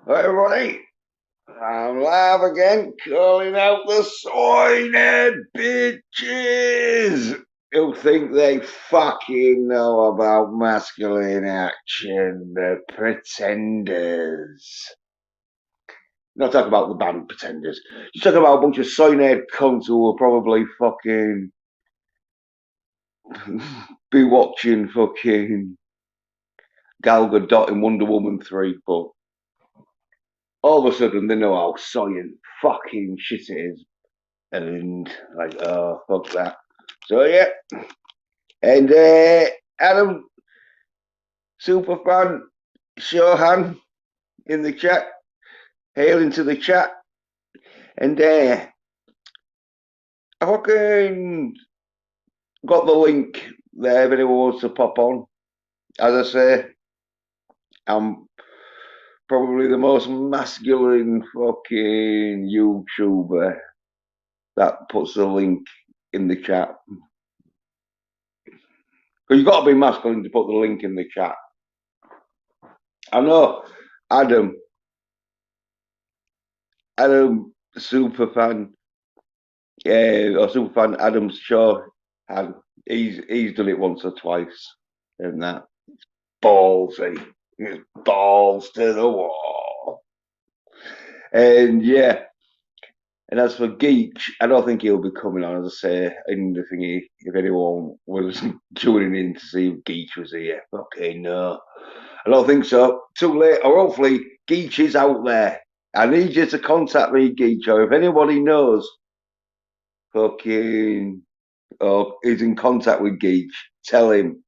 Hi everybody, I'm live again, calling out the soy nerd bitches who think they fucking know about masculine action, the pretenders. Not talking about the band Pretenders, just talking about a bunch of soy nerd cunts who will probably fucking be watching fucking Gal Gadot in Wonder Woman 3, but all of a sudden they know how soy and fucking shit it is. And like, oh, fuck that. So yeah, and Adam, superfan, Shohan in the chat, hail into the chat, and I fucking got the link there if anyone wants to pop on. As I say, I'm probably the most masculine fucking YouTuber that puts the link in the chat. Because you've got to be masculine to put the link in the chat. I know Adam, superfan, or superfan Adam's show, and he's done it once or twice, and that ballsy, his balls to the wall, and yeah. And as for Geach, I don't think he'll be coming on, as I say, in the thingy. If anyone was tuning in to see if Geach was here, okay, no, I don't think so. Too late, or hopefully Geach is out there. I need you to contact me, Geach, or if anybody knows fucking or is in contact with Geach, tell him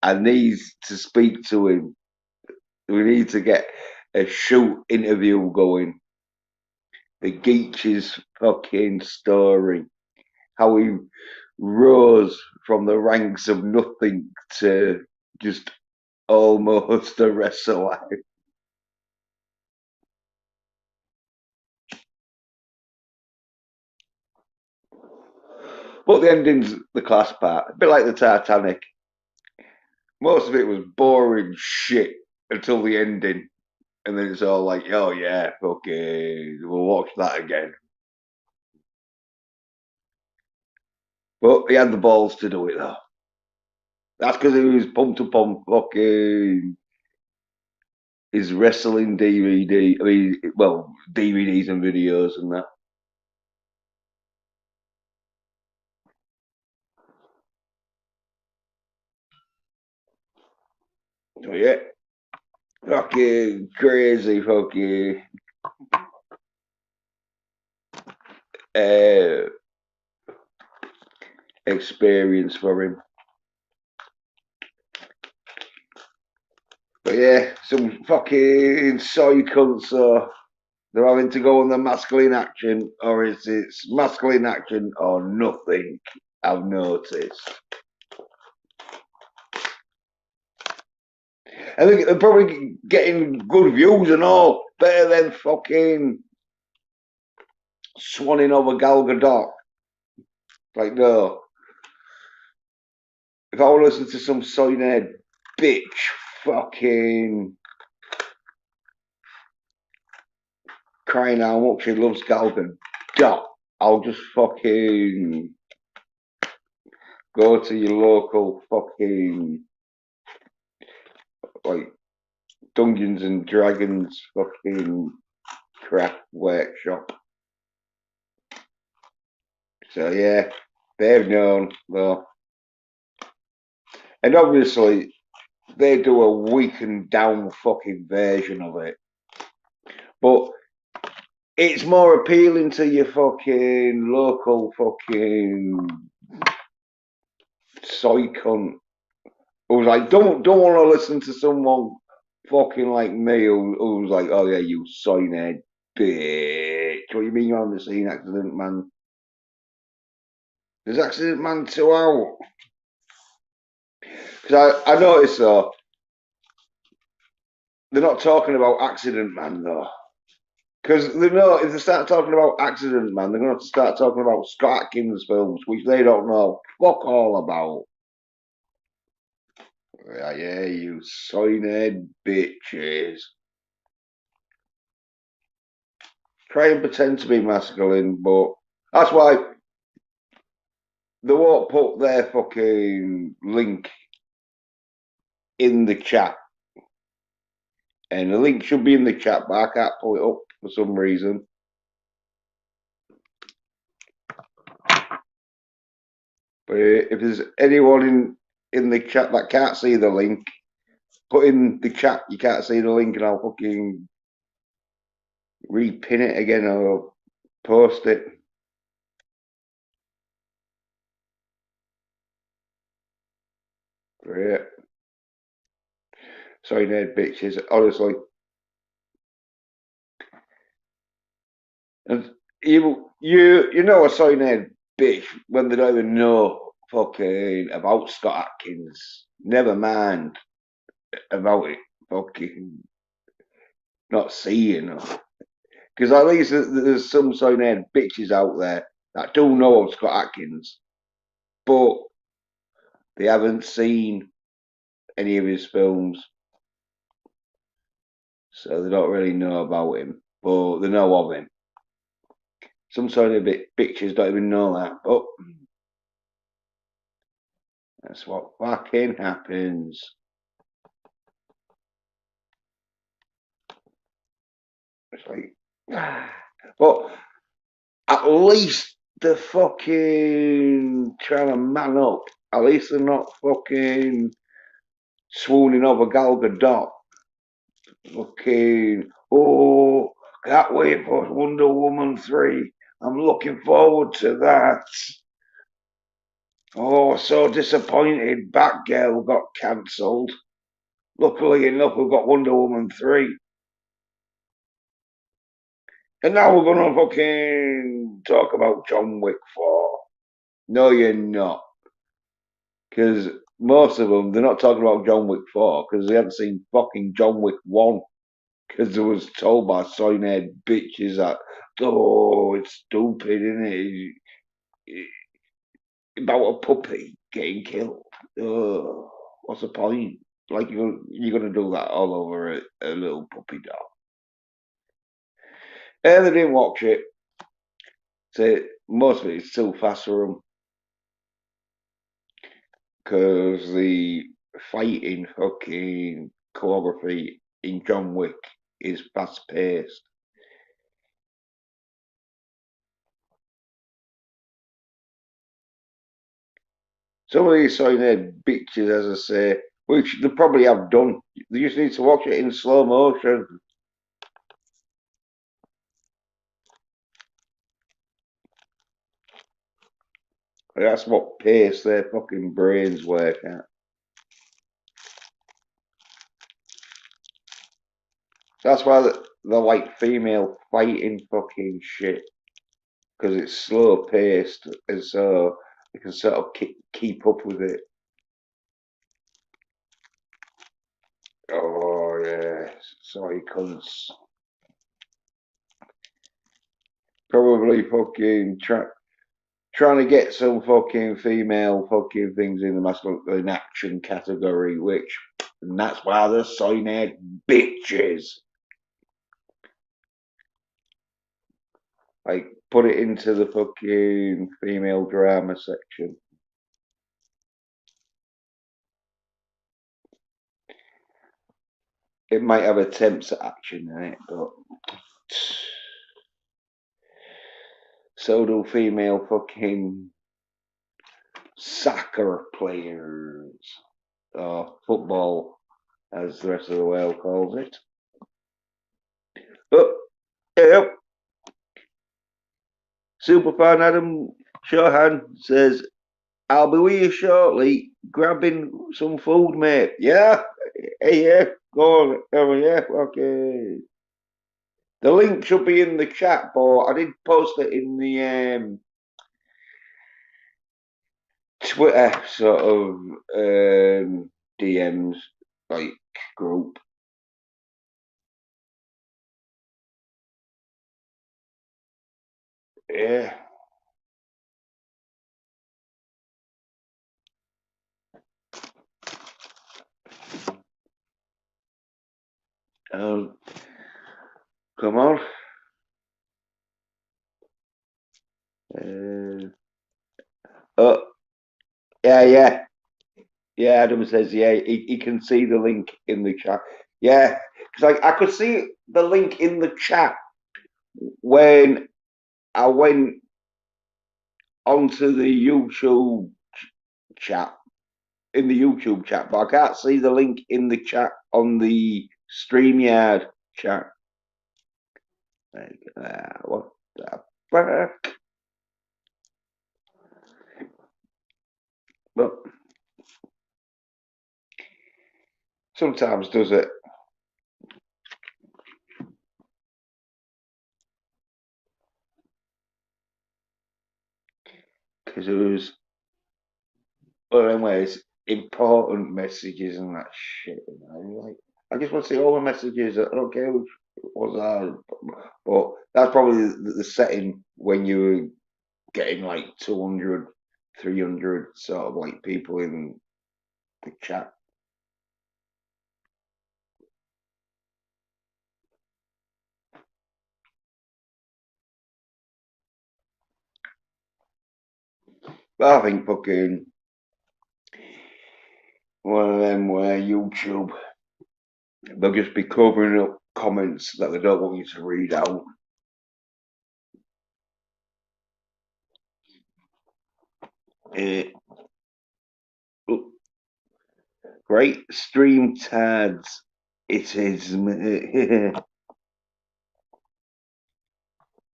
I need to speak to him. We need to get a shoot interview going. The Geach's fucking story. How he rose from the ranks of nothing to just almost a wrestler. But the ending's the class part. A bit like the Titanic. Most of it was boring shit until the ending. And then it's all like, oh yeah, okay, we'll watch that again. But he had the balls to do it though. That's because he was pumped up on fucking his wrestling DVD. I mean, well, DVDs and videos and that. So yeah, fucking crazy fucking uh, experience for him. But yeah, some fucking soy cunts. So they're having to go on the masculine action, or is it masculine action or nothing? I've noticed. I think they're probably getting good views and all, better than fucking swanning over Gal Gadot. Like, no. If I want to listen to some soy nerd bitch fucking crying out how much she loves Gal Gadot, I'll just fucking go to your local fucking, like, Dungeons and Dragons fucking craft workshop. So, yeah, they've known, though. And obviously, they do a weakened down fucking version of it. But it's more appealing to your fucking local fucking soy cunt who's like, don't want to listen to someone fucking like me who's like, oh yeah, you soy nerd bitch. What do you mean you haven't seen Accident Man? There's Accident Man 2 out. Because I noticed though, they're not talking about Accident Man though. Because they know if they start talking about Accident Man, they're going to have to start talking about Scott Atkins films, which they don't know fuck all about. Yeah, you soy nerd bitches. try and pretend to be masculine, but that's why they won't put their fucking link in the chat. And the link should be in the chat, but I can't pull it up for some reason. But if there's anyone in the chat that can't see the link, put in the chat you can't see the link and I'll fucking repin it again or post it. Great. Sorry, nerd bitches. Honestly. And you know a sorry nerd bitch when they don't even know fucking about Scott Atkins. Never mind about it. Fucking not seeing them. Because at least there's some sorry nerd bitches out there that do know of Scott Atkins, but they haven't seen any of his films, so they don't really know about him, but they know of him. Some sort of bitches don't even know that, but that's what fucking happens. It's like, but at least they're fucking trying to man up. At least they're not fucking swooning over Gal Gadot. Fucking, oh, can't wait for Wonder Woman 3. I'm looking forward to that. Oh, so disappointed Batgirl got cancelled. Luckily enough, we've got Wonder Woman 3. And now we're going to fucking talk about John Wick 4. No, you're not. Because most of them, they're not talking about John Wick 4 because they haven't seen fucking John Wick 1. Because they was told by soy-haired bitches that, oh, it's stupid, isn't it? About a puppy getting killed. Oh, what's the point? Like you're gonna do that all over a little puppy dog. And they didn't watch it. So most of it is too fast for them because the fighting fucking choreography in John Wick is fast paced. Some of these sounding bitches, as I say, which they probably have done. They just need to watch it in slow motion. That's what pace their fucking brains work at. That's why they're like female fighting fucking shit. Because it's slow paced and so they can sort of keep up with it. Oh, yeah. Sorry, cunts. Probably fucking trying to get some fucking female fucking things in the masculine action category, and that's why they're soy-haired bitches. Like, put it into the fucking female drama section. It might have attempts at action in it, but so do female fucking soccer players, or football, as the rest of the world calls it. But, yep. Superfan Adam Shohan says, I'll be with you shortly, grabbing some food, mate. Yeah? Hey, yeah, go on. Oh, yeah, okay. The link should be in the chat, but I did post it in the Twitter sort of DMs, like, group. Yeah. Um, come on. Oh, yeah. Yeah, Adam says, yeah, he can see the link in the chat. Yeah, because I could see the link in the chat when I went onto the YouTube chat, in the YouTube chat, but I can't see the link in the chat on the StreamYard chat. Like, what the fuck? But sometimes does it. Because it was, well, anyways, important messages and that shit. Like, I just want to see all the messages. I don't care which was are, but that's probably the setting when you were getting like 200, 300 sort of like people in the chat. But I think fucking one of them where YouTube, they'll just be covering up comments that they don't want you to read out. Uh, Great stream tads. It is.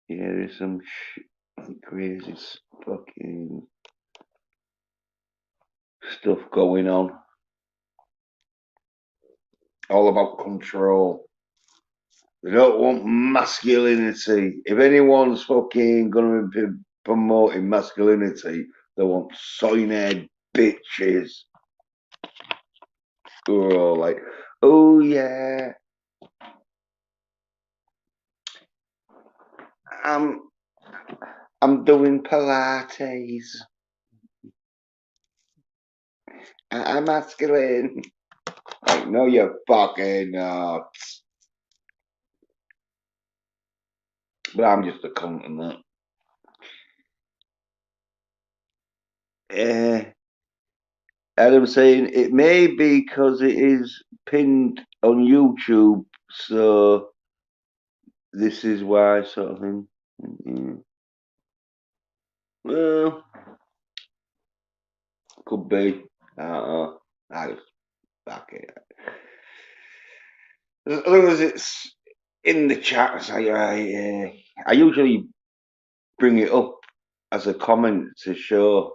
Yeah, there's some crazy fucking stuff going on. All about control. They don't want masculinity. If anyone's fucking gonna be promoting masculinity, they want soy-nerd bitches who are all like, oh yeah, I'm I'm doing Pilates. I'm masculine. Like, no, you're fucking not. But I'm just a cunt and that. Adam saying it may be because it is pinned on YouTube, so this is why sort of thing. Well, could be. I don't know. I just back it. As long as it's in the chat, I usually bring it up as a comment to show,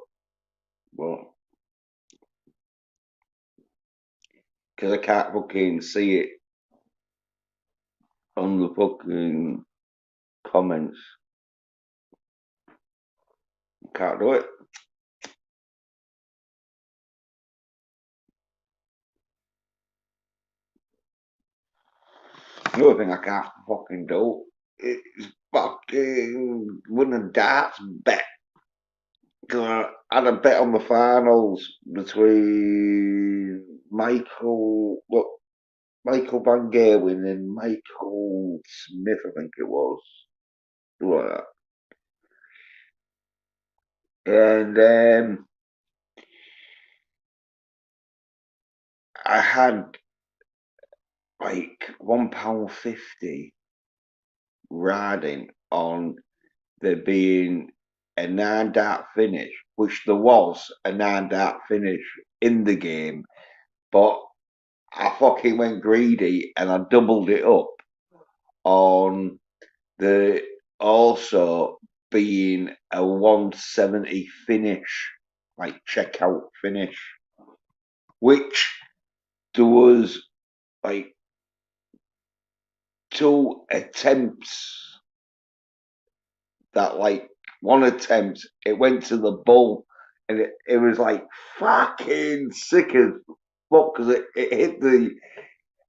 well, because I can't fucking see it on the fucking comments. Can't do it. Another thing I can't fucking do is fucking win a darts bet. Because I had a bet on the finals between Michael Van Gerwen and Michael Smith, I think it was. Like that. And I had like £1.50 riding on there being a nine-dart finish, which there was a nine-dart finish in the game, but I fucking went greedy and I doubled it up on the also being a 170 finish, like checkout finish, which there was like two attempts that like one attempt it went to the bull and it was like fucking sick as fuck because it hit the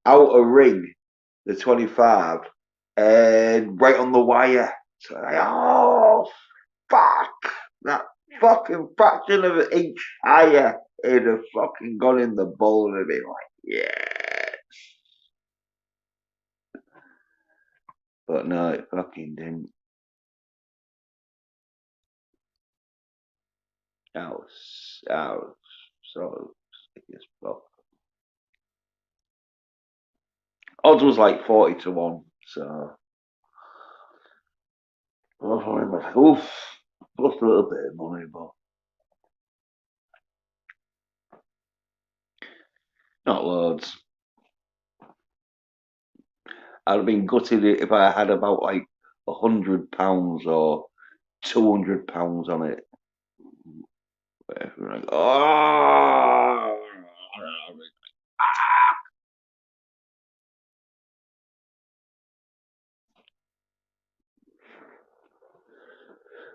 outer ring, the 25, and right on the wire. So like, oh fuck, that fucking fraction of an inch higher, it'd have fucking gone in the bowl and it'd be like, yeah. But no, it fucking didn't. Out, out. So, well, odds was like 40-1. So, oof, plus a little bit of money, but not loads. I'd have been gutted if I had about like £100 or £200 on it. Like, oh,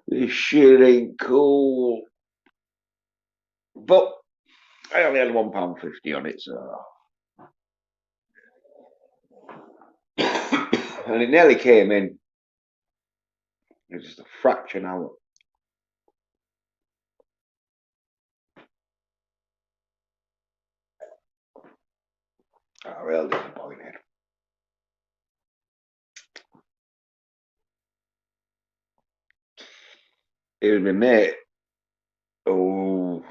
this shit ain't cool. But I only had £1.50 on it, so and it nearly came in. It was just a fraction out. Oh, real disappointed. It was my mate who,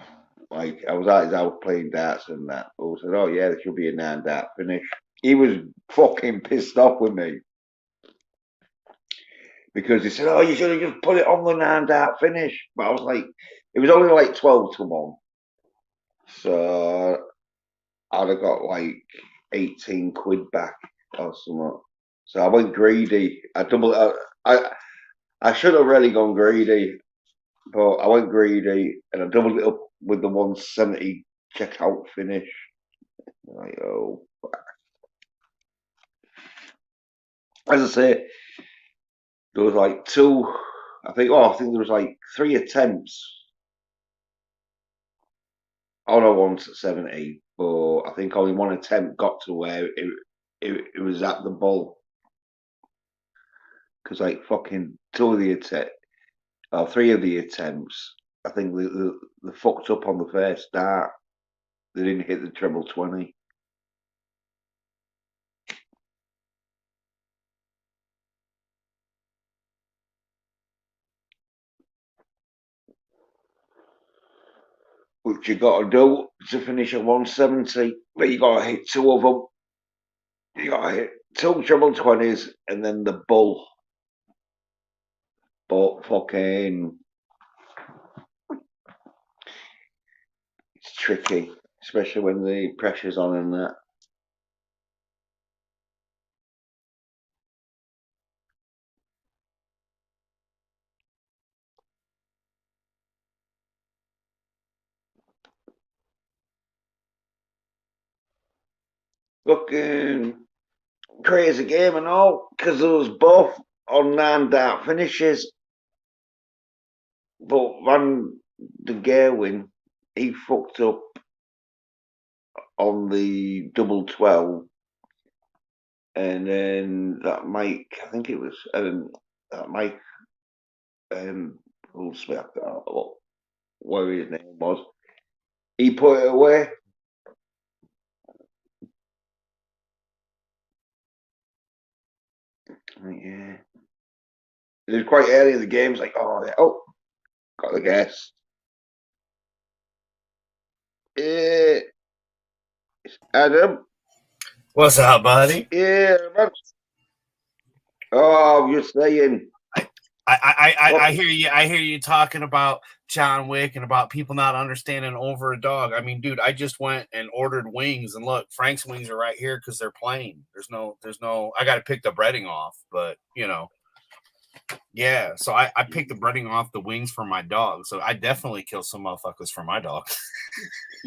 like, I was at his house playing darts and that. Who said, "Oh yeah, there should be a 9 dart finish." He was fucking pissed off with me because he said, "Oh, you should have just put it on the 9 dart finish." But I was like, it was only like 12-1, so I'd have got like 18 quid back or something. So I went greedy. I should have really gone greedy, but I went greedy and I doubled it up with the 170 checkout finish. Like, oh, as I say, there was like two. I think there was like 3 attempts on a 170, but I think only one attempt got to where it was at the bull. Because like fucking 3 of the attempts, I think they fucked up on the first start. They didn't hit the treble 20. Which you got to do to finish at 170, but you got to hit 2 of them. You got to hit 2 treble 20s and then the bull. But fucking, it's tricky, especially when the pressure's on and that. Fucking crazy game and all, because there was both on 9 dart finishes. But Van de Gerwin, he fucked up on the double 12, and then that Mike, I think it was that Mike Smith, I don't know what his name was. He put it away. Yeah, it was quite early in the game. It's like, oh, yeah, oh, got the guess. Yeah, Adam. What's up, buddy? Yeah, man. Oh, you're saying. I hear you. I hear you talking about John Wick and about people not understanding over a dog. I mean, dude, I just went and ordered wings, and look, Frank's wings are right here because they're plain. There's no. I got to pick the breading off, but yeah. So I picked the breading off the wings for my dog. So I definitely kill some motherfuckers for my dog.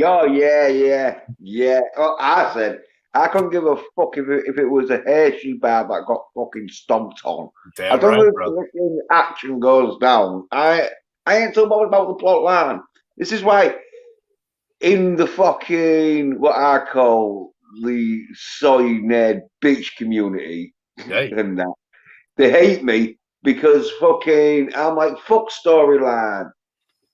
Oh, yeah. Oh, I said I couldn't give a fuck if it was a Hershey bar that got fucking stomped on. I Damn don't right, know if bro. the fucking action goes down. I ain't so bothered about the plot line. This is why in the fucking what I call the soy nerd bitch community Hey. and that they hate me because fucking I'm like fuck storyline.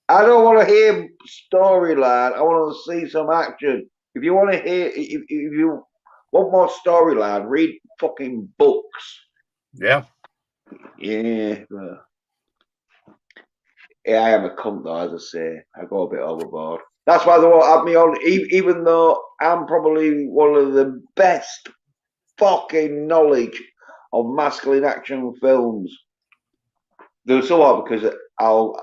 I don't want to hear storyline. I want to see some action. If you want to hear, if you want more storyline, read fucking books. Yeah. Yeah, Yeah, I am a cunt though, as I say. I go a bit overboard. That's why they won't have me on, even though I'm probably one of the best fucking knowledge of masculine action films. They're so hard because I'll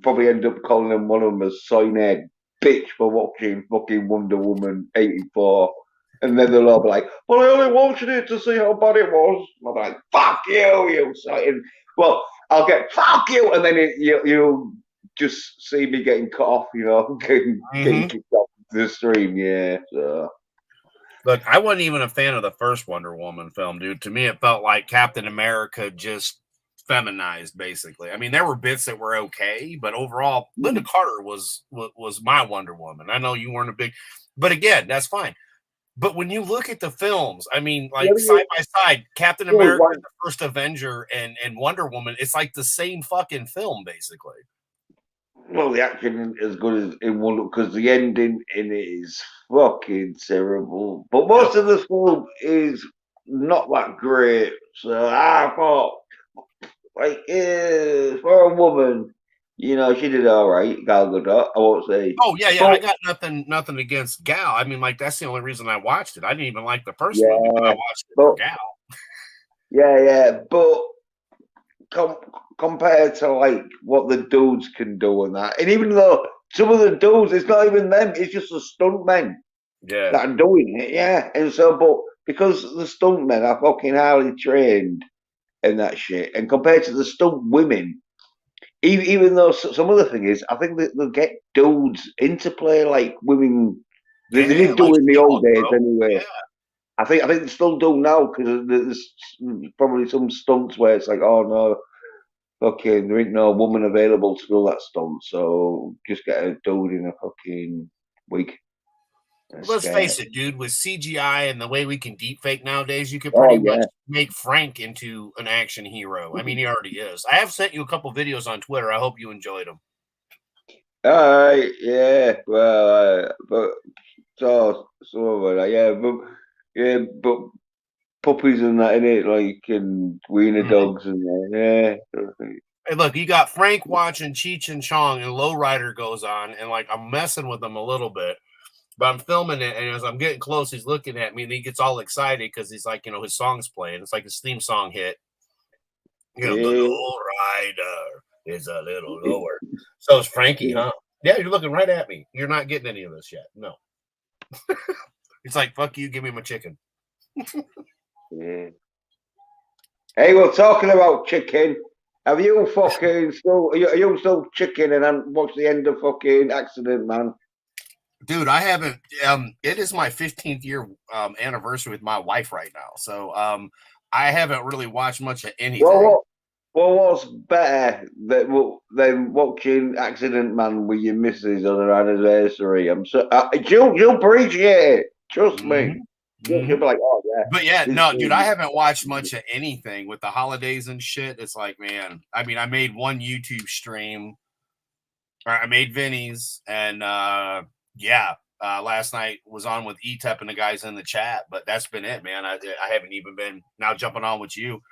probably end up calling them one of them a soy nerd bitch for watching fucking Wonder Woman 84. And then they'll all be like, well, I only watched it to see how bad it was. And I'll be like, fuck you, you soy. Well, I'll get, fuck you. And then you'll just see me getting cut off, getting kicked off the stream. Yeah. So. Look, I wasn't even a fan of the first Wonder Woman film, dude. To me, it felt like Captain America just feminized, basically. I mean, there were bits that were okay, but overall, Linda Carter was my Wonder Woman. I know you weren't a big, but again, that's fine. But when you look at the films, I mean, like side by side, Captain America, the first Avenger, and Wonder Woman, it's like the same fucking film, basically. Well, the action is as good as in one because the ending in it is fucking terrible. But most of the film is not that great. So I thought, like, for a woman, she did all right. Gal Gadot, I won't say. Oh yeah, I got nothing against Gal. I mean, like that's the only reason I watched it. I didn't even like the first movie, but I watched it for Gal. Yeah, but compared to like what the dudes can do and that, and even though some of the dudes, it's not even them, it's just the stuntmen that are doing it, yeah. And so, but because the stuntmen are fucking highly trained and that shit, and compared to the stunt women, even though some of the thing is, I think that they'll get dudes into play like women. They did do in the old days anyway. Yeah. I think they still do now because there's probably some stunts where it's like, oh no, fucking, there ain't no woman available to do that stunt, so just get a dude in a fucking wig. Let's face it, dude, with CGI and the way we can deep fake nowadays, you could pretty much make Frank into an action hero. I mean, he already is. I have sent you a couple videos on Twitter. I hope you enjoyed them. Yeah, well, but but puppies and that in it, like, and wiener dogs and yeah. Hey, look, you got Frank watching Cheech and Chong, and Lowrider goes on, and like I'm messing with him a little bit, but I'm filming it, and as I'm getting close, he's looking at me, and he gets all excited because he's like, his song's playing. It's like his theme song hit. The Lowrider is a little lower. So it's Frankie, huh? Yeah, you're looking right at me. You're not getting any of this yet. No. It's like, fuck you, give me my chicken. Yeah. Hey, we're talking about chicken. Have you fucking still? Are you still chicken and watch the end of fucking Accident Man? Dude, I haven't. It is my 15th year anniversary with my wife right now, so I haven't really watched much of anything. Well, what's better than watching Accident Man with your missus on her anniversary? I'm so you'll appreciate it. Trust me. You'll be like, oh yeah. But yeah, no, dude, I haven't watched much of anything with the holidays and shit. It's like, man, I mean, I made one YouTube stream. I made Vinny's, and last night was on with ETEP and the guys in the chat, but that's been it, man. I haven't even been now jumping on with you.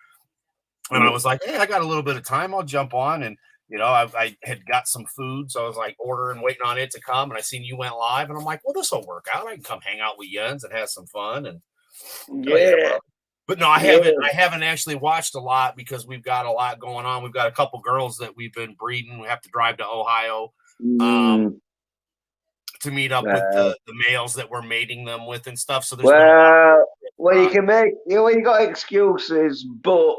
And I was like, hey, I got a little bit of time. I'll jump on. And, I had got some food. So I was like ordering, waiting on it to come. And I seen you went live. And I'm like, well, this will work out. I can come hang out with Jens and have some fun. And but no, I haven't actually watched a lot because we've got a lot going on. We've got a couple girls that we've been breeding. We have to drive to Ohio to meet up with the males that we're mating them with and stuff. So there's you can make, you got excuses, but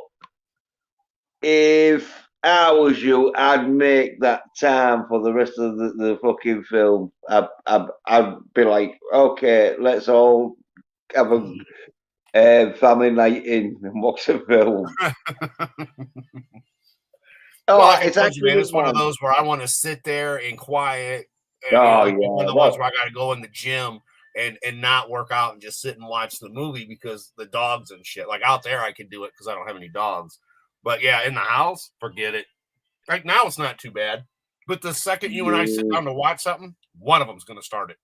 if I was you, I'd make that time for the rest of the fucking film. I'd be like, okay, let's all have a family night in and watch a film. It's actually, man, it's one of those where I want to sit there and quiet. And, one of the ones where I got to go in the gym and not work out and just sit and watch the movie because the dogs and shit. Like out there, I can do it because I don't have any dogs. But yeah, in the house, forget it. Right now, it's not too bad. But the second you and I sit down to watch something, one of them's going to start it.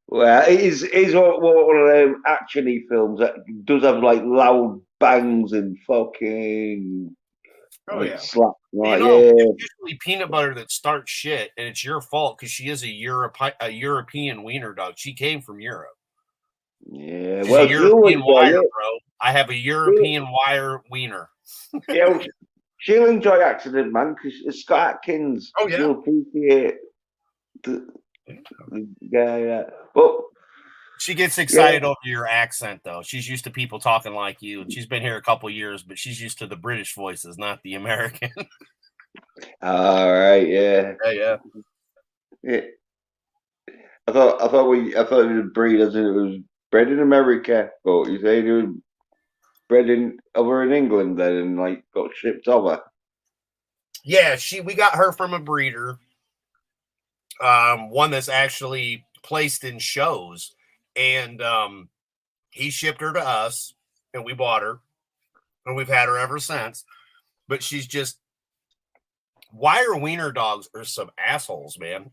Well, it is one of them action-y films that does have like loud bangs and fucking Oh like yeah. slap, You like know, yeah, it's usually peanut butter that starts shit, and it's your fault because she is a European wiener dog. She came from Europe. yeah. She's a Well, she'll European enjoy wire, it. bro. I have a She'll, European wire wiener. yeah, she'll enjoy Accident Man because Scott Atkins. Oh yeah. She'll appreciate the guy. But She gets yeah, excited over your accent, though. She's used to people talking like you, and she's been here a couple years, but she's used to the British voices, not the American. all right, yeah. Yeah, yeah. Yeah. I thought it was bred as in it was bred in America, but you say it was bred in over in England then and like got shipped over. Yeah, we got her from a breeder, one that's actually placed in shows, and he shipped her to us, and we bought her, and we've had her ever since. But she's just wire wiener dogs are some assholes, man.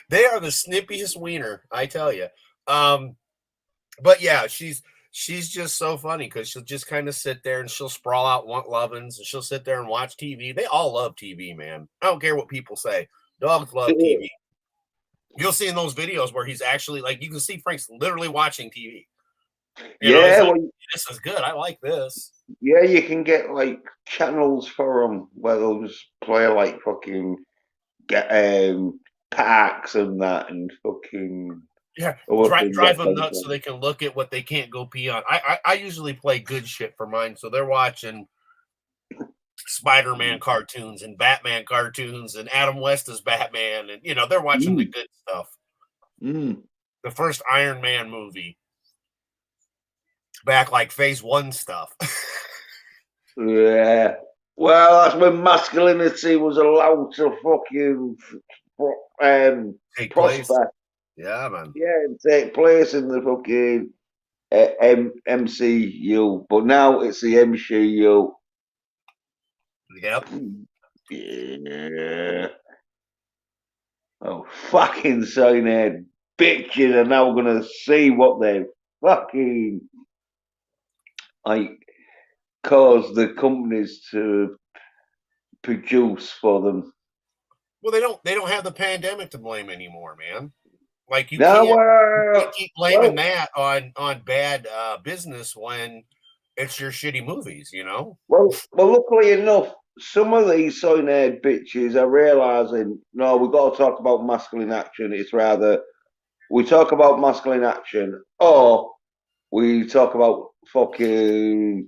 they are the snippiest wiener, I tell you. But yeah, she's just so funny because she'll just kind of sit there and she'll sprawl out want lovin's and she'll sit there and watch TV. They all love TV, man. I don't care what people say. Dogs love TV. You'll see in those videos where he's actually like you can see Frank's literally watching TV. You know, he's Yeah, like, well, this is good. I like this. yeah, you can get like channels for them where they'll just play like fucking get packs and that and fucking Yeah, other things drive that them comes nuts so on. they can look at what they can't go pee on. I usually play good shit for mine, so they're watching Spider-Man cartoons and Batman cartoons and Adam West as Batman, and they're watching the Mm, good stuff. mm. The first Iron Man movie, back like Phase One stuff. Yeah. Well, that's when masculinity was allowed to fucking Take place. prosper. Yeah, man. Yeah, and take place in the fucking MCU, but now it's the MCU. Yep. Yeah. Oh, fucking Sony bitches are now gonna see what they fucking like cause the companies to produce for them. Well, they don't have the pandemic to blame anymore, man. Like you Now, can't you can't keep blaming well, that on bad business when it's your shitty movies. well. Luckily enough, some of these Sony bitches are realizing no, we've got to talk about masculine action. It's rather we talk about masculine action, or we talk about fucking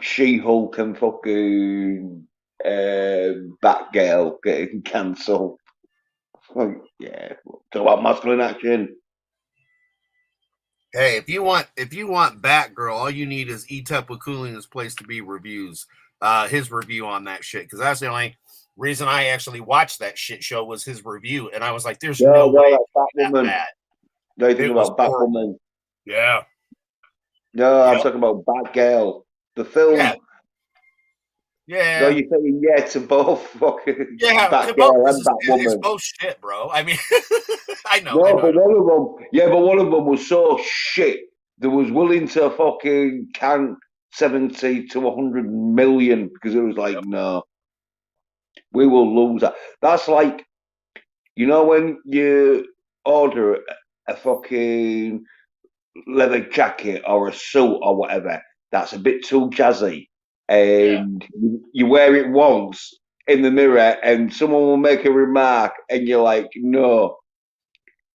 She-Hulk and fucking Batgirl getting cancelled. Like, yeah, talk about masculine action. Hey, if you want Batgirl, all you need is Etepa place to be reviews. His review on that shit, because that's the only reason I actually watched that shit show was his review, and I was like, "There's No, no way no, it that's can be that Batwoman. bad." No, you think It was about horrible. Batwoman. Yeah. No, I'm Yep. talking about Batgirl. The Yeah. film. No, Yeah. you're saying yeah to both fucking Yeah. Batgirl This and is Batwoman. both shit, bro. I mean, I know, I No, know, I but know. one of them, yeah, but one of them was so shit that was willing to fucking can 70 to 100 million because it was like, Yep. no, we will lose that. That's like, when you order a fucking leather jacket or a suit or whatever, that's a bit too jazzy. Yeah. And you wear it once in the mirror and someone will make a remark and you're like, no,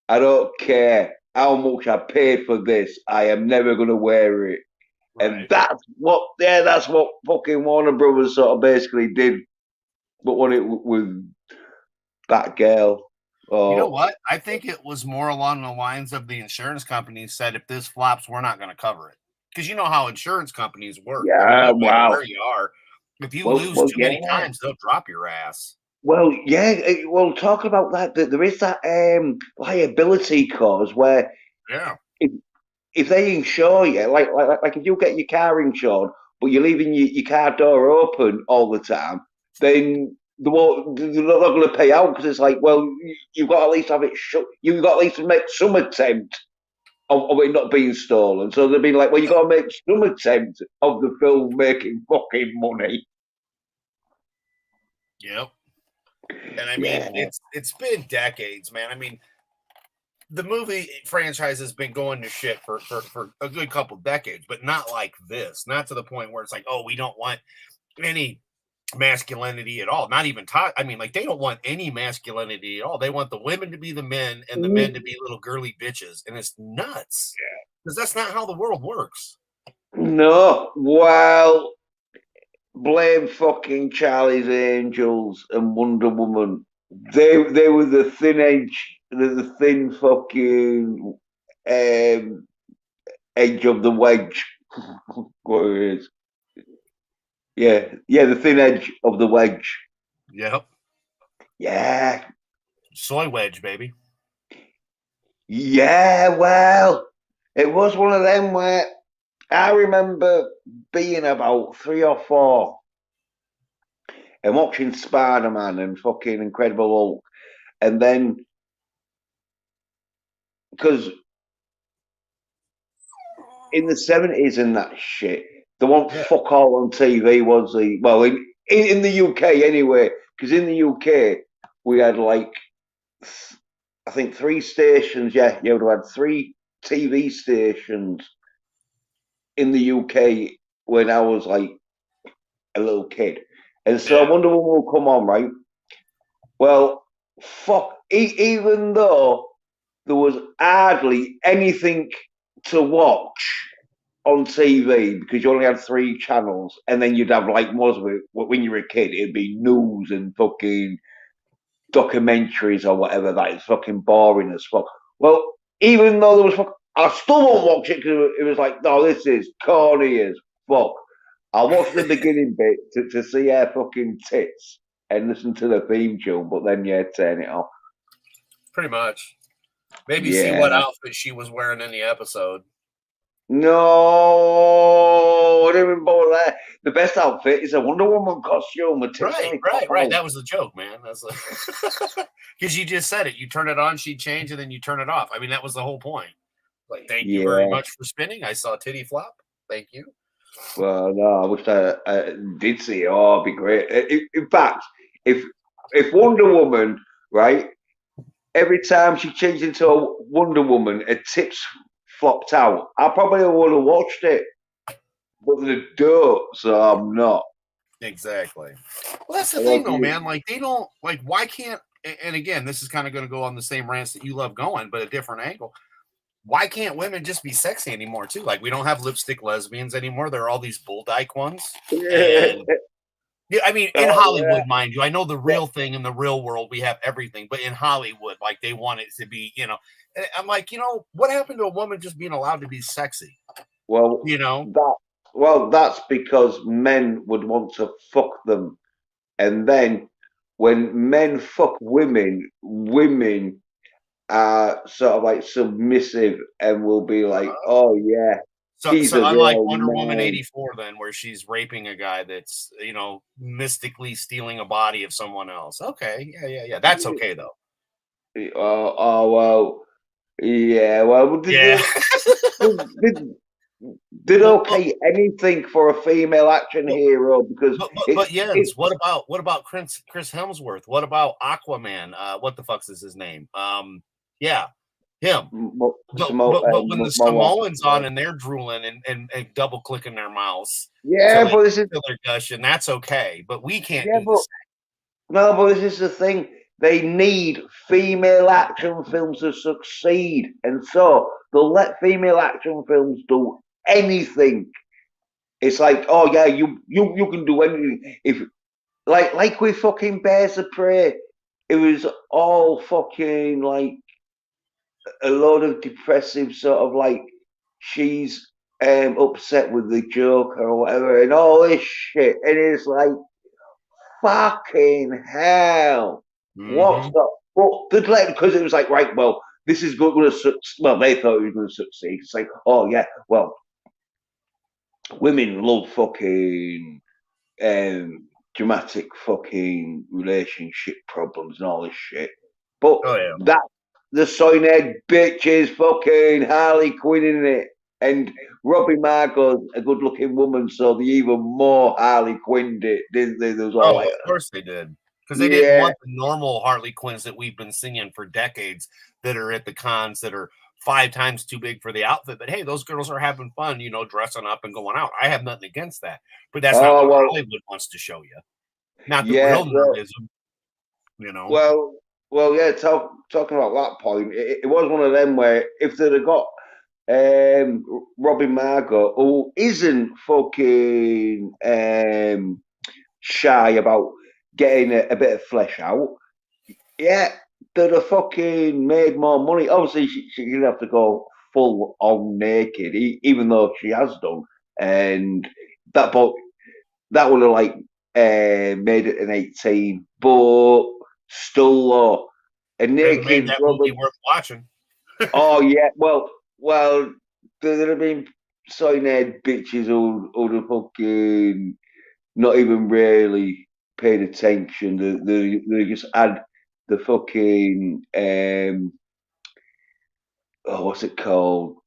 I don't care how much I paid for this. I am never going to wear it. And Right. that's what fucking Warner Brothers sort of basically did, but when it with Batgirl. You know Or what? I think it was more along the lines of the insurance companies said, if this flops, we're not going to cover it. Because you know how insurance companies work. I mean, yeah, no matter wow. where you are, if you Well, lose well, too yeah. many times, they'll drop your ass. Well, yeah. Well, talk about that. There is that liability clause where Yeah. if, if they insure you, like if you get your car insured, but you're leaving your car door open all the time, then they're not going to pay out because it's like, well, you've got to at least have it shut. You've got at least to make some attempt of it not being stolen. So they've been like, well, you got to make some attempt of the film making fucking money. Yep. And I mean, Yeah. it's been decades, man. I mean, the movie franchise has been going to shit for a good couple decades, but not like this. Not to the point where it's like, oh, we don't want any masculinity at all. Not even I mean, like they don't want any masculinity at all. They want the women to be the men and the men to be little girly bitches, and it's nuts because that's not how the world works. No, well, blame fucking Charlie's Angels and Wonder Woman. They were the thin edge, the thin fucking edge of the wedge. What it is. Yeah, the thin edge of the wedge. Yep. Yeah. Soy wedge, baby. Yeah, well, it was one of them where I remember being about 3 or 4 and watching Spider-Man and fucking Incredible Hulk, and then because in the 70s and that shit, there wasn't fuck all on TV, was the well in the UK anyway, because in the UK we had like I think 3 stations. Yeah, you would have had 3 TV stations in the UK when I was like a little kid, and so Wonder Woman will come on, right? Well, fuck, even though there was hardly anything to watch on TV because you only had 3 channels, and then you'd have like most of it when you were a kid, it'd be news and fucking documentaries or whatever. That is fucking boring as fuck. Well, even though there was I still won't watch it because it was like, no, this is corny as fuck. I'll watch the beginning bit to see her fucking tits and listen to the theme tune, but then turn it off. Pretty much. Maybe see what outfit she was wearing in the episode. No, I didn't even bother that. The best outfit is a Wonder Woman costume. Right. That was the joke, man. That's because you just said it. You turn it on, she change, and then you turn it off. I mean, that was the whole point. Like, thank you very much for spinning. I saw titty flop. Thank you. Well, no, I wish I did see it. Oh, it'd be great. In fact, if Wonder Woman, right, every time she changed into a Wonder Woman, her tips flopped out, I probably would have watched it, but they don't, so I'm not. Exactly. Well, that's the thing, though, man. Like, they don't, like, why can't, and again, this is kind of going to go on the same rants that you love going, but a different angle. Why can't women just be sexy anymore, too? Like, we don't have lipstick lesbians anymore. There are all these bull dyke ones. And, yeah, I mean, in Hollywood, mind you, I know the real thing in the real world, we have everything, but in Hollywood, like, they want it to be, you know, and I'm like, you know, what happened to a woman just being allowed to be sexy? Well, you know, that's because men would want to fuck them, and then when men fuck women, women are sort of like submissive and will be like, "Oh yeah, so unlike Wonder Woman 84, then where she's raping a guy that's, you know, mystically stealing a body of someone else. Okay, yeah, that's okay though. Well, yeah, well, did okay anything for a female action hero because but Jens, what about Chris Hemsworth? What about Aquaman? What the fuck's is his name? Yeah, him. But when the Samoans on and they're drooling and double clicking their mouse, but this is their gushing, that's okay. But we can't do this. No, but this is the thing. They need female action films to succeed, and so they'll let female action films do anything. It's like, oh yeah, you can do anything. If like with fucking Bears of Prey, it was all fucking like a load of depressive sort of like she's upset with the Joker or whatever, and all this shit, and it's like fucking hell. What's that? Well, they'd let because it was like, right, well, this is going to succeed. Well, they thought it was going to succeed. It's like, oh yeah, well, women love fucking dramatic fucking relationship problems and all this shit. But the soy-head bitches, fucking Harley Quinn in it, and Robbie Marco's a good-looking woman, so they even more Harley Quinned it, didn't they? There was all Oh, like, of course they did. Because they didn't yeah, want the normal Harley Quinns that we've been seeing for decades that are at the cons that are 5 times too big for the outfit. But hey, those girls are having fun, dressing up and going out. I have nothing against that. But that's not oh what well, Hollywood wants to show you. Not the yeah, real nerdism, you know. well, yeah. Talking about that point, it was one of them where if they'd have got Robin Margot, who isn't fucking shy about getting a bit of flesh out, yeah, they'd have fucking made more money. Obviously, she didn't have to go full on naked, even though she has done, and but that would have like made it an 18, but still low. A They'd have made naked that Robert. movie worth watching. Oh yeah, well, there'd have been soy-head bitches who'd have fucking not even really paid attention. They just had the fucking what's it called?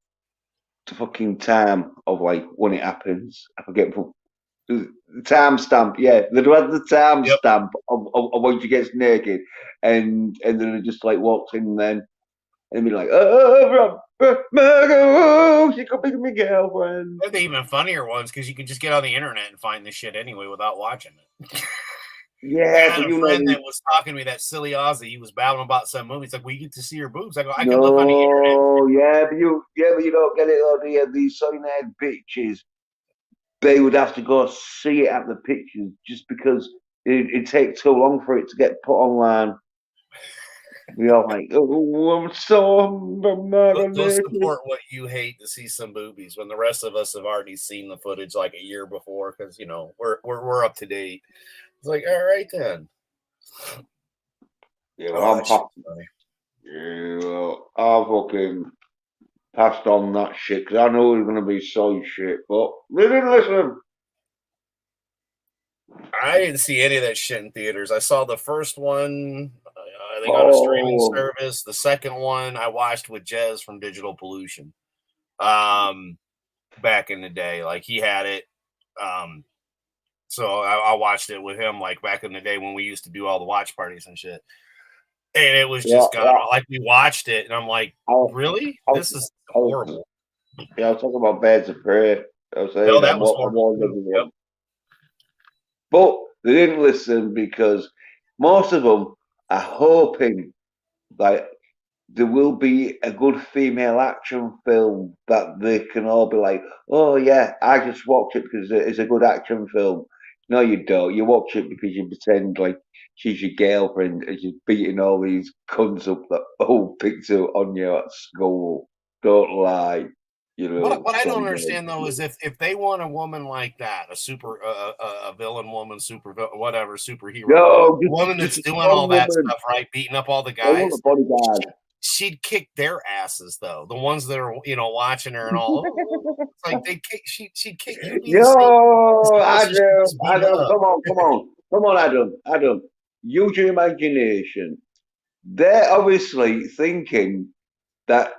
The fucking time of like when it happens. I forget the timestamp. Yeah, they'd had the Yep. timestamp of when she gets naked, and then it just like walks in then and be like, oh, Margot, she could be my girlfriend. They're the even funnier ones because you can just get on the internet and find this shit anyway without watching it. I Yeah, had but a you know, friend that was talking to me, that silly Aussie. He was babbling about some movie. He's like, "We get to see her boobs." I go, "I can look on the internet." no, but you don't get it. Oh, these soy-head bitches, they would have to go see it at the pictures just because it takes so long for it to get put online. We are like, oh, I'm so They'll naked. support what you hate to see some boobies when the rest of us have already seen the footage like a year before because we're up to date. It's like, all right then. Yeah, well, Oh, I'm that shit's past. funny. Yeah, well, I fucking passed on that shit because I knew it was going to be soy shit, but they didn't listen. I didn't see any of that shit in theaters. I saw the first one, I think, on a streaming Oh, service. The second one I watched with Jez from Digital Pollution. Um, Back in the day, like he had it. Um, so I watched it with him, like back in the day when we used to do all the watch parties and shit. And it was yeah, just god. yeah. Like we watched it, and I'm like, I, was- really? I, This was- is I was, horrible. yeah, I was talking about Birds of Prey. I was No, saying that was I horrible warned too. Yep. everyone, but they didn't listen because most of them are hoping that there will be a good female action film that they can all be like, oh yeah, I just watch it because it's a good action film. No, you don't. You watch it because you pretend like she's your girlfriend and she's beating all these cunts up that all picked up on you at school. Don't lie, you know. What I don't Son. understand though is if they want a woman like that, a super a villain woman, whatever superhero woman, No, a woman just that's a doing strong all that woman. stuff, right, beating up all the I want a guys, bodyguard. she'd kick their asses though. The ones that are watching her and all. Oh, it's like they kick. She'd kick. You'd be the same as the Yo, person she just beat Adam, up. come on, Adam. Use your imagination. They're obviously thinking that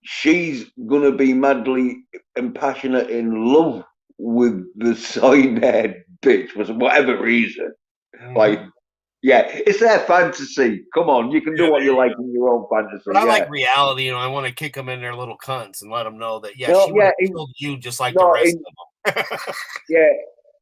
she's gonna be madly and passionate in love with the soy-head bitch for whatever reason. Like, Mm-hmm. yeah, it's their fantasy. Come on, you can do Yeah, what there you you like go. in your own But fantasy. I like Yeah. reality. I want to kick them in their little cunts and let them know that yeah, No, she would yeah, have killed you just like the no, rest of them. yeah,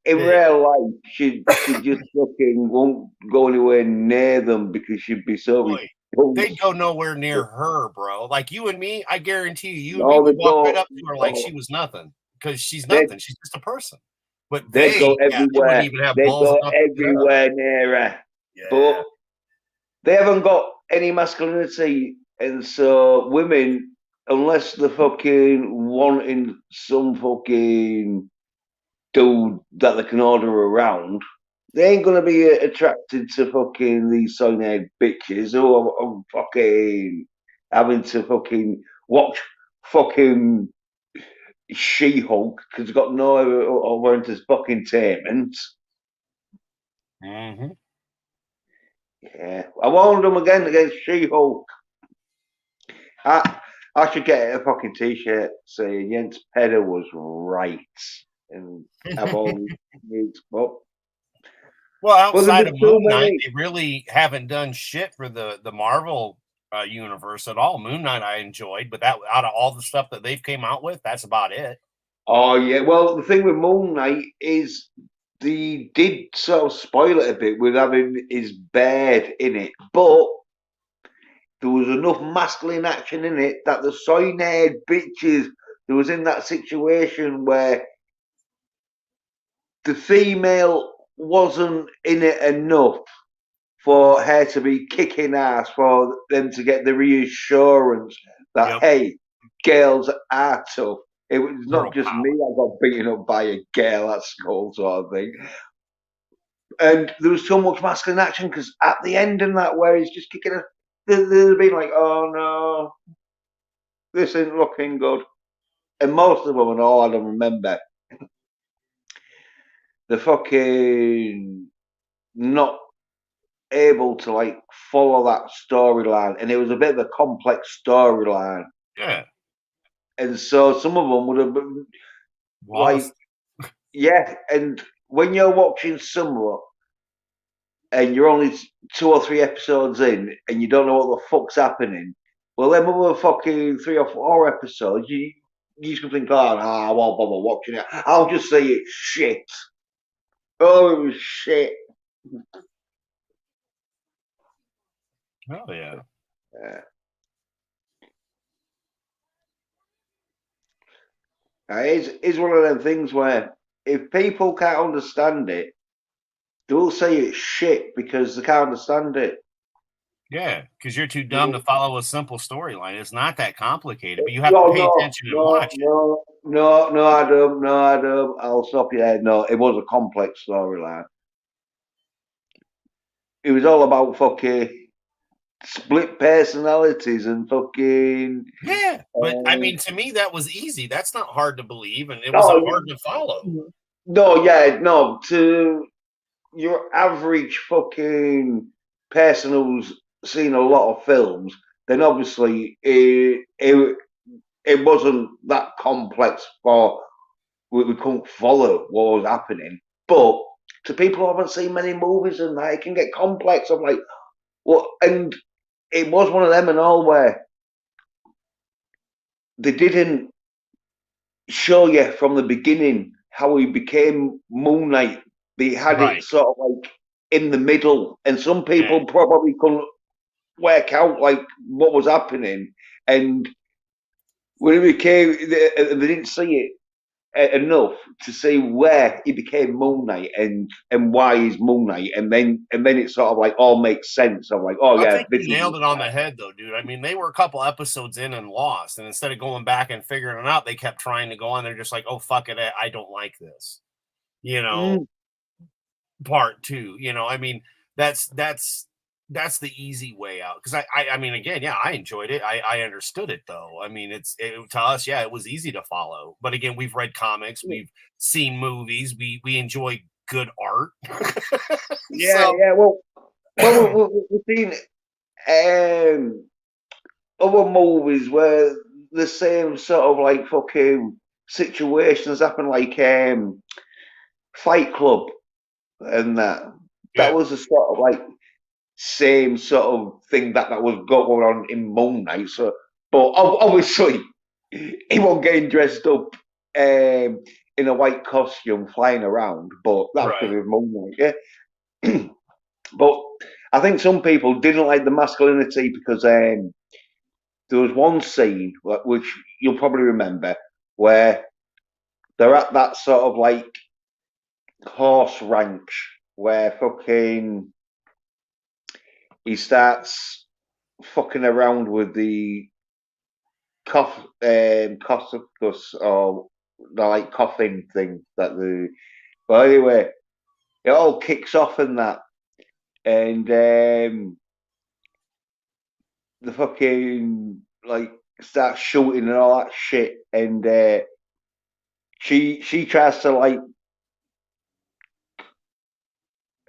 in Yeah. real life, she just fucking won't go anywhere near them because she'd be so Boy, they'd repulsed. go nowhere near her, bro. Like you and me, I guarantee you and me No, would they walk right go, up to her like she oh, was nothing because she's they nothing. She's just a person. But they go yeah, they wouldn't everywhere. even have They balls go enough to get up. everywhere near her, but Yeah. they haven't got any masculinity, and so women, unless they're fucking wanting some fucking dude that they can order around, they ain't gonna be attracted to fucking these soy-head bitches who are fucking having to fucking watch fucking She-Hulk because they've got no other fucking entertainment. Mm-hmm. Yeah, I warned them again against She-Hulk. I should get a fucking t-shirt saying Jens Pedder was right, and have all these needs. Well, But there outside was of too Moon Knight, many. they really haven't done shit for the Marvel universe at all. Moon Knight I enjoyed, but that out of all the stuff that they've came out with, that's about it. Oh yeah, well the thing with Moon Knight is they did sort of spoil it a bit with having his beard in it, but there was enough masculine action in it that the soy nerd bitches there was in that situation where the female wasn't in it enough for her to be kicking ass for them to get the reassurance that Yep, hey, girls are tough. It was girl not just me power. that got beaten up by a girl at school, sort of thing. And there was so much masculine action because at the end of that, where he's just kicking, they'd been like, "Oh no, this isn't looking good." And most of them, and all I don't remember, the fucking not able to like follow that storyline, and it was a bit of a complex storyline, Yeah, and so some of them would have been like, lost. yeah. And when you're watching somewhat, and you're only 2 or 3 episodes in, and you don't know what the fuck's happening, well, them other fucking 3 or 4 episodes, you just think, oh, no, I won't bother watching it. I'll just say it's shit. Oh, it was shit. Oh yeah, Uh, it's one of them things where if people can't understand it, they'll say it's shit because they can't understand it. yeah. Because you're too dumb to No, follow a simple storyline. It's not that complicated, but you have to no, pay attention and watch it. no, Adam, no, Adam. I'll stop you there. No, it was a complex storyline. It was all about fucking split personalities and fucking. Yeah, but I Uh, mean, to me, that was easy. That's not hard to believe, and it wasn't oh hard to follow. no, yeah, no. To your average fucking person who's seen a lot of films, then obviously it wasn't that complex for we couldn't follow what was happening. But to people who haven't seen many movies and that, it can get complex. I'm like, what? And it was one of them and all where they didn't show you from the beginning how he became Moon Knight. They had it Right. sort of like in the middle, and some Yeah. people probably couldn't work out like what was happening. And when it became, they didn't see it enough to see where he became Moon Knight and why he's Moon Knight, and then it sort of like all makes sense. I'm like, oh I yeah, think this you is nailed it on the head, though, dude. I mean, they were a couple episodes in and lost, and instead of going back and figuring it out, they kept trying to go on. They're just like, "Oh fuck it, I don't like this," you know. mm, Part two, I mean, that's the easy way out. Because I mean, again, yeah, I enjoyed it. I understood it though. I mean, to us, yeah, it was easy to follow. But again, we've read comics, we've seen movies, we enjoy good art. yeah, So yeah. Well, we've seen um, other movies where the same sort of like fucking situations happen, like Fight Club and that. That yeah, was a sort of like same sort of thing that was going on in Moon Knight. So, but obviously, he wasn't getting dressed up in a white costume flying around. But that's right. because of Moon Knight, yeah. But I think some people didn't like the masculinity because there was one scene which you'll probably remember where they're at that sort of like horse ranch where fucking he starts fucking around with the cossicus or the like coffin thing that the. But anyway, it all kicks off in that, and the fucking like starts shooting and all that shit, and she tries to like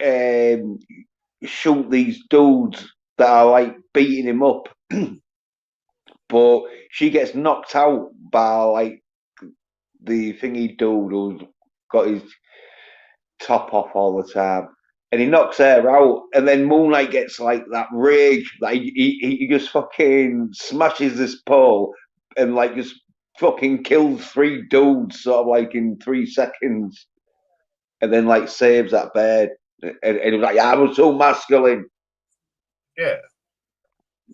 um, shoot these dudes that are like beating him up, but she gets knocked out by like the thingy dude who's got his top off all the time. And he knocks her out, and then Moon Knight gets like that rage, like he just fucking smashes this pole and like just fucking kills 3 dudes sort of like in 3 seconds, and then like saves that bed. And he was like, yeah, I was so masculine. Yeah.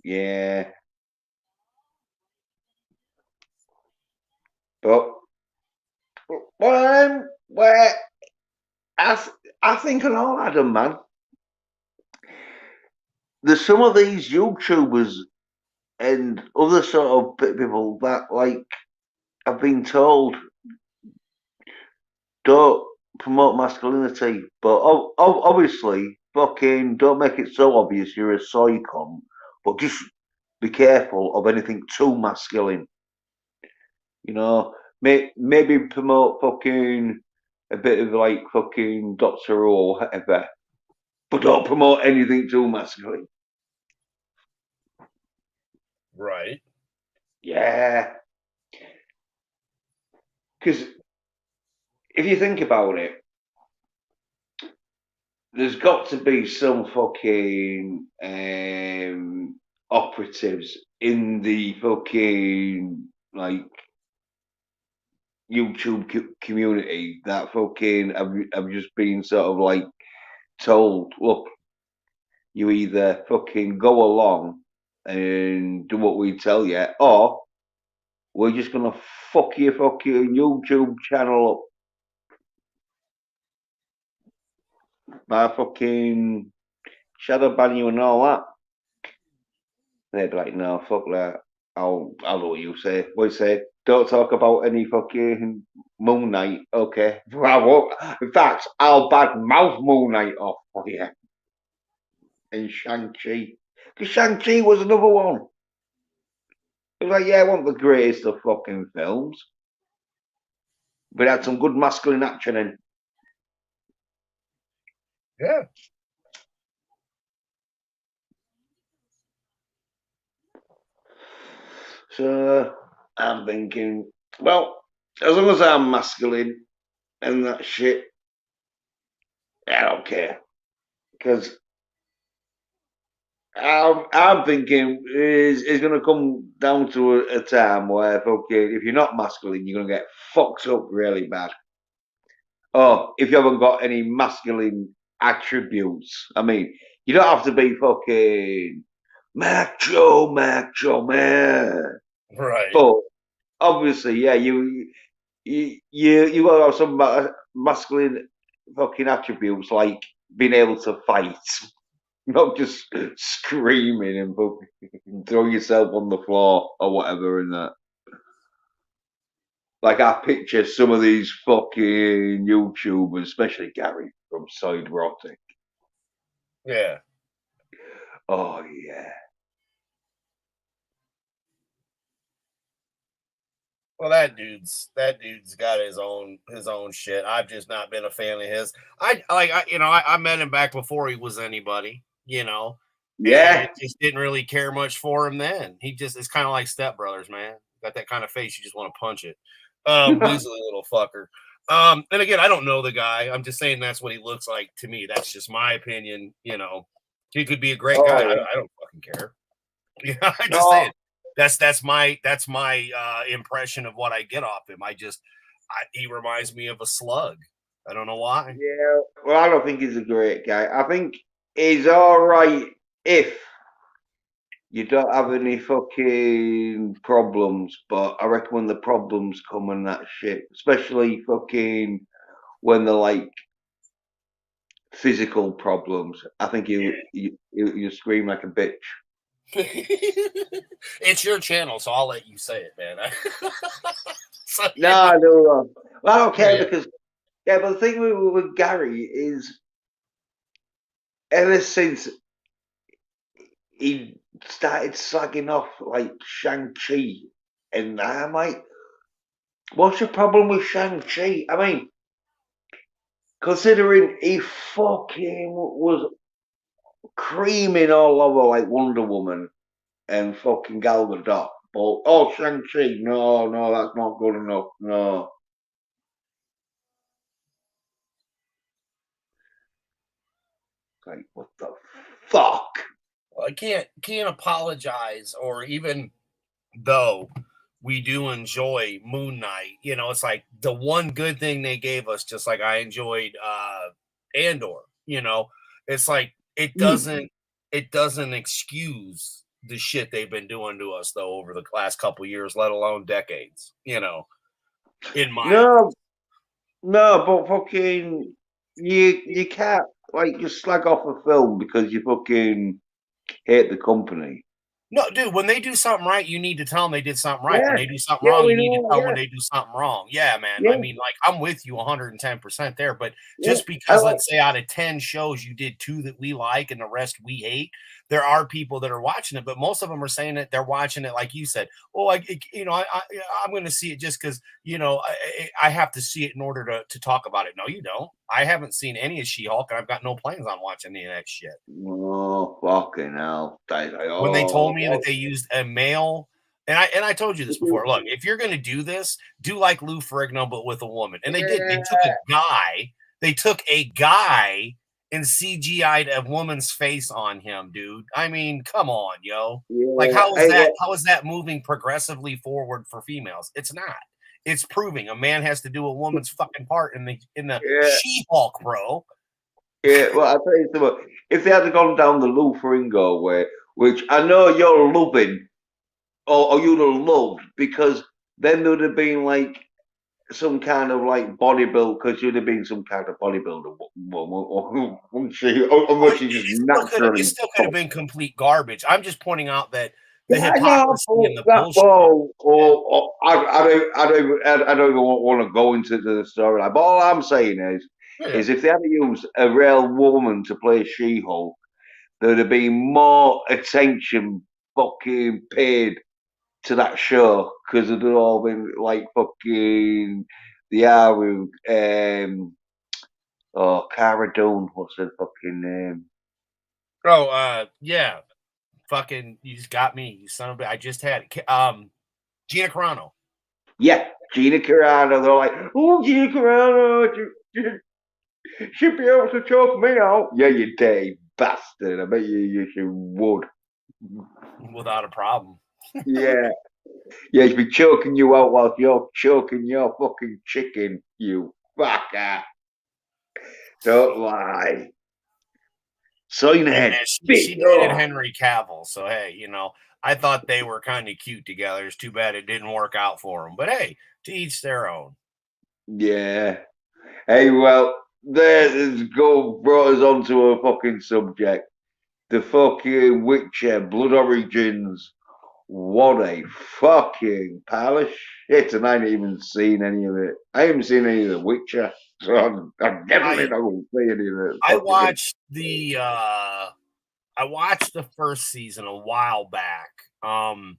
Yeah. But where I think on all Adam, man, there's some of these YouTubers and other sort of people that like have been told don't promote masculinity, but obviously, fucking don't make it so obvious you're a soy con, but just be careful of anything too masculine. You know, maybe promote fucking a bit of like fucking Doctor Who or whatever, but don't promote anything too masculine. Right. Yeah, because if you think about it, there's got to be some fucking operatives in the fucking like YouTube community that fucking have just been sort of like told, look, you either fucking go along and do what we tell you, or we're just gonna fuck your fucking YouTube channel up by fucking shadow ban you and all that. They'd be like, no, fuck that. I'll do what you say. What you say? Don't talk about any fucking Moon Knight. Okay. I won't. In fact, I'll bad mouth Moon Knight off for you. And Shang-Chi. Because Shang-Chi was another one. It was like, yeah, it wasn't the greatest of fucking films. But it had some good masculine action in. Yeah. So I'm thinking, well, as long as I'm masculine and that shit, I don't care. Because I'm thinking is going to come down to a time where, okay, if you're not masculine, you're going to get fucked up really bad. Oh, if you haven't got any masculine attributes, I mean, you don't have to be fucking macho man, Right. but obviously, yeah, you got to have some masculine fucking attributes like being able to fight. Not just screaming and fucking throw yourself on the floor or whatever and that. Like I picture some of these fucking YouTubers, especially Gary from Side Rotic. Yeah. Oh yeah. Well, that dude's got his own shit. I've just not been a fan of his. I met him back before he was anybody, and I Yeah. just didn't really care much for him then. He just it's kind of like Step Brothers, man. Got that kind of face, you just want to punch it. Weaselly little fucker. And again, I don't know the guy. I'm just saying that's what he looks like to me. That's just my opinion. He could be a great guy. Oh I don't fucking care. Yeah, I just no. saying that's my impression of what I get off him. He reminds me of a slug. I don't know why. Yeah. Well, I don't think he's a great guy. I think he's all right if you don't have any fucking problems, but I reckon when the problems come and that shit, especially fucking when they're like physical problems, I think you scream like a bitch. It's your channel, so I'll let you say it, man. So, No, no. Well, I don't care yeah, because yeah, but the thing with Gary is ever since he started slagging off like Shang-Chi, and I'm like, what's your problem with Shang-Chi? I mean, considering he fucking was creaming all over like Wonder Woman and fucking Gal Gadot, But oh, Shang-Chi, no, that's not good enough. No. Like, what the fuck? I can't apologize, or even though we do enjoy Moon Knight, it's like the one good thing they gave us, just like I enjoyed Andor, it's like it doesn't excuse the shit they've been doing to us though over the last couple years, let alone decades, in my eyes. No, no, but fucking, you can't like just slag off a film because you fucking hate the company. No, dude, when they do something right, you need to tell them they did something right. When Yeah, they do something yeah, wrong, we you need to know. tell them when Yeah, they do something wrong. Yeah, man. I yeah, mean, like, I'm with you 110% there, but yeah. just I because, like. let's say, out of 10 shows, you did 2 that we like and the rest we hate, there are people that are watching it, but most of them are saying that they're watching it, like you said. Oh, I'm going to see it just because, I have to see it in order to talk about it. No, you don't. I haven't seen any of She-Hulk, and I've got no plans on watching any of that shit. Oh fucking hell! When they told Oh, me that they used a male, and I told you this before. Look, if you're gonna do this, do like Lou Ferrigno, but with a woman. And they did. They took a yeah, guy. They took a guy and CGI'd a woman's face on him, dude. I mean, come on, yo. Like, yeah. how is Hey, that? How is that moving progressively forward for females? It's not. It's proving a man has to do a woman's fucking part in the yeah, She-Hulk, bro. yeah. Well, I'll tell you something. If they had gone down the Lou Ferrigno way, which I know you're loving, or you'd have loved, because then there would have been like some kind of like bodybuild, because you'd have been some kind of bodybuilder woman, wouldn't she? Oh, Unless it, she's just it still could have. It naturally still could have tough. been complete garbage. I'm just pointing out that the Yeah, I know, hypocrisy and the but that bullshit. I don't even want to go into the story. But all I'm saying Yeah. is if they had used a real woman to play She-Hulk, there'd have been more attention fucking paid to that show because it'd all been like fucking the Aru, Cara Dune, what's her fucking name? Oh, yeah. Fucking, you just got me, you son of a. I just had it. Gina Carano. Yeah, Gina Carano. They're like, oh, Gina Carano, she'd be able to choke me out. Yeah, you dirty bastard. I bet you would. Without a problem. Yeah. Yeah, she'd be choking you out whilst you're choking your fucking chicken, you fucker. Don't lie. Sign Hey ahead. man, she Big dated oh. Henry Cavill, so hey, I thought they were kind of cute together. It's too bad it didn't work out for them, but hey, to each their own. Yeah. Hey, well, there's go brought us onto a fucking subject. The fucking Witcher Blood Origins. What a fucking pile of shit, and I ain't even seen any of it. I haven't seen any of The Witcher, so I'm definitely I not going to see any of it. I Fucking, watched the I watched the first season a while back. And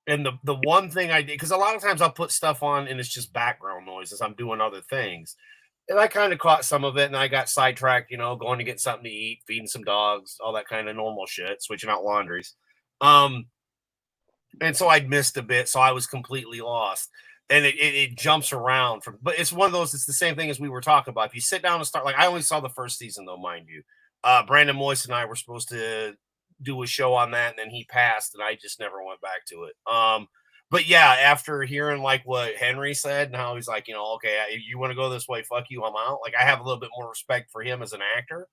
the one thing I did, because a lot of times I'll put stuff on and it's just background noise as I'm doing other things. And I kind of caught some of it and I got sidetracked, going to get something to eat, feeding some dogs, all that kind of normal shit, switching out laundries. Um, and so I'd missed a bit, so I was completely lost. And it jumps around but it's one of those, it's the same thing as we were talking about. If you sit down and start, like, I only saw the first season though, mind you. Brandon Moyce and I were supposed to do a show on that, and then he passed, and I just never went back to it. But yeah, after hearing like what Henry said and how he's like, okay, you want to go this way, fuck you, I'm out. Like, I have a little bit more respect for him as an actor,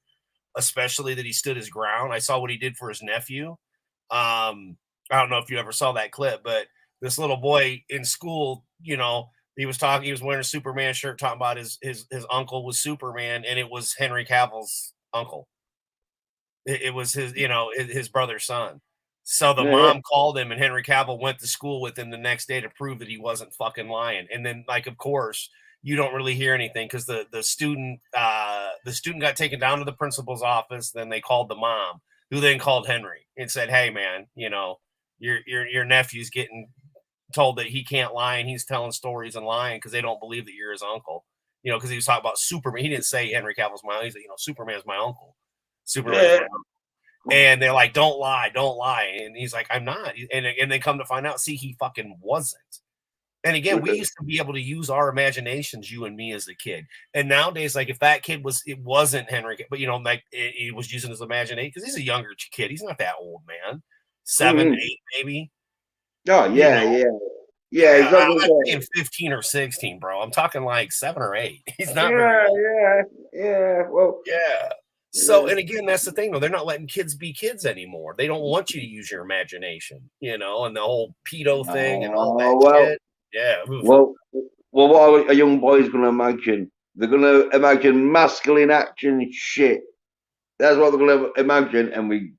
especially that he stood his ground. I saw what he did for his nephew. I don't know if you ever saw that clip, but this little boy in school, he was wearing a Superman shirt, talking about his uncle was Superman, and it was Henry Cavill's uncle. It was his brother's son. So the yeah, mom called him, and Henry Cavill went to school with him the next day to prove that he wasn't fucking lying. And then, like, of course, you don't really hear anything because the student got taken down to the principal's office. Then they called the mom, who then called Henry and said, "Hey, man, your nephew's getting told that he can't lie, and he's telling stories and lying because they don't believe that you're his uncle." Because he was talking about Superman. He didn't say Henry Cavill's my, he's like, Superman's my uncle. Superman's yeah. my uncle. And they're like, don't lie, don't lie. And he's like, I'm not. And they come to find out, see, he fucking wasn't. And again, we used to be able to use our imaginations, you and me as a kid. And nowadays, like if that kid it wasn't Henry, but like he was using his imagination because he's a younger kid. He's not that old, man. 7, 8, maybe. Oh You yeah, know, yeah. He's not I'm gonna not go. saying 15 or 16, bro. I'm talking like 7 or 8. He's not very Yeah, old. yeah. Well, Yeah. So, and again, that's the thing, though. They're not letting kids be kids anymore. They don't want you to use your imagination, and the whole pedo thing and all that oh well, shit. Yeah. Oof. well, well. What a young boy's gonna imagine? They're gonna imagine masculine action shit. That's what they're gonna imagine, and we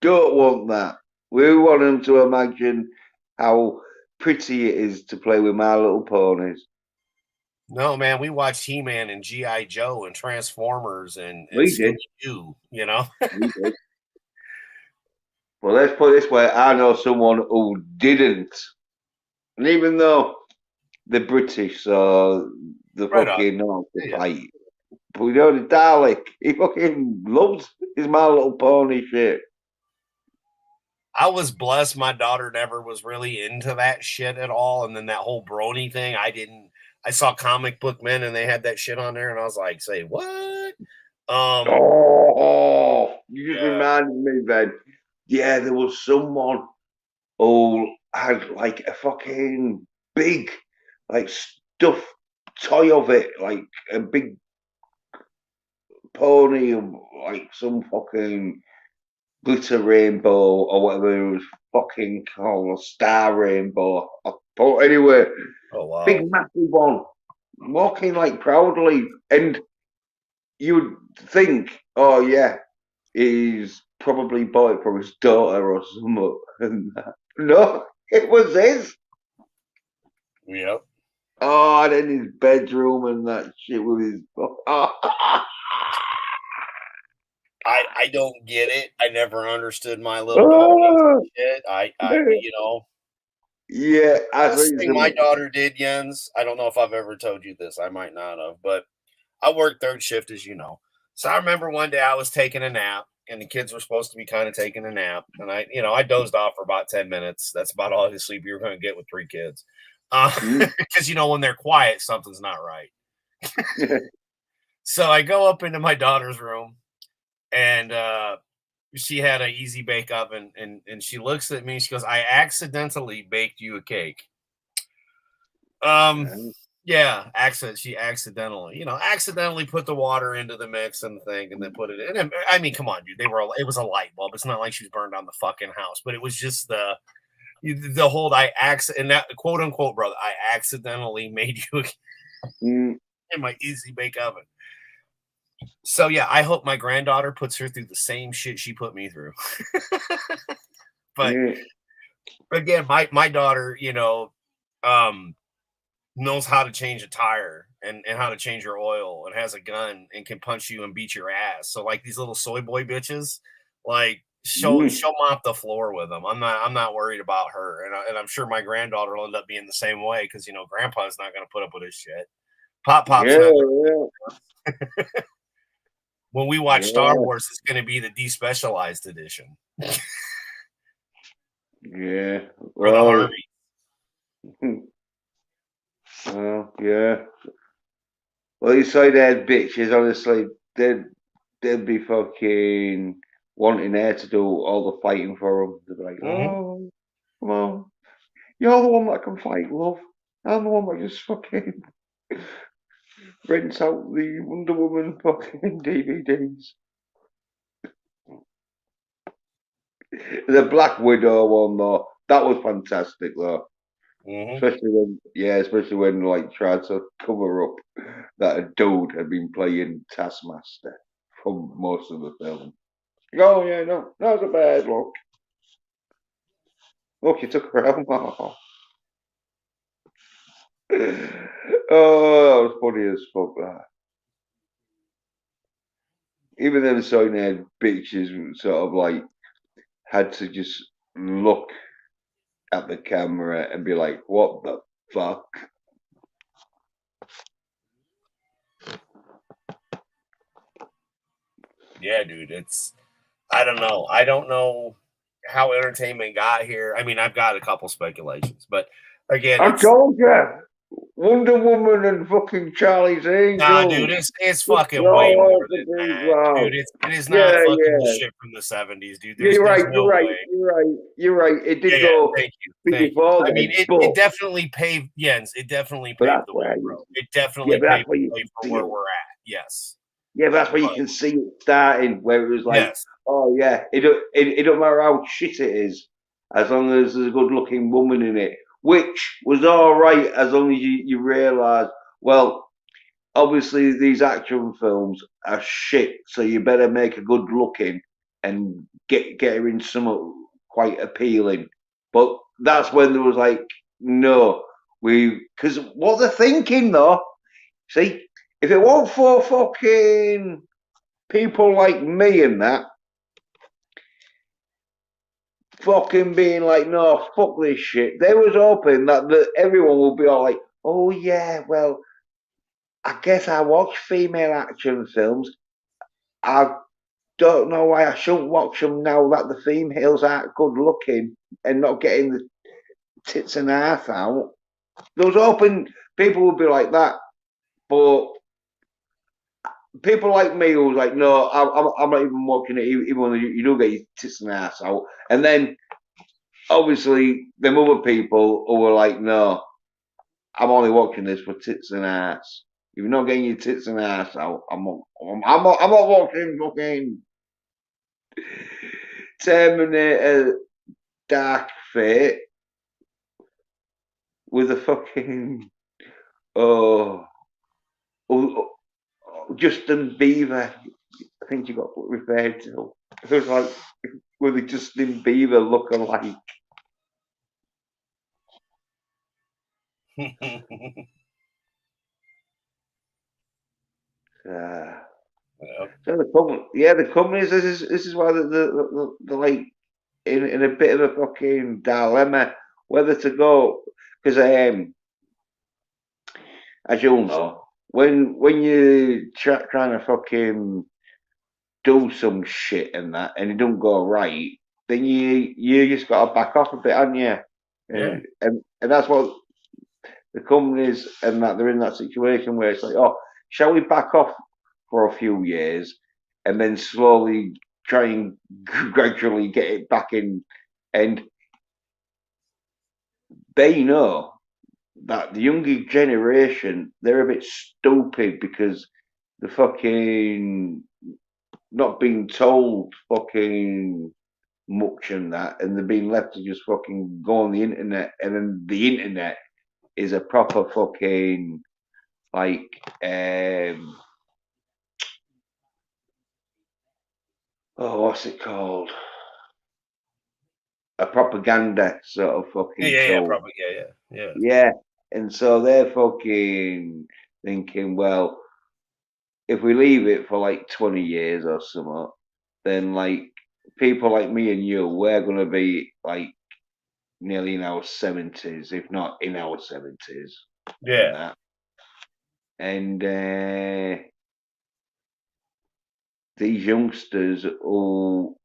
don't want that. We want them to imagine how pretty it is to play with My Little Ponies. No, man, we watched He-Man and G.I. Joe and Transformers and We did. Scooby-Doo. We did. Well, let's put it this way. I know someone who didn't. And even though the British, so the Right on. fucking know to Yeah. fight. But the Dalek, he fucking loves his My Little Pony shit. I was blessed my daughter never was really into that shit at all, and then that whole brony thing, I saw Comic Book Men, and they had that shit on there, and I was like, "Say what?" Um, You just yeah. reminded me then. Yeah, there was someone who had like a fucking big, like stuffed toy of it, like a big pony, like some fucking glitter rainbow or whatever it was fucking called, a star rainbow. But anyway, Oh, big wow. massive one, walking like proudly, and you'd think, oh yeah, he's probably bought it for his daughter or something. And no, it was his. Yep. Oh, and in his bedroom and that shit with his. I don't get it. I never understood My Little Ponies Oh, shit. yeah, I Best think thing my daughter did, Jens, I don't know if I've ever told you this, I might not have, but I work third shift, as you know. So I remember one day I was taking a nap, and the kids were supposed to be kind of taking a nap, and I dozed off for about 10 minutes. That's about all the sleep you're going to get with 3 kids, mm, because when they're quiet, something's not right. So I go up into my daughter's room, and she had an easy bake oven, and she looks at me. She goes, "I accidentally baked you a cake." Um, yeah, she accidentally put the water into the mix and the thing, and then put it in. And I mean, come on, dude, it was a light bulb. It's not like she was burned down the fucking house, but it was just the whole and that quote unquote, brother, I accidentally made you mm, in my easy bake oven. So yeah, I hope my granddaughter puts her through the same shit she put me through. But yeah, again, my daughter, um, knows how to change a tire and how to change your oil and has a gun and can punch you and beat your ass. So like these little soy boy bitches, like mm, she'll mop the floor with them. I'm not worried about her, and I'm sure my granddaughter will end up being the same way because grandpa's not going to put up with his shit. Pop's yeah, not. yeah, When we watch Star yeah, Wars, it's going to be the despecialized edition yeah. or the Well, Harvey. well, yeah. Well, you say they're bitches. Honestly, they'd be fucking wanting her to do all the fighting for them. They'd be like, Mm-hmm. oh, come on, you're the one that can fight, love. I'm the one that just fucking rents out the Wonder Woman fucking DVDs. The Black Widow one though, that was fantastic though. Mm-hmm. Especially when like tried to cover up that a dude had been playing Taskmaster for most of the film. Oh yeah, no, that was a bad look. Look, you took her out. Oh, oh, that was funny as fuck. That. Even them soundhead bitches sort of like had to just look at the camera and be like, "What the fuck?" Yeah, dude, it's I don't know. I don't know how entertainment got here. I mean, I've got a couple speculations, but again, I it's told you, Wonder Woman and fucking Charlie's nah, dude. Angels. It's It's fucking way all more over than the that, dude. wow. It is not Yeah, fucking the yeah. shit from the '70s, dude. You're There's right. no You're right. way. You're right. You're right. It Yeah, did yeah. go Thank you. before I mean, then, it but definitely paved Jens. It definitely paved that's the way, where bro. It yeah, definitely but paved that's where you the way can for see where it. we're at. Yes. Yeah, but that's where you But can see it starting, where it was like, yes. oh yeah, it don't matter how shit it is, as long as there's a good looking woman in it, which was all right as long as you realise, well, obviously these action films are shit, so you better make a good looking and get her in something quite appealing. But that's when there was like, no, because what they're thinking though, see, if it weren't for fucking people like me and that, fucking being like, no, fuck this shit, they was hoping that everyone would be all like, oh yeah, well, I guess I watch female action films. I don't know why I shouldn't watch them now that the females aren't good looking and not getting the tits and ass out. Those open people would be like that, but people like me who was like, no, I'm not even watching it, even when you do get your tits and ass out. And then obviously them other people who were like, no, I'm only watching this for tits and ass. If you're not getting your tits and ass out, I'm not watching fucking Terminator Dark Fate with a fucking oh, oh, Justin Bieber. I think you got referred to. It was like with the Justin Bieber looking like. So the companies. This is why they're like in a bit of a fucking dilemma whether to go because as you'll know when you trying to fucking do some shit and that, and it don't go right, then you just got to back off a bit, aren't you? Yeah. And that's what the companies and that they're in that situation where it's like, oh, shall we back off for a few years and then slowly try and gradually get it back in? And they know that the younger generation they're a bit stupid because the fucking not being told fucking much and that, and they're being left to just fucking go on the internet, and then the internet is a proper fucking like oh what's it called, a propaganda sort of fucking Yeah, tool. probably. Yeah. Yeah, and so they're fucking thinking, well, if we leave it for like 20 years or something, then like people like me and you, we're gonna be like nearly in our 70s, if not in our 70s, and Yeah. that. And these youngsters who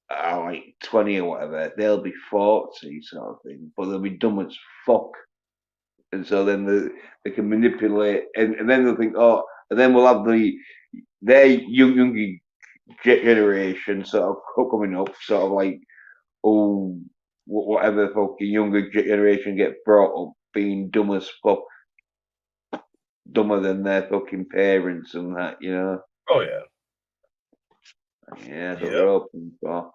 are like 20 or whatever, they'll be 40 sort of thing, but they'll be dumb as fuck. And so then they can manipulate, and then they'll think, oh, and then we'll have their younger generation sort of coming up, sort of like, oh, whatever fucking younger generation get brought up being dumb as fuck, dumber than their fucking parents and that, you know. Oh yeah. Yeah, that's what they're Yep. hoping for.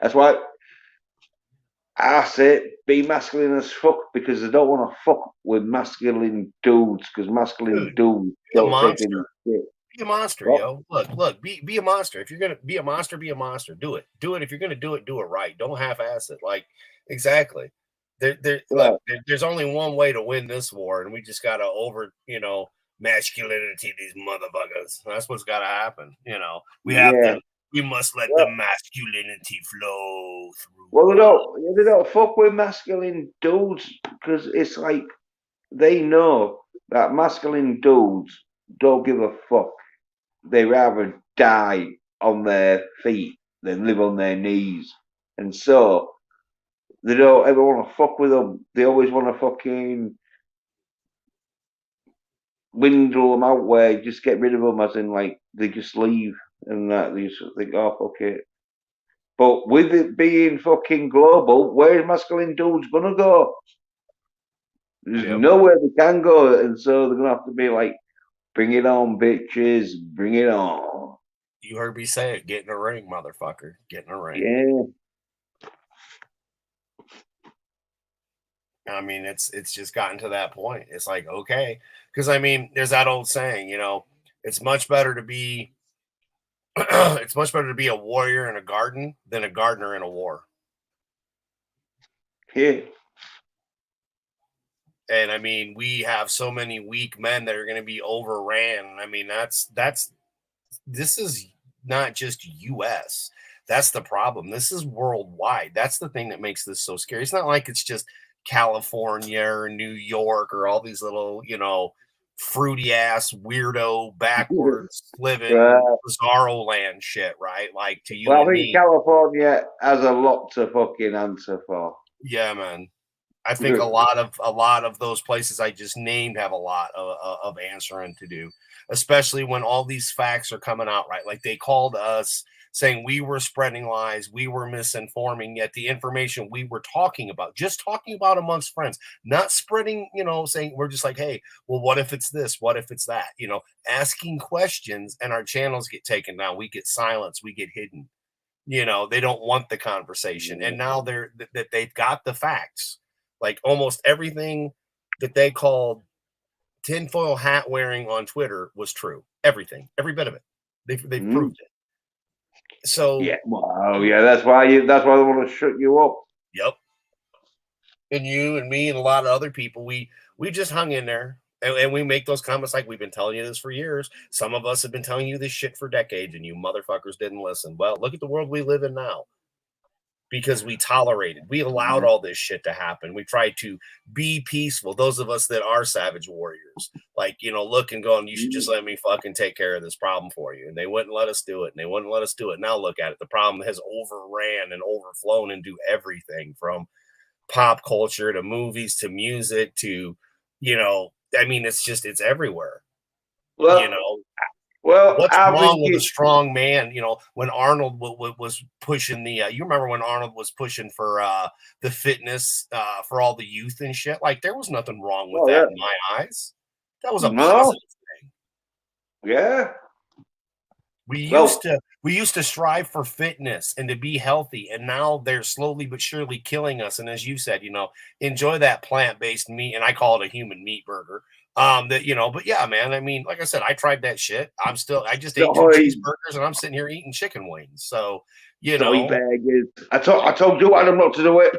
That's why I say be masculine as fuck because they don't want to fuck with masculine dudes because masculine Dude, dudes be a don't take any monster. shit. Be a monster, What? yo. Look, be a monster. If you're gonna be a monster, be a monster. Do it. Do it. If you're gonna do it right. Don't half-ass it. Like, exactly. Yeah, There's only one way to win this war, and we just gotta masculinity these motherfuckers. That's what's gotta happen. yeah. We must let the Well, masculinity flow well, through us. they don't fuck with masculine dudes because it's like they know that masculine dudes don't give a fuck. They rather die on their feet than live on their knees. And so they don't ever want to fuck with them. They always want to fucking windle them out where just get rid of them, as in like they just leave and that they just think, oh fuck it. But with it being fucking global, where's masculine dudes gonna go? There's nowhere they can go, and so they're gonna have to be like, bring it on, bitches, bring it on. You heard me say it. Get in a ring, motherfucker. Get in a ring. Yeah. I mean, it's just gotten to that point. It's like, okay, because I mean, there's that old saying, you know, it's much better to be it's much better to be a warrior in a garden than a gardener in a war. Yeah. And I mean, we have so many weak men that are going to be overran. I mean, this is not just US. That's the problem. This is worldwide. That's the thing that makes this so scary. It's not like it's just California or New York or all these little, you know, fruity ass weirdo backwards living bizarro land shit, right? Like to you well, and I think me. California has a lot to fucking answer for. Yeah, man. I think a lot of those places I just named have a lot of answering to do, especially when all these facts are coming out, right? Like they called us saying we were spreading lies, we were misinforming, yet the information we were just talking about amongst friends, not spreading, you know, saying we're just like, hey, well, what if it's this? What if it's that? You know, asking questions, and our channels get taken down. We get silenced, we get hidden. You know, they don't want the conversation. And now they've got the facts. Like almost everything that they called tinfoil hat wearing on Twitter was true. Everything, every bit of it. They proved it. So yeah, wow, yeah, that's why they want to shut you up. Yep. And you and me and a lot of other people, we just hung in there. And we make those comments like we've been telling you this for years. Some of us have been telling you this shit for decades, and you motherfuckers didn't listen. Well, look at the world we live in now. Because we tolerated, we allowed all this shit to happen. We tried to be peaceful. Those of us that are savage warriors, like, you know, look and going, you should just let me fucking take care of this problem for you. And they wouldn't let us do it. And they wouldn't let us do it. Now look at it. The problem has overran and overflown into everything from pop culture to movies to music to, you know, I mean, it's everywhere. Well, you know, well, what's wrong with a strong man? You know, when Arnold was pushing the, you remember when Arnold was pushing for the fitness for all the youth and shit? Like, there was nothing wrong with that in my eyes. That was a positive thing. Yeah. We used to strive for fitness and to be healthy, and now they're slowly but surely killing us. And as you said, you know, enjoy that plant-based meat, and I call it a human meat burger. That, you know, but yeah, man, I mean, like I said, I tried that shit. I just ate 2 cheeseburgers and I'm sitting here eating chicken wings. So, you know, burgers. I told you Adam not to do it.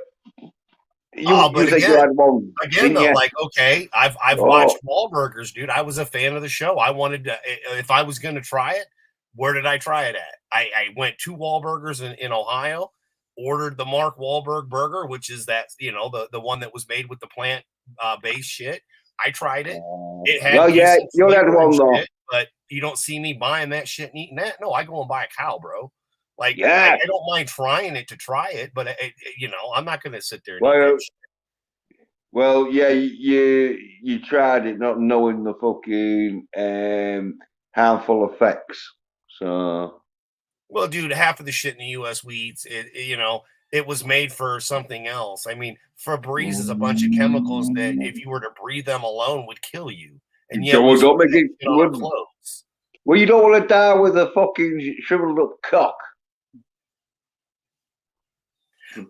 But again, you had one, again though, like, okay, I've watched Wahlburgers, dude. I was a fan of the show. I wanted to, if I was going to try it, where did I try it at? I went to Wahlburgers in Ohio, ordered the Mark Wahlberg burger, which is that, you know, the one that was made with the plant based shit. I tried it. It had you had one though, but you don't see me buying that shit and eating that. No, I go and buy a cow, bro. Like, I don't mind trying it to try it, but you know, I'm not going to sit there and eat that shit. Well, yeah, you tried it not knowing the fucking harmful effects. So, well, dude, half of the shit in the U.S. we eat, you know, it was made for something else. I mean, Febreze is a bunch of chemicals that, if you were to breathe them alone, would kill you. And yet, don't make it on our clothes. Well, you don't want to die with a fucking shriveled up cock.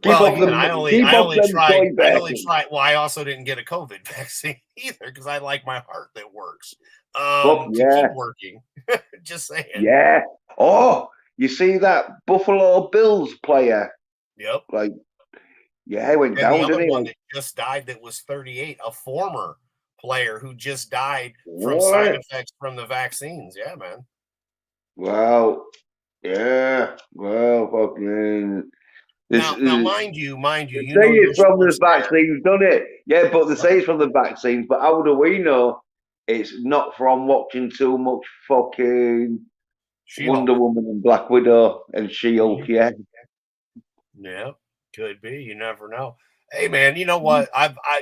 Well, again, I only tried. Well, I also didn't get a COVID vaccine either because I like my heart that works. To keep working. Just saying. Yeah. Oh, you see that Buffalo Bills player? Yep. Like, yeah, he went down, the other didn't he? One that just died that was 38, a former player who just died from side effects from the vaccines. Yeah, man. Wow. Yeah. Well, fucking. Now, mind you, they say it's from the vaccines, don't it? Yeah, but they say it's from the vaccines. But how do we know it's not from watching too much fucking Wonder She-Hulk. Woman and Black Widow and She-Hulk, yeah. Yeah, could be. You never know. Hey man, you know what?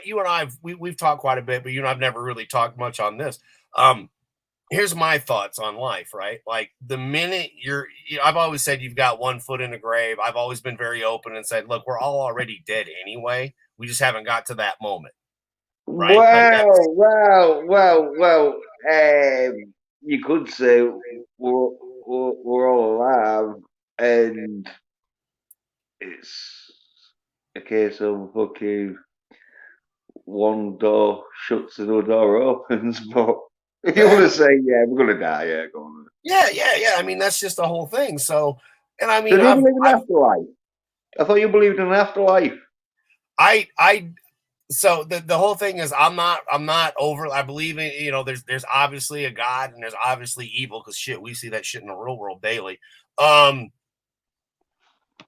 You and we've talked quite a bit, but I've never really talked much on this. Um, Here's my thoughts on life, right? Like the minute I've always said you've got one foot in the grave. I've always been very open and said, look, we're all already dead anyway. We just haven't got to that moment, right? Like that's Well. You could say we're all alive, and it's a case of fucking one door shuts and the door opens. But if you want to say, yeah, we're gonna die, yeah, go on. yeah. I mean, that's just the whole thing. So, and I So mean, do you believe in afterlife? I thought you believed in an afterlife. I so the whole thing is I'm not over. I believe in, there's obviously a God and there's obviously evil because shit, we see that shit in the real world daily. um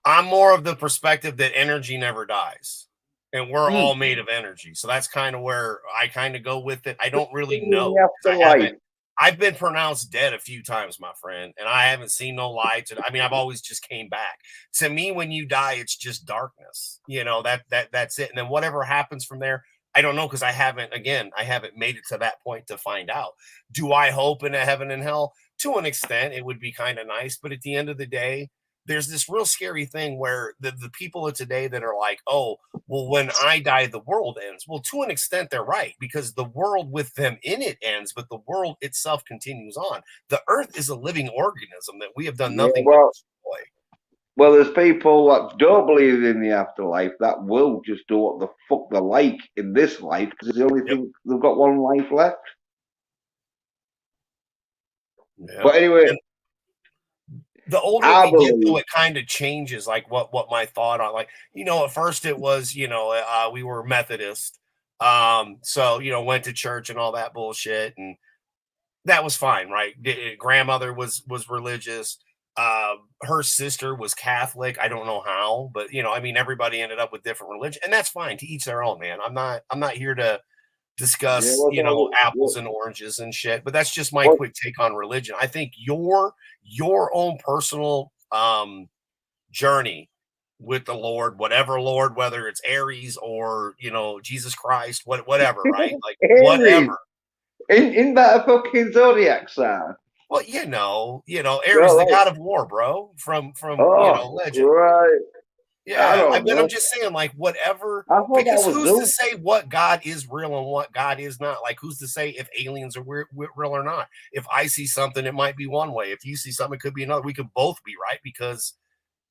I'm more of the perspective that energy never dies and we're Mm. all made of energy, so that's kind of where I kind of go with it. I don't really In know the because afterlife. I've been pronounced dead a few times, my friend, and I haven't seen no light. I mean, I've always just came back. To me, when you die, it's just darkness. That's it. And then whatever happens from there, I don't know because I haven't made it to that point to find out. Do I hope in a heaven and hell? To an extent, it would be kind of nice, but at the end of the day, there's this real scary thing where the people of today that are like, oh, well, when I die, the world ends. Well, to an extent, they're right because the world with them in it ends, but the world itself continues on. The earth is a living organism that we have done Yeah, nothing but destroy. well, there's people that don't believe in the afterlife that will just do what the fuck they like in this life because it's the only Yep. thing they've got one life left. Yep. But anyway, And the older I we get, though, believe, it kind of changes. Like what my thought on, like, at first it was, we were Methodist, so went to church and all that bullshit, and that was fine, right? Grandmother was religious. Her sister was Catholic. I don't know how, but I mean, everybody ended up with different religion, and that's fine. To each their own, man. I'm not here to yeah, discuss, apples and oranges and shit. But that's just my what, quick take on religion. I think your own personal journey with the Lord, whether it's Aries or Jesus Christ, whatever, right? Like Aries, whatever. in that a fucking zodiac sign? Well, Ares, Well, the like, god of war, bro, from oh, legend. right. I Yeah, don't but I'm know. just saying, like, whatever, I thought that because was who's to Zoom. say what God is real and what God is not? Like, who's to say if aliens are real or not? If I see something, it might be one way. If you see something, it could be another. We could both be right because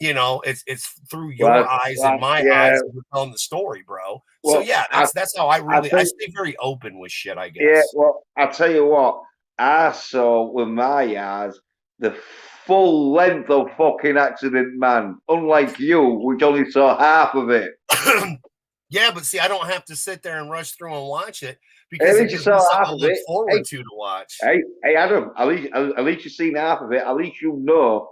it's through your eyes and my Yeah. eyes that we're telling the story, bro. So Well, yeah, that's how I I think, stay very open with shit, I yeah. guess. Well, I tell you what, I saw with my eyes the full length of fucking Accident Man. Unlike you, which only saw half of it. Yeah, but see, I don't have to sit there and rush through and watch it At because it least you gives me saw something half to of look it. forward to watch. Hey, Adam. At least you've seen half of it. At least you know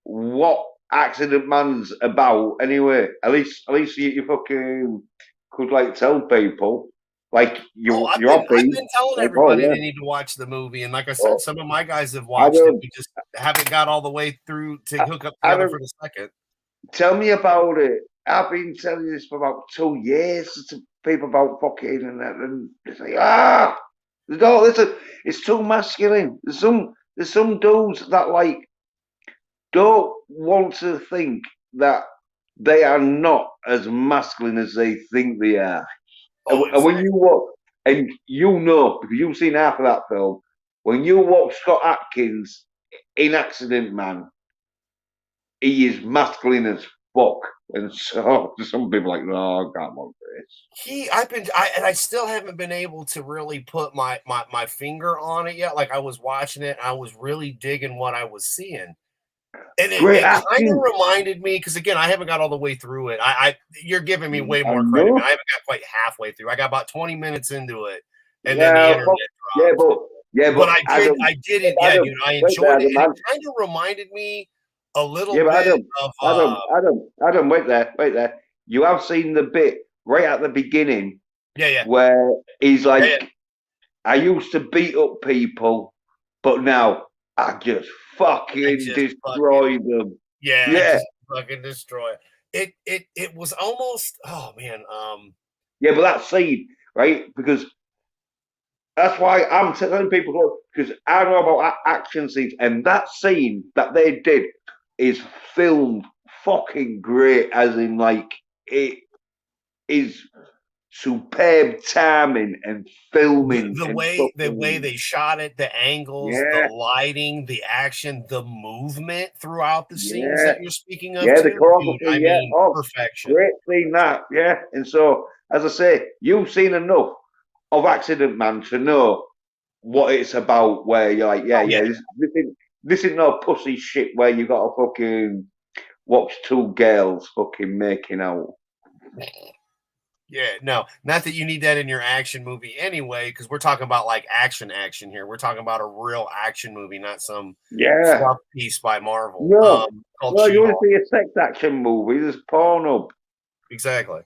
what Accident Man's about. Anyway, at least you fucking could like tell people. Like Oh, you're I've happy. been telling Like, oh everybody yeah. they need to watch the movie, and like I said, Oh, some of my guys have watched it. Adam, We just haven't got all the way through to hook up together Adam, for the second. tell me about it. I've been telling you this for about 2 years to people about fucking and that, and they say, no, listen, it's too masculine. There's some dudes that like don't want to think that they are not as masculine as they think they are. Oh, And when exactly. you watch, and you know because you've seen half of that film, when you watch Scott Atkins in Accident Man, he is masculine as fuck. And so some people are like, no, I can't watch this. And I still haven't been able to really put my finger on it yet. Like I was watching it, I was really digging what I was seeing. And Great it kind of acting. reminded me because again, I haven't got all the way through it. You're giving me way I more credit, man. know. I haven't got quite halfway through. I got about 20 minutes into it, and then the Yeah, internet yeah, dropped. but Adam, I did it. Yeah, Adam, dude, I wait there, enjoyed it, Adam, and it man. kind of reminded me a little Yeah, but bit Adam, of Adam, wait there. You have seen the bit right at the beginning yeah, where he's yeah, yeah. like, I used to beat up people, but now I just I fucking just fucking destroyed them. I Yeah, just fucking destroy it. It was almost, oh man, yeah, but that scene, right? Because that's why I'm telling people, because I know about action scenes, and that scene that they did is filmed fucking great, as in, like, it is superb timing and filming and the way fucking, they shot it, the angles, the yeah, lighting, the action, the movement throughout the scenes yeah, that you're speaking of yeah, the too, dude. choreography, I yeah, mean, oh, perfection. great scene that, yeah. And so, as I say, you've seen enough of Accident Man to know what it's about, where you're like, yeah, Oh yeah, yeah, this is no pussy shit where you got to fucking watch two girls fucking making out. yeah. No, not that you need that in your action movie anyway, because we're talking about like action here. We're talking about a real action movie, not some Yeah, fluff piece by Marvel. no, Called well, you want She-Hulk. to see a sex action movie? There's Pornhub. Exactly.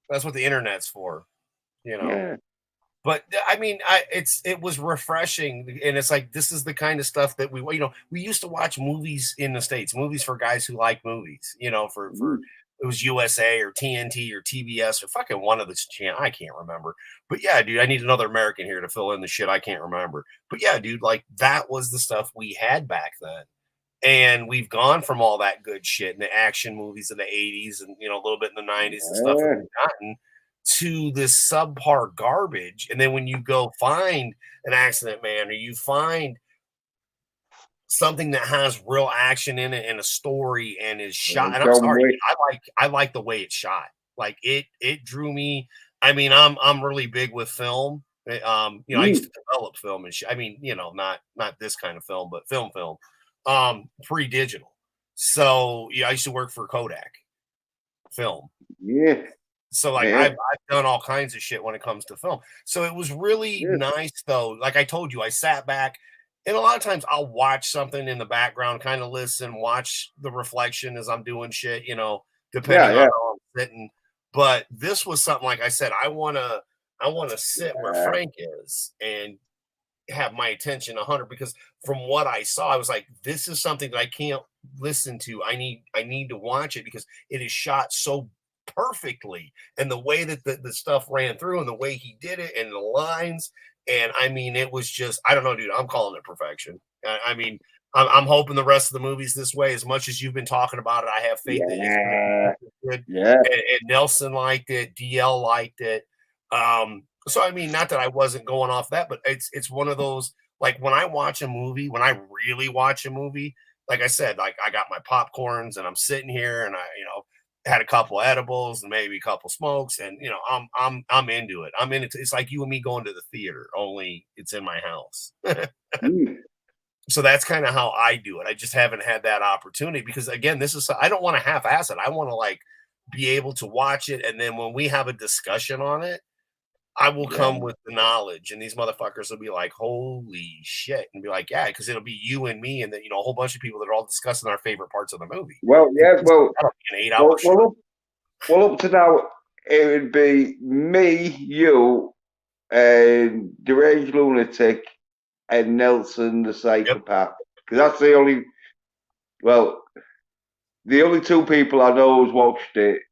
That's what the internet's for, you know. Yeah, But I mean, it was refreshing, and it's like this is the kind of stuff that we used to watch movies in the States, movies for guys who like movies, for mm, it was USA or TNT or TBS or fucking one of the channel. I can't remember, but yeah, dude, I need another American here to fill in the shit I can't remember. But yeah, dude, like that was the stuff we had back then. And we've gone from all that good shit in the action movies of the 80s and a little bit in the 90s and stuff yeah, we've gotten to this subpar garbage. And then when you go find an Accident Man or you find something that has real action in it and a story and is shot, and I'm John sorry, Wick. dude, I like the way it's shot. Like it drew me. I mean, I'm really big with film. I used Mm, to develop film and I mean, not this kind of film, but film, pre-digital. So yeah, I used to work for Kodak film. yeah, So like yeah, I've done all kinds of shit when it comes to film. So it was really yeah, nice though. Like I told you, I sat back and a lot of times I'll watch something in the background, kind of listen, watch the reflection as I'm doing shit, yeah, depending on yeah, how I'm sitting. But this was something like I said, I wanna sit where yeah. Frank is and have my attention 100 because from what I saw, I was like, this is something that I can't listen to. I need to watch it because it is shot so perfectly. And the way that the stuff ran through and the way he did it and the lines. And I mean, it was just, I don't know, dude, I'm calling it perfection. I mean, I'm hoping the rest of the movie's this way. As much as you've been talking about it, I have faith that it's going to be Yeah, just as good. yeah, And Nelson liked it. DL liked it. So I mean, not that I wasn't going off that, but it's one of those like when I watch a movie, when I really watch a movie, like I said, like I got my popcorns and I'm sitting here and I, had a couple edibles and maybe a couple smokes and I'm into it. I'm in it. It's like you and me going to the theater, only it's in my house. mm, So that's kind of how I do it. I just haven't had that opportunity because again, I don't want to half ass it. I want to like be able to watch it and then when we have a discussion on it I will yeah. come with the knowledge, and these motherfuckers will be like, "Holy shit!" and be like, "Yeah," because it'll be you and me, and then a whole bunch of people that are all discussing our favorite parts of the movie. Well, And yeah, that'll be an 8 hour well, show. well, up to now, it would be me, you, and Deranged Lunatic, and Nelson the Yep. Psychopath. Because that's well, the only two people I know who's watched it,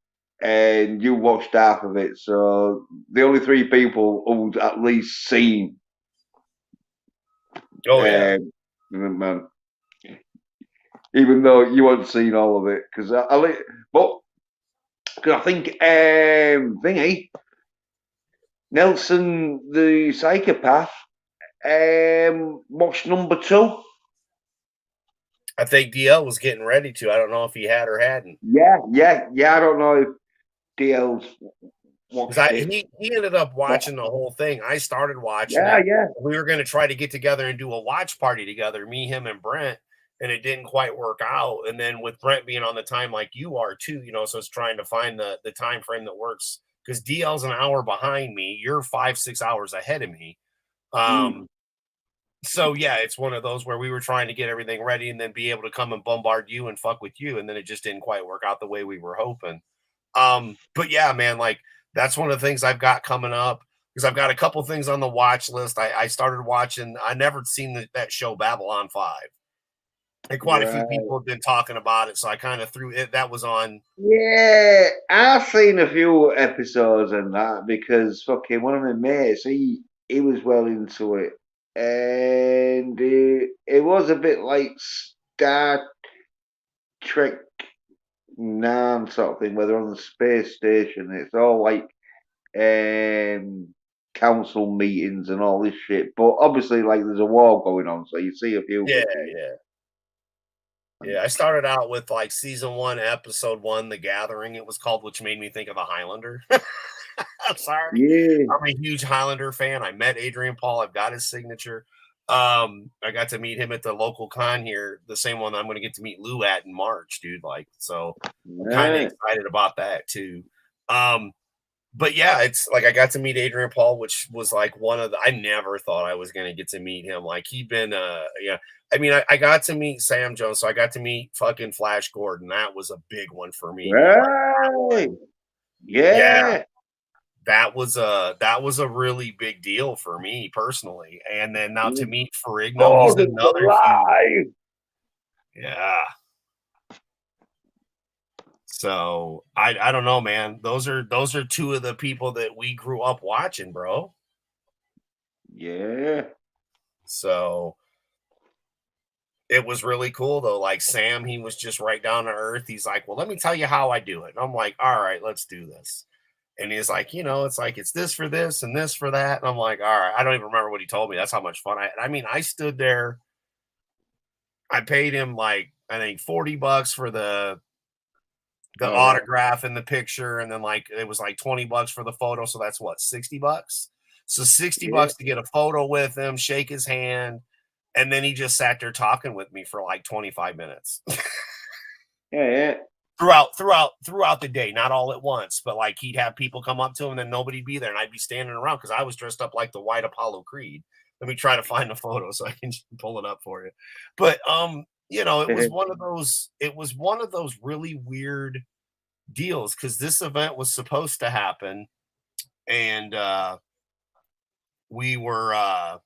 and you watched half of it. So the only three people who's at least seen, Oh yeah. man, even though you haven't seen all of it. But cause I think, thingy, Nelson the Psychopath, watched number two. I think DL was getting ready to. I don't know if he had or hadn't. Yeah, yeah, yeah. I don't know if DL's Because watched it. he ended up But watching the whole thing. I started watching yeah, it. yeah. We were going to try to get together and do a watch party together, me, him, and Brent, and it didn't quite work out. And then with Brent being on the time like you are too, so it's trying to find the time frame that works. Because DL's an hour behind me, you're 5-6 hours ahead of me. Mm, So yeah, it's one of those where we were trying to get everything ready and then be able to come and bombard you and fuck with you, and then it just didn't quite work out the way we were hoping. But yeah, man, like that's one of the things I've got coming up. because I've got a couple things on the watch list. I started watching. I never seen that show Babylon 5. And quite a few Right. people have been talking about it, so I kind of threw it. That was on. Yeah, I've seen a few episodes and that because fucking one of my mates, he was well into it, and it was a bit like Star Trek Nine sort of thing, where they're on the space station. It's all like council meetings and all this shit, but obviously, like there's a war going on, so you see a few Yeah, fucking. yeah. Yeah, I started out with like season 1, episode 1, The Gathering, it was called, which made me think of a Highlander. I'm sorry. Yeah, I'm a huge Highlander fan. I met Adrian Paul. I've got his signature. I got to meet him at the local con here, the same one I'm going to get to meet Lou at in March, dude. Like, so I'm kind of yeah, excited about that too. Um, but yeah, it's like I got to meet Adrian Paul, which was like one of the I never thought I was gonna get to meet him. Like he'd been yeah. I mean, I got to meet Sam Jones, so I got to meet fucking Flash Gordon. That was a big one for me, dude. Like right, yeah, yeah. that was a really big deal for me personally. And then now to meet Ferrigno, he's Gordon's another huge alive. yeah. So I don't know, man. Those are two of the people that we grew up watching, bro. Yeah. So it was really cool though. Like Sam, he was just right down to earth. He's like, well, let me tell you how I do it. And I'm like, all right, let's do this. And he's like, it's like it's this for this and this for that. And I'm like, all right, I don't even remember what he told me. That's how much fun I mean, I stood there, I paid him like I think $40 for the All right. autograph and the picture, and then like it was like $20 for the photo. So that's what, $60? So 60 Yeah. bucks to get a photo with him, shake his hand, and then he just sat there talking with me for like 25 minutes. Yeah. Yeah. throughout the day, not all at once, but like he'd have people come up to him and then nobody'd be there, and I'd be standing around because I was dressed up like the white Apollo Creed. Let me try to find a photo so I can pull it up for you. But it was one of those really weird deals because this event was supposed to happen, and we were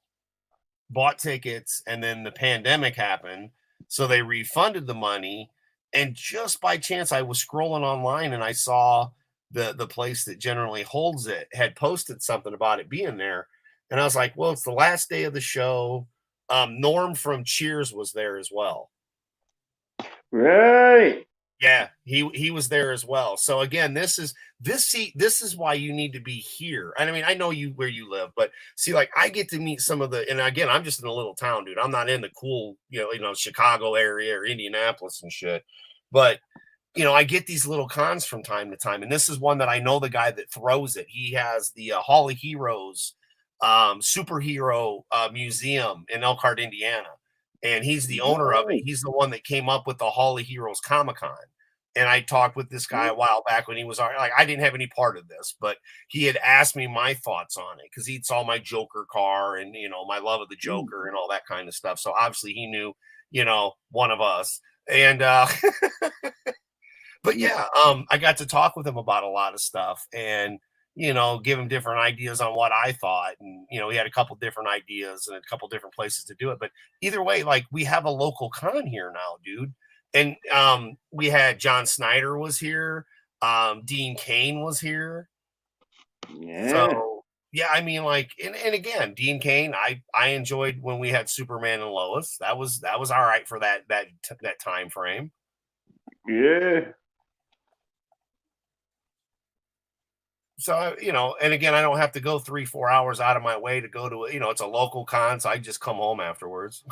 bought tickets, and then the pandemic happened, so they refunded the money. And just by chance, I was scrolling online and I saw the place that generally holds it had posted something about it being there, and I was like, well, it's the last day of the show. Norm from Cheers was there as well. Right. Yeah, he was there as well. So again, this is why you need to be here. And I mean, I know you where you live, but see, like I get to meet some of the, and again, I'm just in a little town, dude. I'm not in the cool, Chicago area or Indianapolis and shit. But I get these little cons from time to time, and this is one that I know the guy that throws it. He has the Hall of Heroes superhero museum in Elkhart, Indiana, and he's the owner of it. Right. He's the one that came up with the Hall of Heroes Comic Con. And I talked with this guy a while back when he was like, I didn't have any part of this, but he had asked me my thoughts on it because he'd saw my Joker car and my love of the Joker and all that kind of stuff. So obviously he knew, one of us. And but yeah, I got to talk with him about a lot of stuff and give him different ideas on what I thought. And he had a couple different ideas and a couple different places to do it. But either way, like we have a local con here now, dude. And we had John Snyder was here, Dean Cain was here. Yeah. So yeah, I mean, like, and again, Dean Cain, I enjoyed when we had Superman and Lois. That was all right for that time frame. Yeah. So and again, I don't have to go 3-4 hours out of my way to go to it's a local con, so I just come home afterwards.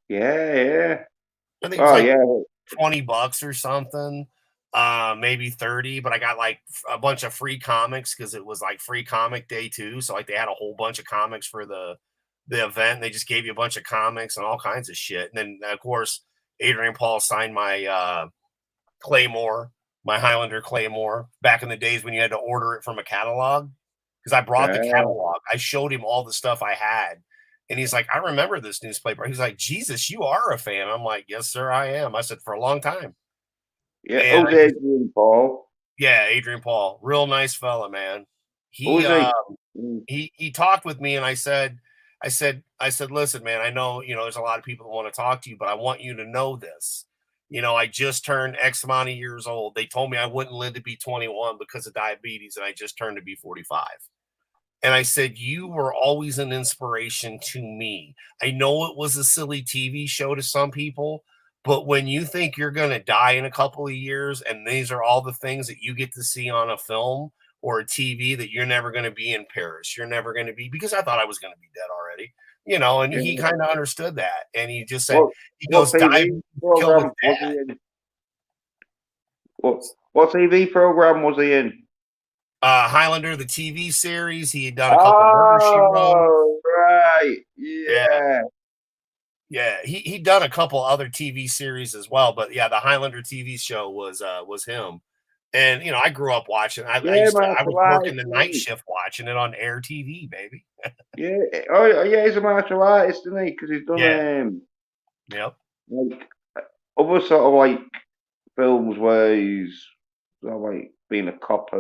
Yeah. Yeah. I think it was Oh like yeah. $20 or something, maybe 30, but I got like a bunch of free comics because it was like free comic day too. So like they had a whole bunch of comics for the event. They just gave you a bunch of comics and all kinds of shit. And then of course Adrian Paul signed my Claymore, my Highlander Claymore, back in the days when you had to order it from a catalog. Because I brought the Yeah. catalog. I showed him all the stuff I had. And he's like, I remember this newspaper. He's like, Jesus, you are a fan. I'm like, yes, sir, I am. I said, for a long time. Yeah. And Who's Adrian Paul? yeah, Adrian Paul, real nice fella, man. Who he was he? Mm. he talked with me, and I said, listen, man, I know, there's a lot of people that want to talk to you, but I want you to know this. I just turned X amount of years old. They told me I wouldn't live to be 21 because of diabetes, and I just turned to be 45. And I said, you were always an inspiration to me. I know it was a silly TV show to some people, but when you think you're going to die in a couple of years, and these are all the things that you get to see on a film or a TV, that you're never going to be in Paris, you're never going to be, because I thought I was going to be dead already, and he Yeah. kind of understood that. And he just said, What he what goes, TV diabetes killed his program was he dad. in? What TV program was he in? Highlander, the TV series, he had done a couple Murder She Wrote. Oh, right. Yeah. Yeah. Yeah, he'd done a couple other TV series as well, but yeah, the Highlander TV show was him. And I grew up watching. Yeah, I was martial working artist, the isn't night he? shift watching it on Air TV, baby. Yeah. Oh, yeah, he's a martial artist, isn't he? Because he's done Yeah, yep. like other sort of like films where he's sort of like being a cop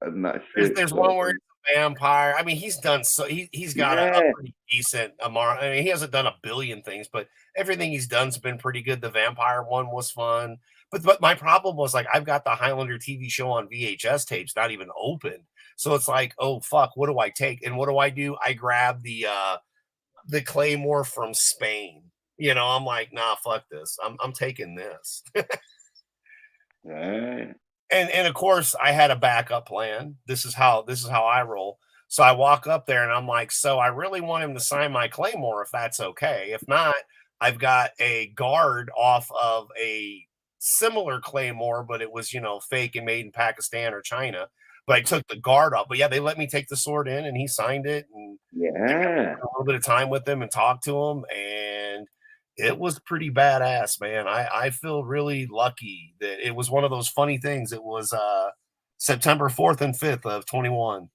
and that shit. There's Sort one of where thing. he's a vampire. I mean, he's done so he's got a Yeah. pretty decent amount. I mean, he hasn't done a billion things, but everything he's done's been pretty good. The vampire one was fun. But my problem was, like, I've got the Highlander TV show on VHS tapes, not even open. So it's like, oh fuck, what do I take? And what do? I grab the Claymore from Spain. I'm like, nah, fuck this. I'm taking this. Yeah. And of course I had a backup plan. This is how I roll. So I walk up there and I'm like, so I really want him to sign my Claymore if that's okay. If not, I've got a guard off of a similar Claymore, but it was, fake and made in Pakistan or China. But I took the guard off. But yeah, they let me take the sword in, and he signed it, and Yeah. a little bit of time with him and talk to him, and it was pretty badass, man. I feel really lucky that it was one of those funny things. It was September 4th and 5th of 21.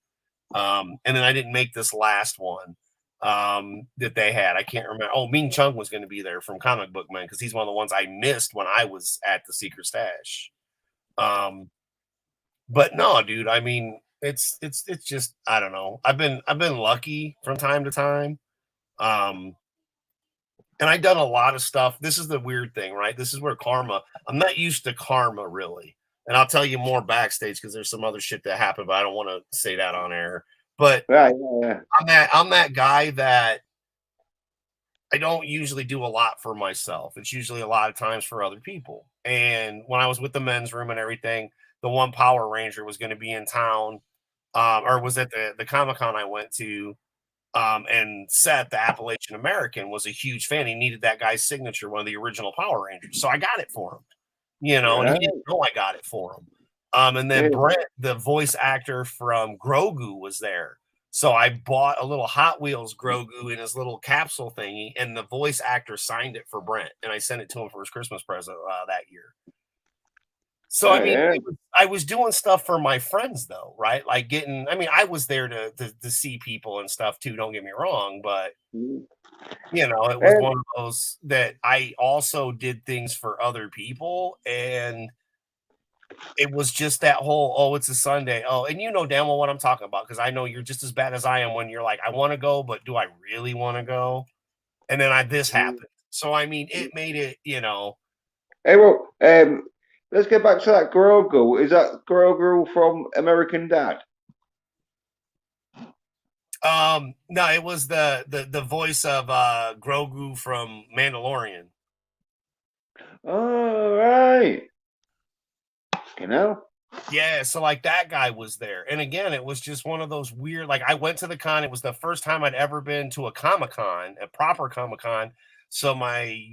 And then I didn't make this last one that they had. I can't remember. Oh, Ming Chung was going to be there from Comic Book Man, because he's one of the ones I missed when I was at the Secret Stash. But no, dude, I mean, it's just, I don't know. I've been lucky from time to time. Um, and I've done a lot of stuff. This is the weird thing, right? This is where karma, I'm not used to karma really. And I'll tell you more backstage because there's some other shit that happened, but I don't want to say that on air. But Right. Yeah. I'm that guy that I don't usually do a lot for myself. It's usually a lot of times for other people. And when I was with the men's room and everything, the one Power Ranger was going to be in town, or was at the Comic Con I went to. And Seth, the Appalachian American, was a huge fan. He needed that guy's signature, one of the original Power Rangers. So I got it for him, and he Right. didn't know I got it for him. And then Yeah. Brent, the voice actor from Grogu, was there. So I bought a little Hot Wheels Grogu in his little capsule thingy, and the voice actor signed it for Brent, and I sent it to him for his Christmas present that year. So I Oh, mean, yeah. I was doing stuff for my friends though, right? Like I mean, I was there to see people and stuff too. Don't get me wrong, but Mm. it was one of those that I also did things for other people, and it was just that whole, oh, it's a Sunday, oh, and damn well what I'm talking about, because I know you're just as bad as I am when you're like, I want to go, but do I really want to go? And then this Mm. happened, so I mean, it made it. Hey, well, let's get back to that Grogu. Is that Grogu from American Dad? No, it was the voice of Grogu from Mandalorian. Oh, right. Yeah, so like that guy was there. And again, it was just one of those weird, like, I went to the con. It was the first time I'd ever been to a Comic-Con, a proper Comic-Con. So my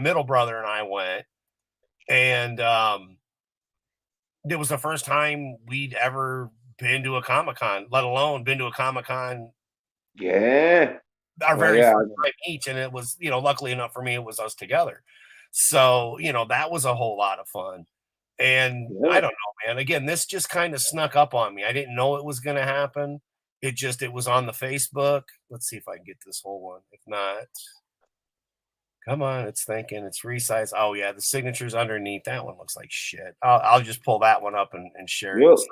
middle brother and I went, and it was the first time we'd ever been to a Comic-Con, let alone been to a Comic-Con Yeah. our Well, very yeah. first time each. And it was, luckily enough for me, it was us together. So, that was a whole lot of fun. And Yeah. I don't know, man. Again, this just kind of snuck up on me. I didn't know it was going to happen. It was on the Facebook. Let's see if I can get this whole one. If not, come on, it's thinking, it's resized. Oh yeah, the signature's underneath. That one looks like shit. I'll just pull that one up and share it in a Yep. second,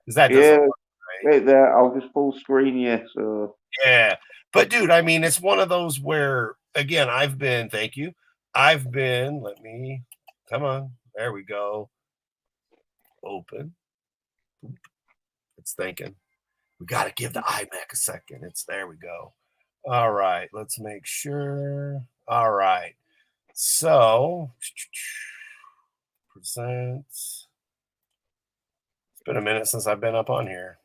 because that doesn't Yeah. look right there. I'll just full screen you. So Yeah. But dude, I mean, it's one of those where again, thank you. Let me come on. There we go. Open. It's thinking. We got to give the iMac a second. It's there we go. All right, let's make sure. All right. So presents. It's been a minute since I've been up on here.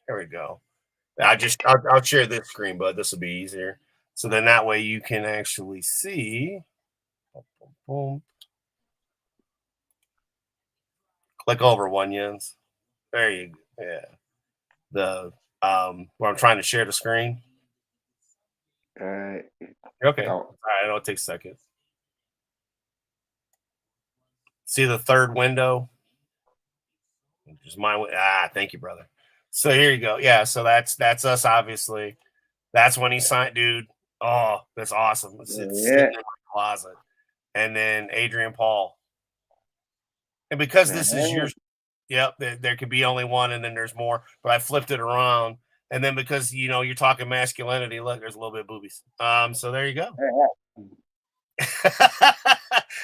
There we go. I'll share this screen, bud. This will be easier. So then that way you can actually see. Boom, boom, boom. Click over one, Jens. There you go. Yeah. The where I'm trying to share the screen. Okay. All right, I know it takes a second. See the third window? Just my thank you, brother. So here you go. Yeah, so that's us, obviously. That's when he signed, dude. Oh, that's awesome. It's sitting in my closet. And then Adrian Paul. And because this is your yep, there could be only one and then there's more, but I flipped it around. And then because you're talking masculinity, look, there's a little bit of boobies. So there you go.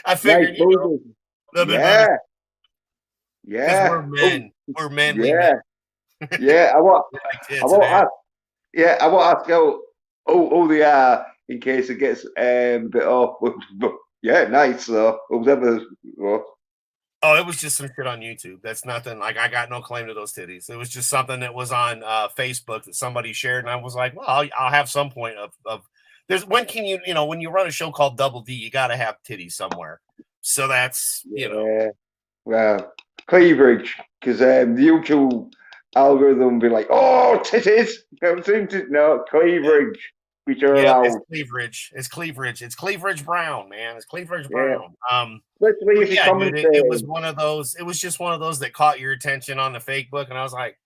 I figured a little bit boobies. Yeah. We're men. We're manly men. Yeah. I won't ask how they are in case it gets a bit off. But yeah, nice. So whoever. Oh, it was just some shit on YouTube. That's nothing. Like I got no claim to those titties. It was just something that was on Facebook that somebody shared, and I was like, well, I'll have some point of. There's when can when you run a show called Double D, you got to have titties somewhere. So that's Well, cleavage, because the YouTube algorithm be like, oh, titties. No, cleavage. Which are allowed. It's cleavage. It's cleavage. It's cleavage brown, man. It's cleavage brown. Especially if it was one of those. It was just one of those that caught your attention on the fake book, and I was like,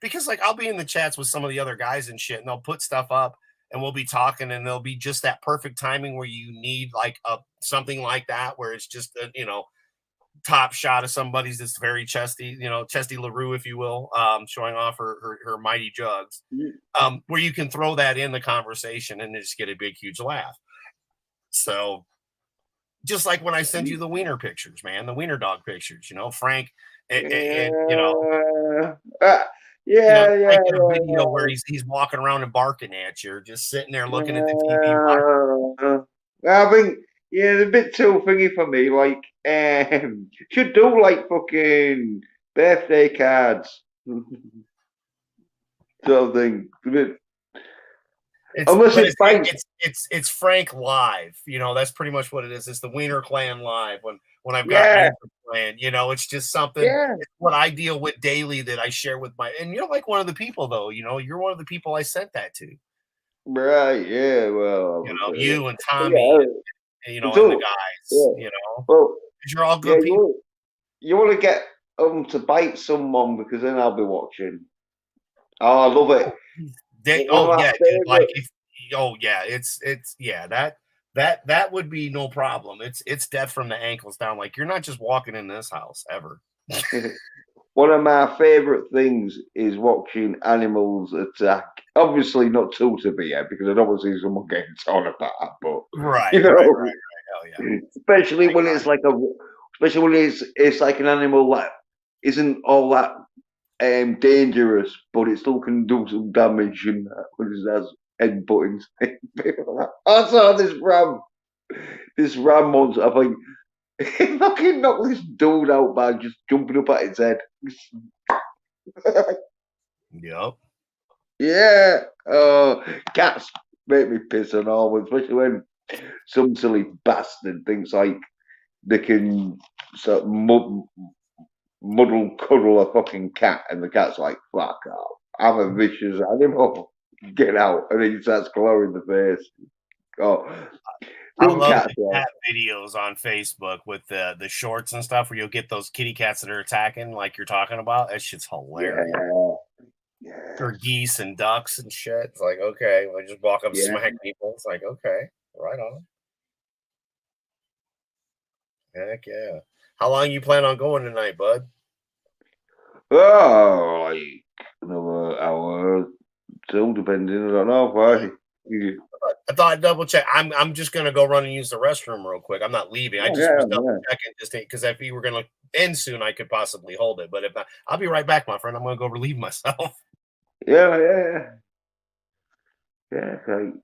because like I'll be in the chats with some of the other guys and shit, and they'll put stuff up, and we'll be talking, and there'll be just that perfect timing where you need like something like that, where it's just top shot of somebody's that's very chesty, chesty LaRue, if you will, showing off her mighty jugs, where you can throw that in the conversation and just get a big, huge laugh. So just like when I send you the wiener pictures, man, the wiener dog pictures, Frank, and video where he's walking around and barking at you, or just sitting there looking at the TV. I think they're a bit too thingy for me. Like, should do like fucking birthday cards, sort of thing. It's Frank live. That's pretty much what it is. It's the Wiener Clan live. When I've got Clan, it's just something. It's what I deal with daily that I share with and you're like one of the people though. You're one of the people I sent that to. Right. Yeah. Well. You and Tommy. And the guys. Well, you're all good people. You want to get them to bite someone because then I'll be watching. Oh, I love it. That would be no problem. It's death from the ankles down. Like you're not just walking in this house ever. One of my favorite things is watching animals attack. Obviously, not too severe because I don't want to see someone getting torn apart. But right. Hell yeah. Especially when it's like it's like an animal that isn't all that dangerous, but it still can do some damage and when it has headbutting. I saw this ram once. I think he fucking knocked this dude out by just jumping up at his head. Yep. Yeah. Cats make me piss and all, especially when some silly bastard thinks like they can sort of muddle cuddle a fucking cat, and the cat's like, fuck off. I'm a vicious animal. Get out. And then he starts glowing the face. Oh. I love the cat videos on Facebook with the shorts and stuff where you'll get those kitty cats that are attacking like you're talking about. That shit's hilarious. Yeah. Or geese and ducks and shit. It's like, okay, I just walk up and smack people. It's like, okay, right on. Heck yeah. How long you plan on going tonight, bud? Oh, like another hour or two, depending. I don't know why. I thought I'd double check. I'm just gonna go run and use the restroom real quick. I'm not leaving. I Oh, just yeah, was double yeah, checking just because if you were gonna end soon, I could possibly hold it. But if not, I'll be right back, my friend. I'm gonna go relieve myself. yeah, yeah, yeah. Okay.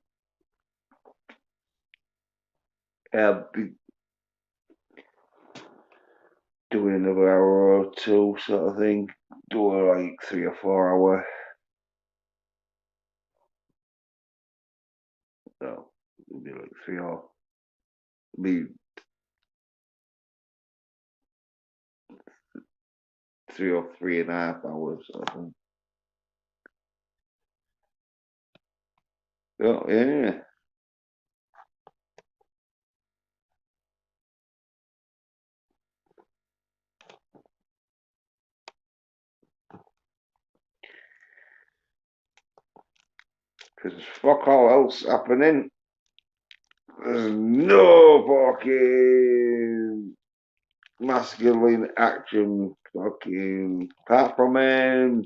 I'll be doing another hour or two, sort of thing. Do like 3 or 4 hour. No, it'll be like be 3 or 3.5 hours. Sort of thing. Oh, yeah. Because fuck all else happening. There's no fucking masculine action fucking apart from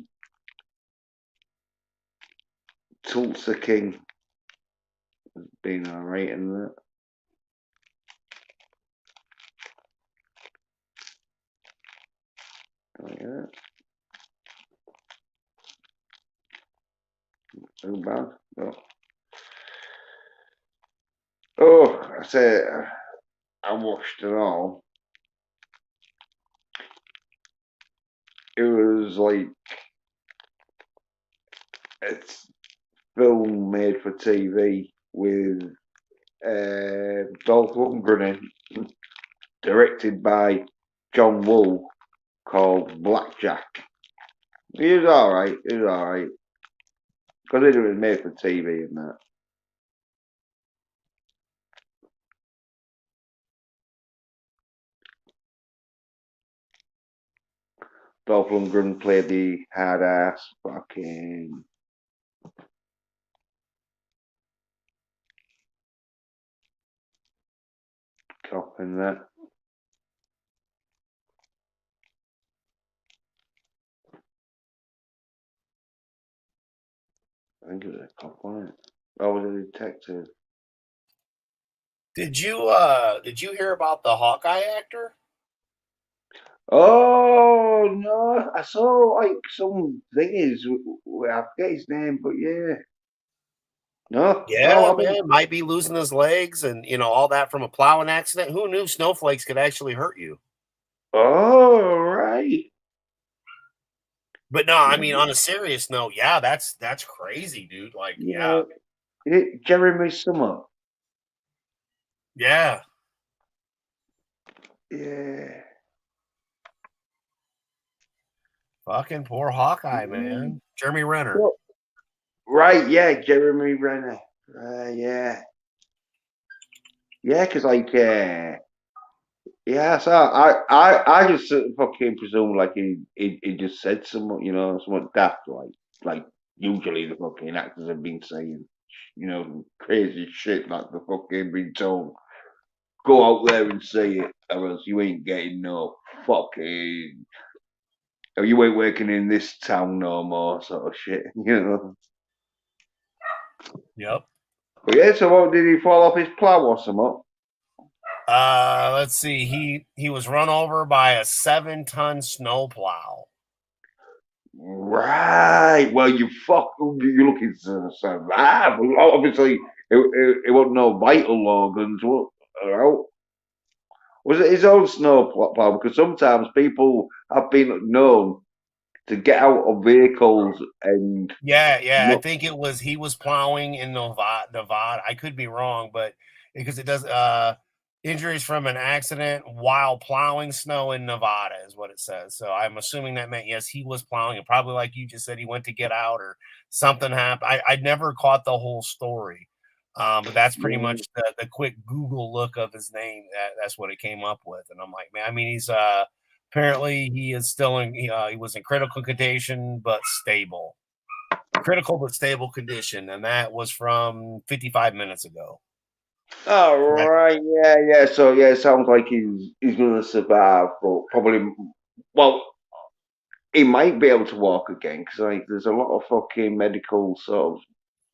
Tulsa King being alright in that. Oh, yeah, too bad. No. Oh, I say I watched it all. It was like it's film made for TV with Dolph Lundgren in, directed by John Woo, called Blackjack. He was alright. He was alright because it was made for TV and that. Dolph Lundgren played the hard ass fucking cop in that. I think it was a cop, wasn't it? Oh, was it a detective? Did you hear about the Hawkeye actor? Oh no, I saw like some thingies. I forget his name, but yeah. No, no, Yeah, I mean, man, might be losing his legs and all that from a plowing accident. Who knew snowflakes could actually hurt you? oh right, But no, I yeah, mean, on a serious note, yeah, that's crazy, dude. Like, yeah. yeah, Jeremy Summer, yeah, yeah. fucking poor Hawkeye, Mm. man. Jeremy Renner. Well, right, yeah, Jeremy Renner, yeah, yeah, because like, yeah, so I just fucking presume like he just said something, something daft like usually the fucking actors have been saying, crazy shit like the fucking been told. Go out there and say it, or else you ain't getting no fucking, or you ain't working in this town no more, sort of shit. Yep. But yeah, so what did he fall off his plow or something? Let's see. He was run over by a 7-ton snowplow. Right. Well, you're looking to survive. Well, obviously, it wasn't no vital organs. Was it his own snowplow? Because sometimes people have been known to get out of vehicles and Yeah, yeah. I not. think he was plowing in Nevada. I could be wrong, but because it does injuries from an accident while plowing snow in Nevada is what it says. So I'm assuming that meant yes, he was plowing, and probably like you just said, he went to get out or something happened. I never caught the whole story. But that's pretty much the quick Google look of his name. That's what it came up with. And I'm like, man, I mean, he's apparently he is still in he was in critical condition but stable. Critical but stable condition, and that was from 55 minutes ago. Oh So that right, yeah, yeah. So yeah, it sounds like he's gonna survive, but probably. Well, he might be able to walk again because like there's a lot of fucking medical sort of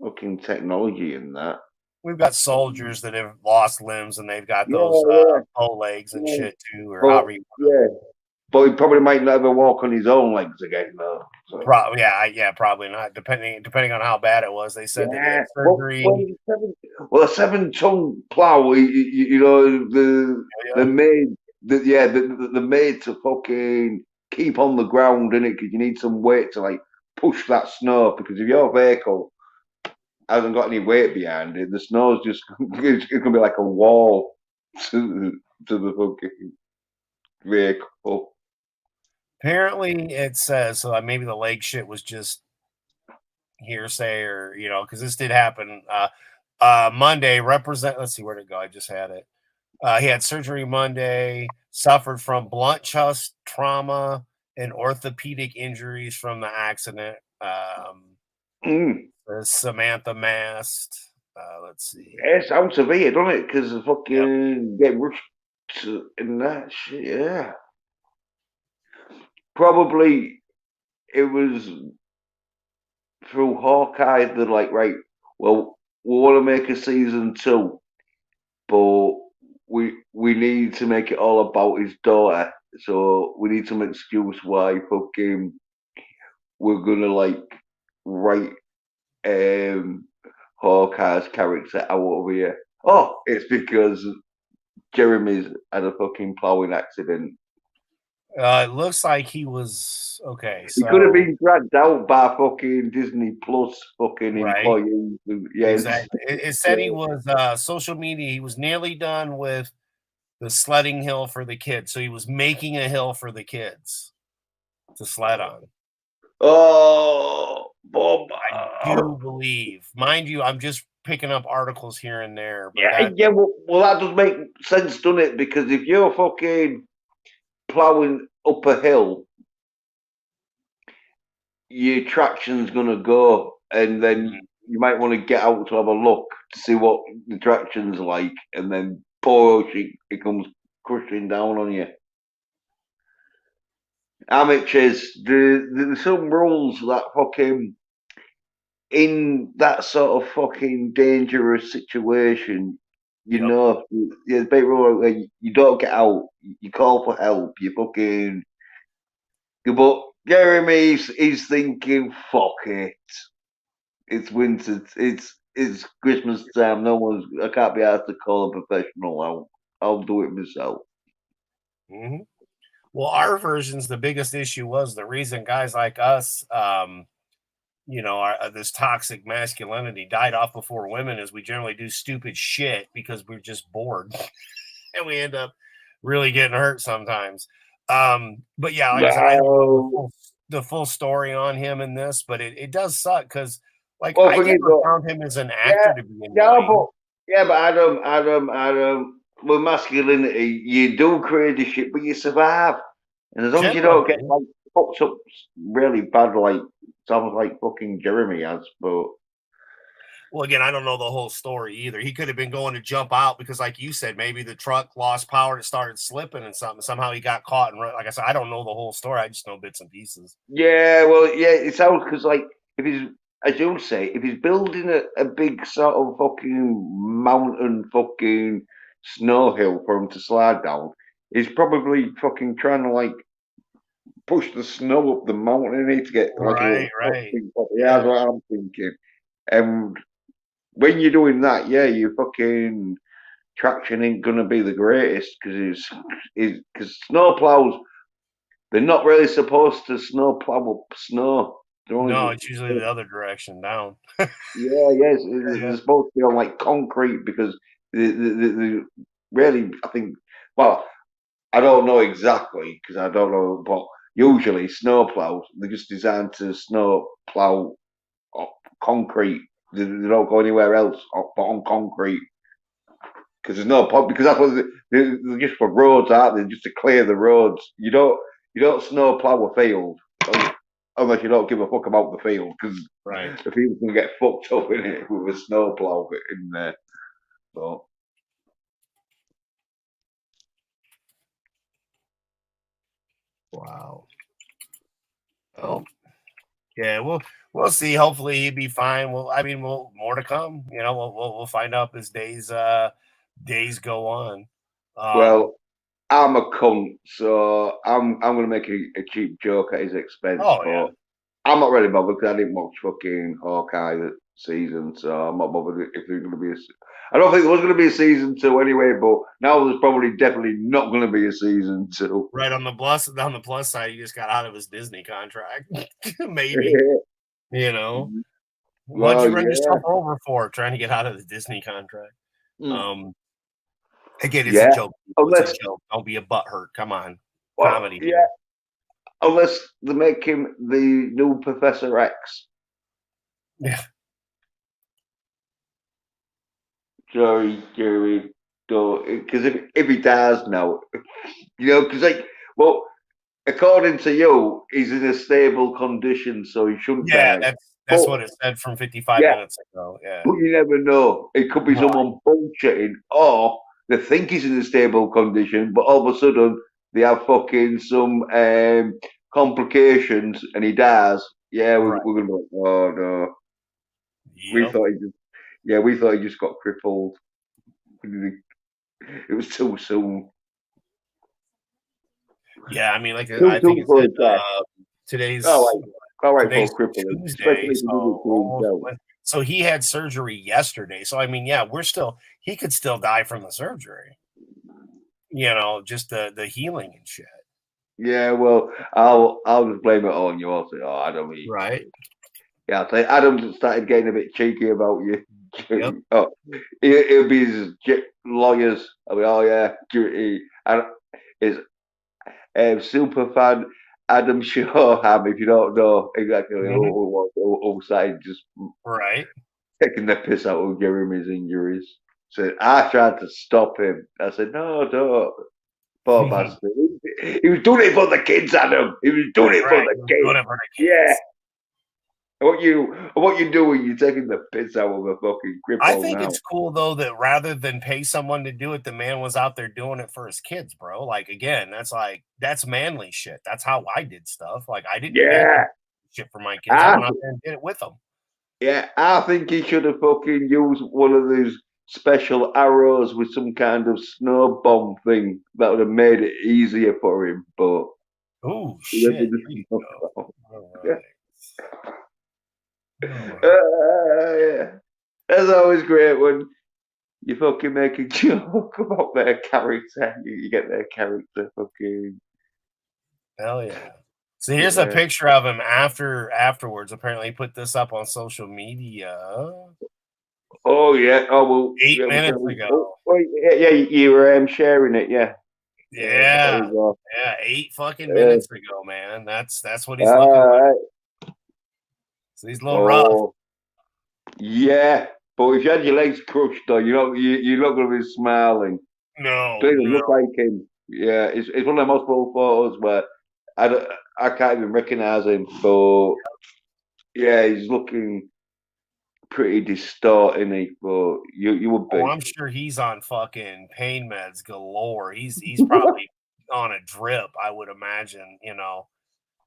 fucking technology in that. We've got soldiers that have lost limbs and they've got Yeah, those yeah, bow legs and yeah. shit too, or But however you want yeah, but he probably might never walk on his own legs again though. to. So Yeah, probably not. Depending on how bad it was, they said that he had yeah, surgery. well, a 7-ton plow, you know, the Yeah, made, the made to fucking keep on the ground in it because you need some weight to like push that snow. Because if your vehicle hasn't got any weight behind it, the snow's just it's gonna be like a wall to the fucking vehicle. apparently it says so. Maybe the leg shit was just hearsay, or because this did happen. Monday represent. Let's see where to go. I just had it. He had surgery Monday. Suffered from blunt chest trauma and orthopedic injuries from the accident. Mm. Samantha Mast. Let's see. Yeah, it sounds severe, doesn't it? Because the Yep. fucking get rushed in that shit. Yeah, probably it was through Hawkeye. They're like, right, well, we want to make a season 2, but we need to make it all about his daughter. So we need some excuse why fucking we're gonna like write Hawkeye's character out of here. Oh, it's because Jeremy's had a fucking plowing accident. It looks like he was okay. He could have So been dragged out by fucking Disney Plus fucking right, employees. Yes. exactly. It said he was social media. He was nearly done with the sledding hill for the kids. So he was making a hill for the kids to sled on. Oh, Bob. I do believe, mind you, I'm just picking up articles here and there, but Yeah, that yeah. Well, that does make sense, doesn't it? Because if you're fucking plowing up a hill, your traction's gonna go, and then you might want to get out to have a look to see what the traction's like, and then boom, it comes crushing down on you. Amateurs, there's some rules that fucking in that sort of fucking dangerous situation. You yep. know, there's a big rule where you don't get out, you call for help, you fucking. But Jeremy's he's thinking, fuck it. It's winter. It's Christmas time. No one's. I can't be asked to call a professional out. I'll do it myself. hmm Well, our versions, the biggest issue was the reason guys like us, this toxic masculinity died off before women is we generally do stupid shit because we're just bored and we end up really getting hurt sometimes. But yeah, like I said, I don't know No. the full story on him in this, but it does suck because like Well, I thing is, never found him as an yeah, actor to be yeah, annoying. but Adam, with masculinity, you do crazy shit, but you survive, and as long as you don't get Generally. like fucked up really bad, like sounds like fucking Jeremy has, but. Well, again, I don't know the whole story either. He could have been going to jump out because, like you said, maybe the truck lost power and it started slipping and something. Somehow he got caught. And like I said, I don't know the whole story. I just know bits and pieces. Yeah, well, yeah, it sounds because like if he's, as you say, if he's building a big sort of fucking mountain fucking snow hill for him to slide down, he's probably fucking trying to like push the snow up the mountain to get like a Right, little right. fucking. Yeah, that's Yeah. what I'm thinking. And when you're doing that, yeah, your fucking traction ain't gonna be the greatest because snow plows they're not really supposed to snow plow up snow. They're No, only it's usually the other direction down. yeah, yes, Yeah. they're supposed to be on like concrete because the really, I think, well, I don't know exactly because I don't know, but usually snow plows they're just designed to snow plow up concrete. They don't go anywhere else but on concrete because there's no point because that's what they're just for roads, aren't they? Just to clear the roads. You don't snow plow a field unless you don't give a fuck about the field because Right. the people can get fucked up in it with a snowplow in there. So Wow. Oh, yeah, we'll see. Hopefully he'll be fine. We'll more to come. You know, we'll find out as days go on. Um, Well, I'm a cunt, so I'm gonna make a cheap joke at his expense, oh yeah, but I'm not really bothered because I didn't watch fucking Hawkeye that season, so I'm not bothered if there's gonna be a. I don't think there was gonna be a season two anyway, but now there's probably definitely not gonna be a season two. right on the plus side, he just got out of his Disney contract. Maybe, you know. What'd Well, you run yeah, yourself over for trying to get out of the Disney contract? mm, Um, again, it's a yeah. joke, people. It's a Unless, joke. Don't be a butthurt. Come on. well, Comedy yeah, here. unless they make him the new Professor X. Yeah. Jerry, because if he dies now, because like, well, according to you, he's in a stable condition, so he shouldn't Yeah, die. that's But what it said from 55 yeah, minutes ago. Yeah. but you never know. It could be Right. someone bullshitting, or they think he's in a stable condition, but all of a sudden they have fucking some complications and he dies. Yeah, Right. we're gonna be like, oh no, we Yep. thought he just, yeah, we thought he just got crippled. It was too soon. Yeah, I mean, like Too I think soon it for said a death. All today's right, all right for today's crippling, especially Tuesday, if he did it so to almost himself. so he had surgery yesterday. So I mean, yeah, he could still die from the surgery. You know, just the healing and shit. Yeah, well, I'll just blame it on you. I'll say, oh, Adam, Right. yeah, I'll say Adam just started getting a bit cheeky about you. Yep. Oh, it'll be his lawyers. I'll be, oh yeah, and his super fan Adam Shawham. If you don't know exactly Mhm. who started just Right. taking the piss out of Jeremy's injuries. So I tried to stop him. I said, no, don't. Poor bastard. He was doing it for the kids, Adam. He was doing That's it for right. the He was kids. doing it for the Yeah. kids. What you do when you're taking the piss out of a fucking I cripple think now? it's cool though that rather than pay someone to do it, the man was out there doing it for his kids, bro. Like again, that's manly shit. That's how I did stuff. Like I didn't pay Yeah. people shit for my kids. I I, went out there and did it with them. yeah. I think he should have fucking used one of these special arrows with some kind of snow bomb thing that would have made it easier for him. But Oh he went with shit. the Here you snow go. bomb. All Yeah. right. All right. Yeah. That's always great when you fucking make a joke about their character. You get their character fucking. Hell yeah. So here's a Yeah. picture of him afterwards. Apparently he put this up on social media Oh yeah. Oh well. eight Yeah. minutes ago. Oh, yeah. Yeah. You were sharing it. Yeah. Yeah. There Yeah. you go. Yeah, 8 fucking Uh, minutes ago, man. That's what he's looking like. uh, So he's a little rough. oh yeah. But if you had your legs crushed, though, you're not going to be smiling. No, Doesn't no. look like him. Yeah. It's one of them hospital photos where I don't, I can't even recognize him. But yeah, he's looking pretty distorted, isn't he? But you would Oh, be. I'm sure he's on fucking pain meds galore. He's probably on a drip, I would imagine, you know.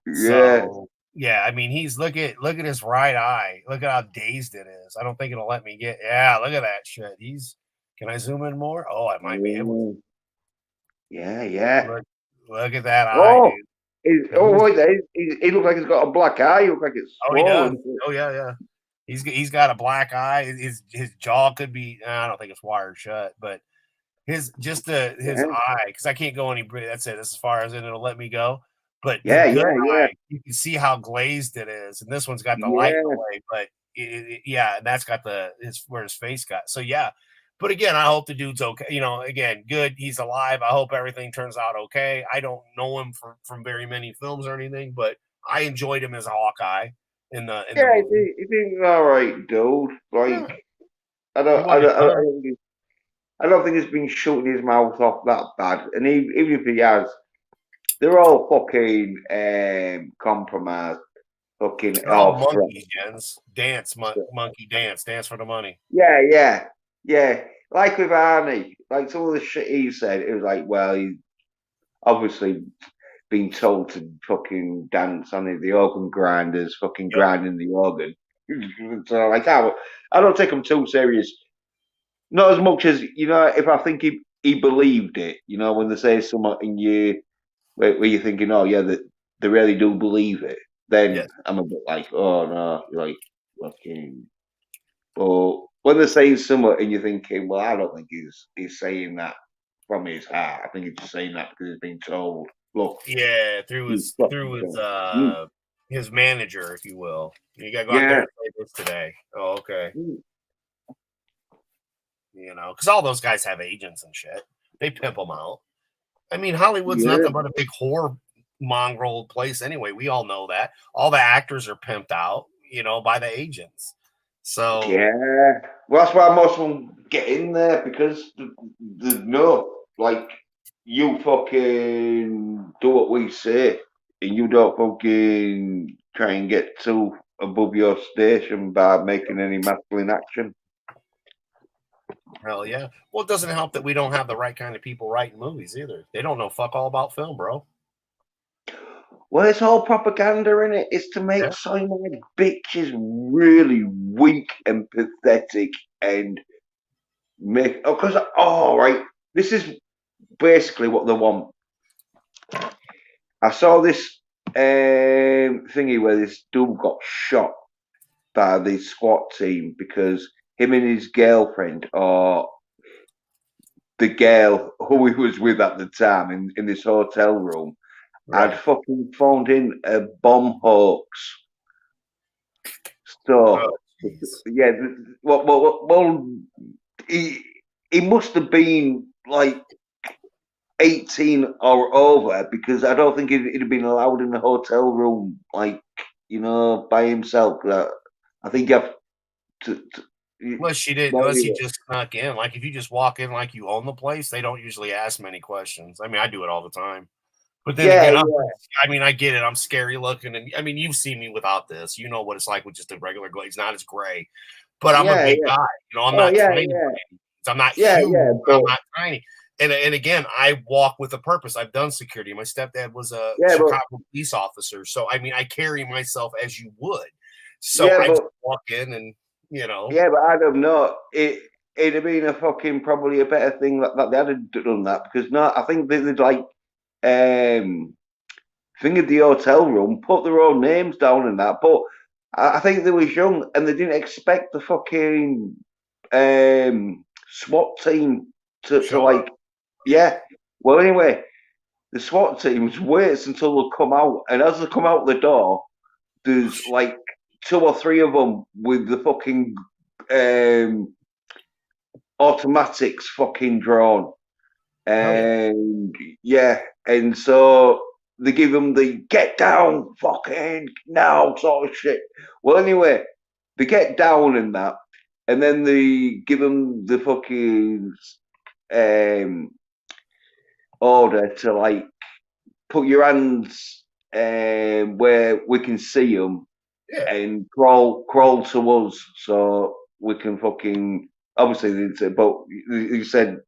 Yeah. So yeah, I mean he's look at his right eye. Look at how dazed it is. I don't think it'll let me get yeah, look at that shit. He's can I zoom in more? Oh, I might be able to. Mm, yeah, yeah. Look at that eye, Oh, dude. oh, He's, wait, he looks like he's got a black eye. He looks like it's oh, he does. swollen. Oh yeah, yeah. He's got a black eye. His jaw could be. I don't think it's wired shut, but his Yeah, eye because I can't go any. That's it. That's as far as it'll let me go. But the yeah, good yeah, yeah, eye, you can see how glazed it is, and this one's got the light in yeah. the way. But yeah, and that's got where his face got. So yeah. But again, I hope the dude's okay. You know, again, good. He's alive. I hope everything turns out okay. I don't know him from very many films or anything, but I enjoyed him as a Hawkeye in the Yeah, movie. he's all right, dude. Yeah, Like, he wasn't done. I don't think he's been shooting his mouth off that bad. And even if he has, they're all fucking compromised, fucking They're all off. monkeys, Jens. Monkey dance, dance for the money. Yeah, yeah, yeah. Like with Arnie, like some of the shit he said, it was like, well, he obviously been told to fucking dance on it, the organ grinders fucking Yep. grinding the organ. So like, I don't take him too serious. Not as much as if I think he believed it. When they say something in you where you're thinking, oh yeah, that they really do believe it. Then Yes. I'm a bit like, oh no, like fucking. But when they're saying something and you're thinking, well, I don't think he's saying that from his heart. I think he's just saying that because he's been told, look, Yeah, you fucking through mm, his manager, if you will. You gotta go out there yeah, and play this today. Oh, okay. mm, Because all those guys have agents and shit. They pimp them out. I mean, Hollywood's yeah, nothing but a big whore mongrel place anyway. We all know that. All the actors are pimped out, by the agents. So, yeah. Well, that's why most of them get in there because there's no like you fucking do what we say and you don't fucking try and get too above your station by making any masculine action. hell yeah. Well, it doesn't help that we don't have the right kind of people writing movies either. They don't know fuck all about film, bro. Well, it's all propaganda in it. It's to make Yeah. cyanide bitches really weak and pathetic and make. Oh, because, right, this is basically what they want. I saw this thingy where this dude got shot by the SWAT team because him and his girlfriend, or the girl who he was with at the time in this hotel room, had Right. fucking phoned in a bomb hoax. Oh, So, jeez. yeah, well, he must have been like 18 or over because I don't think he'd have been allowed in the hotel room, like, by himself. I think you have to Unless she did, well, unless he anyway. just snuck in. Like if you just walk in like you own the place, they don't usually ask many questions. I mean, I do it all the time. But then Yeah, again, yeah, I mean, I get it. I'm scary looking, and I mean, you've seen me without this. You know what it's like with just a regular glaze, not as gray. But I'm a yeah, big yeah. guy. I'm Oh, not yeah, tiny. yeah, I'm not yeah, huge. yeah. I'm But not tiny. And again, I walk with a purpose. I've done security. My stepdad was a yeah, but Chicago police officer, so I mean, I carry myself as you would. So yeah, I just but walk in, and yeah, but I don't know. It'd have been a fucking probably a better thing that they had done that because no, I think they'd like thing of the hotel room, put their own names down and that. But I think they was young and they didn't expect the fucking SWAT team to show like, up. yeah. Well, anyway, the SWAT team waits until they come out, and as they come out the door, there's like two or three of them with the fucking um, automatics fucking drawn. Hell yeah. And yeah, and so they give them the get down fucking now sort of shit. Well, anyway, they get down in that, and then they give them the fucking um, order to like put your hands where we can see them Yeah. and crawl to us so we can fucking obviously they said, but you said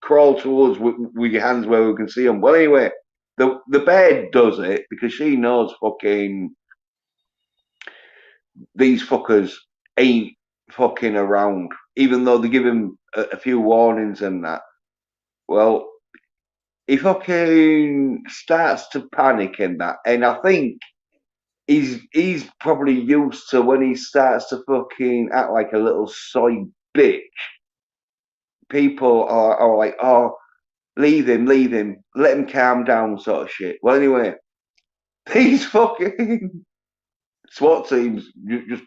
crawl to us with your hands where we can see them. Well, anyway, the bed does it because she knows fucking these fuckers ain't fucking around, even though they give him a few warnings and that. Well, he fucking starts to panic and that, and I think he's probably used to when he starts to fucking act like a little soy bitch. People are like, oh, leave him, let him calm down, sort of shit. Well, anyway, these fucking SWAT teams just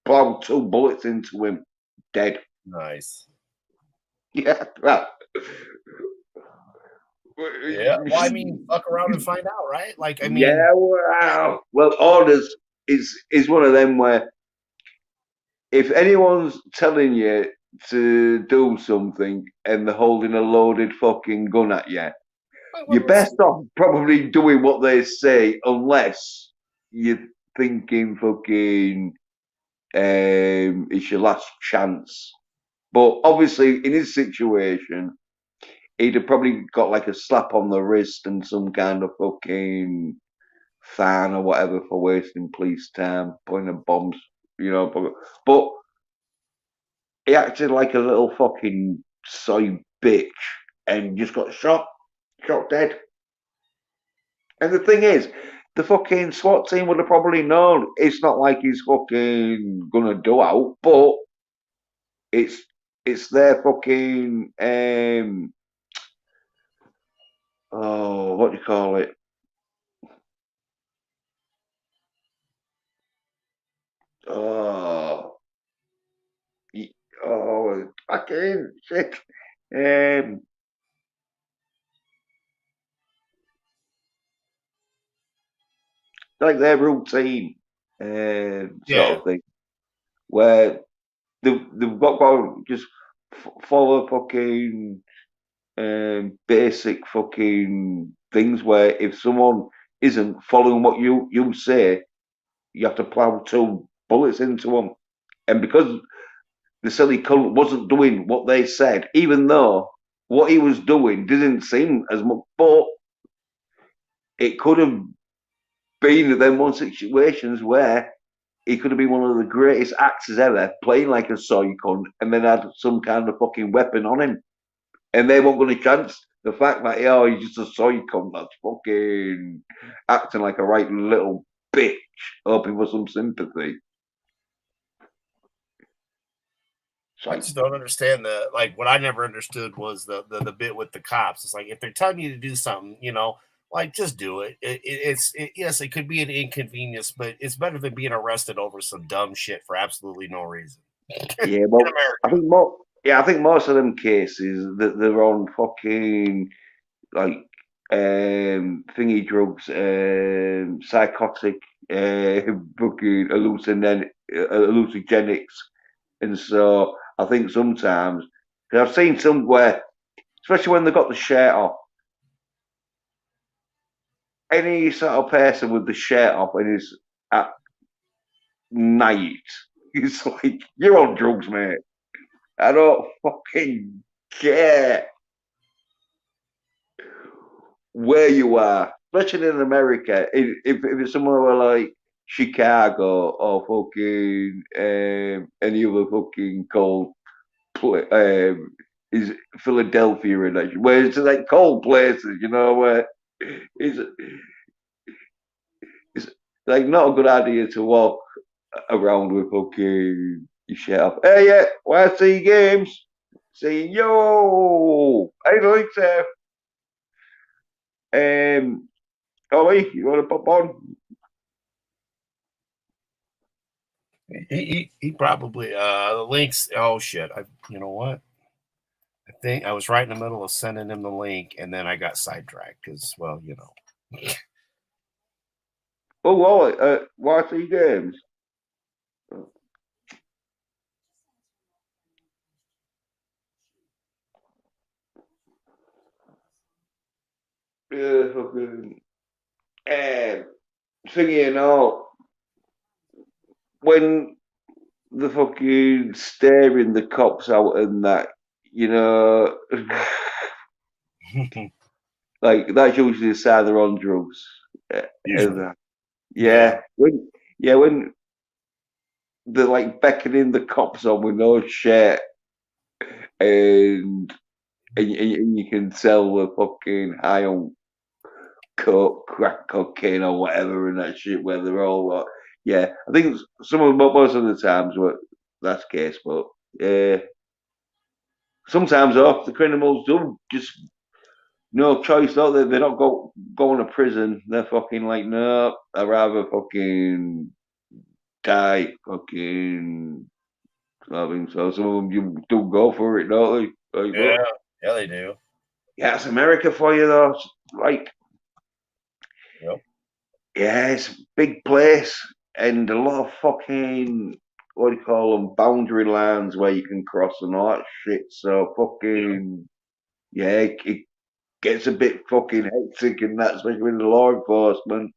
plowed two bullets into him, dead. Nice. Yeah, well, Yeah. Well, I mean, fuck around and find out, right? Like, I mean, yeah, wow. Well, orders is one of them where if anyone's telling you to do something and they're holding a loaded fucking gun at you, you're best off probably doing what they say, unless you're thinking fucking it's your last chance. But obviously, in his situation, he'd have probably got like a slap on the wrist and some kind of fucking fan or whatever for wasting police time, putting bombs, but he acted like a little fucking soy bitch and just got shot dead. And the thing is, the fucking SWAT team would have probably known it's not like he's fucking gonna do out, but it's their fucking oh, what do you call it? Oh, oh, fucking shit. Like their routine, sort Yeah. of thing, where they've got to just follow fucking basic fucking things. Where if someone isn't following what you say, you have to plow two bullets into them. And because the silly cunt wasn't doing what they said, even though what he was doing didn't seem as much, but it could have been them one situations where he could have been one of the greatest actors ever, playing like a soy cunt, and then had some kind of fucking weapon on him. And they weren't going to chance the fact that, oh, he's just a soy cunt that's fucking acting like a right little bitch, hoping for some sympathy. I just don't understand what I never understood was the bit with the cops. It's like if they're telling you to do something, like just do it. Yes, it could be an inconvenience, but it's better than being arrested over some dumb shit for absolutely no reason. Yeah, In well, I America. think more. Yeah, I think most of them cases that they're on fucking like thingy drugs, psychotic, fucking hallucinogenics, and so I think sometimes because I've seen some where, especially when they got the shirt off, any sort of person with the shirt off and is at night, it's like you're on drugs, mate. I don't fucking care where you are, especially in America. If it's somewhere like Chicago or fucking any other fucking cold is Philadelphia and that, where it's like cold places, where it's it's like not a good idea to walk around with fucking your shit off. Hey, yeah, want to see games? Say yo, I like that. Ollie, you want to pop on? He probably the links. Oh shit! You know what? I think I was right in the middle of sending him the link, and then I got sidetracked because, well, Oh, Ollie, want to see games? Yeah, fucking. Thingy and all, when the fucking staring the cops out and that, you know, like that's usually the sign they're on drugs. And usually, yeah, yeah, when they're like beckoning the cops on with no shirt, and and you can tell they're fucking high on coke, crack cocaine or whatever and that shit. Where they're all, yeah, I think most of the times that's the case, but sometimes off the criminals do just no choice though. They're not going to prison. They're fucking like no, I'd rather fucking die. Fucking I think so. Some of them you do go for it, don't they? Like, yeah, but yeah, they do. yeah, it's America for you though. Like, Yep. yeah, it's a big place and a lot of fucking what do you call them, boundary lines where you can cross and all that shit. So Yeah. fucking yeah, it gets a bit fucking hectic and that, especially with the law enforcement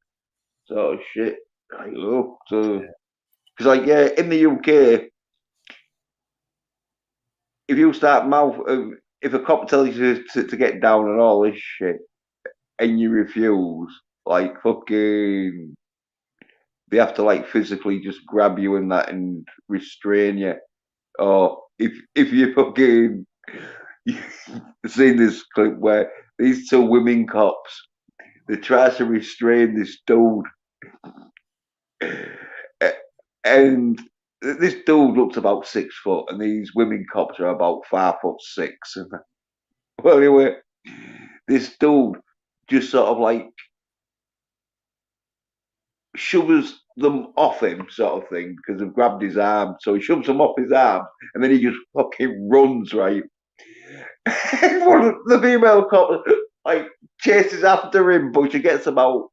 sort of shit. Like, look, so because like in the UK, if you start mouth, if a cop tells you to get down and all this shit, and you refuse, like fucking, they have to like physically just grab you and that and restrain you. Or if you fucking seen this clip where these two women cops they try to restrain this dude, and this dude looks about 6 foot, and these women cops are about 5'6". And well, anyway, this dude just sort of like shoves them off him, sort of thing, because they've grabbed his arm. So he shoves them off his arm, and then he just fucking runs, right? And one of the female cop like chases after him, but she gets about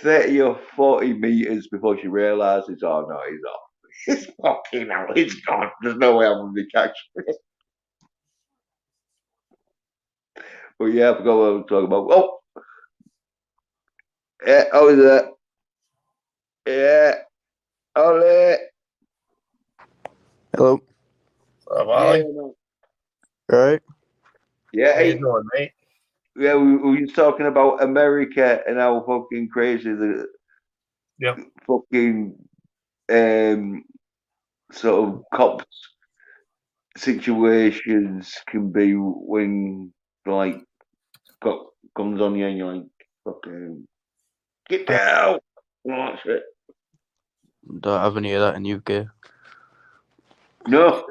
30 or 40 meters before she realizes, oh no, he's off. He's fucking out. He's gone. There's no way I'm going to be catching him. But yeah, I forgot what I was talking about. Oh, yeah, I was there. Yeah, Ollie. Hello. Ollie? No. Right. Yeah, How you doing, mate? Yeah, we were talking about America and how fucking crazy the fucking sort of cops situations can be when like got guns on you and you're like fucking get down. Oh, shit. Don't have any of that in UK. No,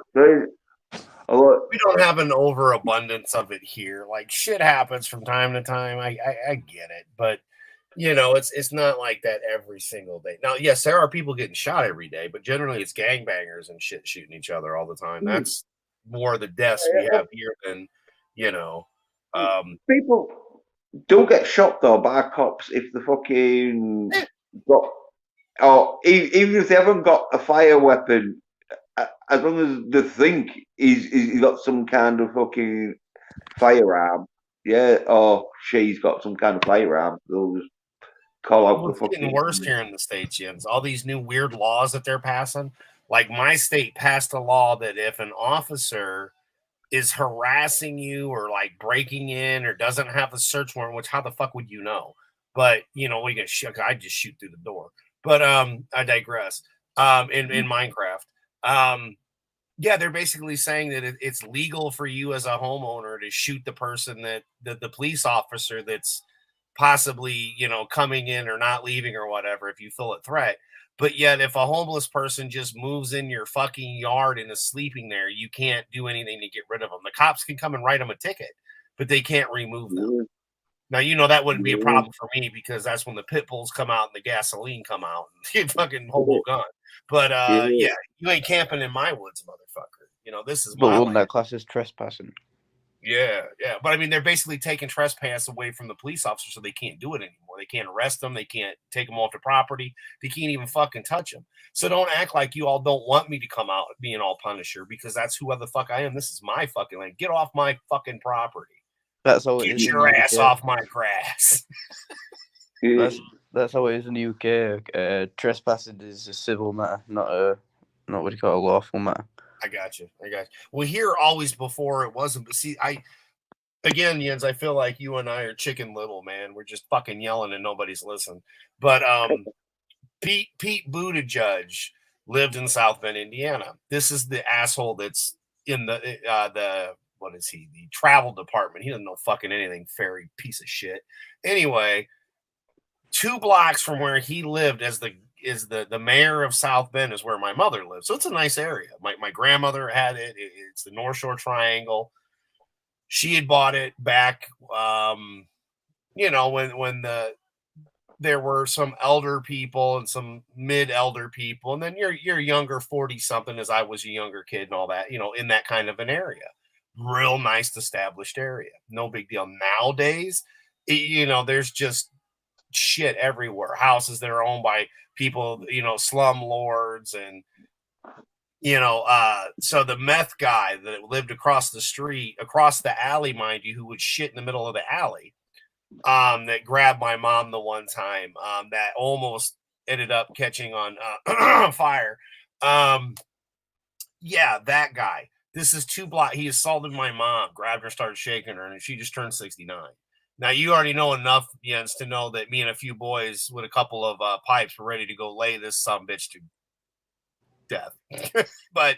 We don't have an overabundance of it here. Like shit happens from time to time. I get it, but you know, it's not like that every single day. Now, yes, there are people getting shot every day, but generally it's gangbangers and shit shooting each other all the time. That's more the deaths we have here than, you know. People do get shot though by cops if the fucking got, or even if they haven't got a fire weapon, as long as they think he's got some kind of fucking firearm, yeah, or she's got some kind of firearm, they'll just call out the It's fucking. getting worse here in the States, Jens. All these new weird laws that they're passing. Like my state passed a law that if an officer is harassing you or like breaking in or doesn't have a search warrant, which how the fuck would you know? But you know, we get shook. I just shoot through the door. But I digress. In Minecraft. Yeah, they're basically saying that it's legal for you as a homeowner to shoot the person that the police officer that's possibly, you know, coming in or not leaving or whatever if you feel a threat. But yet, if a homeless person just moves in your fucking yard and is sleeping there, you can't do anything to get rid of them. The cops can come and write them a ticket, but they can't remove them. Now, you know, that wouldn't be a problem for me because that's when the pit bulls come out and the gasoline come out and you fucking hobo gun. But yeah, you ain't camping in my woods, motherfucker. You know, this is my But land. that class is trespassing. Yeah. But I mean, they're basically taking trespass away from the police officers so they can't do it anymore. They can't arrest them. They can't take them off the property. They can't even fucking touch them. So don't act like you all don't want me to come out being all Punisher because that's who the fuck I am. This is my fucking land. Get off my fucking property. That's how it Get is. your ass off my grass. That's how it is in the UK. Trespassing is a civil matter, not what do you call a lawful matter. I got you. Well, here always before it wasn't, but see, again, Jens, I feel like you and I are Chicken Little, man. We're just fucking yelling and nobody's listening. But Pete Buttigieg lived in South Bend, Indiana. This is the asshole that's in the what is he? The travel department. He doesn't know fucking anything. Fairy piece of shit. Anyway, 2 blocks from where he lived as the mayor of South Bend is where my mother lives. So it's a nice area. My grandmother had it. It's the North Shore Triangle. She had bought it back, you know, when there were some elder people and some mid-elder people, and then you're younger 40-something as I was a younger kid and all that, you know, in that kind of an area. Real nice established area. No big deal. Nowadays, you know, there's just shit everywhere. Houses that are owned by people, you know, slum lords and you know, so the meth guy that lived across the street, across the alley, mind you, who would shit in the middle of the alley, that grabbed my mom the one time, that almost ended up catching on fire. Yeah, that guy. This is 2 blocks. He assaulted my mom, grabbed her, started shaking her, and she just turned 69. Now you already know enough, Jens, to know that me and a few boys with a couple of pipes were ready to go lay this bitch to death. But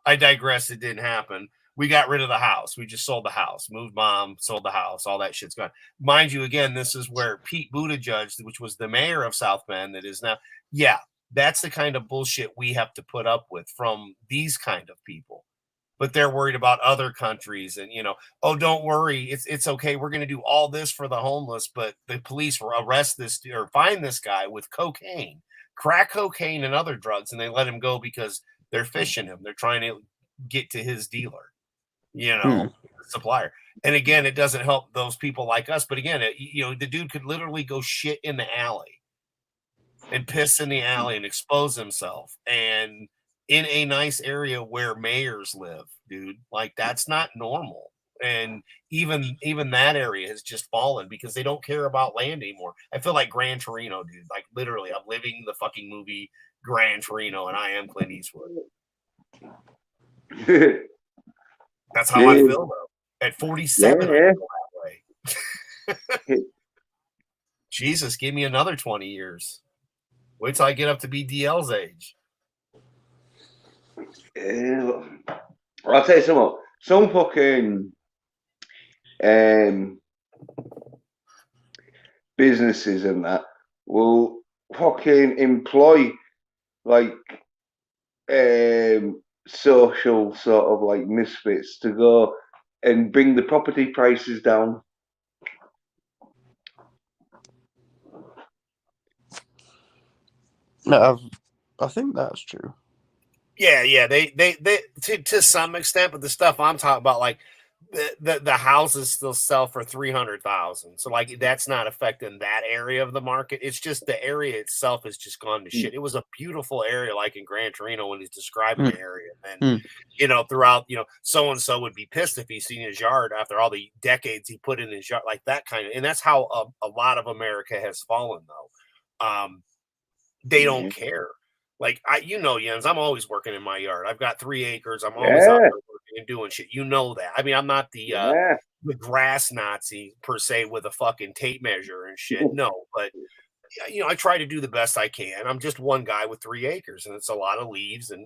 I digress. It didn't happen. We got rid of the house. We just sold the house, moved mom, sold the house. All that shit's gone. Mind you, again, this is where Pete Buttigieg, which was the mayor of South Bend, that is now, yeah, that's the kind of bullshit we have to put up with from these kind of people. But they're worried about other countries, and oh, don't worry, it's okay. We're going to do all this for the homeless, but the police will arrest this or find this guy with cocaine, crack cocaine, and other drugs, and they let him go because they're fishing him. They're trying to get to his dealer, supplier. And again, it doesn't help those people like us. But again, the dude could literally go shit in the alley and piss in the alley and expose himself, and in a nice area where mayors live, dude. Like, that's not normal. And even that area has just fallen because they don't care about land anymore. I feel like Gran Torino, dude. Like, literally, I'm living the fucking movie Gran Torino, and I am Clint Eastwood. That's how I feel, though. At 47, I feel that way. Jesus, give me another 20 years. Wait till I get up to be DL's age. I'll tell you something. Some fucking businesses and that will fucking employ like social sort of like misfits to go and bring the property prices down. No, I think that's true. Yeah, they to some extent, but the stuff I'm talking about, like the houses still sell for 300,000. So like that's not affecting that area of the market. It's just the area itself has just gone to shit. It was a beautiful area, like in Gran Torino when he's describing the area, and throughout, so and so would be pissed if he's seen his yard after all the decades he put in his yard, like that kind of. And that's how a lot of America has fallen, though. They don't care. Like Jens, I'm always working in my yard. I've got 3 acres. I'm always out there working and doing shit. You know that. I mean, I'm not the grass Nazi per se with a fucking tape measure and shit. No, but I try to do the best I can. I'm just one guy with 3 acres, and it's a lot of leaves, and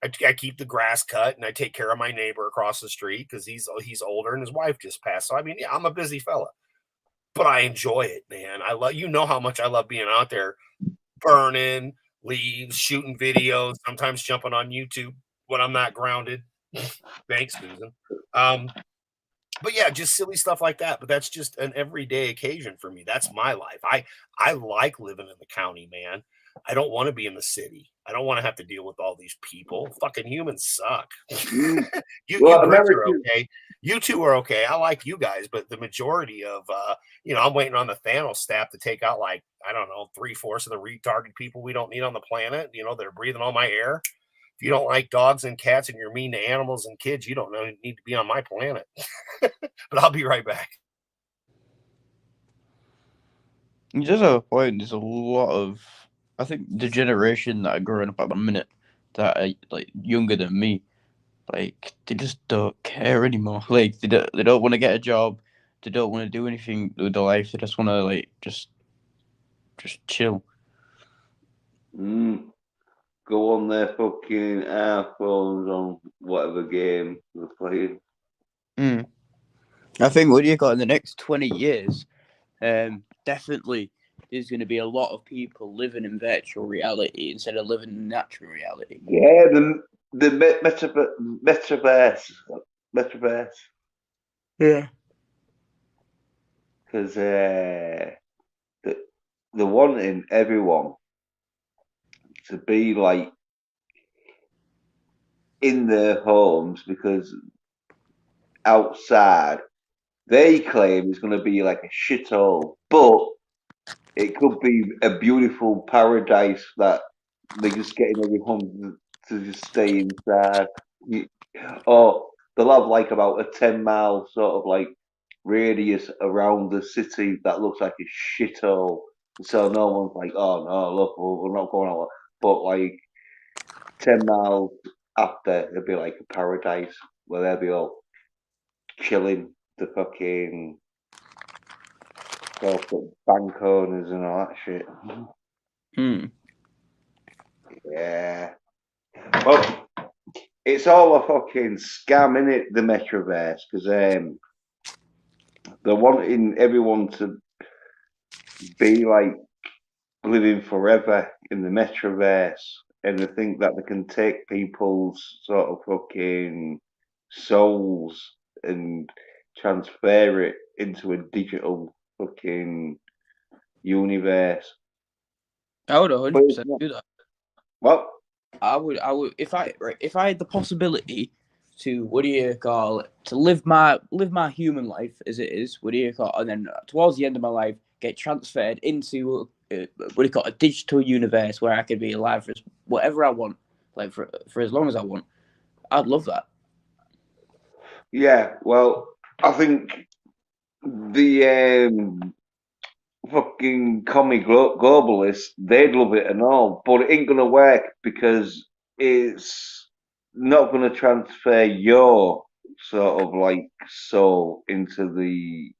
I keep the grass cut, and I take care of my neighbor across the street because he's older and his wife just passed. So I mean, yeah, I'm a busy fella, but I enjoy it, man. I love how much I love being out there burning leaves, shooting videos, sometimes jumping on YouTube when I'm not grounded. Thanks, Susan. But yeah, just silly stuff like that. But that's just an everyday occasion for me. That's my life. I like living in the county, man. I don't want to be in the city. I don't want to have to deal with all these people. Fucking humans suck. you Brits are okay. You two are okay. I like you guys, but the majority of I'm waiting on the Thanos staff to take out, like, I don't know, 3/4 of the retarded people we don't need on the planet, that are breathing all my air. If you don't like dogs and cats and you're mean to animals and kids, you don't need to be on my planet. But I'll be right back. You just have a point. There's a lot of, I think, the generation that are growing up at the minute that are like younger than me, like they just don't care anymore. Like they don't want to get a job. They don't want to do anything with their life. They just want to like just chill. Go on their fucking iPhones on whatever game they're playing. I think what you got in the next 20 years, definitely there's going to be a lot of people living in virtual reality instead of living in natural reality. Yeah, the metaverse. Yeah. Because they're wanting everyone to be like in their homes, because outside they claim it's going to be like a shithole, but it could be a beautiful paradise that they're just getting everyone to just stay inside. Or they'll have like about a 10-mile sort of like radius around the city that looks like a shithole. So no one's like, oh no, look, we're not going out. But like 10 miles after there'll be like a paradise where they'll be all chilling, the fucking corporate bank owners and all that shit. Hmm. Yeah. Well, it's all a fucking scam, innit, the Metroverse, because they're wanting everyone to be like living forever in the Metroverse, and they think that they can take people's sort of fucking souls and transfer it into a digital fucking universe. I would But it's 100% not. do that. Well, I would, if I had the possibility to, what do you call it, to live my human life as it is, what do you call it, and then towards the end of my life get transferred into what do you call it, a digital universe where I could be alive for whatever I want, like for as long as I want. I'd love that. yeah, well, I think the fucking commie globalists, they'd love it and all, but it ain't gonna work because it's not gonna transfer your sort of like soul into the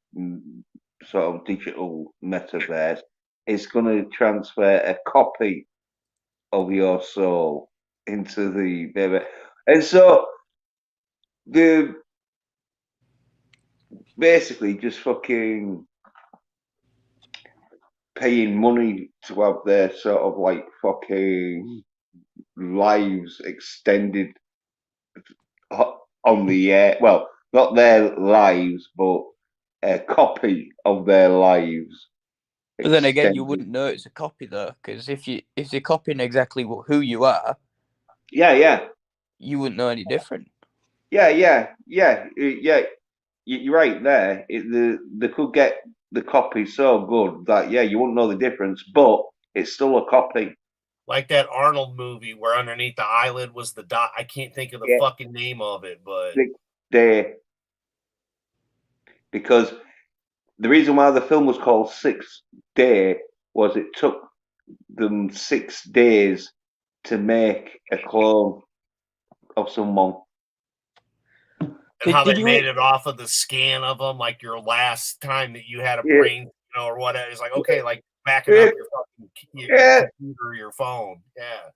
sort of digital metaverse. It's gonna transfer a copy of your soul into the baby, and so the basically just fucking paying money to have their sort of like fucking lives extended on the air. Well, not their lives, but a copy of their lives But then again, you extended. wouldn't know it's a copy though, because if you're copying exactly who you are, Yeah, yeah, you wouldn't know any different. yeah. You're right there. They could get the copy so good that yeah, you wouldn't know the difference, but it's still a copy. Like that Arnold movie where underneath the eyelid was the dot. I can't think of the Yeah, fucking name of it, but they because the reason why the film was called Sixth Day was it took them 6 days to make a clone of someone. and how Did they you? made it off of the scan of them, like your last time that you had a Yeah, brain, or whatever. It's like, okay, like backing yeah, up your fucking your yeah. computer, your phone. Yeah.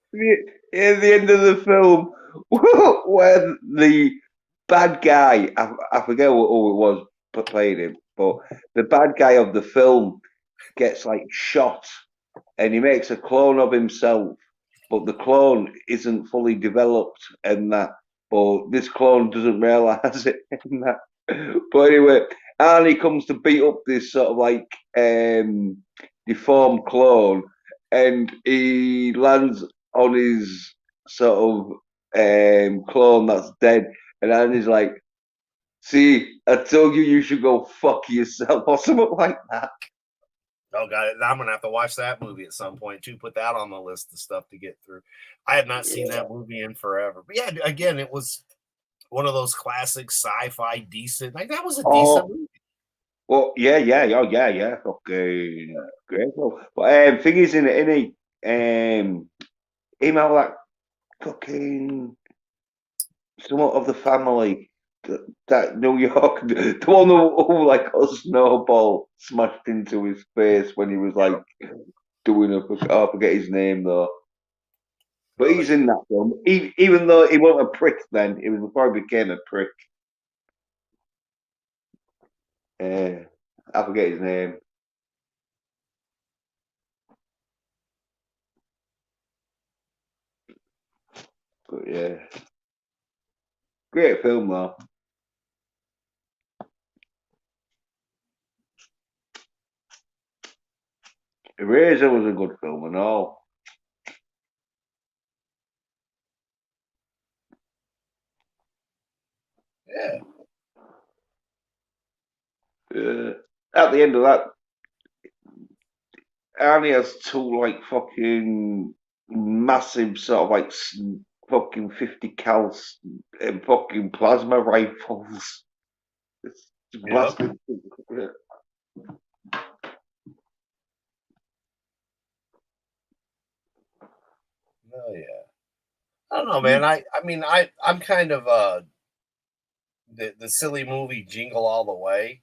In the end of the film, where the bad guy, I forget who it was playing him, but the bad guy of the film gets like shot and he makes a clone of himself, but the clone isn't fully developed and that. But this clone doesn't realize it and that. But anyway, Arnie comes to beat up this sort of like deformed clone, and he lands on his sort of clone that's dead, and Arnie's like, "See, I told you you should go fuck yourself," or something like that. Oh, got it. I'm gonna have to watch that movie at some point too. Put that on the list of stuff to get through. I have not seen Yeah. that movie in forever. But yeah, again, it was one of those classic sci-fi decent. Like that was a decent Oh, movie. well, yeah. Fucking great. Well, but thing is, in it, email that fucking somewhat of the family. That New York, the one who like a snowball smashed into his face when he was like doing a, oh, I forget his name though. But Oh he's yeah. in that film, even though he wasn't a prick then. It was before he became a prick. Uh, I forget his name, but yeah, great film though. Eraser was a good film and all. Yeah. At the end of that, Arnie has two like fucking massive sort of like fucking 50 cal fucking plasma rifles. It's Yep. blasted. Oh yeah. I don't know, man. I'm kind of the silly movie Jingle All the Way.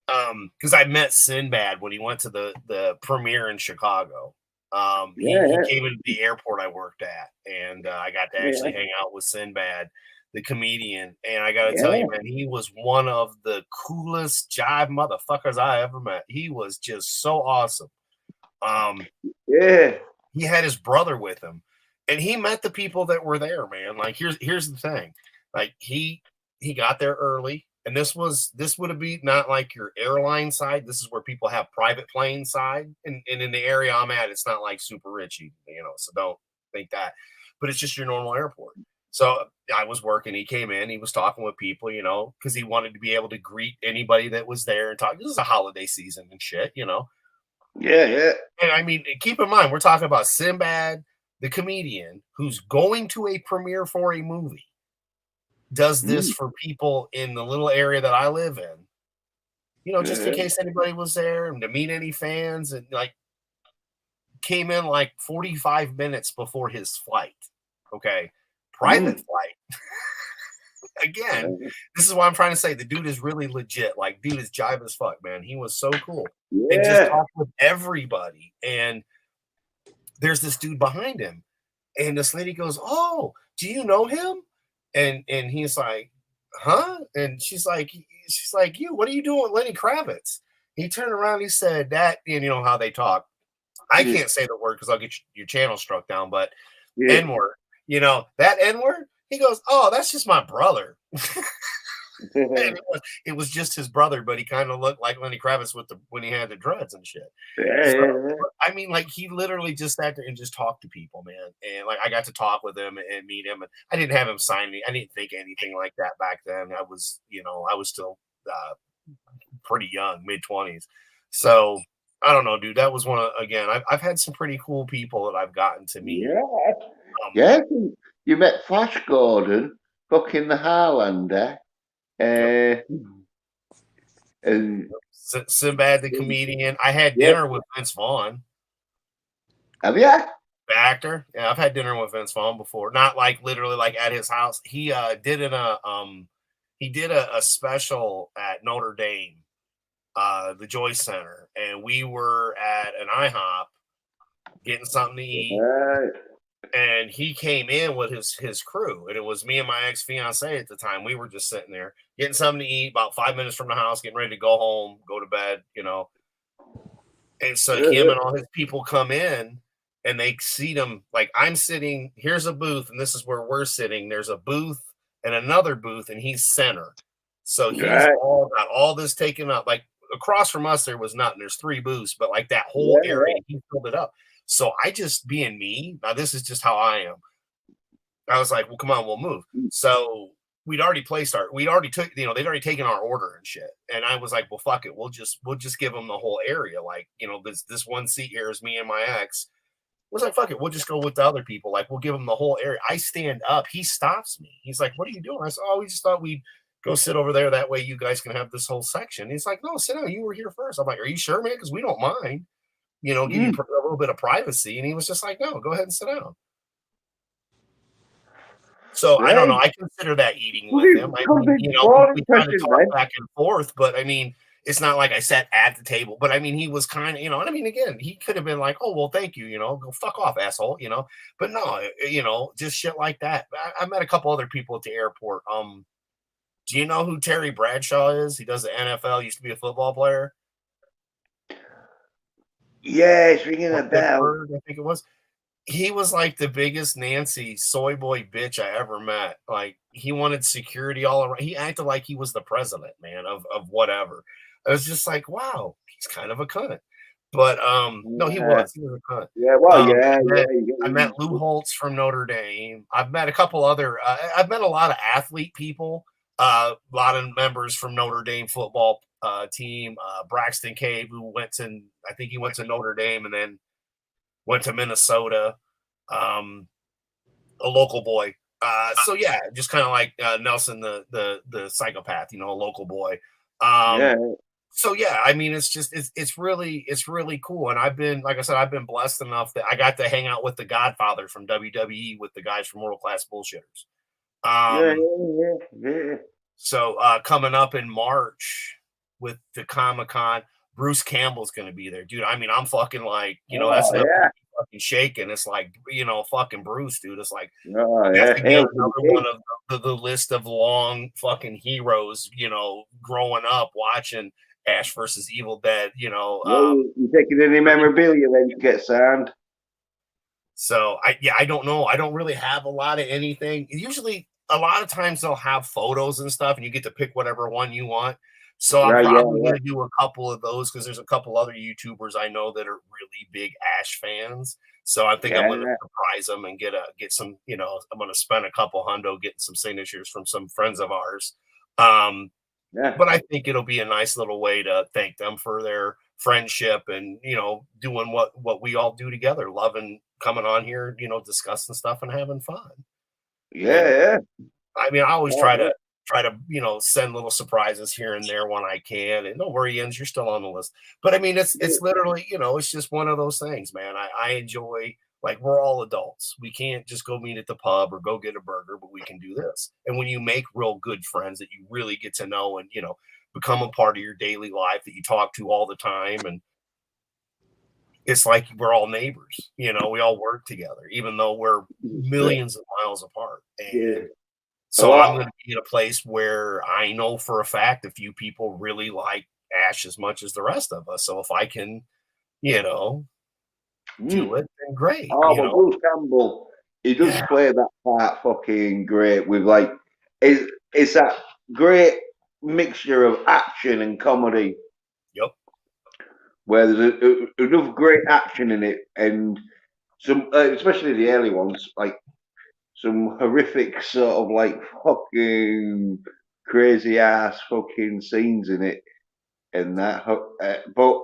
Because I met Sinbad when he went to the premiere in Chicago. He Yeah, came into the airport I worked at, and I got to yeah, actually hang out with Sinbad, the comedian. And I got to tell yeah, you, man, he was one of the coolest jive motherfuckers I ever met. He was just so awesome. yeah. He had his brother with him, and he met the people that were there, man. Like here's the thing, like he got there early, and this would have been not like your airline side. This is where people have private plane side, and in the area I'm at, it's not like super richy, so don't think that, but it's just your normal airport. So I was working. He came in. He was talking with people, because he wanted to be able to greet anybody that was there and talk. This is a holiday season and shit. Yeah, yeah. And I mean, keep in mind, we're talking about Sinbad, the comedian, who's going to a premiere for a movie, does this Mm, for people in the little area that I live in, just in yeah. case anybody was there and to meet any fans, and like came in like 45 minutes before his flight. Okay. Private Mm, flight. Again, yeah, this is what I'm trying to say. The dude is really legit. Like, dude is jive as fuck, man. He was so cool. And just yeah. talked with everybody. And there's this dude behind him. And this lady goes, "Oh, do you know him?" And he's like, "Huh?" And she's like, "You, what are you doing with Lenny Kravitz?" He turned around, he said that, and you know how they talk. I Yeah, can't say the word because I'll get your channel struck down, but yeah. N word, that N word. He goes, "Oh, that's just my brother." And it was just his brother, but he kind of looked like Lenny Kravitz when he had the dreads and shit. Yeah, So, yeah, I mean, like, he literally just sat there and just talked to people, man. And like, I got to talk with him and meet him, and I didn't have him sign me. I didn't think anything like that back then. I was still pretty young, mid-20s. So I don't know, dude. That was one of, again. I've had some pretty cool people that I've gotten to meet. yeah. Um, Yeah, you met Flash Gordon, fucking the Harlander, yep. uh, and Sinbad the comedian. I had yeah, dinner with Vince Vaughn, have you? the actor. Yeah, I've had dinner with Vince Vaughn before. Not like literally like at his house. He did a special at Notre Dame, the Joyce Center, and we were at an IHOP getting something to eat. Right. And he came in with his crew, and it was me and my ex fiance at the time. We were just sitting there getting something to eat, about 5 minutes from the house, getting ready to go home, go to bed. And so him and all his people come in, and they seat him like I'm sitting. Here's a booth, and this is where we're sitting. There's a booth and another booth, and he's center. So he's Right. all got all this taken up. Like across from us, there was nothing. There's 3 booths, but like that whole area, Yeah, he filled it up. So I just being me. Now this is just how I am. I was like, well, come on, we'll move. yeah. So we'd already took, they'd already taken our order and shit. And I was like, well, fuck it. We'll just give them the whole area. Like, this one seat here is me and my ex. I was like, fuck it. We'll just go with the other people. Like, we'll give them the whole area. I stand up. He stops me. He's like, what are you doing? I said, oh, we just thought we'd go sit over there. That way you guys can have this whole section. He's like, no, sit down. You were here first. I'm like, are you sure, man? Because we don't mind, give you Mm. a little bit of privacy. And he was just like, no, go ahead and sit down. So I don't know. Right. I consider that eating Well, with him. I mean, it's more we kind of interesting, talk then. back and forth, but I mean, it's not like I sat at the table. But I mean, he was kind of, and I mean, again, he could have been like, "Oh, well, thank you," go fuck off, asshole. But no, just shit like that. I met a couple other people at the airport. Do you know who Terry Bradshaw is? He does the NFL. Used to be a football player. Yeah, it's ringing Or a bell. Pittsburgh, I think it was. He was like the biggest Nancy soy boy bitch I ever met. Like he wanted security all around. He acted like he was the president, man, of whatever. I was just like, wow, he's kind of a cunt. But no, he Yeah, was. He was a cunt. yeah. Well, yeah, I met, yeah. I met Lou Holtz from Notre Dame. I've met a couple other. I've met a lot of athlete people. A lot of members from Notre Dame football team. Braxton Cave, I think he went to Notre Dame and then went to Minnesota, a local boy. So yeah, just kind of like Nelson, the psychopath, a local boy. Um, Yeah. So yeah, I mean, it's really cool, and I've been like I said, I've been blessed enough that I got to hang out with the Godfather from WWE with the guys from World Class Bullshitters. Yeah, Um, yeah. so coming up in March with the Comic Con, Bruce Campbell's going to be there, dude. I mean, I'm fucking like, that's Oh not yeah, fucking shaking. It's like, fucking Bruce, dude. It's like oh that's yeah. again Hail to the another one king. of the list of long fucking heroes, growing up watching Ash versus Evil Dead, Yeah, you taking any memorabilia when you get signed? So I don't know. I don't really have a lot of anything. Usually a lot of times they'll have photos and stuff and you get to pick whatever one you want. So I'm Right, yeah, probably yeah, gonna do a couple of those because there's a couple other YouTubers I know that are really big Ash fans. So I think I'm gonna yeah, surprise them and get some, I'm gonna spend a couple hundo getting some signatures from some friends of ours. Um, yeah, but I think it'll be a nice little way to thank them for their friendship and doing what we all do together, loving coming on here, discussing stuff and having fun. yeah, And yeah. I mean, I always Oh, try to send little surprises here and there when I can. And don't worry, Jens, you're still on the list. But I mean, yeah. it's literally it's just one of those things, man. I enjoy, like, we're all adults. We can't just go meet at the pub or go get a burger, but we can do this. And when you make real good friends that you really get to know and become a part of your daily life that you talk to all the time, and it's like we're all neighbors. We all work together, even though we're millions of miles apart. Yeah. And A so I'm lot. going to be in a place where I know for a fact a few people really like Ash as much as the rest of us. So if I can, you know, do Mm. it, then great. Oh, but Bruce Campbell, he does Yeah. play that part fucking great with like, it's that great mixture of action and comedy Yep. where there's enough great action in it and some, especially the early ones, like some horrific sort of like fucking crazy ass fucking scenes in it and that. But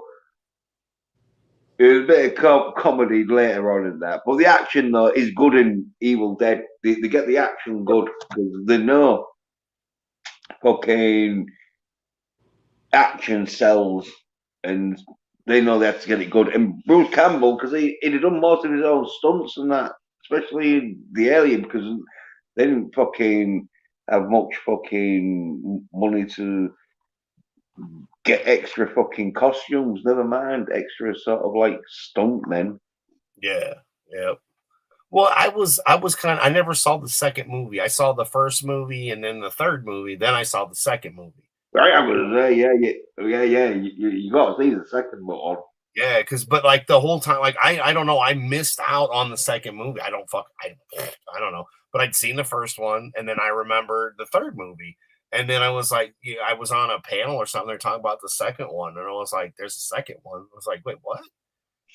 there's a bit of comedy later on in that. But the action though is good in Evil Dead. They get the action good because they know fucking action sells and they know they have to get it good. And Bruce Campbell, because he'd done most of his own stunts and that, especially in the Alien, because they didn't fucking have much fucking money to get extra fucking costumes. Never mind extra sort of like stuntmen. Yeah. Yep. Well, I was I never saw the second movie. I saw the first movie and then the third movie. Then I saw the second movie. I was there, yeah, yeah. You got to see the second one. Yeah, but like the whole time, like I don't know, I missed out on the second movie. I don't know, but I'd seen the first one, and then I remembered the third movie, and then I was like, yeah, I was on a panel or something. They're talking about the second one, and I was like, "There's a second one." I was like, "Wait, what?"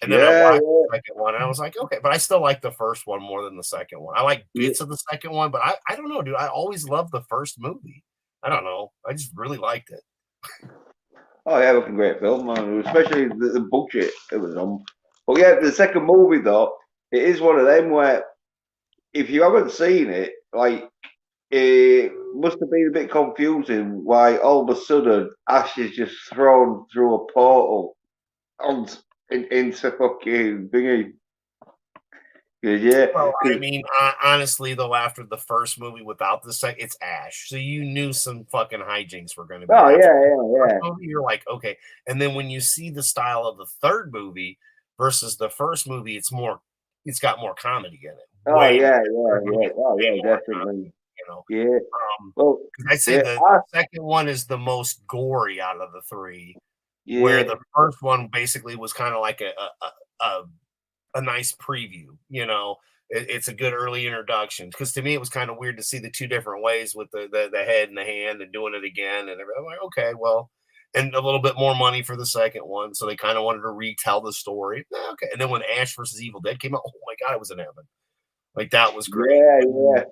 And then I Yeah, watched the second one, and I was like, "Okay," but I still like the first one more than the second one. I like yeah. bits of the second one, but I don't know, dude. I always loved the first movie. I don't know. I just really liked it. Oh yeah, looking great film, man. Especially the budget it was on. But yeah, the second movie though, it is one of them where if you haven't seen it, like it must have been a bit confusing why all of a sudden Ash is just thrown through a portal on into fucking thingy. 'Cause, yeah, Well, I because mean, honestly, though, after the first movie without the second, it's Ash. So you knew some fucking hijinks were going to be. oh After yeah, the first yeah, movie, you're like, okay. And then when you see the style of the third movie versus the first movie, it's got more comedy in it. oh Way more. yeah, Third movie has oh way yeah, more definitely, comedy, you know. yeah. Um, Well, 'Cause I'd say yeah, the second one is the most gory out of the three, where yeah, the first one basically was kind of like a a nice preview. It's a good early introduction because to me it was kind of weird to see the two different ways with the head and the hand and doing it again and everything. I'm like, okay, well, and a little bit more money for the second one, so they kind of wanted to retell the story. Okay, and then when Ash versus Evil Dead came out, oh my god, it was in heaven. Like that was great. yeah, And yeah. then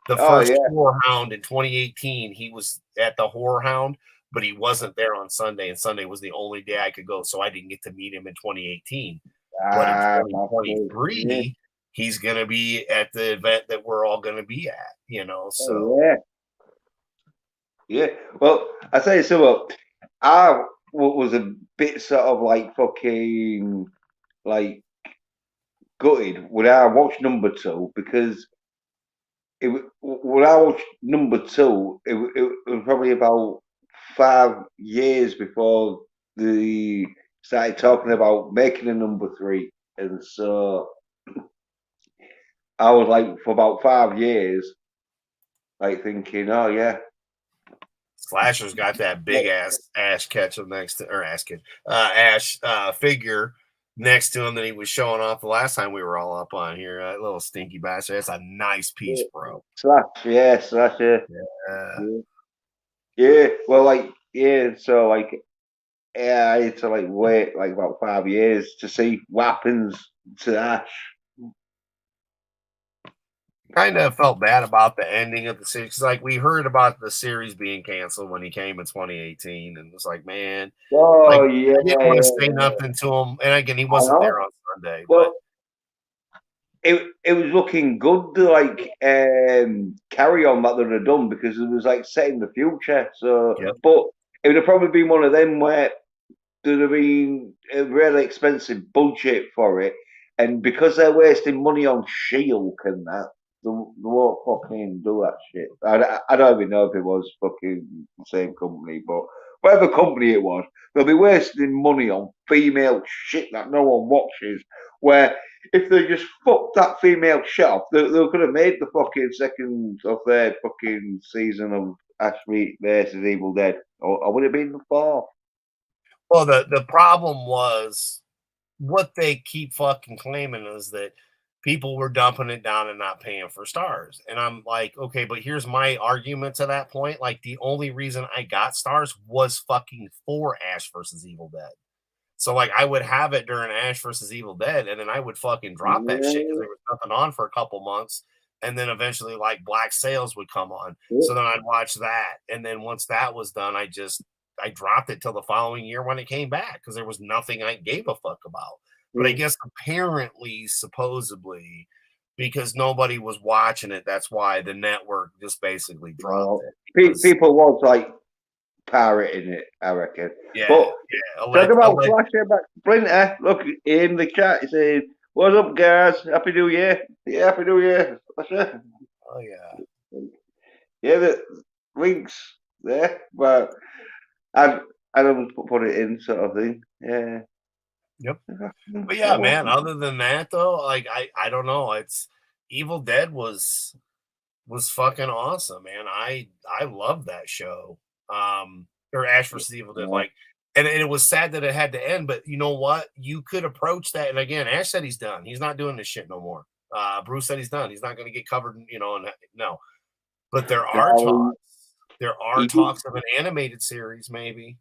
the Oh first yeah, Horror Hound in 2018, he was at the Horror Hound, but he wasn't there on Sunday, and Sunday was the only day I could go, so I didn't get to meet him in 2018. But in that's it. Yeah. 2023, he's going to be at the event that we're all going to be at, Oh so yeah, yeah. Well, I tell you so. I was a bit sort of like fucking like gutted when I watched number two because when I watched number two, it was probably about 5 years before they started talking about making a number three, and so I was like for about 5 years, like thinking, oh yeah, Slasher's got that big ass Ash Ketchum next to, or Ash Ketchum, Ash figure next to him that he was showing off the last time we were all up on here. That little stinky bastard. That's a nice piece, bro. slash, yeah, Uh, yeah, yeah. Well, like, yeah, so like, yeah, I had to like wait like about 5 years to see what happens to Ash. kind of felt bad about the ending of the series. 'Cause, like, we heard about the series being canceled when he came in 2018, and it's like, man, like, Oh yeah, I didn't yeah, want to say yeah. nothing to him. And again, he I wasn't there know. on Sunday, but Well, it was looking good to like carry on that they'd have done because it was like set in the future. So, yep. but it would have probably been one of them where there'd have been a really expensive budget for it, and because they're wasting money on Shield and that, they won't fucking do that shit. I don't even know if it was fucking the same company, but whatever company it was, they'll be wasting money on female shit that no one watches. Where if they just fucked that female shit off, they could have made the fucking second or third fucking season of Ash versus Evil Dead, or would it have been the fourth? Well, the problem was what they keep fucking claiming is that people were dumping it down and not paying for stars. And I'm like, okay, but here's my argument to that point. Like, the only reason I got stars was fucking for Ash versus Evil Dead. So, like, I would have it during Ash versus Evil Dead, and then I would fucking drop that shit because Yeah. there was nothing on for a couple months. And then eventually, like, Black Sails would come on. Yeah. So then I'd watch that. And then once that was done, I dropped it till the following year when it came back because there was nothing I gave a fuck about. But I guess apparently, supposedly, because nobody was watching it, that's why the network just basically dropped it. Because, People was like pirating it, I reckon. yeah, But yeah, talk about flashing back Splinter. Look in the chat, he's saying, "What's up, guys? Happy New Year! Yeah, Happy New Year!" oh yeah. Yeah, the links there, but I don't put it in sort of thing. Yeah. Yep. But yeah, man, other than that though, like I don't know. It's Evil Dead was fucking awesome, man. I love that show. Or Ash vs. Evil Dead. Like, and it was sad that it had to end, but you know what? You could approach that. And again, Ash said he's done. He's not doing this shit no more. Bruce said he's done. He's not gonna get covered, and no. But there are talks. There are talks of an animated series, maybe.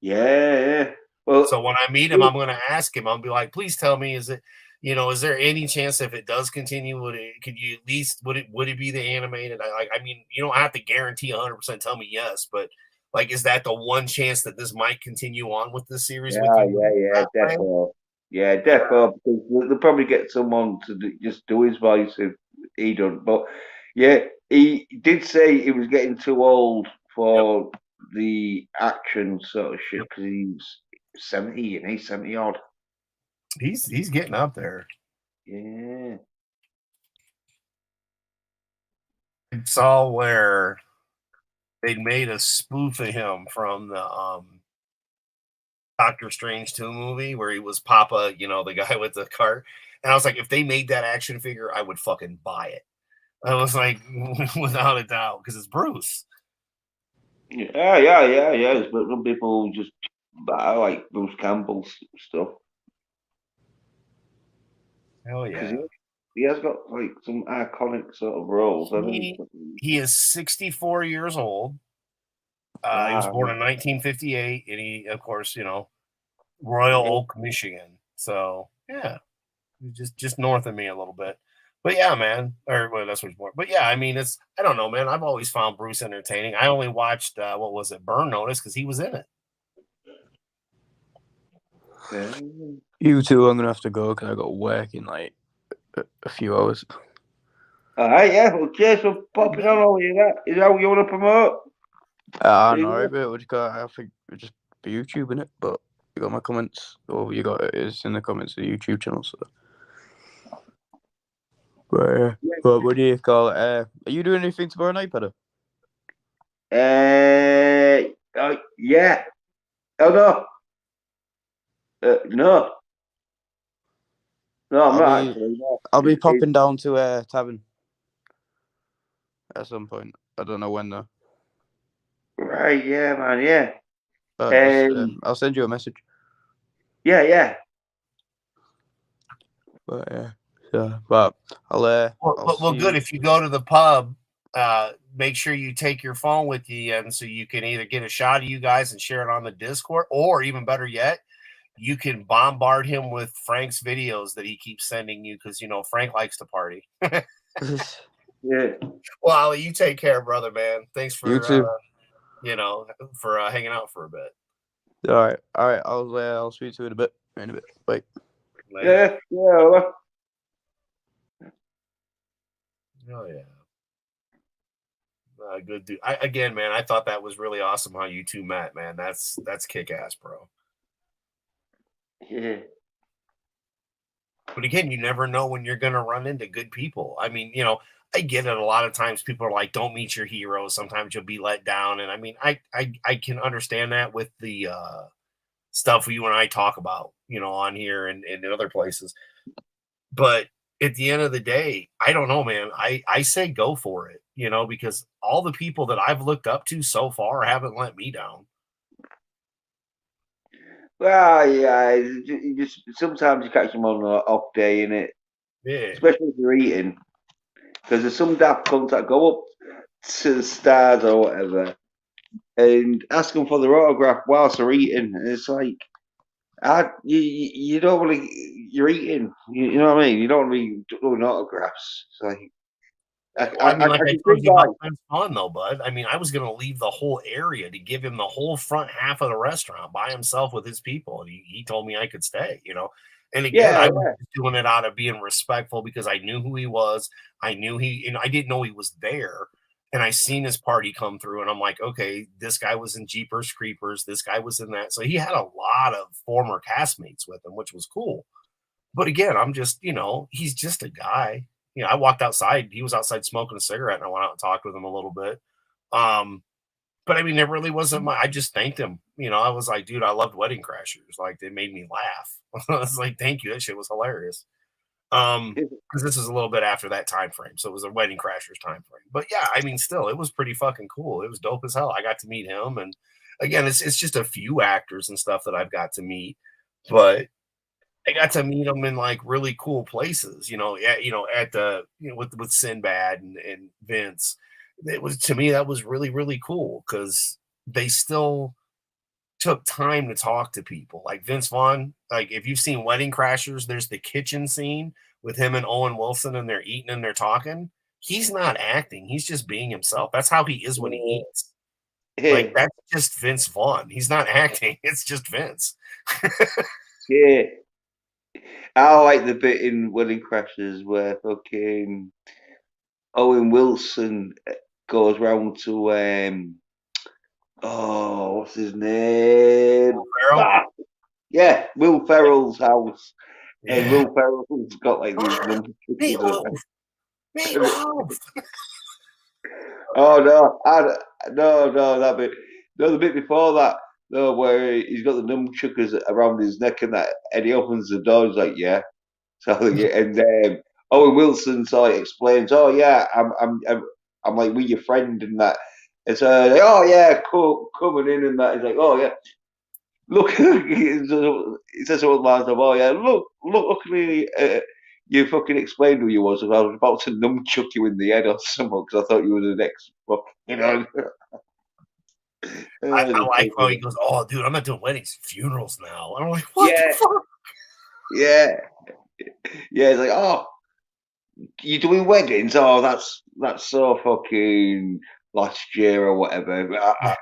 Yeah. Well, So when I meet him, I'm going to ask him. I'll be like, "Please tell me, is there any chance if it does continue, could you at least would it be the animated? I mean, you don't have to guarantee 100% tell me yes, but like, is that the one chance that this might continue on with this series with you? yeah, defo. Yeah, defo, because they'll probably get someone to just do his voice if he don't. But yeah, he did say he was getting too old for the action sort of shit because he's 70 and he's 70 odd. He's getting up there. Yeah. I saw where they made a spoof of him from the Doctor Strange 2 movie where he was Papa, the guy with the cart. And I was like, if they made that action figure, I would fucking buy it. I was like, without a doubt, because it's Bruce. Yeah. But some people just buy like Bruce Campbell's stuff. Hell yeah. He has got like some iconic sort of roles. He is 64 years old. He was born in 1958, and he, of course, Royal Oak, Michigan. So yeah, just north of me a little bit. But yeah, man, or well, that's where he's born. But yeah, I mean, I don't know, man. I've always found Bruce entertaining. I only watched what was it, Burn Notice, because he was in it. You too. I'm gonna have to go because I got work in like a few hours. All right, yeah. Well, cheers for popping on over here. Is that what you want to promote? I know, but we just got. I think we just for YouTube, innit? But you got my comments, or you got it's in the comments of the YouTube channel. So, but what do you call it? Are you doing anything tomorrow night, Peter? Yeah. Oh no. No. No, I'm not actually. No. I'll be popping down to Tavern at some point. I don't know when though. Right, yeah, man, yeah. But I'll send you a message. Yeah. But but well, good. If you go to the pub, make sure you take your phone with you, and so you can either get a shot of you guys and share it on the Discord, or even better yet, you can bombard him with Frank's videos that he keeps sending you because Frank likes to party. Yeah. Well, Ali, you take care, brother, man. Thanks for you too. For hanging out for a bit. All right. I'll speak to you in a bit. Bye. Yeah. Oh yeah. Good dude. Again, man, I thought that was really awesome how you two met, man. That's kick ass, bro. Yeah. But again, you never know when you're gonna run into good people. I mean, I get it. A lot of times people are like, don't meet your heroes. Sometimes you'll be let down. And I mean, I can understand that with the stuff you and I talk about, on here and in other places. But at the end of the day, I don't know, man. I say go for it, because all the people that I've looked up to so far haven't let me down. Well, yeah, you just sometimes you catch them on an off day, innit? Yeah. Especially if you're eating. Because there's some daft cunts that go up to the stars or whatever and ask them for their autograph whilst they're eating. And it's like, you don't really, you're eating. You know what I mean? You don't want to be doing autographs. It's like, I mean, like I told you why. about Vince Vaughn, though, bud. I mean, I was going to leave the whole area to give him the whole front half of the restaurant by himself with his people. And he told me I could stay, And again, I was doing it out of being respectful because I knew who he was. I knew I didn't know he was there. And I seen his party come through, and I'm like, okay, this guy was in Jeepers Creepers. This guy was in that. So he had a lot of former castmates with him, which was cool. But again, I'm just, he's just a guy. I walked outside. He was outside smoking a cigarette, and I went out and talked with him a little bit. But I mean, it really wasn't I just thanked him. I was like, dude, I loved Wedding Crashers. Like, they made me laugh. I was like, thank you. That shit was hilarious. Because this is a little bit after that time frame. So it was a Wedding Crashers time frame. But yeah, I mean, still, it was pretty fucking cool. It was dope as hell. I got to meet him. And again, it's just a few actors and stuff that I've got to meet. But I got to meet them in like really cool places, at the, with Sinbad and Vince. It was, to me, that was really, really cool because they still took time to talk to people. Like Vince Vaughn, like if you've seen Wedding Crashers, there's the kitchen scene with him and Owen Wilson and they're eating and they're talking. He's not acting. He's just being himself. That's how he is when he eats. Like, that's just Vince Vaughn. He's not acting. It's just Vince. Yeah. I like the bit in Wedding Crashers where fucking Owen Wilson goes round to what's his name? Will Ferrell? Yeah, Will Ferrell's house. Yeah. And Will Ferrell's got like these numbers. Oh no, that bit. No, the bit before that, no, where he's got the nunchuckers around his neck and that, and he opens the door. He's like, "Yeah." So and Owen Wilson sort of explains, "Oh yeah, I'm like with your friend and that." And so, like, "Oh yeah, cool, coming in and that." He's like, "Oh yeah, look." He says something like, "Oh yeah, look at me." You fucking explained who you was. I was about to nunchuck you in the head or something because I thought you were the next fucking. I like how he goes, "Oh, dude, I'm not doing weddings, funerals now." And I'm like, "What the fuck?" Yeah. It's like, "Oh, you're doing weddings? Oh, that's so fucking last year or whatever."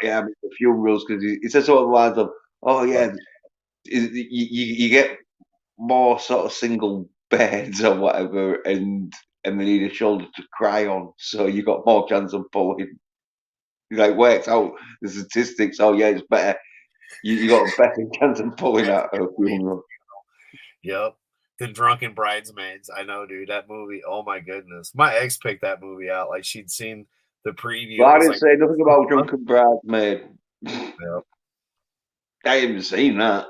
Yeah, I mean, the funerals because he says sort of lines of, "Oh yeah, you get more sort of single beds or whatever, and they need a shoulder to cry on, so you got more chance of pulling." He like works out the statistics. Oh yeah, it's better You got a better chance of pulling out a funeral. Yep. The Drunken Bridesmaids. I know, dude. That movie. Oh my goodness. My ex picked that movie out. Like she'd seen the preview. But It I was didn't like, say nothing about Drunken Bridesmaid. yep. I haven't seen that.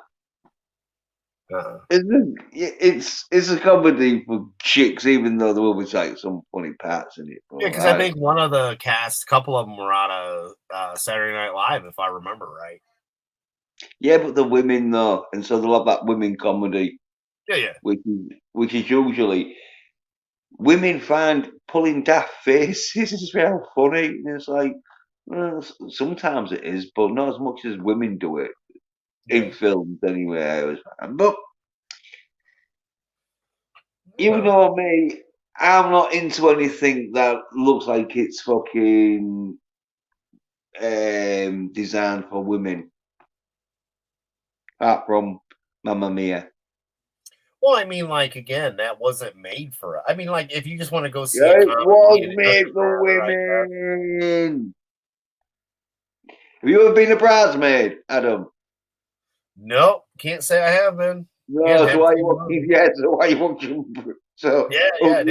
Uh-uh. It's a comedy for chicks, even though there will be like some funny parts in it. Yeah, because I think one of the cast, a couple of them were out of Saturday Night Live, if I remember right. Yeah, but the women though, and so they'll have that women comedy, Yeah. which is usually women find pulling daft faces is real funny. And it's like well, sometimes it is, but not as much as women do it in films anyway. I always find. But you know me, I'm not into anything that looks like it's fucking designed for women. Apart from Mamma Mia. Well, I mean, like again, that wasn't made for. I mean, like if you just want to go see Yeah, a it comedy, was and it made doesn't for matter, I guess. women. Have you ever been a bridesmaid, Adam? Nope, can't say I have been. Again, No, so haven't why you seen the want? movie. Yeah, so why you want to? So, Yeah. I yeah.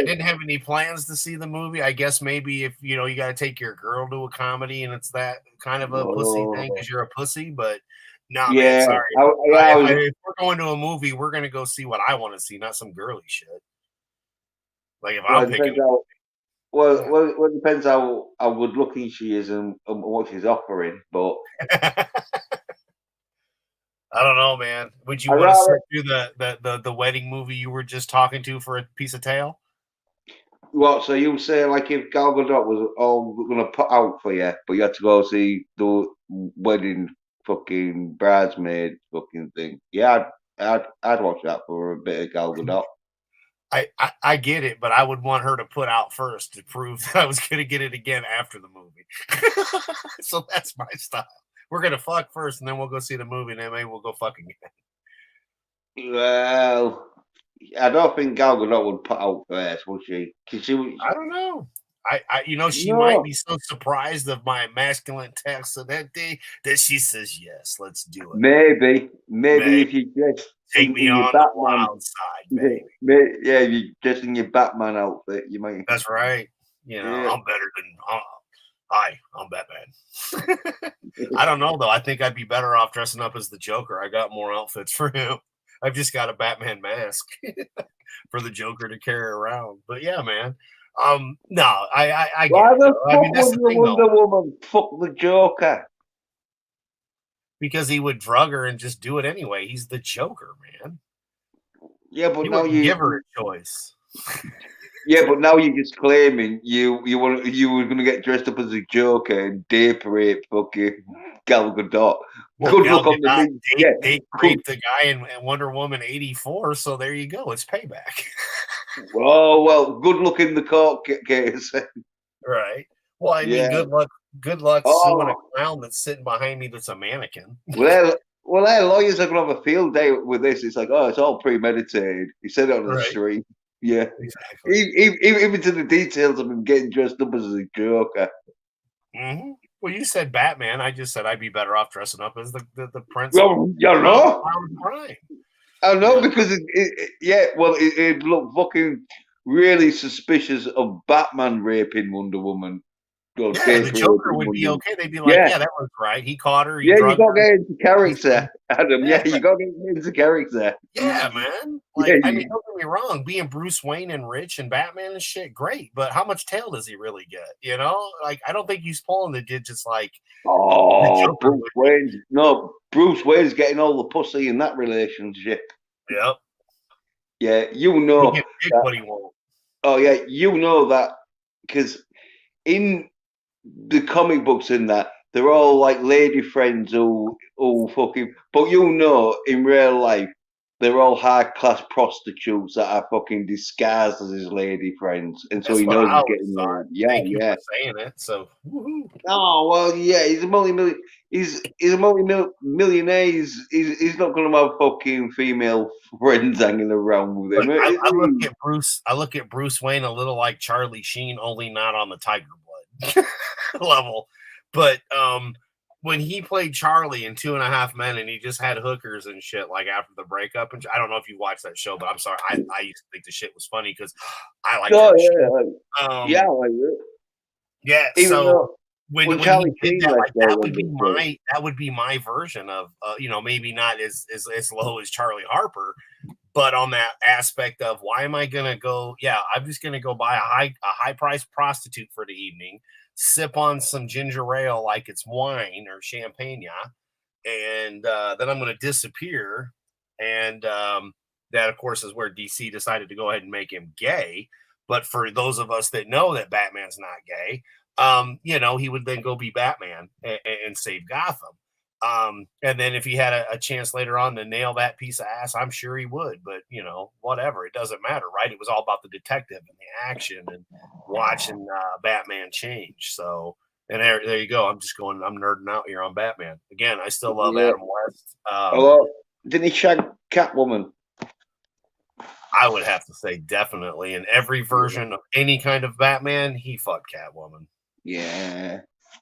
didn't have any plans to see the movie. I guess maybe if you got to take your girl to a comedy and it's that kind of a pussy thing Oh, because you're a pussy. But nah, man, yeah. sorry. I was. If we're going to a movie, we're gonna go see what I want to see, not some girly shit. Like if Well, I'm it depends picking, how. Well, yeah. it depends how good looking she is and what she's offering. But I don't know, man. Would you I want to sit rather. through the wedding movie you were just talking to for a piece of tail? What? So you say like if Gal Gadot was all gonna put out for you, but you had to go see the wedding fucking bridesmaid fucking thing? Yeah, I'd watch that for a bit of Gal Gadot. I get it, but I would want her to put out first to prove that I was going to get it again after the movie. So that's my style. We're going to fuck first, and then we'll go see the movie, and then maybe we'll go fucking again. Well, I don't think Gal Gadot would put out first, would she? 'Cause she was I don't know. She might no. be so surprised of my masculine text of that day that she says, yes, let's do it. Maybe Babe, if you dress take me in your on the Batman, wild side, yeah, baby. if you dress in your Batman outfit, you might. That's right. Yeah. I'm better than I'm Batman. I don't know though. I think I'd be better off dressing up as the Joker. I got more outfits for him. I've just got a Batman mask for the Joker to carry around. But yeah, man. No, I get Why it the though. I fuck mean, that's would the the thing though, Wonder Woman fuck the Joker? because he would drug her and just do it anyway. He's the Joker, man. Yeah, but He now wouldn't give her a choice. yeah, but now you're just claiming you were gonna get dressed up as a Joker and date rape fucking Gal Gadot. Well, Good Gal luck on the Gadot knee. Yeah, date good. raped the guy in Wonder Woman 84, so there you go. It's payback. Oh well, good luck in the court case. Right. Well, I mean, Yeah. good luck suing a Oh clown that's sitting behind me that's a mannequin. well, lawyers are gonna have a field day with this. It's like, oh, it's all premeditated. He said it on the Right. street. Yeah. Exactly. Even to the details of him getting dressed up as a Joker. Mm-hmm. Well, you said Batman. I just said I'd be better off dressing up as the Prince of Well, you know. Crime. I know Yeah. because it looked fucking really suspicious of Batman raping Wonder Woman. Or Yeah, date the Joker raping would be Wonder Woman. okay. They'd be like, Yeah, yeah, that was right. He caught her. He yeah, you drugged got to her. get into He's fine. character, Adam. Yeah. Yeah, you got to get into character. Yeah, man. Yeah, Like, I mean, don't get me wrong. Being Bruce Wayne and rich and Batman and shit, great. But how much tail does he really get? Like, I don't think he's pulling the digits like the oh, Joker would be. Bruce Wayne's getting all the pussy in that relationship. Yep. Yeah, He can pick what he wants. Oh yeah, you know that because in the comic books in that they're all like lady friends who fucking but in real life they're all high class prostitutes that are fucking disguised as his lady friends and so That's he what knows I he's always getting thought. laid. Yeah, Thank you yeah. for saying it. So, woohoo. Oh well yeah, he's a millionaire. He's not gonna have fucking female friends hanging around with him. Look, Is I look he? at Bruce. I look at Bruce Wayne a little like Charlie Sheen, only not on the Tiger Blood level. But when he played Charlie in 2.5 Men, and he just had hookers and shit like after the breakup. And I don't know if you watched that show, but I'm sorry, I used to think the shit was funny because I like Oh, yeah. yeah, like it. Yeah, Even so though when Charlie he did Sheen that, left like there that when would be they my version of maybe not as low as Charlie Harper, but on that aspect of why am I gonna go? Yeah, I'm just gonna go buy a high priced prostitute for the evening, sip on some ginger ale like it's wine or champagne, and then I'm gonna disappear. And that, of course, is where DC decided to go ahead and make him gay. But for those of us that know that Batman's not gay, he would then go be Batman and save Gotham. And then if he had a chance later on to nail that piece of ass, I'm sure he would. But whatever, it doesn't matter, right? It was all about the detective and the action and watching Batman change. So, and there you go. I'm nerding out here on Batman again. I still love yeah. Adam West. Although, didn't he shag Catwoman? I would have to say definitely in every version of any kind of Batman, he fucked Catwoman. Yeah.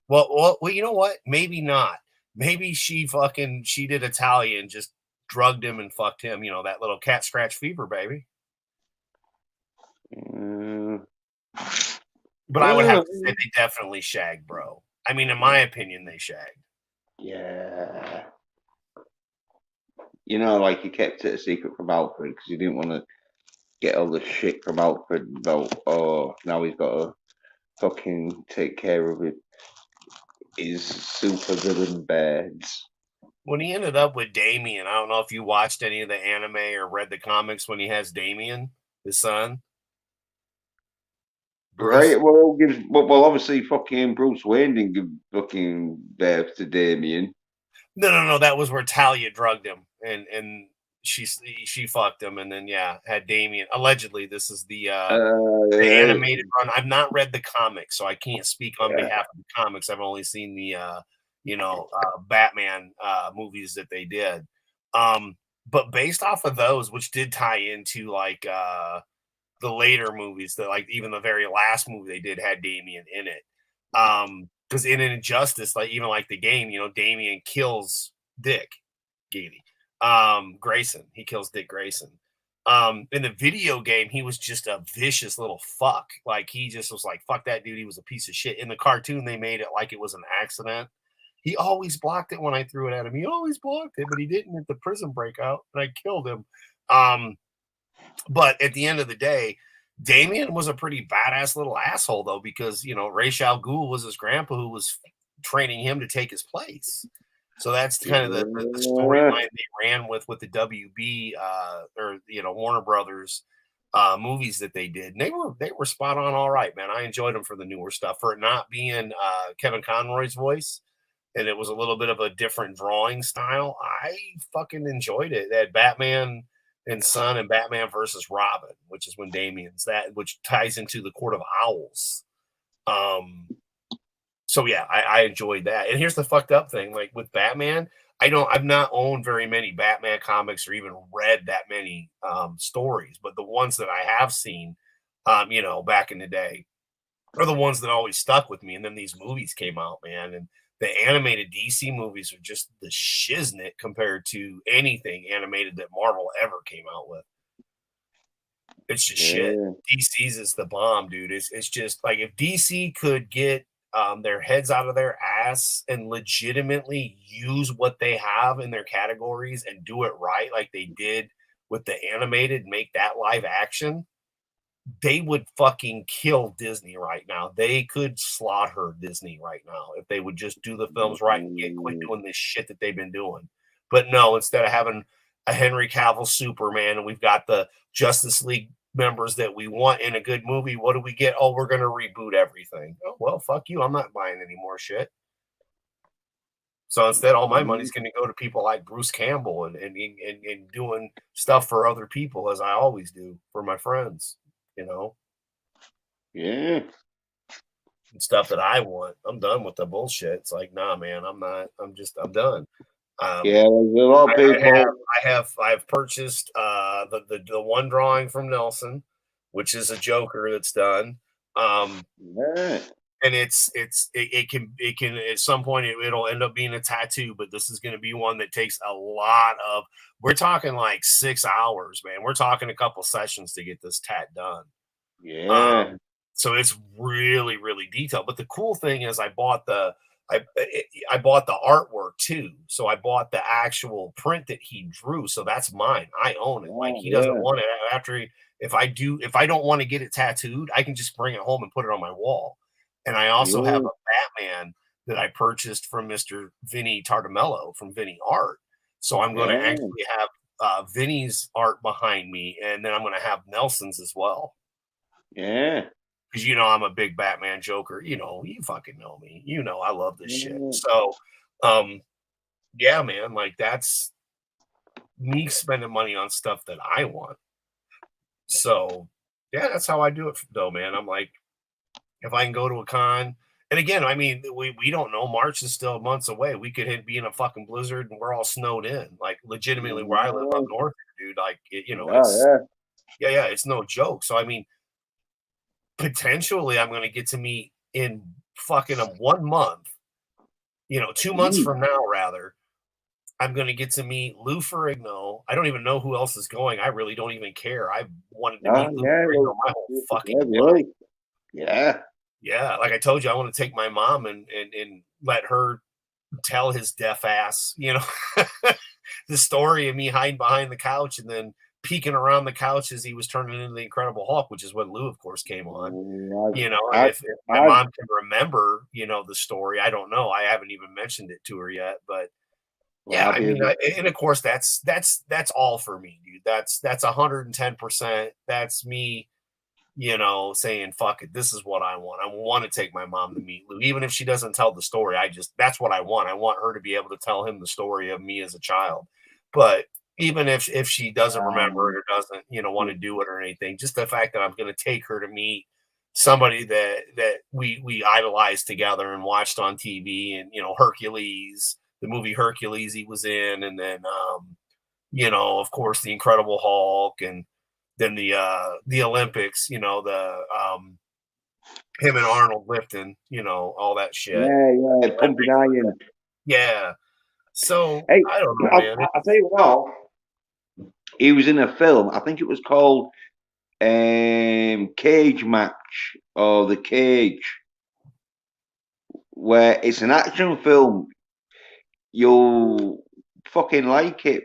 Well, you know what? Maybe not. Maybe she did Italian, just drugged him and fucked him. That little cat scratch fever, baby. But I would have to say they definitely shagged, bro. I mean, in my opinion, they shagged. Yeah. Like he kept it a secret from Alfred because he didn't want to get all the shit from Alfred about, now he's got to fucking take care of his super villain beds. When he ended up with Damian, I don't know if you watched any of the anime or read the comics when he has Damian, his son. Bruce. Right, well, obviously, fucking Bruce Wayne didn't give fucking birth to Damien. No. That was where Talia drugged him, and she fucked him, and then had Damian. Allegedly, this is the animated run. I've not read the comics, so I can't speak on behalf of the comics. I've only seen the Batman movies that they did. But based off of those, which did tie into like the later movies, that like even the very last movie they did had Damian in it. Because in Injustice, like even like the game, Damian kills Dick Grayson. He kills Dick Grayson. In the video game, he was just a vicious little fuck. Like he just was like, fuck that dude. He was a piece of shit. In the cartoon, they made it like it was an accident. He always blocked it when I threw it at him. He always blocked it, but he didn't at the prison breakout, and I killed him. But at the end of the day, Damien was a pretty badass little asshole, though, because, Ra's al Ghul was his grandpa who was training him to take his place. So that's kind of the storyline they ran with the WB or Warner Brothers movies that they did. And they were spot on, all right, man. I enjoyed them for the newer stuff, for it not being Kevin Conroy's voice, and it was a little bit of a different drawing style. I fucking enjoyed it. They had Batman and Son and Batman versus Robin, which is when Damien's which ties into the Court of Owls. So yeah, I enjoyed that. And here's the fucked up thing, like with Batman, I've not owned very many Batman comics or even read that many stories, but the ones that I have seen, back in the day are the ones that always stuck with me. And then these movies came out, man, and the animated DC movies are just the shiznit compared to anything animated that Marvel ever came out with. It's just shit. DC's is the bomb, dude. It's just like if DC could get their heads out of their ass and legitimately use what they have in their categories and do it right, like they did with the animated, make that live action, they would fucking kill Disney right now. They could slaughter Disney right now if they would just do the films right and quit doing this shit that they've been doing. But no, instead of having a Henry Cavill Superman and we've got the Justice League members that we want in a good movie, what do we get? Oh, we're going to reboot everything. Oh, well, fuck you. I'm not buying any more shit. So instead, all my money's going to go to people like Bruce Campbell and doing stuff for other people, as I always do for my friends. Yeah. And stuff that I want. I'm done with the bullshit. It's like, nah, man, I'm done. Yeah, there's a lot of people. I've purchased the one drawing from Nelson, which is a Joker that's done. and it can at some point it'll end up being a tattoo, but this is going to be one that takes a lot of. We're talking like 6 hours, man. We're talking a couple sessions to get this tat done. Yeah. So it's really, really detailed. But the cool thing is, I bought the artwork too. So I bought the actual print that he drew. So that's mine. I own it. Like he doesn't want it after if I don't want to get it tattooed, I can just bring it home and put it on my wall. And I also have a Batman that I purchased from Mr. Vinny Tartamello from Vinny Art. So I'm going to actually have Vinny's art behind me, and then I'm going to have Nelson's as well. Yeah. Because I'm a big Batman Joker. You fucking know me. I love this shit. So, yeah, man, like that's me spending money on stuff that I want. So, yeah, that's how I do it, though, man. I'm like, if I can go to a con, and again, I mean, we don't know. March is still months away. We could be in a fucking blizzard and we're all snowed in. Like, legitimately, where I live up north, dude. Like, it's no joke. So, I mean, potentially, I'm going to get to meet in fucking 1 month. 2 months from now, rather. I'm going to get to meet Lou Ferrigno. I don't even know who else is going. I really don't even care. I've wanted to meet Lou Ferrigno my whole fucking life. Yeah. Yeah, like I told you, I want to take my mom and let her tell his deaf ass, the story of me hiding behind the couch and then peeking around the couch as he was turning into the Incredible Hulk, which is when Lou, of course, came on. And if my mom can remember, the story, I don't know. I haven't even mentioned it to her yet, but yeah, I mean, and of course, that's all for me, dude. That's 110%. That's me. Saying, fuck it, this is what I want. I want to take my mom to meet Lou. Even if she doesn't tell the story, that's what I want. I want her to be able to tell him the story of me as a child. But even if she doesn't remember it or doesn't, want to do it or anything, just the fact that I'm going to take her to meet somebody that we idolized together and watched on TV, and, Hercules, the movie Hercules he was in, and then, of course, the Incredible Hulk, and then the Olympics, him and Arnold lifting, all that shit. Yeah, pumping iron. Yeah. So hey, I don't know, man. I'll tell you what. He was in a film. I think it was called Cage Match or The Cage, where it's an action film. You'll fucking like it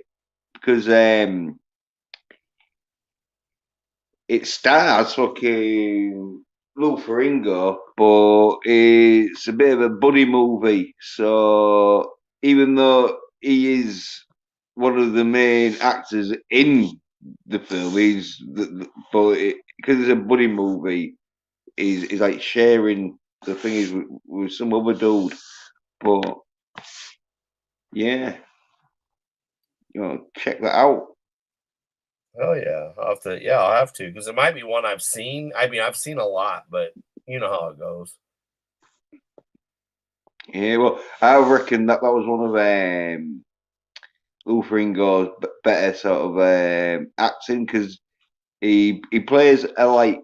because it stars fucking Lou Ferrigno, but it's a bit of a buddy movie. So even though he is one of the main actors in the film, because it's a buddy movie, he's like sharing the thing with some other dude. But yeah, check that out. Oh yeah, I'll have to, because it might be one I've seen. I mean, I've seen a lot, but you know how it goes. Yeah, well, I reckon that was one of Lou Ferrigno's better sort of acting, because he plays a like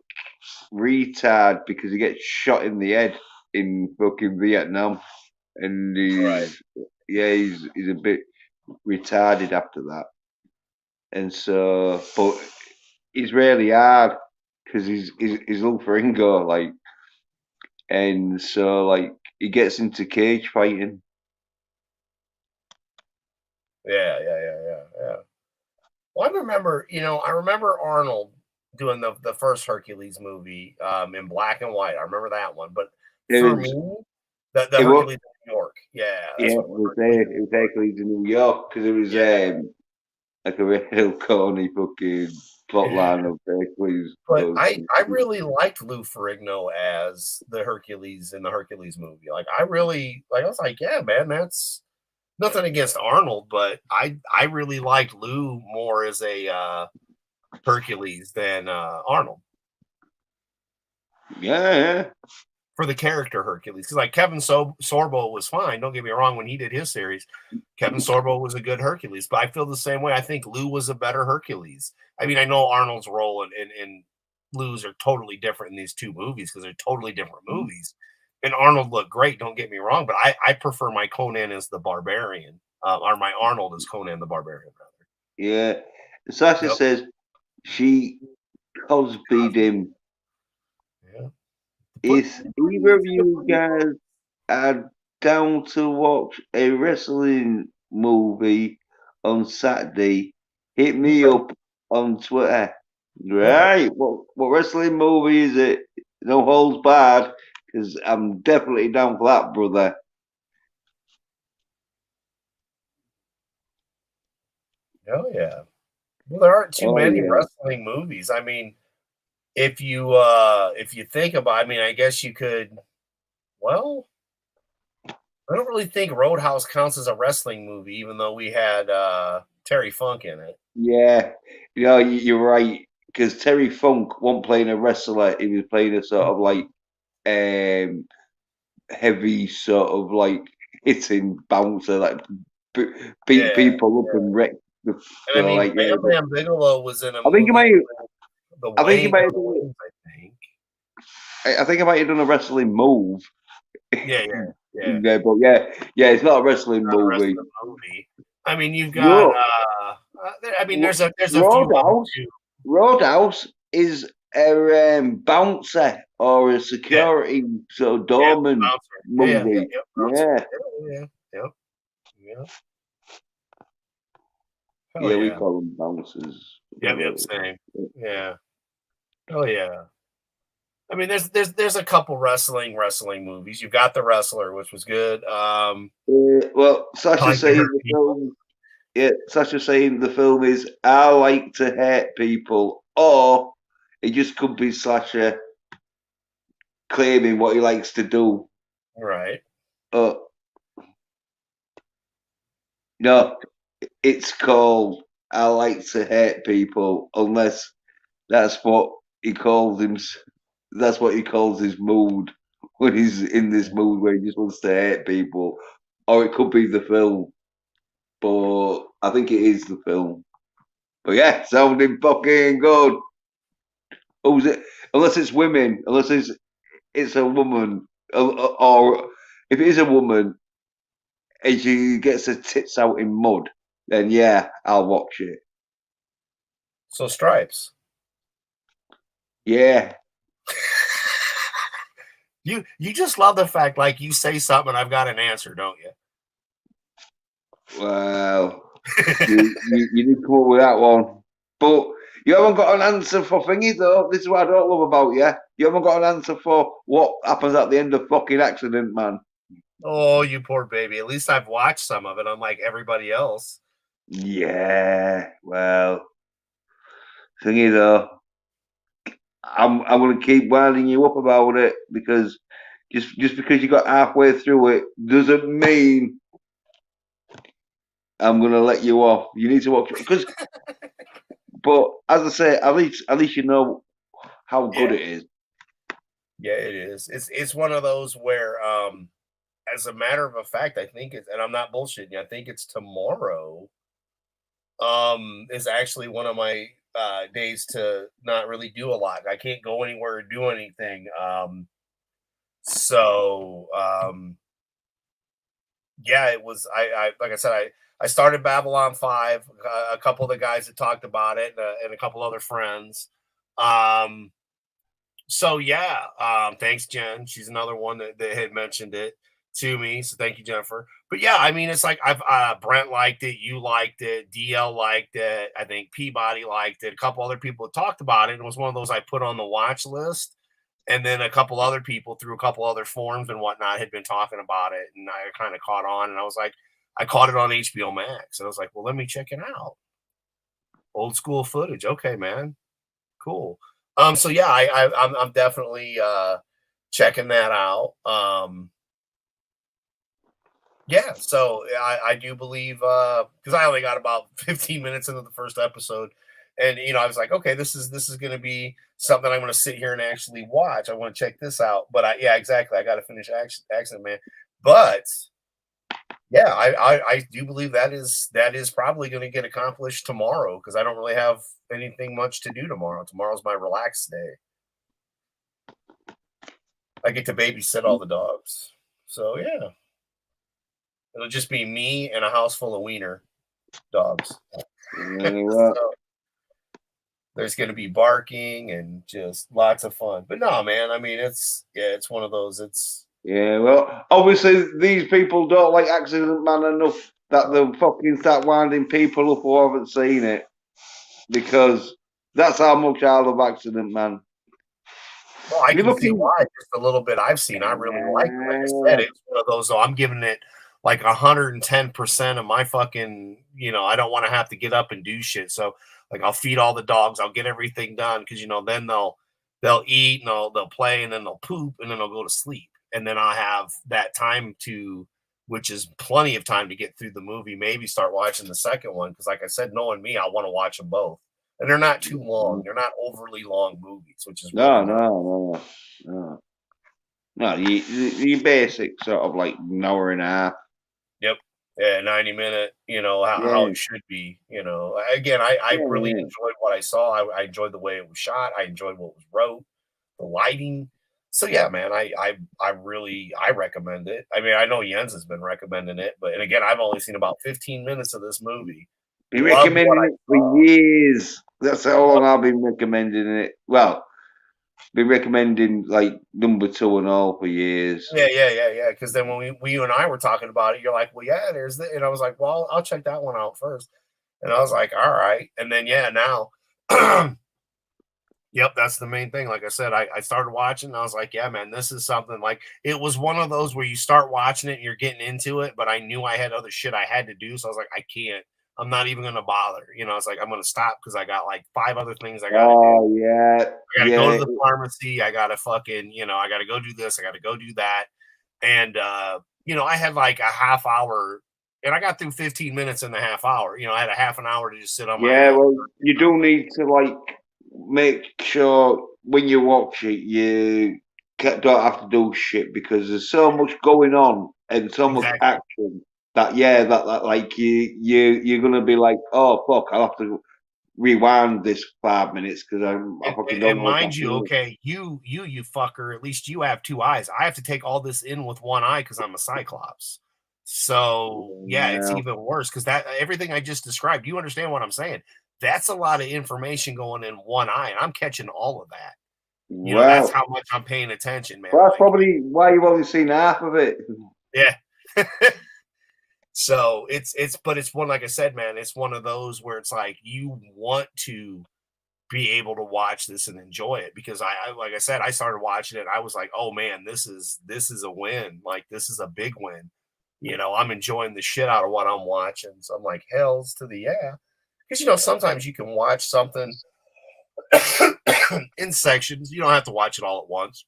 retard because he gets shot in the head in fucking Vietnam, and he's a bit retarded after that, and so but he's really hard because he's Lou Ferrigno, like, and so like he gets into cage fighting. Yeah. Well, I remember Arnold doing the first Hercules movie in black and white. I remember that one. But for me, the Hercules in New York. Yeah. It was Hercules in New York because it was like a real corny fucking plotline of Hercules. But I really liked Lou Ferrigno as the Hercules in the Hercules movie. Like I was like, yeah, man, that's nothing against Arnold, but I really liked Lou more as a Hercules than Arnold. Yeah. For the character Hercules, because like Kevin Sorbo was fine. Don't get me wrong, when he did his series, Kevin Sorbo was a good Hercules, but I feel the same way. I think Lou was a better Hercules. I mean, I know Arnold's role and Lou's are totally different in these two movies because they're totally different movies. And Arnold looked great. Don't get me wrong, but I prefer my Conan as the Barbarian, or my Arnold as Conan the Barbarian, rather. Yeah. Sasha Yep. says she Cosby'd him. Yeah. If either of you guys are down to watch a wrestling movie on Saturday, hit me up on Twitter. Right, what wrestling movie is it? No holds barred, because I'm definitely down for that, brother. Oh yeah. Well, there aren't too Oh many yeah, wrestling movies. I mean, if you think about, I mean, I guess you could. Well, I don't really think Roadhouse counts as a wrestling movie, even though we had Terry Funk in it. yeah. You're right. Because Terry Funk wasn't playing a wrestler; he was playing a sort of like um, heavy, sort of like hitting bouncer, like beat Yeah, people up and wreck the and I so mean, like yeah. Bam Bam Bigelow was in a I think he movie, might. The I think he Wayne, might have done. I think. I think he might have done a wrestling move. Yeah, yeah. Yeah, but yeah, it's not a wrestling Not a movie. wrestling movie. I mean, you've got. Look, I mean, there's a few of them Roadhouse. too. Roadhouse is a bouncer or a Yeah, security sort of yeah, doorman bouncer. Yeah, movie. yep, bouncer. Yeah, Yeah, yep, yep. Hell yeah, we yeah. call them bouncers. Yep, same. Yeah. Oh yeah. I mean, there's a couple wrestling movies. You've got The Wrestler, which was good. Well, I Sasha's like to saying hurt the people. film. Yeah, Sasha's saying the film is I like to hurt people, or it just could be Sasha claiming what he likes to do. Right. Uh, no, it's called I like to hurt people, unless that's what he calls him. That's what he calls his mood when he's in this mood where he just wants to hurt people, or it could be the film. But I think it is the film. But yeah, sounding fucking good. Who's it? Unless it's women, unless it's a woman, or if it is a woman and she gets her tits out in mud, then yeah, I'll watch it. So Stripes. Yeah. You just love the fact like you say something and I've got an answer, don't you? Well, you did come up with that one, but you haven't got an answer for thingy though. This is what I don't love about you. You haven't got an answer for what happens at the end of fucking accident, man. Oh, you poor baby. At least I've watched some of it, unlike everybody else. Yeah. Well, thingy though. I'm gonna keep winding you up about it because just because you got halfway through it doesn't mean I'm gonna let you off. You need to watch it because, but as I say, at least you know how good Yeah, it is. yeah, it is. It's one of those where as a matter of a fact, I think it's and I'm not bullshitting you, I think it's tomorrow. Is actually one of my days to not really do a lot. I can't go anywhere or do anything. So yeah, it was. I like I said, I started Babylon 5. A couple of the guys that talked about it, and a couple other friends. Um, so yeah, thanks, Jen. She's another one that had mentioned it to me. So thank you, Jennifer. But yeah, I mean, it's like I've Brent liked it, you liked it, DL liked it, I think Peabody liked it, a couple other people talked about it. And it was one of those I put on the watch list. And then a couple other people through a couple other forums and whatnot had been talking about it, and I kind of caught on. And I was like, I caught it on HBO Max, and I was like, well, let me check it out. Old school footage, okay, man, cool. So yeah, I'm definitely checking that out. Yeah, so I do believe because I only got about 15 minutes into the first episode, and I was like, okay, this is going to be something I'm going to sit here and actually watch. I want to check this out, but yeah, exactly. I got to finish Accident Man, but yeah, I do believe that is probably going to get accomplished tomorrow because I don't really have anything much to do tomorrow. Tomorrow's my relaxed day. I get to babysit all the dogs. So yeah, it'll just be me and a house full of wiener dogs. So there's going to be barking and just lots of fun. But no, man, I mean, it's one of those. Yeah, well, obviously these people don't like Accident Man enough that they'll fucking start winding people up who haven't seen it, because that's how much I love Accident Man. Well, I You're can see looking, why. Just a little bit I've seen, I really like it. Like I said, it's one of those. So I'm giving it like 110% of my fucking. I don't want to have to get up and do shit. So like, I'll feed all the dogs. I'll get everything done because then they'll eat and they'll play and then they'll poop and then they'll go to sleep, and then I'll have that time which is plenty of time to get through the movie. Maybe start watching the second one because, like I said, knowing me, I want to watch them both. And they're not too long. They're not overly long movies, which is really no. No, you basic sort of like an hour and a half. Yep. Yeah, 90-minute, how it should be. Again, I really enjoyed what I saw. I enjoyed the way it was shot. I enjoyed what was wrote, the lighting. So yeah, man, I really recommend it. I mean, I know Jens has been recommending it, and again, I've only seen about 15 minutes of this movie. Been recommending it for years. That's how long I've been recommending it. Well, been recommending like number 2 and all for years. Yeah. Because then when you and I were talking about it, you're like, well, yeah, there's the, and I was like, well, I'll check that one out first. And I was like, all right. And then now, yep, that's the main thing. Like I said, I started watching. And I was like, yeah, man, this is something like it was one of those where you start watching it and you're getting into it, but I knew I had other shit I had to do, so I was like, I can't. I'm not even gonna bother. It's like I'm gonna stop because I got like 5 other things I gotta do. Oh yeah. I gotta go to the pharmacy. I gotta fucking, I gotta go do this. I gotta go do that. And I had like a half hour, and I got through 15 minutes in the half hour. I had a half an hour to just sit on my ass. Well, you do need to like make sure when you watch it, you don't have to do shit because there's so much going on and so much action that that like you're gonna be like, oh fuck, I'll have to rewind this 5 minutes because I fucking don't and know. mind you, okay, you fucker, at least you have 2 eyes. I have to take all this in with one eye because I'm a Cyclops. So yeah, it's even worse because that everything I just described, you understand what I'm saying? That's a lot of information going in one eye, and I'm catching all of that. That's how much I'm paying attention, man. Well, that's probably why you've only seen half of it. Yeah. So but it's one, like I said, man, it's one of those where it's like you want to be able to watch this and enjoy it because I like I said, I started watching it. I was like, oh man, this is a win. Like this is a big win. I'm enjoying the shit out of what I'm watching. So I'm like, hells to the yeah. Because sometimes you can watch something in sections. You don't have to watch it all at once.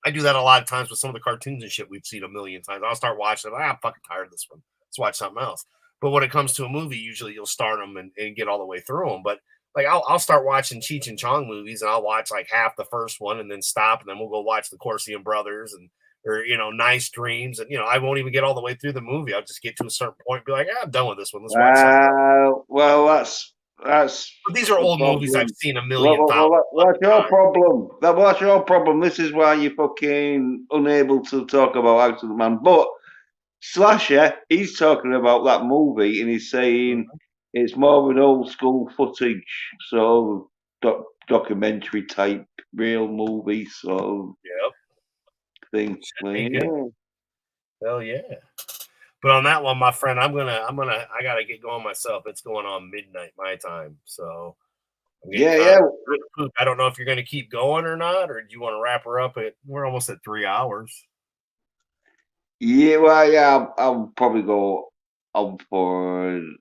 I do that a lot of times with some of the cartoons and shit we've seen a million times. I'll start watching it. I'm fucking tired of this one. Let's watch something else. But when it comes to a movie, usually you'll start them and get all the way through them. But like I'll start watching Cheech and Chong movies and I'll watch like half the first one and then stop and then we'll go watch the Corsian Brothers or Nice Dreams and I won't even get all the way through the movie. I'll just get to a certain point and be like, I'm done with this one. Let's watch something. Well, that's but these are old movies I've seen a million times. What's your problem? What's your problem? This is why you're fucking unable to talk about Accident Man. But Slasher, he's talking about that movie and he's saying it's more of an old school footage, sort of documentary type, real movie sort of thing. Hell yeah. But on that one, my friend, I gotta get going myself. It's going on midnight my time. So yeah. I don't know if you're gonna keep going or not, or do you want to wrap her up we're almost at 3 hours. Yeah, well, yeah, I'll probably go on for an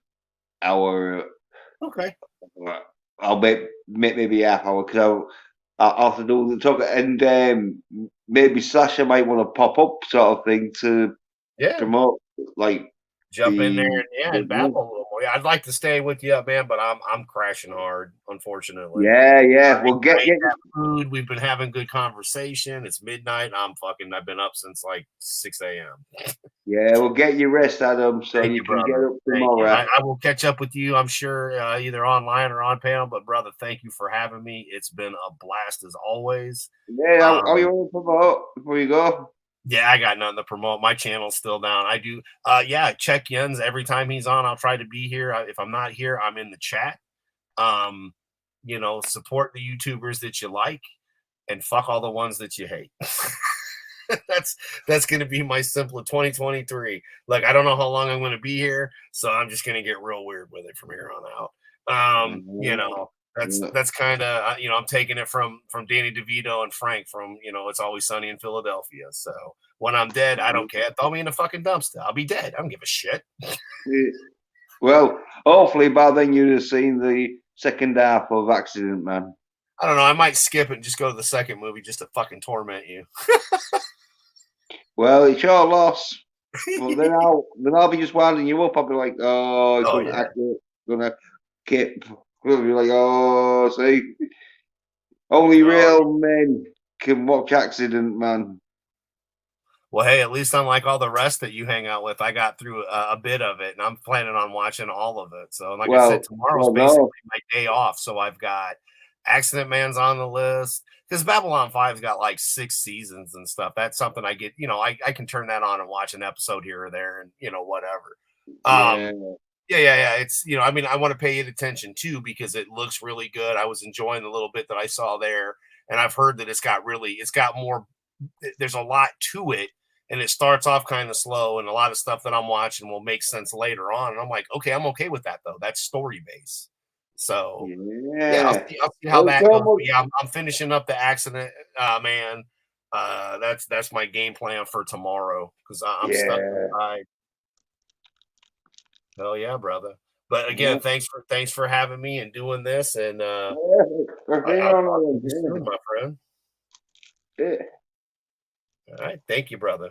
hour. Okay. I'll make maybe half hour because I'll have to do the talk, and maybe Sasha might want to pop up, sort of thing, to promote, like jump in there and babble a little more. Yeah, I'd like to stay with you, man, but I'm crashing hard, unfortunately. Yeah. We'll get food. We've been having good conversation. It's midnight. I've been up since like 6 a.m. Yeah, well, get your rest, Adam, so Thank you you, can get brother. up Thank you. tomorrow. I will catch up with you, I'm sure, either online or on panel. But brother, thank you for having me. It's been a blast as always. Yeah, how you want to promote before you go? Yeah, I got nothing to promote. My channel's still down. I do. Yeah, check Jens every time he's on. I'll try to be here. If I'm not here, I'm in the chat. Um, support the YouTubers that you like and fuck all the ones that you hate. that's gonna be my simple 2023. Like, I don't know how long I'm gonna be here, so I'm just gonna get real weird with it from here on out. That's kind of I'm taking it from Danny DeVito and Frank from It's Always Sunny in Philadelphia. So when I'm dead, I don't care. Throw me in a fucking dumpster. I'll be dead. I don't give a shit. Well, hopefully by then you'd have seen the second half of Accident Man. I don't know. I might skip it and just go to the second movie just to fucking torment you. Well, it's your loss. But then I'll be just winding you up. I'll be like, oh, it's gonna keep. We'll be like, oh, see, only real men can watch Accident Man. Well, hey, at least unlike all the rest that you hang out with, I got through a bit of it, and I'm planning on watching all of it. So, like I said, tomorrow's basically my day off. So I've got Accident Man's on the list because Babylon 5's got like 6 seasons and stuff. That's something I get. I can turn that on and watch an episode here or there, and whatever. Yeah. It's I want to pay it attention too because it looks really good. I was enjoying the little bit that I saw there, and I've heard that it's got more. There's a lot to it, and it starts off kind of slow, and a lot of stuff that I'm watching will make sense later on. And I'm like, okay, I'm okay with that though. That's story based. So yeah, I'll see how that goes. But yeah, I'm finishing up the Accident Man. That's my game plan for tomorrow because I'm stuck inside. Hell yeah, brother. But again, thanks for having me and doing this. And I'll talk to you soon, my friend. All right. Thank you, brother.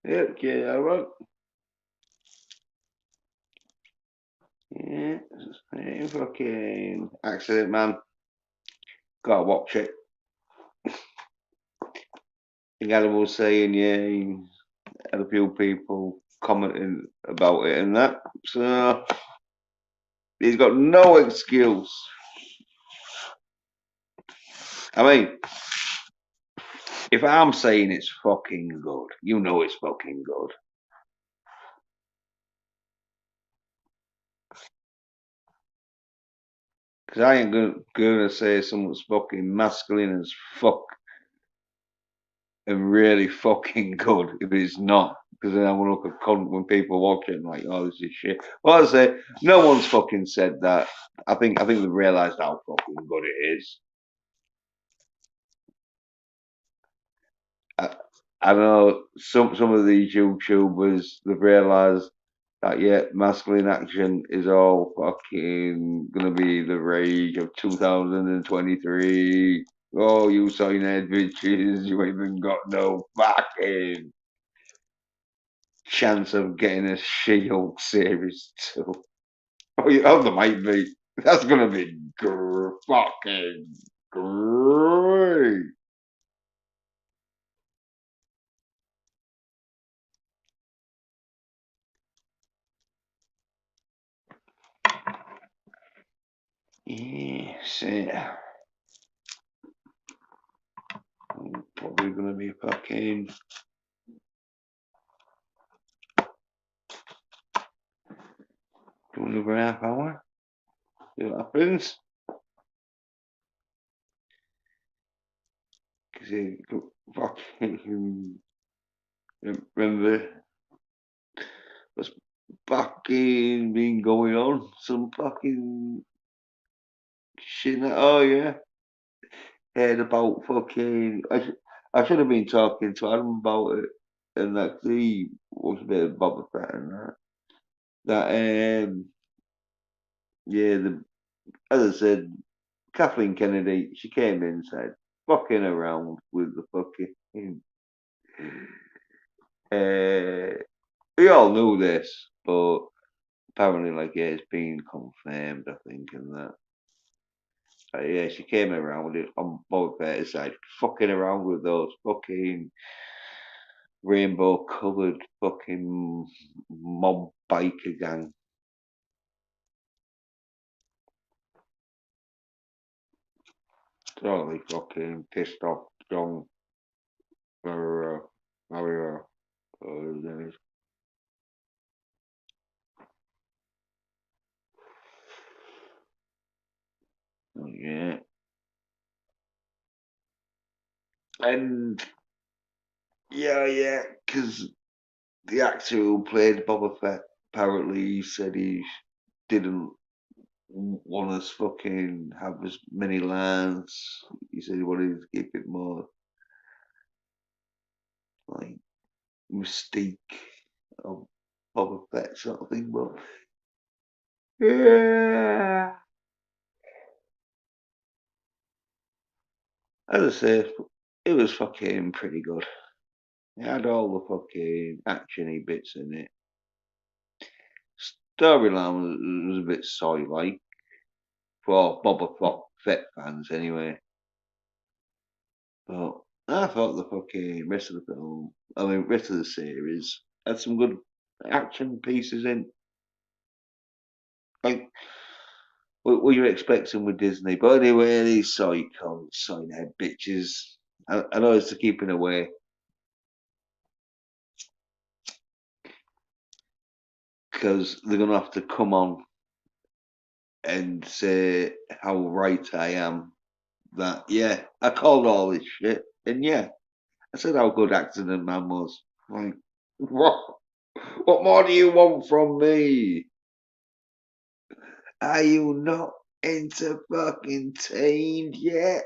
Okay, all right. Yeah, fucking Accident Man. Gotta watch it. I think Adam was saying, yeah, he had a few people commenting about it and that. So he's got no excuse. I mean, if I'm saying it's fucking good, you know it's fucking good. Because I ain't gonna say something's fucking masculine as fuck and really fucking good if it's not. Because then I want to look at when people watch it and like, oh, this is shit. Well, I say no one's fucking said that. I think they've realised how fucking good it is. I know some of these YouTubers they've realised that masculine action is all fucking gonna be the rage of 2023. Oh, you soy nerd bitches, you even got no fucking chance of getting a She-Hulk series too. Oh, there might be. That's gonna be fucking great. Yes, yeah. Probably gonna be fucking do another half hour. See what happens. Because he fucking remember what's fucking been going on. Some fucking shit. Oh yeah, heard about fucking. I should have been talking to Adam about it, and that he was a bit of Boba Fett and that. Yeah, as I said, Kathleen Kennedy, she came in and said, fucking around with the fucking. We all knew this, but apparently, like, yeah, it's been confirmed, I think, and that. Yeah, she came around with it on Boba Fett's side, fucking around with those fucking rainbow coloured fucking mob biker gang. Totally fucking pissed off John for his name is. Yeah. And yeah, because the actor who played Boba Fett apparently said he didn't want us fucking have as many lines. He said he wanted to keep it more like mystique of Boba Fett sort of thing. But yeah, as I say, it was fucking pretty good. It had all the fucking actiony bits in it. Storyline was a bit soy like for Boba Fett fans anyway. But I thought the fucking rest of the film, rest of the series had some good action pieces in. Like what you're expecting with Disney. But anyway, these soy cons, soy head bitches. I know it's to keeping away. Because they're going to have to come on and say how right I am. That, yeah, I called all this shit. And yeah, I said how good Accident Man was. Like, what? What more do you want from me? Are you not into fucking tamed yet?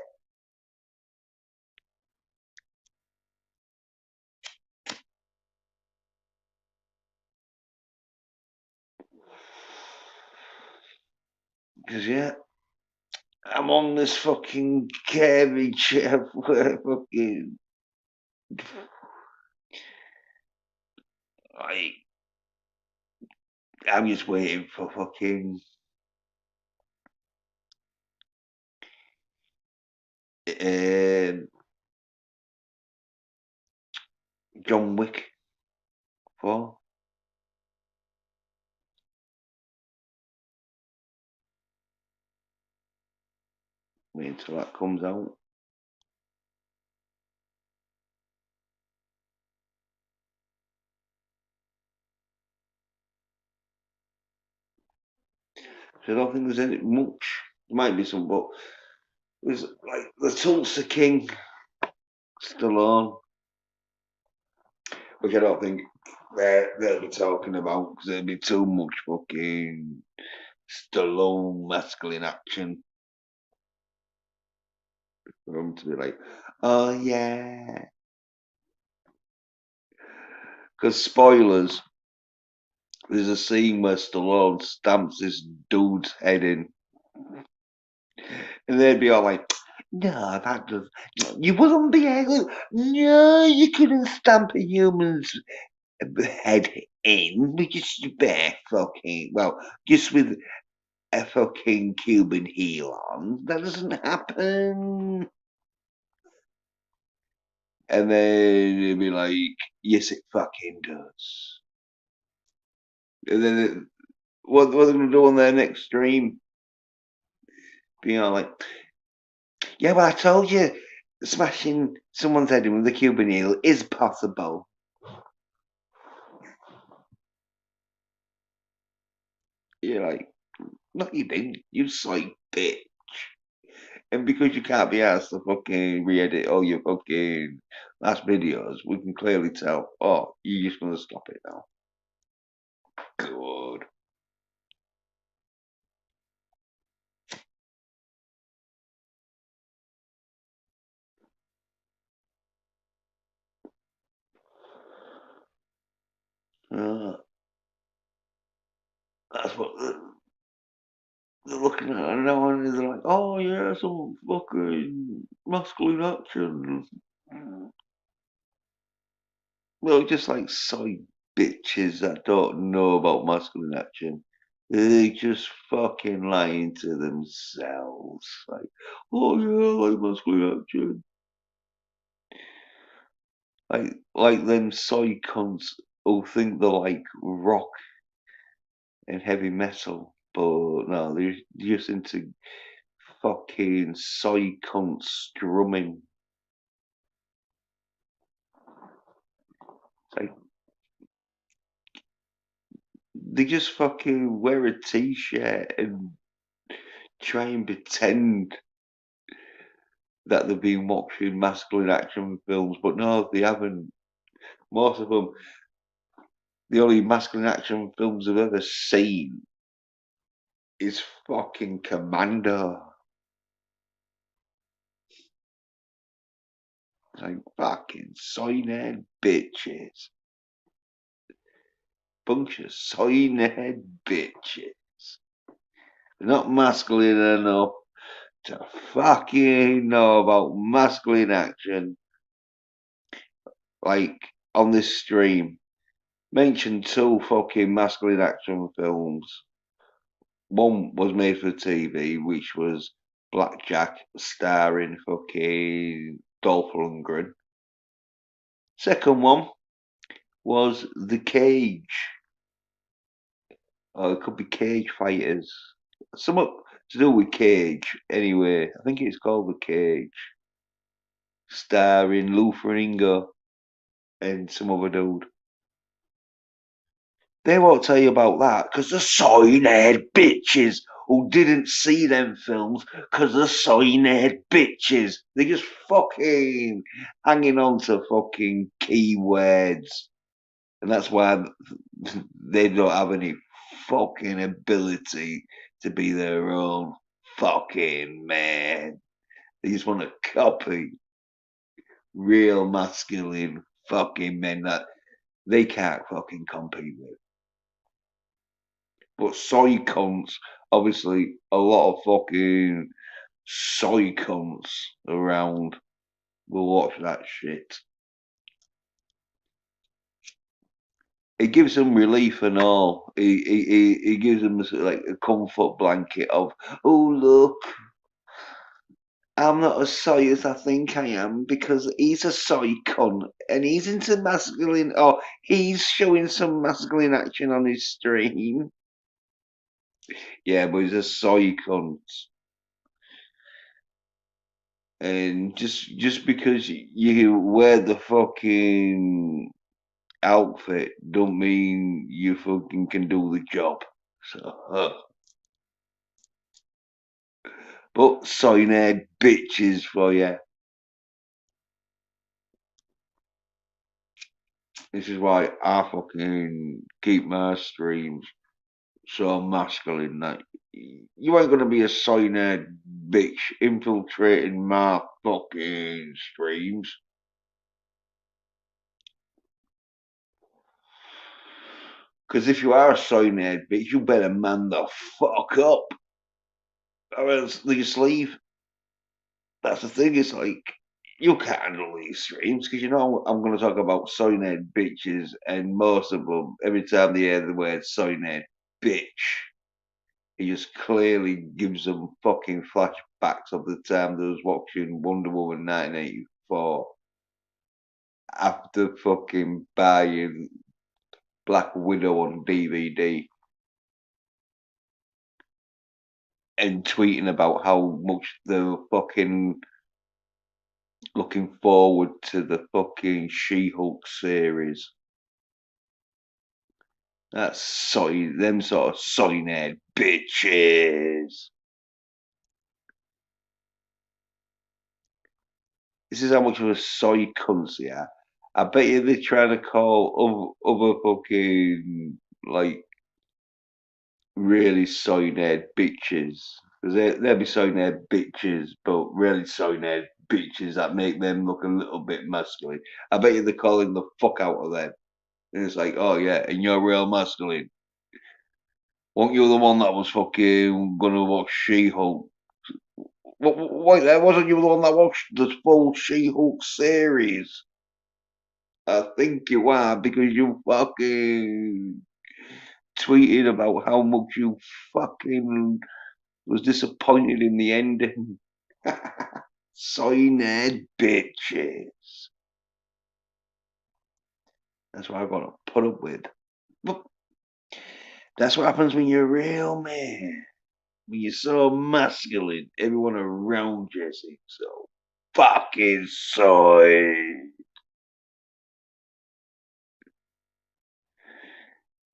Because, yeah, I'm on this fucking carry chair where fucking. Like, I'm just waiting for fucking. Um, John Wick 4. Wait until that comes out. So I don't think there's any much. There might be some, but there's like the Tulsa King still on, which I don't think they'll be talking about because there'll be too much fucking Stallone masculine action for them to be like, oh yeah. Because spoilers, there's a scene where Stallone stamps this dude's head in, and they'd be all like, no, that does. You wouldn't be able. No, you couldn't stamp a human's head in with just your bare fucking. Well, just with a fucking Cuban heel on. That doesn't happen. And then it'd be like, yes, it fucking does. And then what are they going to do on their next stream? Being all like, yeah, well, I told you, smashing someone's head in with a Cuban heel is possible. You're like, no, you didn't. You psych bitch. And because you can't be asked to fucking re-edit all your fucking last videos, we can clearly tell, oh, you're just going to stop it now. Good. That's what they're looking at it now, and they're like, oh yeah, some fucking masculine action. Well, just like soy bitches that don't know about masculine action. They just fucking lying to themselves. Like, oh yeah, I like masculine action. Like them soy cunts who think they're like rock and heavy metal, but no, they're just into fucking soy cunts strumming. Like, they just fucking wear a t-shirt and try and pretend that they've been watching masculine action films, but no, they haven't. Most of them, the only masculine action films I've ever seen is fucking Commando. Like fucking soy-head bitches. Bunch of soy-head bitches. They're not masculine enough to fucking know about masculine action. Like on this stream, mentioned two fucking masculine action films. One was made for TV, which was Blackjack, starring fucking Dolph Lundgren. Second one was The Cage. Or it could be Cage Fighters. Something to do with Cage, anyway. I think it's called The Cage. Starring Lou Ferrigno and some other dude. They won't tell you about that because they're soy-head bitches who didn't see them films because they're soy-head bitches. They're just fucking hanging on to fucking keywords. And that's why they don't have any fucking ability to be their own fucking man. They just want to copy real masculine fucking men that they can't fucking compete with. But soy cunts, obviously, a lot of fucking soy cunts around will watch that shit. It gives them relief and all. It gives them like a comfort blanket of, oh look, I'm not as soy as I think I am because he's a soy cunt and he's into masculine. Oh, he's showing some masculine action on his stream. Yeah, but he's a soy cunt. And just because you wear the fucking outfit don't mean you fucking can do the job. So, but soy-head bitches for you. This is why I fucking keep my streams so masculine that you ain't gonna be a soy-head bitch infiltrating my fucking streams. Because if you are a soy-head bitch, you better man the fuck up, or else you sleeve. That's the thing. It's like you can't handle these streams because you know I'm going to talk about soy-head bitches, and most of them, every time they hear the word soy-head bitch, it just clearly gives them fucking flashbacks of the time they was watching Wonder Woman 1984 after fucking buying Black Widow on DVD and tweeting about how much they're fucking looking forward to the fucking She-Hulk series. That's soy, them sort of soy-head bitches. This is how much of a soy cunt they are. I bet you they're trying to call other fucking, like, really soy-head bitches. Because they'll be soy-head bitches, but really soy-head bitches that make them look a little bit masculine. I bet you they're calling the fuck out of them. And it's like, oh yeah, and you're real masculine. Weren't you the one that was fucking gonna watch She-Hulk? Wait, there wasn't you the one that watched the full She-Hulk series? I think you are because you fucking tweeted about how much you fucking was disappointed in the ending. Soy nerd bitches. That's what I've got to put up with. But that's what happens when you're a real man. When you're so masculine, everyone around you seems so fucking soy.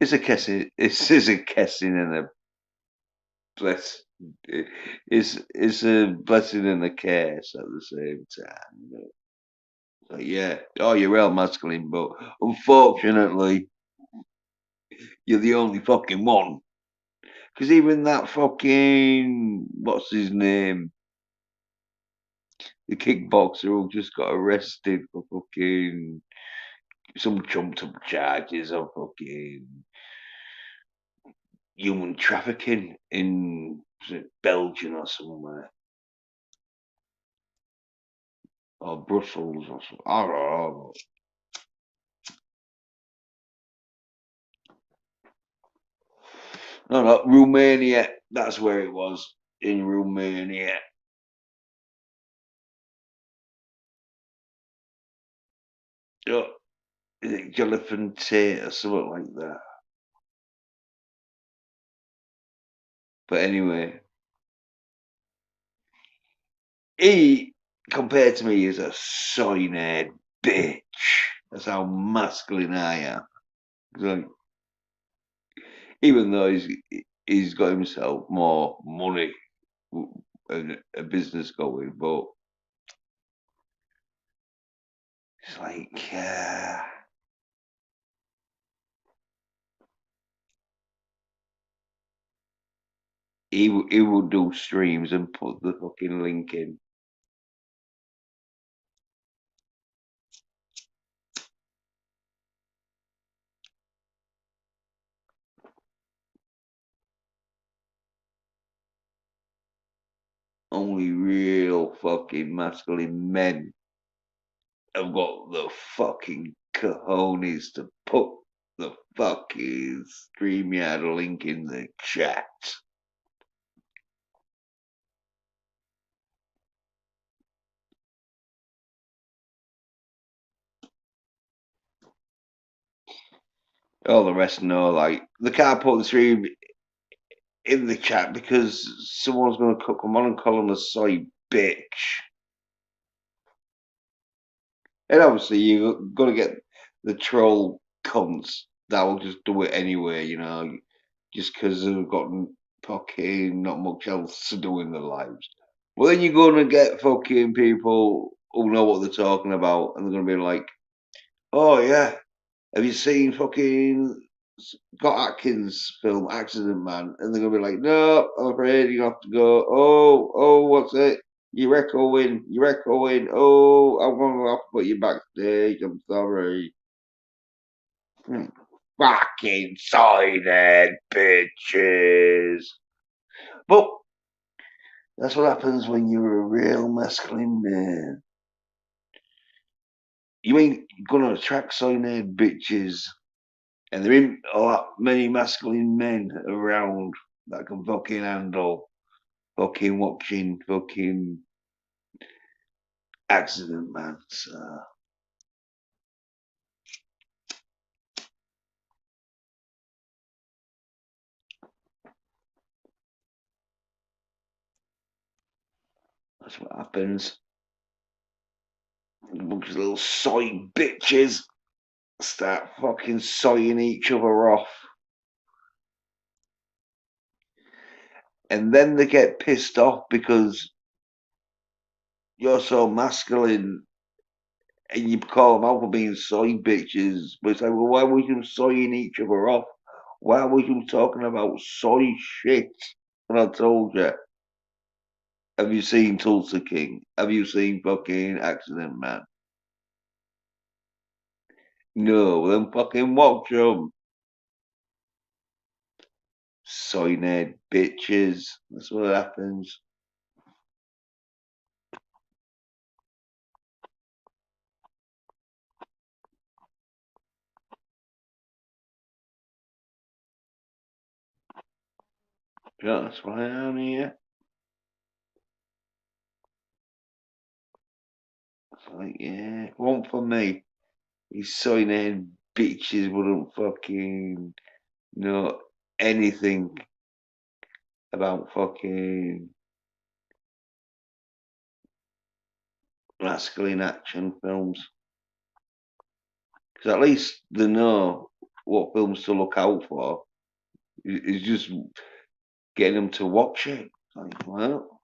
It's a kissing. It's a kissing and a bless. It's a blessing and a curse at the same time. You know? Like, yeah, oh, you're real masculine, but unfortunately, you're the only fucking one. Because even that fucking what's his name, the kickboxer who just got arrested for fucking some trumped up charges of fucking human trafficking in Belgium or somewhere. Or Brussels or something. I don't know. No, Romania. That's where it was. In Romania. Oh, is it Jonathan Tate or something like that? But anyway, he, compared to me, is a soy-haired bitch. That's how masculine I am. Like, even though he's got himself more money and a business going, but it's like he would do streams and put the fucking link in. Only real fucking masculine men have got the fucking cojones to put the fucking StreamYard link in the chat. All the rest know, like, they can't put the stream in the chat because someone's going to come on and call him a soy bitch. And obviously, you're going to get the troll cunts that will just do it anyway, you know, just because they've got fucking not much else to do in their lives. Well, then you're going to get fucking people who know what they're talking about, and they're going to be like, oh, yeah, have you seen fucking Scott Atkins film Accident Man? And they're going to be like, no, I'm afraid you have to go. Oh, what's it? You're echoing. Oh, I'm going to have to put you backstage. I'm sorry. Fucking sided bitches. But that's what happens when you're a real masculine man. You ain't gonna attract sided bitches, and there ain't a lot many masculine men around that can fucking handle fucking watching fucking Accident Man. So that's what happens. A bunch of little soy bitches start fucking soying each other off. And then they get pissed off because you're so masculine and you call them out for being soy bitches. But it's like, well, why were you soying each other off? Why were you talking about soy shit? And I told you, have you seen Tulsa King? Have you seen fucking Accident Man? No, then fucking watch them. Soy nerd bitches. That's what happens. Yeah, that's why I'm here. It's like, yeah, one for me. These soy-head bitches wouldn't fucking know anything about fucking masculine action films. Because at least they know what films to look out for. It's just getting them to watch it. Like, well,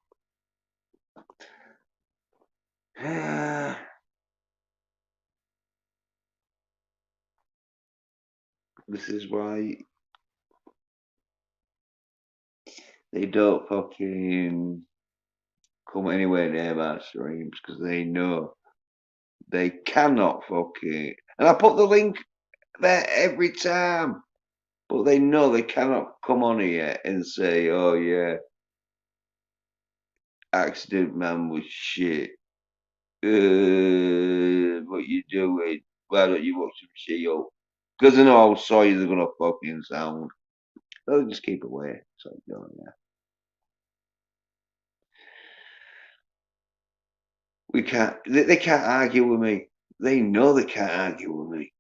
this is why they don't fucking come anywhere near my streams because they know they cannot fucking. And I put the link there every time, but they know they cannot come on here and say, "Oh yeah, Accident Man was shit. What you doing? Why don't you watch some shit?" Because I know how sorry they're gonna fucking sound. They'll just keep away. So yeah. We can't. They can't argue with me. They know they can't argue with me.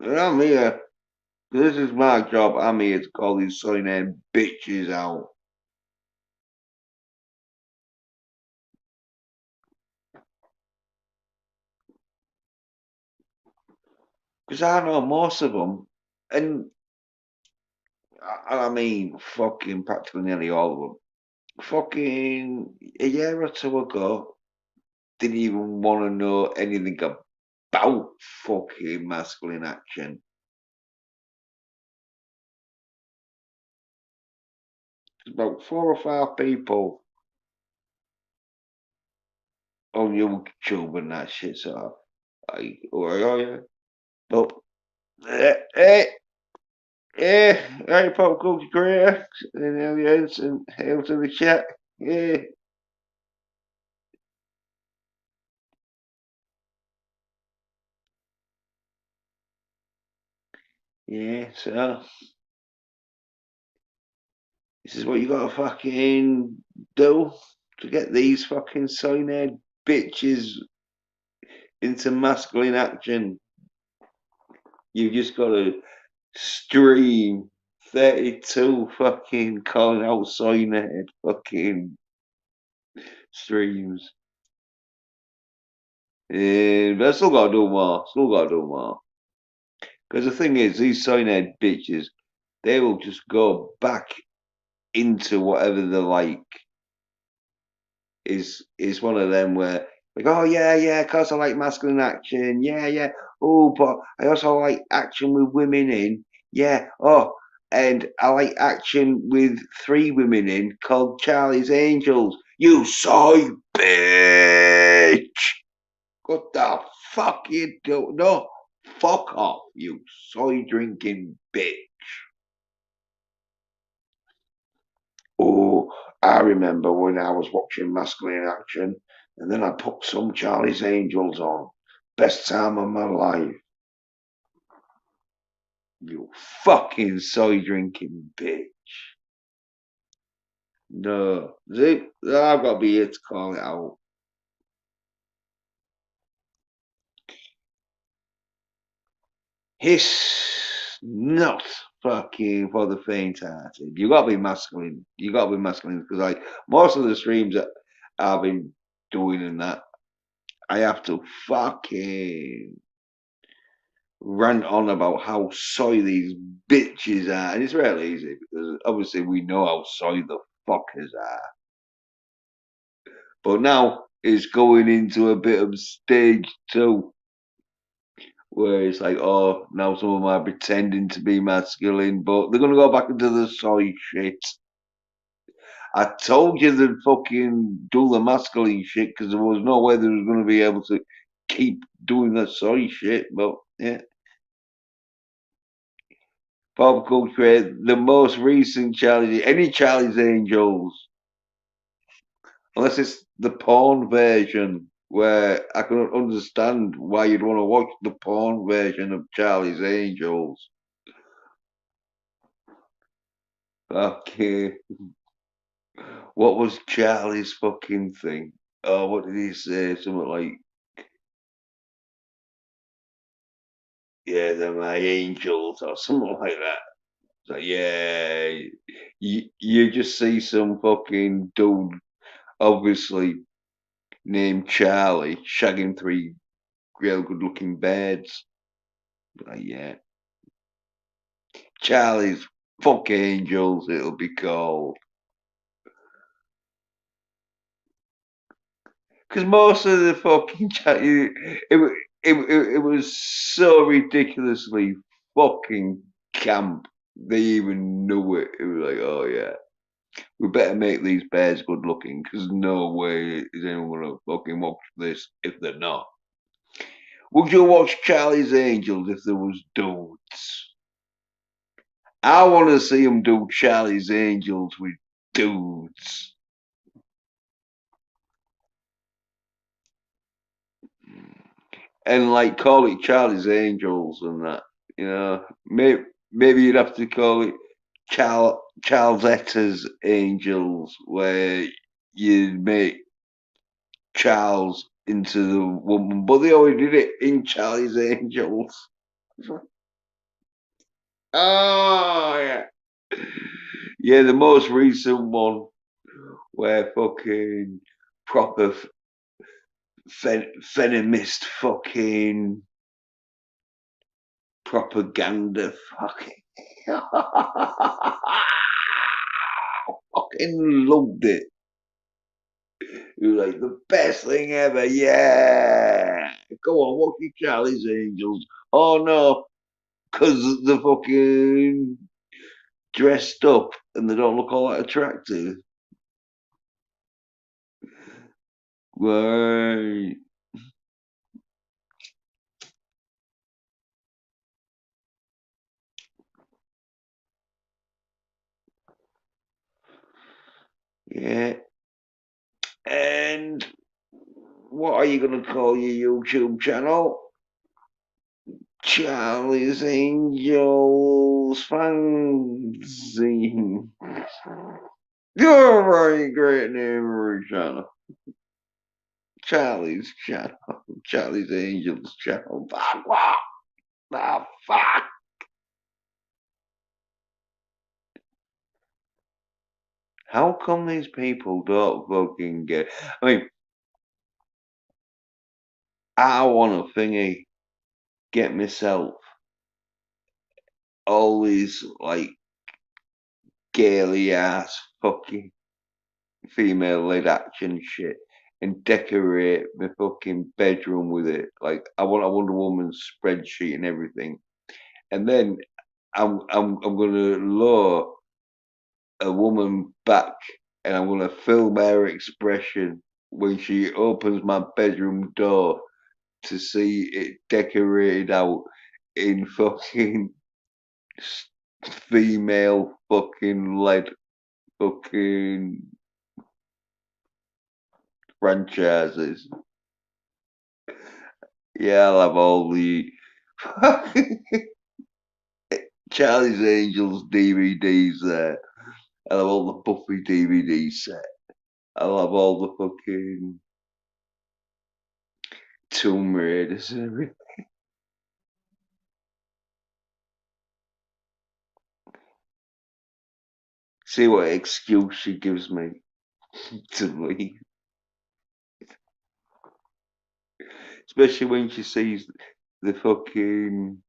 And I'm here. This is my job. I'm here to call these soy-head bitches out. Because I know most of them, and I mean, fucking practically nearly all of them. Fucking a year or two ago, didn't even want to know anything about fucking masculine action. There's about 4 or 5 people on YouTube and that shit, so like, oh yeah. But, hey, pop culture creator and aliens and hail to the chat. Yeah, yeah, so this is what you gotta fucking do to get these fucking soy-head bitches into masculine action. You just gotta stream 32 fucking calling out soy-head fucking streams. But I still gotta do more. Still gotta do more. Because the thing is, these soy-head bitches, they will just go back into whatever they like. Is one of them where like, oh yeah, cause I like masculine action, yeah. Oh, but I also like action with women in, yeah. Oh, and I like action with 3 women in called Charlie's Angels. You soy bitch! What the fuck you do? No, fuck off, you soy drinking bitch. Oh, I remember when I was watching Masculine Action, and then I put some Charlie's Angels on. Best time of my life. You fucking soy drinking bitch. No, I've got to be here to call it out. It's not fucking for the faint-hearted. You got to be masculine. You got to be masculine because, like, most of the streams that I've been doing and that, I have to fucking rant on about how soy these bitches are, and it's really easy because obviously we know how soy the fuckers are. But now it's going into a bit of stage 2, where it's like, oh, now some of them are pretending to be masculine, but they're gonna go back into the soy shit. I told you they'd fucking do the masculine shit because there was no way they was gonna be able to keep doing the soy shit, but yeah. Pop culture, the most recent Charlie's, any Charlie's Angels, unless it's the porn version. where I can understand why you'd want to watch the porn version of Charlie's Angels. Okay. What was Charlie's fucking thing? Oh, what did he say? Something like, yeah, they're my angels, or something like that. So, yeah, you just see some fucking dude, obviously named Charlie, shagging three real good looking birds. Like, yeah, Charlie's fuck angels, it'll be called. Because most of the fucking chat, it was so ridiculously fucking camp. They even knew it. It was like, oh yeah, we better make these bears good looking because no way is anyone gonna fucking watch this if they're not. Would you watch Charlie's Angels if there was dudes? I want to see them do Charlie's Angels with dudes. And like call it Charlie's Angels and that, you know. Maybe you'd have to call it Charles Etter's Angels, where you'd make Charles into the woman, but they already did it in Charlie's Angels. Oh yeah, yeah, the most recent one where fucking proper feminist fucking propaganda fucking fucking loved it. It was like the best thing ever. Yeah, go on, watch your Charlie's Angels. Oh no, because they're fucking dressed up and they don't look all that attractive. Right. Yeah. And what are you going to call your YouTube channel? Charlie's Angels Fanzine. You're a very great name for a channel. Charlie's channel. Charlie's Angels channel. Fuck, what the fuck? How come these people don't fucking get? I mean, I want to thingy get myself all these like gaily ass fucking female led action shit and decorate my fucking bedroom with it. Like I want a Wonder Woman spreadsheet and everything. And then I'm gonna lure a woman back and I'm gonna film her expression when she opens my bedroom door to see it decorated out in fucking female fucking led fucking franchises. Yeah, I'll have all the Charlie's Angels DVDs there. I'll have all the Buffy DVD set. I'll have all the fucking Tomb Raiders and everything. See what excuse she gives me to leave. Especially when she sees the fucking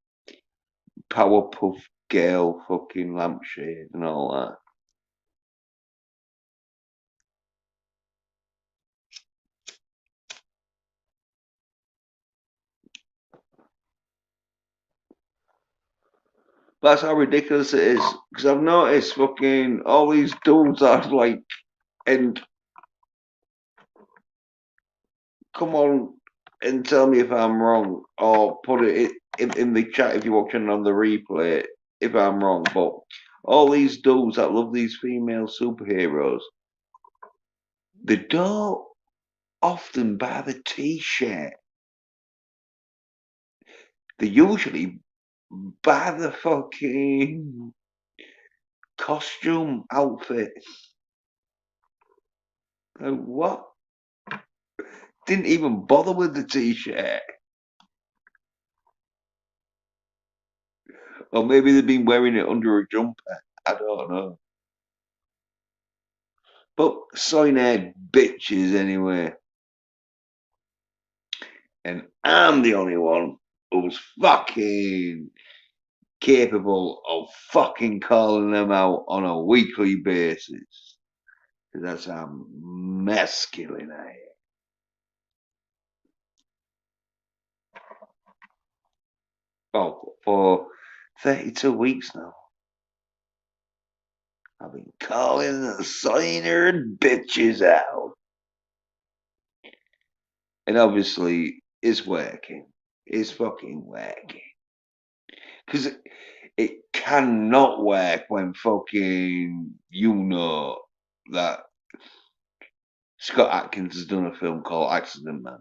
Powerpuff Girl fucking lampshade and all that. That's how ridiculous it is. Because I've noticed fucking all these dudes are like, and come on and tell me if I'm wrong, or put it in the chat if you're watching on the replay if I'm wrong. But all these dudes that love these female superheroes, they don't. often buy the t-shirt. They usually buy the fucking costume outfit. Like, what? Didn't even bother with the t-shirt. Or maybe they've been wearing it under a jumper. I don't know. But soy-nerd bitches anyway. And I'm the only one who's fucking capable of fucking calling them out on a weekly basis. Because that's how masculine I am. Oh, for 32 weeks now. I've been calling the soy nerd bitches out. And obviously, it's working. It's fucking working. Because it cannot work when fucking you know that Scott Adkins has done a film called Accident Man.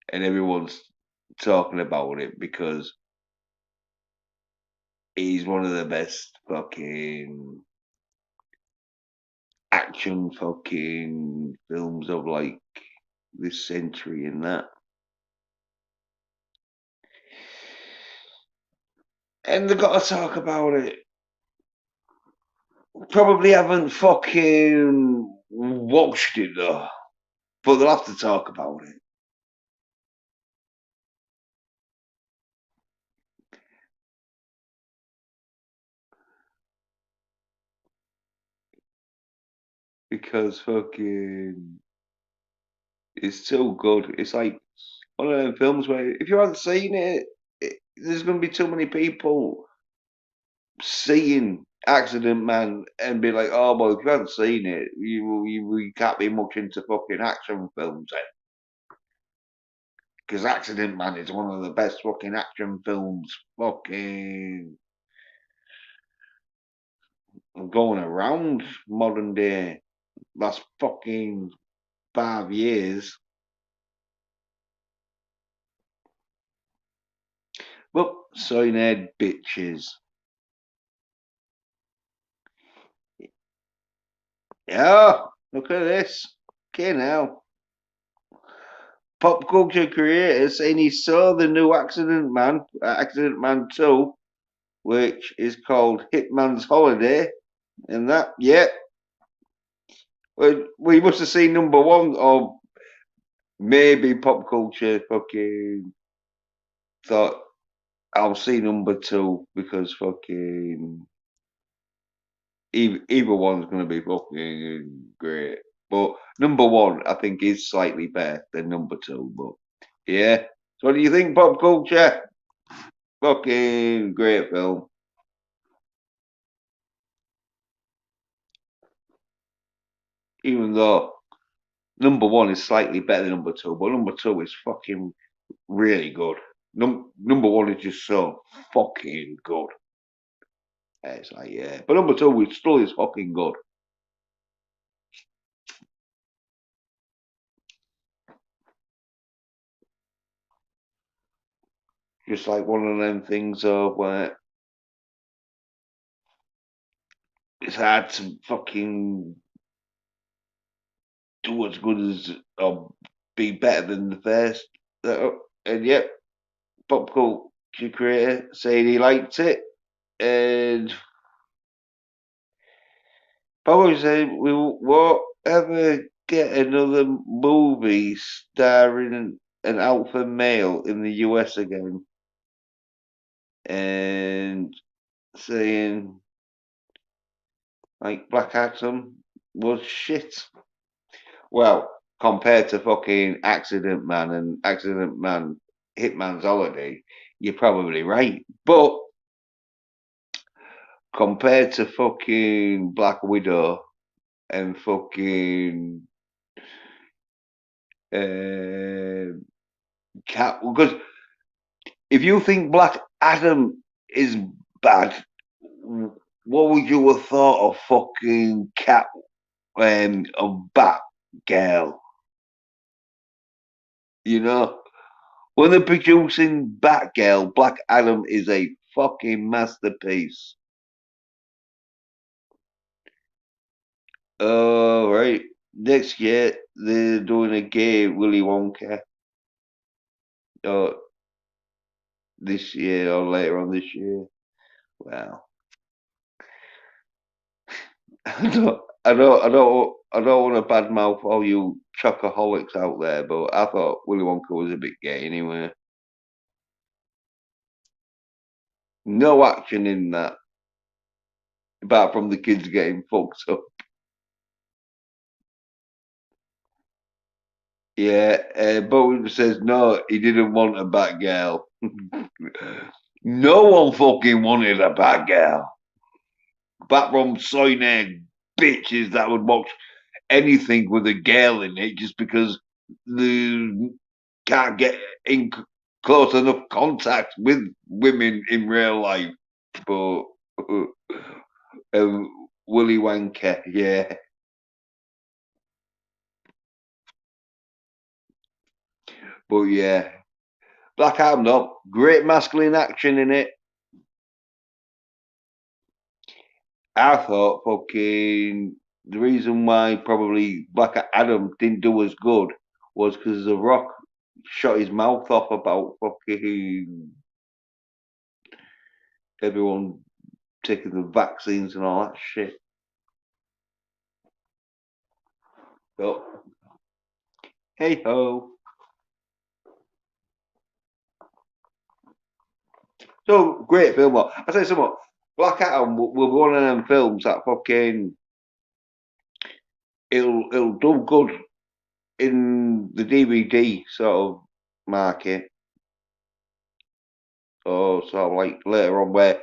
And everyone's talking about it because he's one of the best fucking action fucking films of like this century and that. And they've got to talk about it. Probably haven't fucking watched it though. But they'll have to talk about it. Because fucking it's so good. It's like one of them films where if you haven't seen it, there's going to be too many people seeing Accident Man and be like, oh, well, if you haven't seen it, you can't be much into fucking action films then. Because Accident Man is one of the best fucking action films fucking going around modern day. Last fucking 5 years. Well, soy nerd bitches. Yeah, look at this. Okay, now. Pop culture creator saying he saw the new Accident Man 2, which is called Hitman's Holiday. And that, yeah. We must have seen number one, or maybe pop culture fucking thought I'll see number two because fucking either one's going to be fucking great. But number one, I think, is slightly better than number two. But yeah. So what do you think, pop culture? Fucking great film. Even though number one is slightly better than number two, but number two is fucking really good. Number one is just so fucking good. It's like, yeah. But number two is still is fucking good. Just like one of them things where it's hard to fucking do as good as or be better than the first. And yep, pop culture creator saying he liked it, and probably said we won't ever get another movie starring an alpha male in the US again, and saying like Black Adam was shit. Well, compared to fucking Accident Man and Accident Man Hitman's Holiday, you're probably right. But compared to fucking Black Widow and fucking Cat, because if you think Black Adam is bad, what would you have thought of fucking Cat of Bat girl. You know, when they're producing Batgirl, Black Adam is a fucking masterpiece. Oh, right. Next year, they're doing a gay Willy Wonka. Or this year, or later on this year. Well, I don't want to badmouth all you chocoholics out there, but I thought Willy Wonka was a bit gay anyway. No action in that, apart from the kids getting fucked up. Yeah, Bowen says no, he didn't want a Batgirl. No one fucking wanted a Batgirl. Back from soy nerd bitches that would watch anything with a girl in it just because they can't get in close enough contact with women in real life. But Willy Wonka, yeah. But yeah, Black Adam, though, great masculine action in it. I thought fucking the reason why probably Black Adam didn't do as good was because The Rock shot his mouth off about fucking everyone taking the vaccines and all that shit. But hey ho. So great film. I say something. Black Adam will be one of them films that fucking it'll do good in the DVD sort of market, or sort of like later on where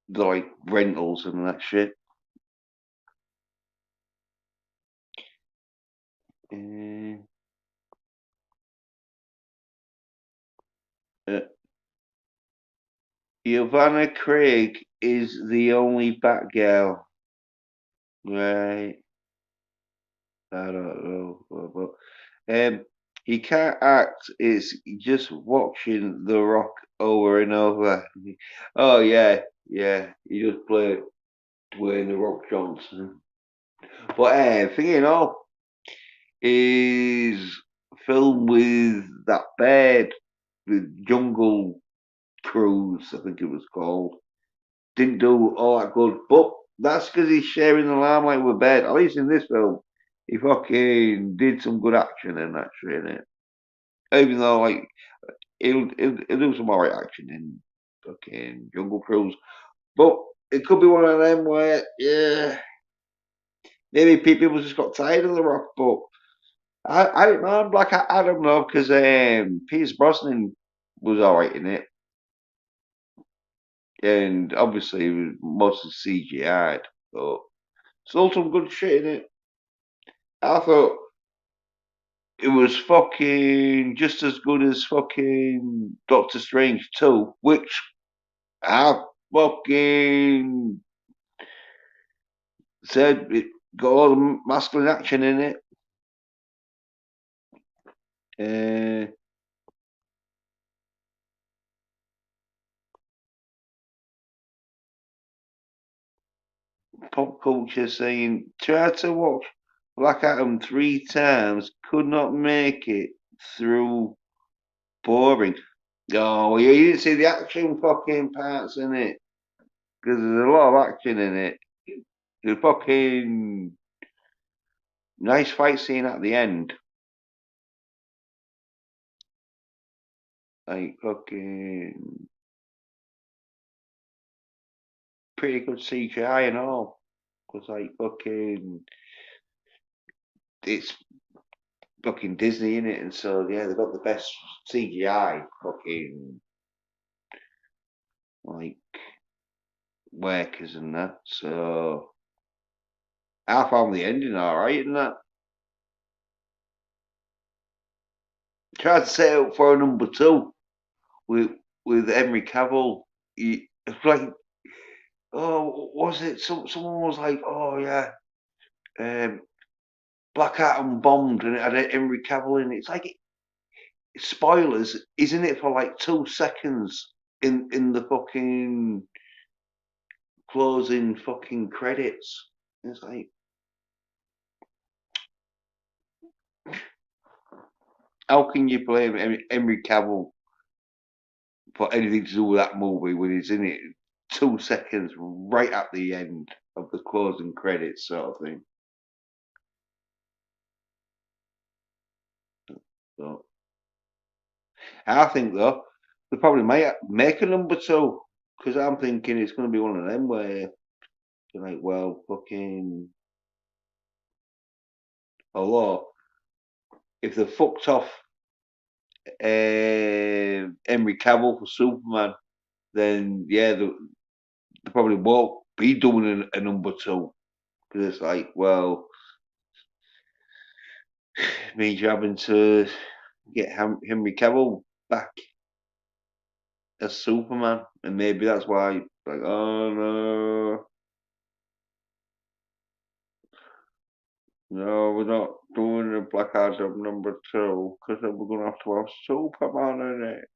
the like rentals and that shit. Uh, uh, Giovanna Craig is the only Batgirl, right? I don't know, he can't act. It's just watching The Rock over and over. Oh yeah, yeah. He just played Dwayne The Rock Johnson. But thing you know is film with that bird, the Jungle Cruise, I think it was called. Didn't do all that good, but that's because he's sharing the limelight with bird. At least in this film, he fucking did some good action and that shit in it. Even though like he'll do some alright action in fucking Jungle Cruise. But it could be one of them where, yeah, maybe people just got tired of The Rock. But I don't know, like I don't know, because Pierce Brosnan was alright in it, and obviously it was mostly CGI'd, but still some good shit in it. I thought it was fucking just as good as fucking Doctor Strange 2, which I fucking said it got all the masculine action in it. Uh, Pop culture saying tried to watch Black Adam 3 times, could not make it through. Boring. Oh, you didn't see the action fucking parts in it because there's a lot of action in it. The fucking nice fight scene at the end, like fucking pretty good CGI and all. Cause like fucking it's fucking Disney in it, and so yeah, they've got the best CGI fucking like workers and that. So I found the ending alright, and that tried to set up for a number 2 with Henry Cavill. It's like oh, was it? Someone was like, oh yeah, Black Adam bombed and it had Henry Cavill in it. It's like spoilers, isn't it, for like 2 seconds in the fucking closing fucking credits. It's like, how can you blame Henry Cavill for anything to do with that movie when he's in it 2 seconds right at the end of the closing credits sort of thing? So I think though they probably might make a number two because I'm thinking it's going to be one of them where you're like, well, fucking, although if they fucked off Henry Cavill for Superman, then yeah, they probably won't be doing a number two because it's like, well, it means you're having to get Henry Cavill back as Superman, and maybe that's why, like, oh no, no, we're not doing a Black Adam number two because then we're gonna have to have Superman in it.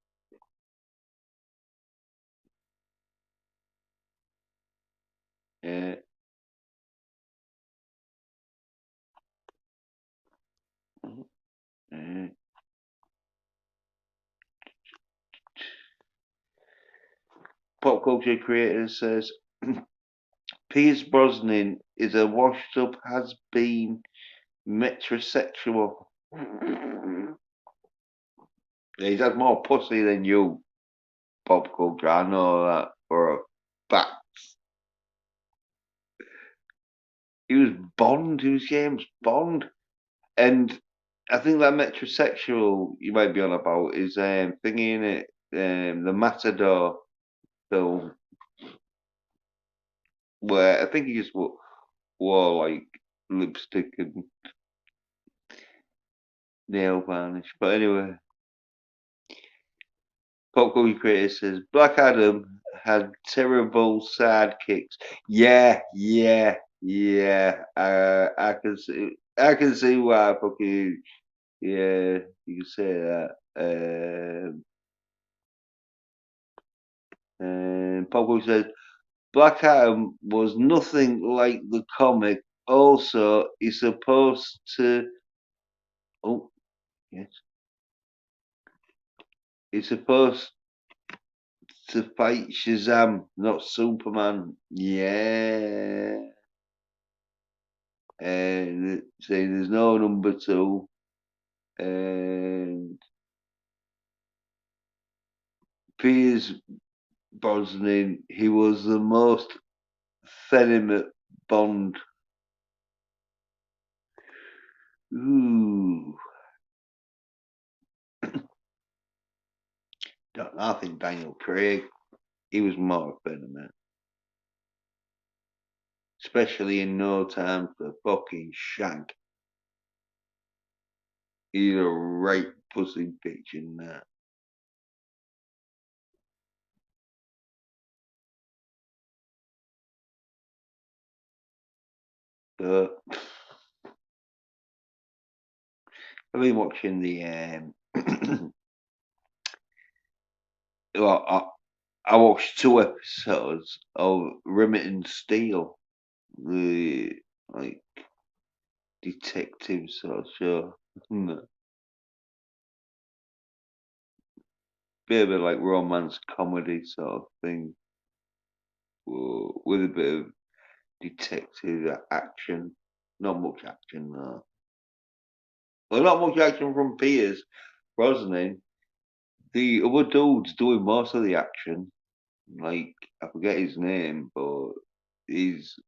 Yeah. Yeah. Pop culture creator says Pierce Brosnan is a washed up has been metrosexual. He's had more pussy than you, pop culture. I know that for a fact. He was Bond. He was James Bond, and I think that metrosexual you might be on about is thingy in it, the Matador film, where I think he just wore like lipstick and nail varnish. But anyway, pop culture creator says Black Adam had terrible sidekicks. Yeah, yeah, yeah. I can see why fucking yeah. You can say that. Pop culture says Black Adam was nothing like the comic. Also, he's supposed to. Oh yes, he's supposed to fight Shazam, not Superman. Yeah. And saying there's no number two. And Piers Brosnan, he was the most venomous Bond. Ooh. I think Daniel Craig, he was more venomous. Especially in No Time for Fucking Shank. He's a right pussy bitch in that. But I've been watching the well, I watched 2 episodes of Remington Steele, the like detective sort of show. Bit of a like romance comedy sort of thing, with a bit of detective action. Not much action though. Well, not much action from Piers Brosnan. The other dude's doing most of the action. Like I forget his name, but he's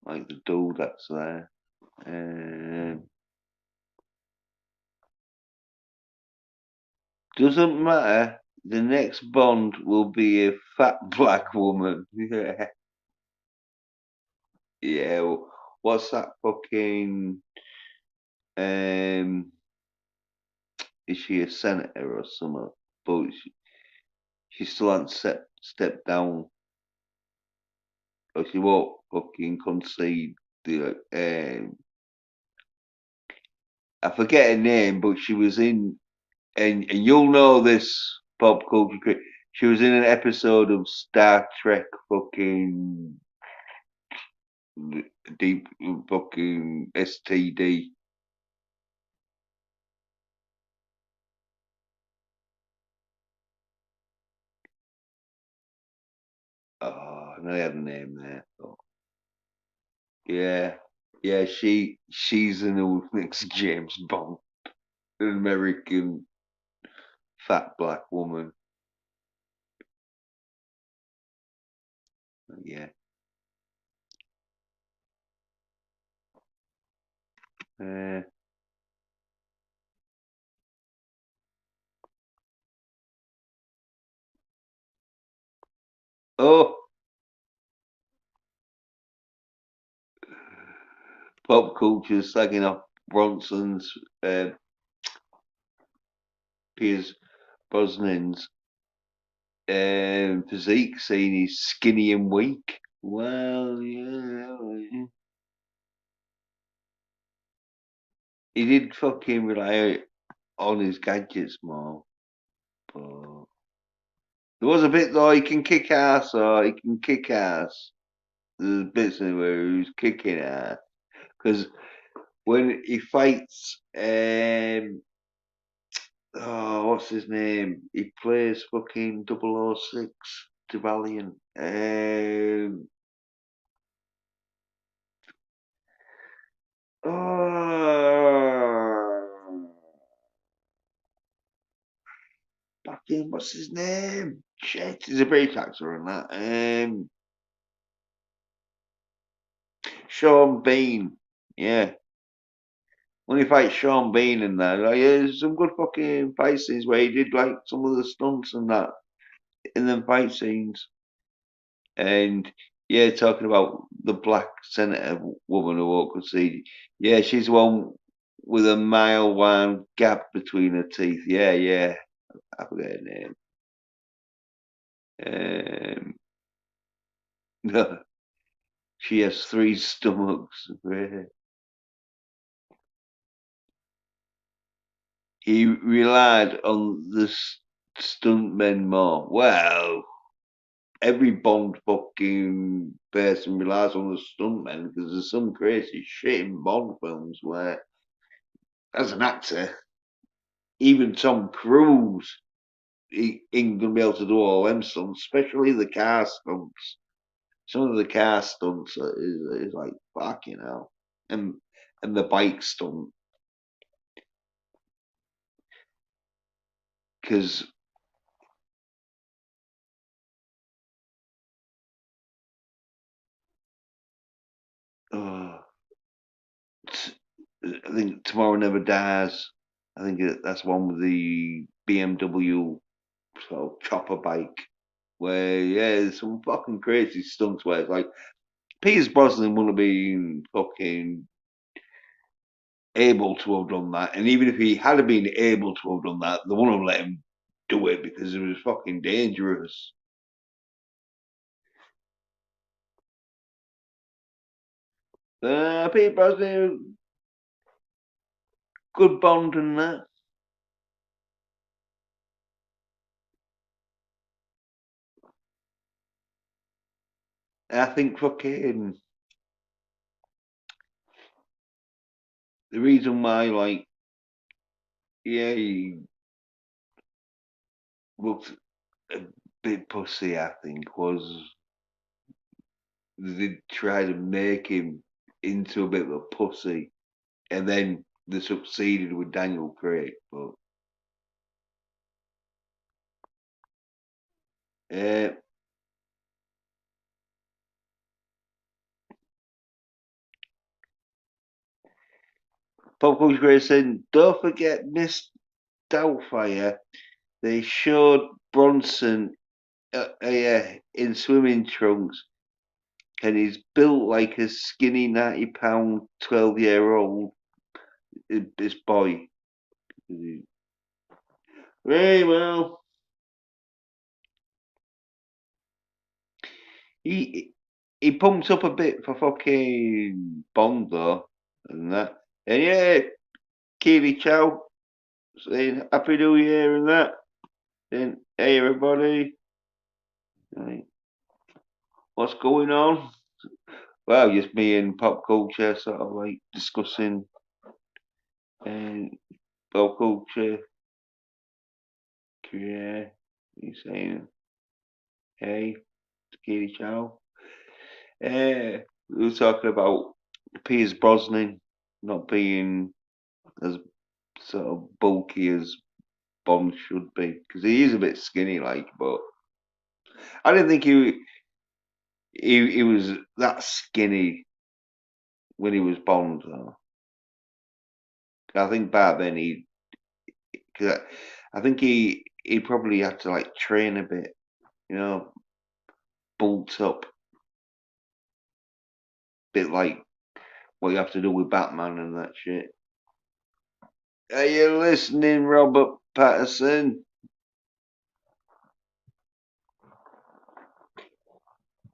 like the dude that's there. Doesn't matter. The next Bond will be a fat black woman. Yeah, yeah. What's that fucking? Um, is she a senator or something? But she still hasn't set step down. Or she won't fucking concede. I forget her name, but she was in, and you'll know this pop culture. She was in an episode of Star Trek, fucking deep, fucking STD. Oh, I had a name there. Oh, yeah, yeah. She's the new next James Bond, an American fat black woman. Yeah. Uh, oh, pop culture slagging off Bronson's, Piers Brosnan's physique, saying he's skinny and weak. Well, yeah, he did fucking rely on his gadgets more, but there was a bit though he can kick ass, or he can kick ass. There's bits in where he was kicking ass because when he fights, oh, what's his name? He plays fucking 006 Valiant. Oh, fucking, what's his name? Shit, he's a British actor in that. Sean Bean. Yeah. When he fights Sean Bean in there, like, yeah, there's some good fucking fight scenes where he did like some of the stunts and that in them fight scenes. And yeah, talking about the black senator woman who won't concede. Yeah, she's the one with a mile wide gap between her teeth. Yeah, yeah. I forget her name. No, she has three stomachs. He relied on the stuntmen more. Well, every Bond fucking person relies on the stuntmen because there's some crazy shit in Bond films where, as an actor, even Tom Cruise, he ain't gonna be able to do all them stunts, especially the car stunts. Some of the car stunts is like fucking hell, and the bike stunt because uh, I think Tomorrow Never Dies. I think that's one with the BMW sort of chopper bike where yeah, there's some fucking crazy stunts where it's like Pierce Brosnan wouldn't have been fucking able to have done that, and even if he had been able to have done that, they wouldn't have let him do it because it was fucking dangerous. Pierce Brosnan, good Bond and that. I think fucking the reason why, like, yeah, he looked a bit pussy, I think, was they tried to make him into a bit of a pussy, and then they succeeded with Daniel Craig. But uh, Pop Culture Craig saying, don't forget Miss Doubtfire. They showed Bronson in swimming trunks, and he's built like a skinny 90-pound 12-year-old this boy. Very well. he pumped up a bit for fucking Bond though, and that. And yeah, Keely Chow saying Happy New Year and that. Saying, hey everybody, like, what's going on? Well, just me and pop culture sort of like discussing and pop culture. Yeah, he's saying, hey, it's Keely Chow. We were talking about Piers Brosnan not being as sort of bulky as Bond should be because he is a bit skinny, like. But I didn't think he was that skinny when he was Bond. Though. I think back then cause I think he probably had to like train a bit, you know, bulked up, bit like what you have to do with Batman and that shit. Are you listening, Robert Patterson?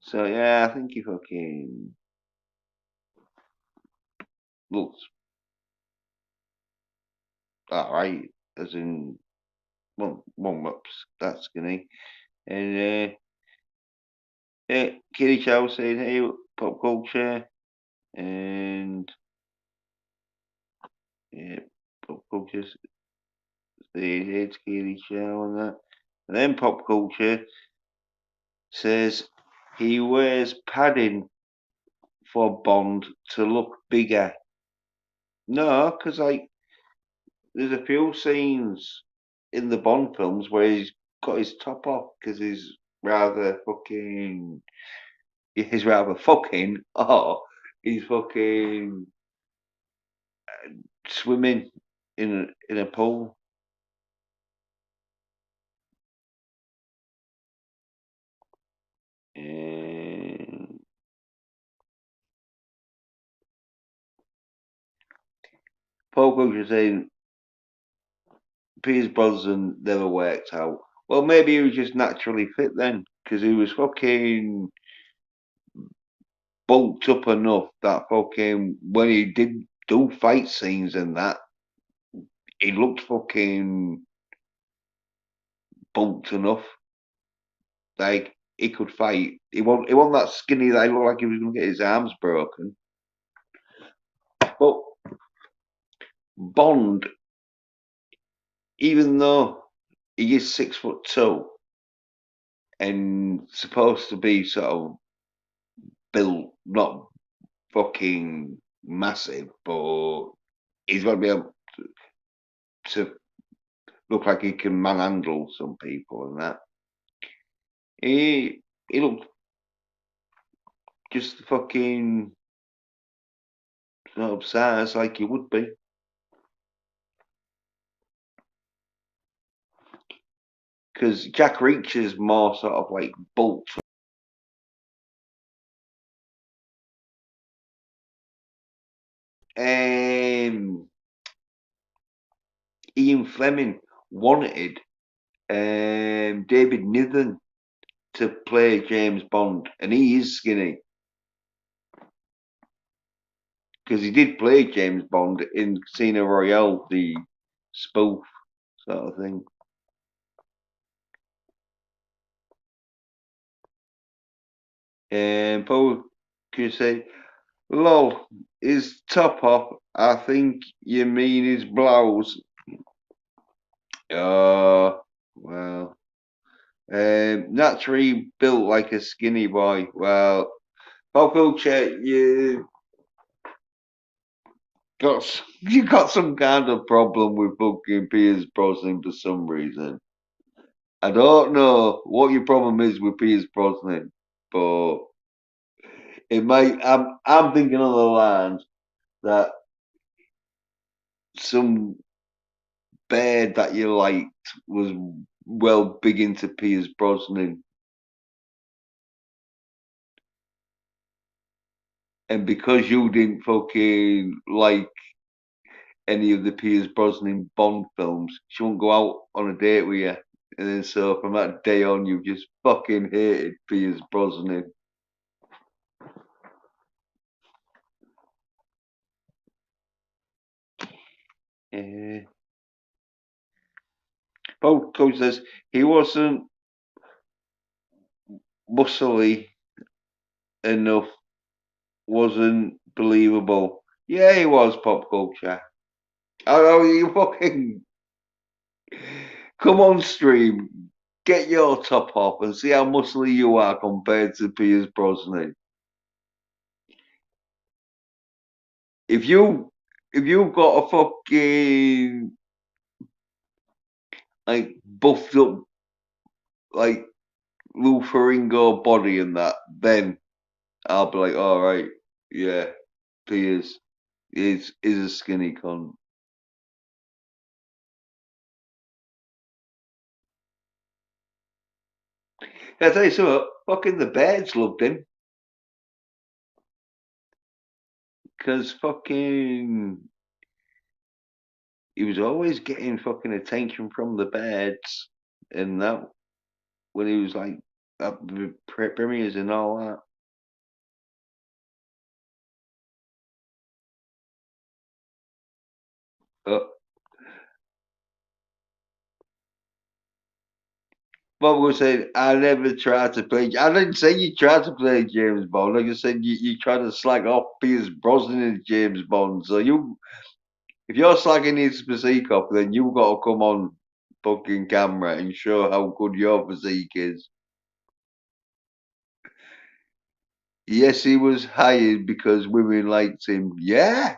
So yeah, I think he fucking looks alright, as in one ups that skinny. And yeah, Kitty Chow saying hey pop culture and yeah pop culture saying hey to Kitty Chow and that. And then pop culture says he wears padding for Bond to look bigger. No, because like there's a few scenes in the Bond films where he's got his top off because rather fucking he's rather fucking or he's fucking swimming in a pool. And Paul Cook is saying Pierce Brosnan never worked out. Well, maybe he was just naturally fit then because he was fucking bulked up enough that fucking when he did do fight scenes and that, he looked fucking bulked enough. Like he could fight. He wasn't that skinny that he looked like he was gonna get his arms broken. But Bond, even though he is 6'2" and supposed to be sort of built, not fucking massive, but he's got to be able to look like he can manhandle some people and that. He looked just fucking sort of size like he would be. Because Jack Reacher's more sort of like bulked. Ian Fleming wanted David Niven to play James Bond, and he is skinny because he did play James Bond in Casino Royale, the spoof sort of thing. And Paul could say, "Lol, his top off. I think you mean his blouse." Oh, well. Naturally built like a skinny boy. Well, pop culture, you got some kind of problem with fucking Piers Brosnan for some reason. I don't know what your problem is with Piers Brosnan, but it might. I'm thinking on the lines that some bear that you liked was well big into Piers Brosnan, and because you didn't fucking like any of the Piers Brosnan Bond films, she won't go out on a date with you. And then so from that day on, you've just fucking hated Piers Brosnan. Paul Coach says he wasn't muscly enough, wasn't believable. Yeah, he was, Pop Culture. Oh, you fucking come on stream, get your top off and see how muscly you are compared to Pierce Brosnan. If you've got a fucking like buffed up like Lou Ferrigno body and that, then I'll be like, all right, yeah, Pierce is a skinny cunt. I tell you something, fucking the Bears loved him because fucking he was always getting fucking attention from the Bears and that when he was like at the premieres and all that. But what was saying, I never tried to play. I didn't say you tried to play James Bond. I just said you tried to slag off Pierce Brosnan and James Bond. So if you're slagging his physique off, then you've got to come on fucking camera and show how good your physique is. Yes, he was hired because women liked him. Yeah.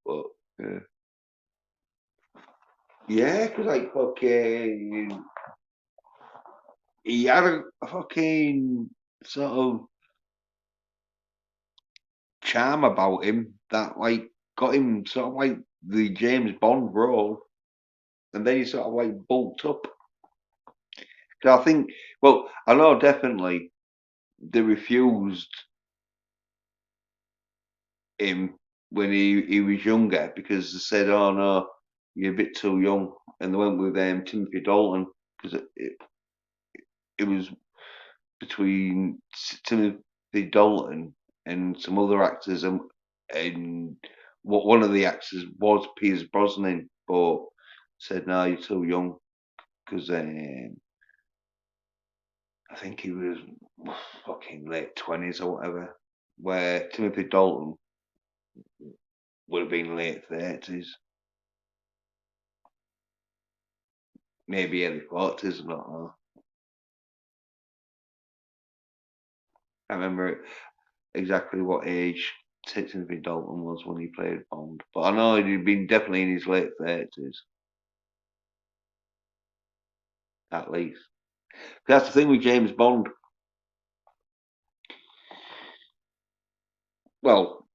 Well, yeah. Yeah, because like fucking, he had a fucking sort of charm about him that like got him sort of like the James Bond role, and then he sort of like bulked up. 'Cause I think, well, I know definitely they refused him when he was younger because they said, "Oh no, you're a bit too young," and they went with Timothy Dalton because it was between Timothy Dalton and some other actors, and what one of the actors was Pierce Brosnan, but said, "No, you're too young," because I think he was fucking late 20s or whatever, where Timothy Dalton would have been late 30s, maybe early 40s, I don't know. I remember exactly what age Timothy Dalton was when he played Bond, but I know he'd been definitely in his late 30s, at least. That's the thing with James Bond. Well,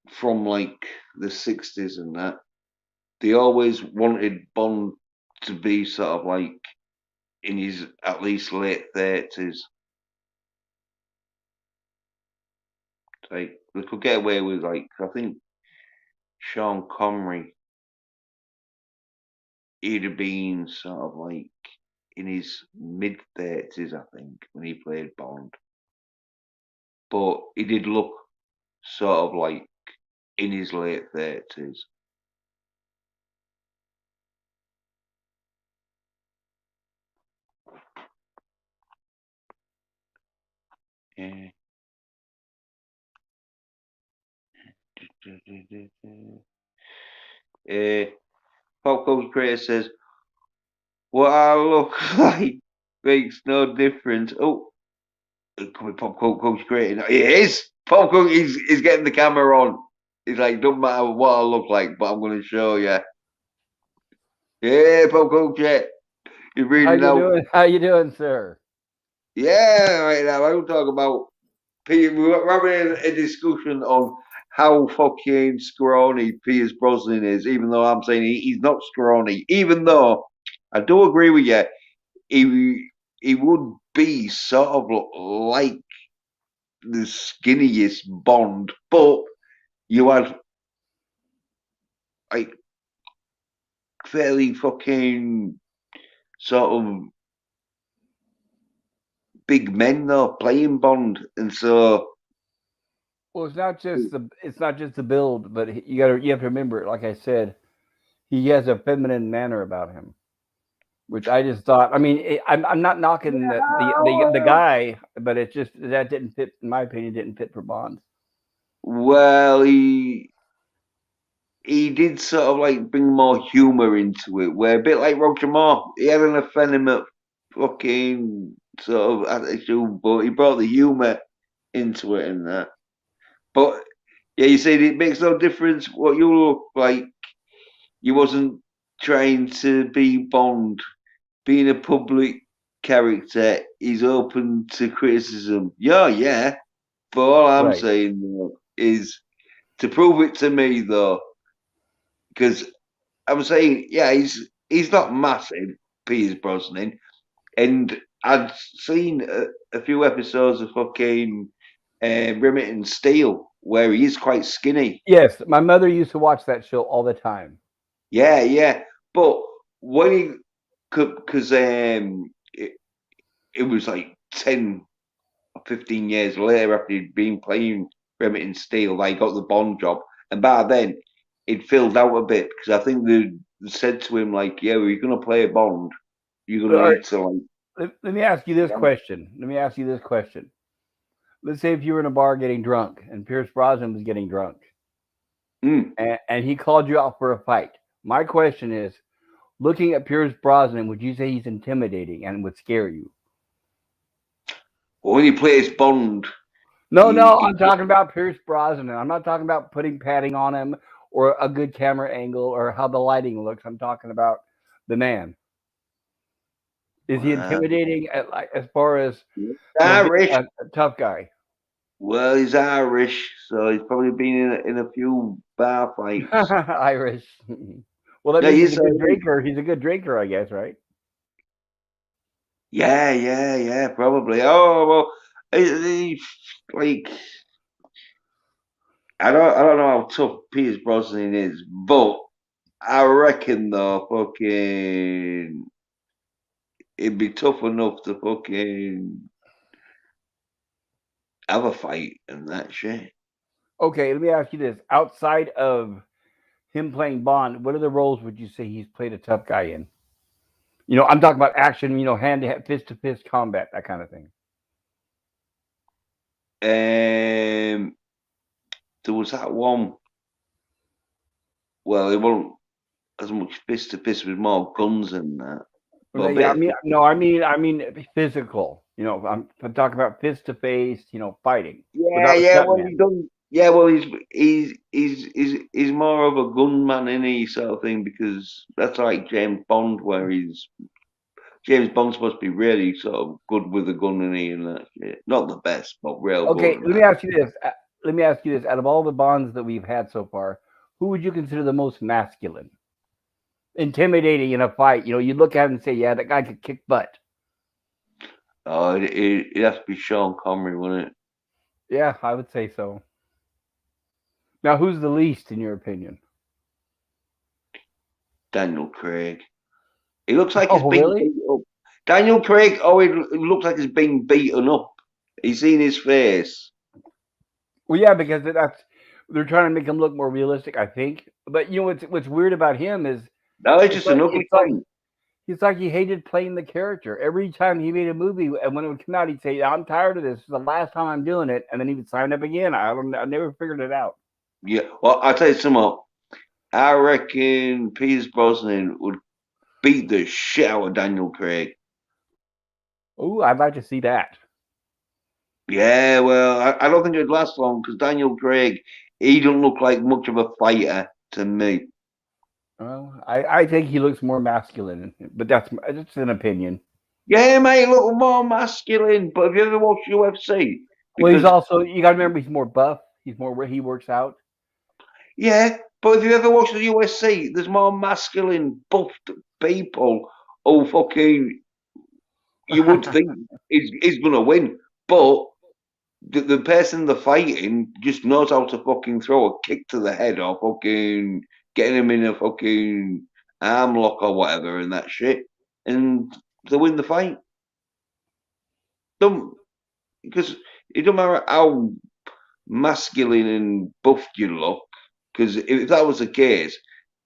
from like the 60s and that, they always wanted Bond to be sort of like in his at least late 30s. Like they could get away with like I think Sean Connery, he'd have been sort of like in his mid 30s, I think, when he played Bond. But he did look sort of like in his late 30s. Yeah. Pop Culture Creator says, what I look like makes no difference. Oh, it could be Pop Culture Creator. It is! Pop Culture, he's getting the camera on. He's like, don't matter what I look like, but I'm going to show you. Yeah, Pop Culture. You're reading out. Doing? How you doing, sir? Yeah, right now. I don't talk about we're having a discussion on how fucking scrawny Pierce Brosnan is, even though I'm saying he's not scrawny. Even though I do agree with you, he would be sort of like the skinniest Bond, but you had like fairly fucking sort of big men though playing Bond, and so Well, it's not just the build, but you have to remember, like I said, he has a feminine manner about him, which I just thought. I mean, I'm not knocking the guy, but it's just that didn't fit, in my opinion, didn't fit for Bond. Well, he did sort of like bring more humor into it, where a bit like Roger Moore, he had an effeminate fucking sort of attitude, but he brought the humor into it and that. But yeah, you said it makes no difference what you look like. You wasn't trying to be Bond. Being a public character is open to criticism. Yeah. But all I'm Right. saying is to prove it to me though, because I'm saying, yeah, he's not massive, Pierce Brosnan, and I'd seen a few episodes of fucking Remington Steel where he is quite skinny. Yes, my mother used to watch that show all the time. Yeah, but when he, because it was like 10 or 15 years later after he'd been playing Remington Steel, they got the Bond job, and by then it filled out a bit because I think they said to him like, "Yeah, we're gonna play a Bond. You're All gonna right, need to like." let me ask you this question. Let's say if you were in a bar getting drunk and Pierce Brosnan was getting drunk and he called you out for a fight. My question is, looking at Pierce Brosnan, would you say he's intimidating and would scare you? Well, when he plays Bond, No, I'm talking about Pierce Brosnan. I'm not talking about putting padding on him or a good camera angle or how the lighting looks. I'm talking about the man. Is he intimidating as far as Irish. a tough guy? Well, he's Irish, so he's probably been in a few bar fights. Irish. Well, that Yeah, means he's he's a good drinker. He's a good drinker, I guess, right? yeah, probably. Oh well, like I don't know how tough Pierce Brosnan is, but I reckon though, fucking, it'd be tough enough to fucking have a fight and that shit. Okay, let me ask you this: outside of him playing Bond, what other roles would you say he's played a tough guy in? I'm talking about action. Hand to hand, fist to fist combat, that kind of thing. There was that one. Well, it wasn't as much fist to fist with more guns and that. But a Okay, yeah, bit of no, I mean physical. I'm talking about fist to face. Fighting without a yeah. Well, stuntman. he done. Yeah, well, he's more of a gunman in he sort of thing because that's like James Bond, where James Bond's supposed to be really sort of good with a gun and that shit. Not the best, but real good. Okay, And let me that. ask you this. Out of all the Bonds that we've had so far, who would you consider the most masculine, intimidating in a fight? You look at him and say, "Yeah, that guy could kick butt." Oh, it'd have to be Sean Connery, wouldn't it? Yeah, I would say so. Now, who's the least in your opinion? Daniel Craig. He looks like he's Oh, been really? beat up. Daniel Craig, he looks like he's been beaten up. He's seen his face. Well, yeah, because they're trying to make him look more realistic, I think. But what's weird about him is No, he's it's just like an ugly it's like cunt. it's like he hated playing the character. Every time he made a movie, and when it would come out, he'd say, "I'm tired of this. This is the last time I'm doing it," and then he would sign up again. I never figured it out. Yeah, well, I'll tell you something. I reckon Pierce Brosnan would beat the shit out of Daniel Craig. Oh, I'd like to see that. Yeah, well, I don't think it'd last long because Daniel Craig, he don't look like much of a fighter to me. Well, I think he looks more masculine, but that's an opinion. Yeah, mate, look more masculine. But have you ever watched UFC? Well, he's Because also you got to remember he's more buff. He's more where he works out. yeah, but if you ever watched the UFC, there's more masculine, buffed people. Oh, fucking, you would think he's gonna win, but the person they're fighting just knows how to fucking throw a kick to the head or fucking getting him in a fucking arm lock or whatever and that shit, and they win the fight. Don't because it don't matter how masculine and buffed you look. Because if that was the case,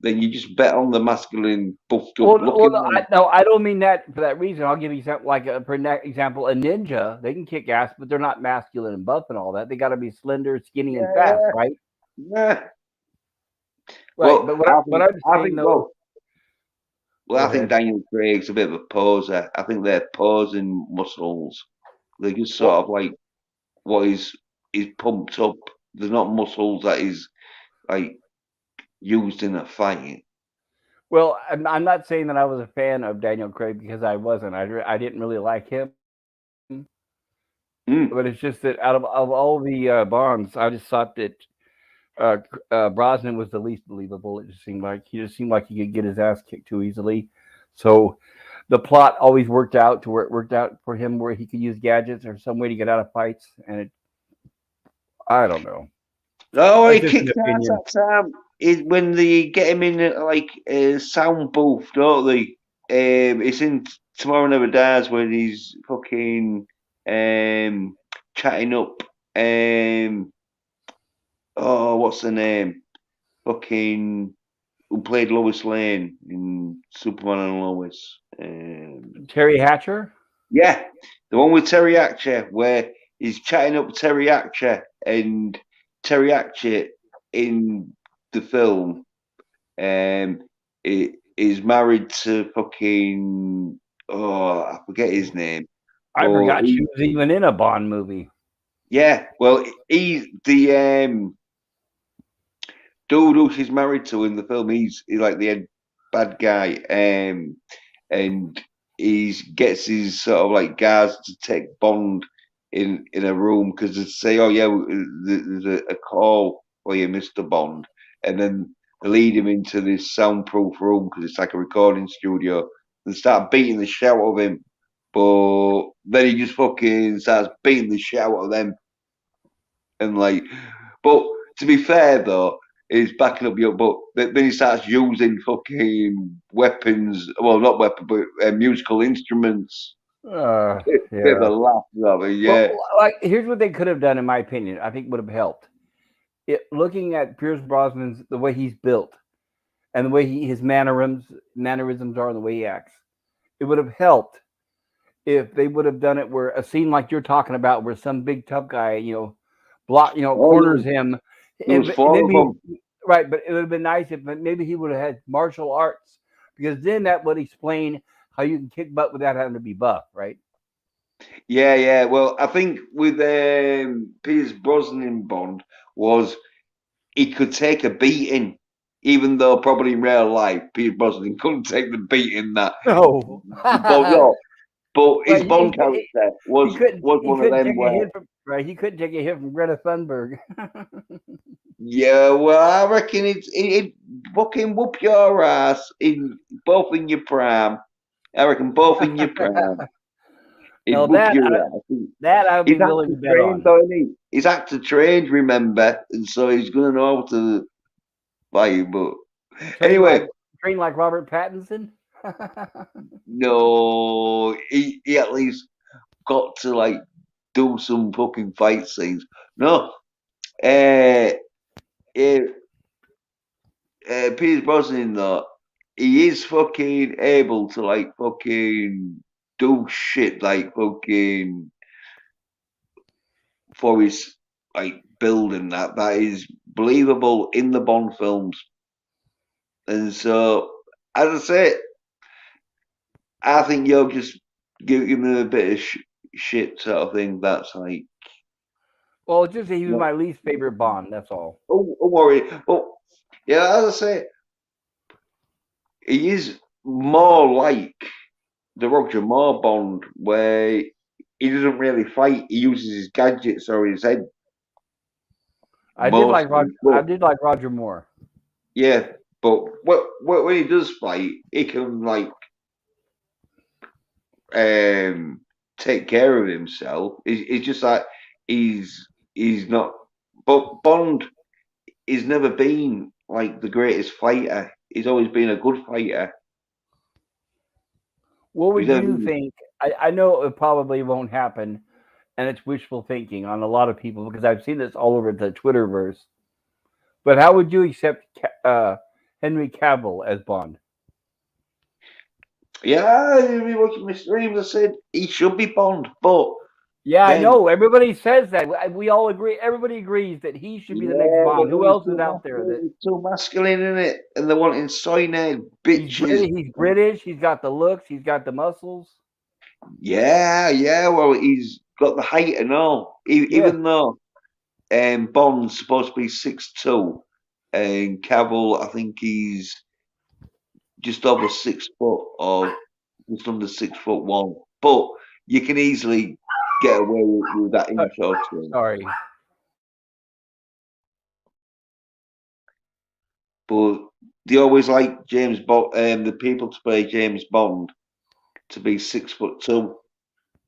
then you just bet on the masculine, buffed up looking one. No, I don't mean that for that reason. I'll give you example, for example, a ninja. They can kick ass, but they're not masculine and buff and all that. They got to be slender, skinny, and fast, Yeah, right? yeah. Right. Well, But I what think, I'm I saying think, though, well, go I think ahead. Daniel Craig's a bit of a poser. I think they're posing muscles. They're just Well, sort of like what is pumped up. There's not muscles that is like used in a fight. well, I'm not saying that I was a fan of Daniel Craig because I wasn't. I didn't really like him. Mm. But it's just that of all the Bonds, I just thought that Brosnan was the least believable. It just seemed like he could get his ass kicked too easily. So the plot always worked out to where it worked out for him, where he could use gadgets or some way to get out of fights. And I don't know. Oh, he That's just an kicked ass opinion. that time. Is when they get him in like a sound booth, don't they? It's in Tomorrow Never Dies when he's fucking chatting up. Oh, what's the name? Fucking who played Lois Lane in Superman and Lois? Terry Hatcher. Yeah, the one with Terry Hatcher, where he's chatting up Terry Hatcher, and Terry Hatcher in the film is married to fucking I forget his name, I but forgot she was even in a Bond movie. yeah, well, he's the dude who she's married to in the film. He's like the bad guy, and he gets his sort of like guards to take Bond in a room because they say, "Oh yeah, there's a call for you, Mister Bond," and then they lead him into this soundproof room because it's like a recording studio. And start beating the shit out of him, but then he just fucking starts beating the shit out of them, and like, but to be fair though, he's backing up your. But then he starts using fucking weapons. Well, not weapons, but musical instruments. Bit of a Yeah. laugh, though, Well, yeah. like here's what they could have done, in my opinion. I think would have helped. Looking at Pierce Brosnan's the way he's built and the way his mannerisms are and the way he acts, it would have helped if they would have done it where a scene like you're talking about, where some big tough guy, corners Oh, him. there was four of Maybe them. right, but it would have been nice if maybe he would have had martial arts, because then that would explain how you can kick butt without having to be buff, right? Yeah, yeah. Well, I think with Pierce Brosnan Bond was he could take a beating, even though probably in real life Pierce Brosnan couldn't take the beating that. No, But no, but his right? Bond character was He one of couldn't them take a where. hit from right. He couldn't take a hit from Greta Thunberg. Yeah, well, I reckon it'd fucking whoop your ass in both in your prime. I reckon both in your prime. It'd No, whoop your ass. that I would be He's willing actor to bet trained, on. though, isn't he? He's actor trained, remember, and so he's gonna know how to fight. But Train like anyway, train like Robert Pattinson. no, he at least got to like do some fucking fight scenes. No, uh, uh, Pierce Brosnan though, he is fucking able to like fucking do shit like fucking for his like build and that is believable in the Bond films. And so, as I say, I think you're just giving him a bit of shit sort of thing. That's like, Well, just that he was no, my least favorite Bond. That's all. don't worry. But yeah, as I say, he is more like the Roger Moore Bond, where he doesn't really fight. He uses his gadgets or his head mostly. I But did like Roger Moore. yeah, but when he does fight, he can like um take care of himself. It's just like he's not. But Bond he's never been like the greatest fighter. He's always been a good fighter. What He's would never you been. think? I know it probably won't happen, and it's wishful thinking on a lot of people because I've seen this all over the Twitterverse. But how would you accept Henry Cavill as Bond? Yeah, if you watch my streams, I said he should be Bond, but Yeah, I then know. Everybody says that. We all agree. Everybody agrees that he should be the next yeah, but Bond. Who then he's else is out there that too masculine in it, and they're wanting soy nerd he's bitches. British? He's British. He's got the looks. He's got the muscles. Yeah, yeah. Well, he's got the height and all. Yeah. Even though Bond's supposed to be 6'2", and Cavill, I think he's just over 6 foot or just under 6'1". But you can easily get away with that Uh, intro to him. sorry. But they always like James Bond, the people to play James Bond to be 6'2".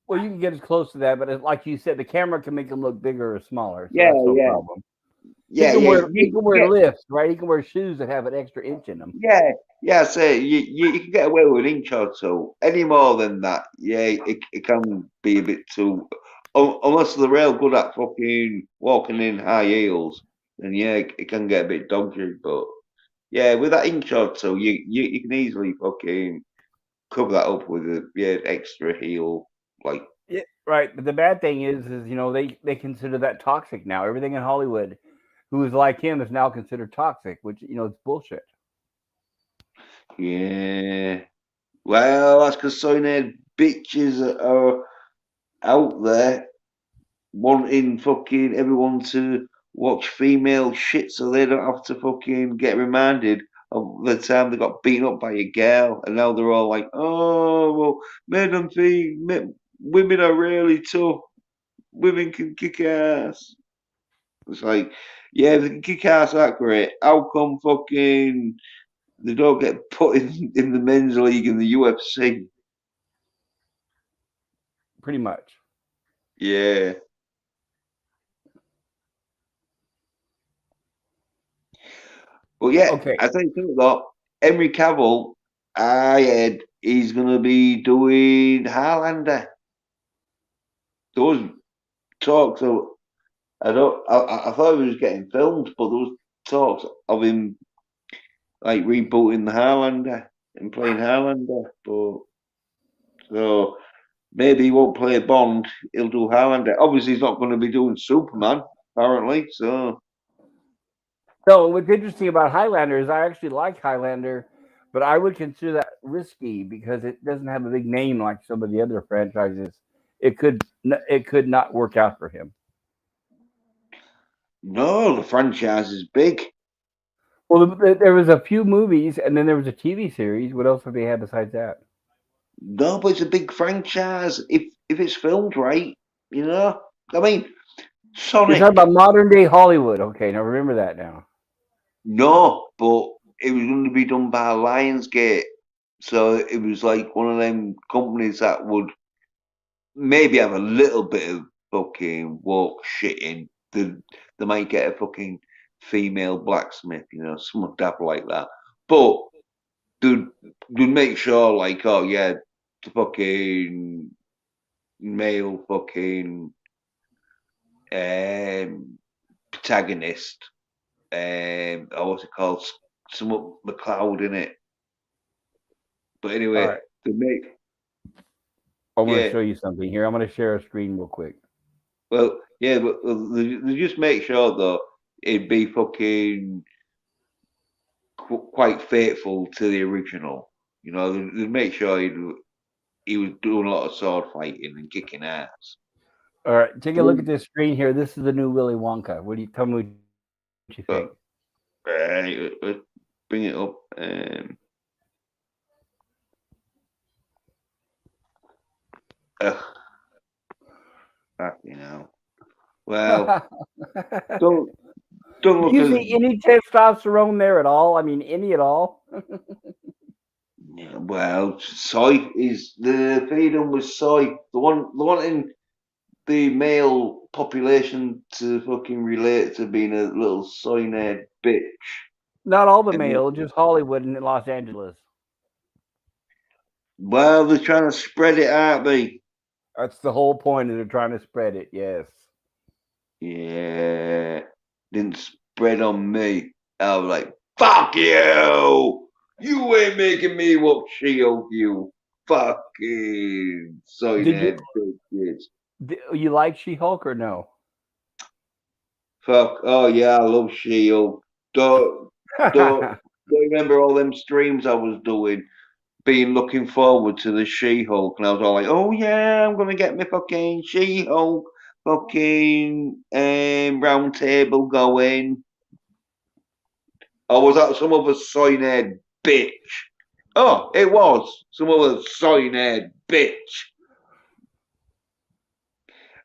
Well, you can get as close to that, but like you said, the camera can make him look bigger or smaller, so Yeah, that's no yeah, problem. He yeah, can yeah. wear he can wear lifts, right? He can wear shoes that have an extra inch in them. Yeah. So you can get away with an inch or two. Any more than that, yeah, it can be a bit too. Unless they're real good at fucking walking in high heels, then yeah, it can get a bit dodgy. But yeah, with that inch or two, you can easily fucking cover that up with a extra heel. Like Yeah, right. But the bad thing is they consider that toxic now. Everything in Hollywood who is like him is now considered toxic, which it's bullshit. yeah, well, that's because so many bitches are out there wanting fucking everyone to watch female shit so they don't have to fucking get reminded of the time they got beaten up by a girl, and now they're all like, oh, well, women are really tough. Women can kick ass. It's like, yeah, if they can kick ass that great, how come fucking they don't get put in the men's league in the UFC? Pretty much. Yeah. But yeah, Okay. I think though, Henry Cavill, I heard he's gonna be doing Highlander. Those talks of I thought he was getting filmed, but there was talks of him like rebooting the Highlander and playing Highlander. But so maybe he won't play Bond, he'll do Highlander. Obviously he's not gonna be doing Superman, apparently, so So what's interesting about Highlander is I actually like Highlander, but I would consider that risky because it doesn't have a big name like some of the other franchises. It could not work out for him. no, the franchise is big. Well, there was a few movies, and then there was a TV series. What else have they had besides that? No, but it's a big franchise. If it's filmed right, you know. I mean, You're talking Sonic. about modern day Hollywood. Okay, now remember that now. No, but it was going to be done by Lionsgate, so it was like one of them companies that would maybe have a little bit of fucking woke shit in. They might get a fucking female blacksmith, some dab like that. But they'd make sure, like, oh yeah, the fucking male fucking protagonist, or what's it called? Some McLeod in it. But All anyway, right, they make I'm going to yeah, show you something here. I'm going to share a screen real quick. well, yeah, but they just make sure though it'd be fucking quite faithful to the original. They'd make sure he was doing a lot of sword fighting and kicking ass. All right, take a look at But, this screen here. This is the new Willy Wonka. What do you tell me? What you think? let's bring it up. Ugh, you know. Well, don't don't Do look you as see any testosterone there at all? I mean, any at all? yeah, well. Soy is the freedom with soy. The one in the male population to fucking relate to being a little soy nerd bitch. Not all the And then, male, just Hollywood and Los Angeles. well, they're trying to spread it out, me. That's the whole point, and they're trying to spread it. Yes. Yeah, didn't spread on me. I was like, fuck you! You ain't making me watch She-Hulk, you fucking Did you soy-head bitches. you like She-Hulk or no? Fuck, oh yeah, I love She-Hulk. Don't, don't remember all them streams I was doing, being looking forward to the She-Hulk, and I was all like, oh yeah, I'm gonna get my fucking She-Hulk fucking round table going. Or was that some other soy-head bitch? Oh, it was some other soy-head bitch.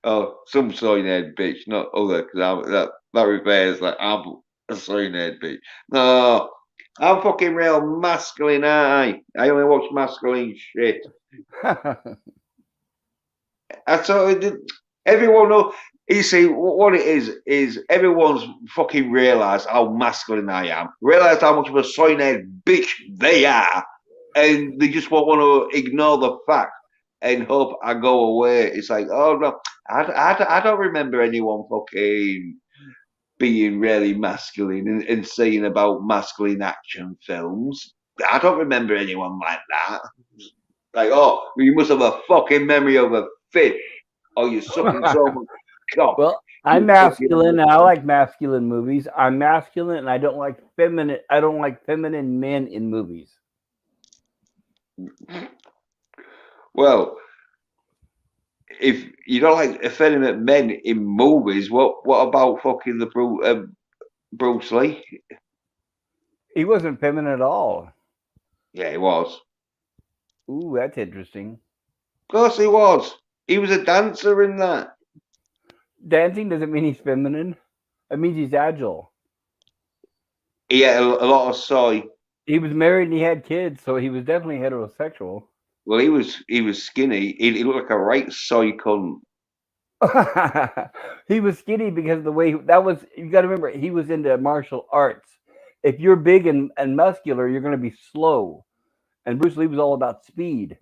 Oh, some soy-head bitch, not other, because that refers like I'm a soy-head bitch. No, I'm fucking real masculine, aren't I only watch masculine shit. I thought everyone know. You see, what it is everyone's fucking realised how masculine I am, realised how much of a soy-head bitch they are, and they just won't want to ignore the fact and hope I go away. It's like, oh no, I don't remember anyone fucking being really masculine and saying about masculine action films. I don't remember anyone like that. Like, oh, you must have a fucking memory of a fish, or you're sucking so much cock. Well, I'm You masculine and I fucking. like masculine movies. I'm masculine and I don't like feminine. I don't like feminine men in movies. Well, if you don't like effeminate men in movies, what about fucking Bruce Lee? He wasn't feminine at all. Yeah, he was. Ooh, that's interesting. Of course he was. He was a dancer in that. Dancing doesn't mean he's feminine. It means he's agile. He had a lot of soy. He was married and he had kids, so he was definitely heterosexual. Well, he was skinny. He looked like a right soy cunt. He was skinny because of the way that was. You got to remember, he was into martial arts. If you're big and muscular, you're going to be slow. And Bruce Lee was all about speed.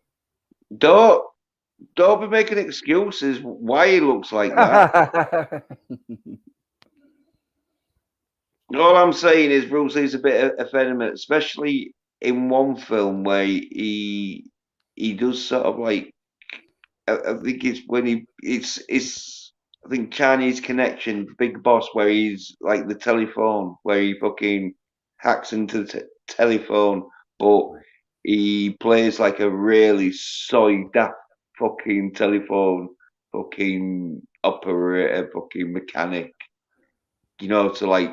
Don't don't be making excuses why he looks like that. All I'm saying is Bruce Lee's a bit effeminate, especially in one film where he does sort of like I think it's when it's I think Chinese Connection, Big Boss, where he's like the telephone, where he fucking hacks into the telephone, but he plays like a really soy daft fucking telephone fucking operator, fucking mechanic, to like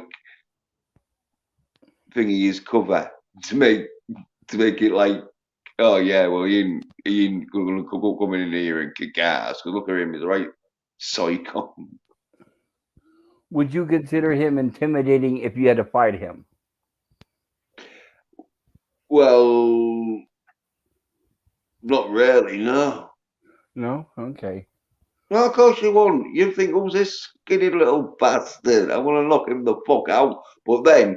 thingy his cover to make it like, oh yeah, well he ain't gonna come in here and kick ass. Cause look at him, he's a right psycho. Would you consider him intimidating if you had to fight him? Well, not really, no. No? Okay. No, of course you won't. You think, who's this skinny little bastard? I want to knock him the fuck out. But then,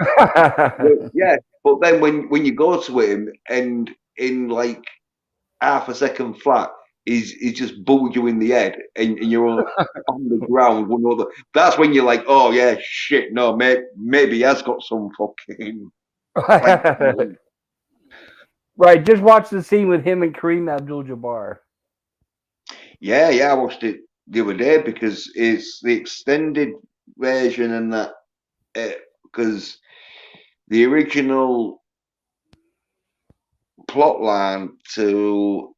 yeah, but then when you go to him and in like half a second flat, he's just booed you in the head and you're on the ground. That's when you're like, oh yeah, shit, no, maybe he has got some fucking. Right, just watch the scene with him and Kareem Abdul-Jabbar. Yeah, I watched it the other day because it's the extended version and that because the original plot line to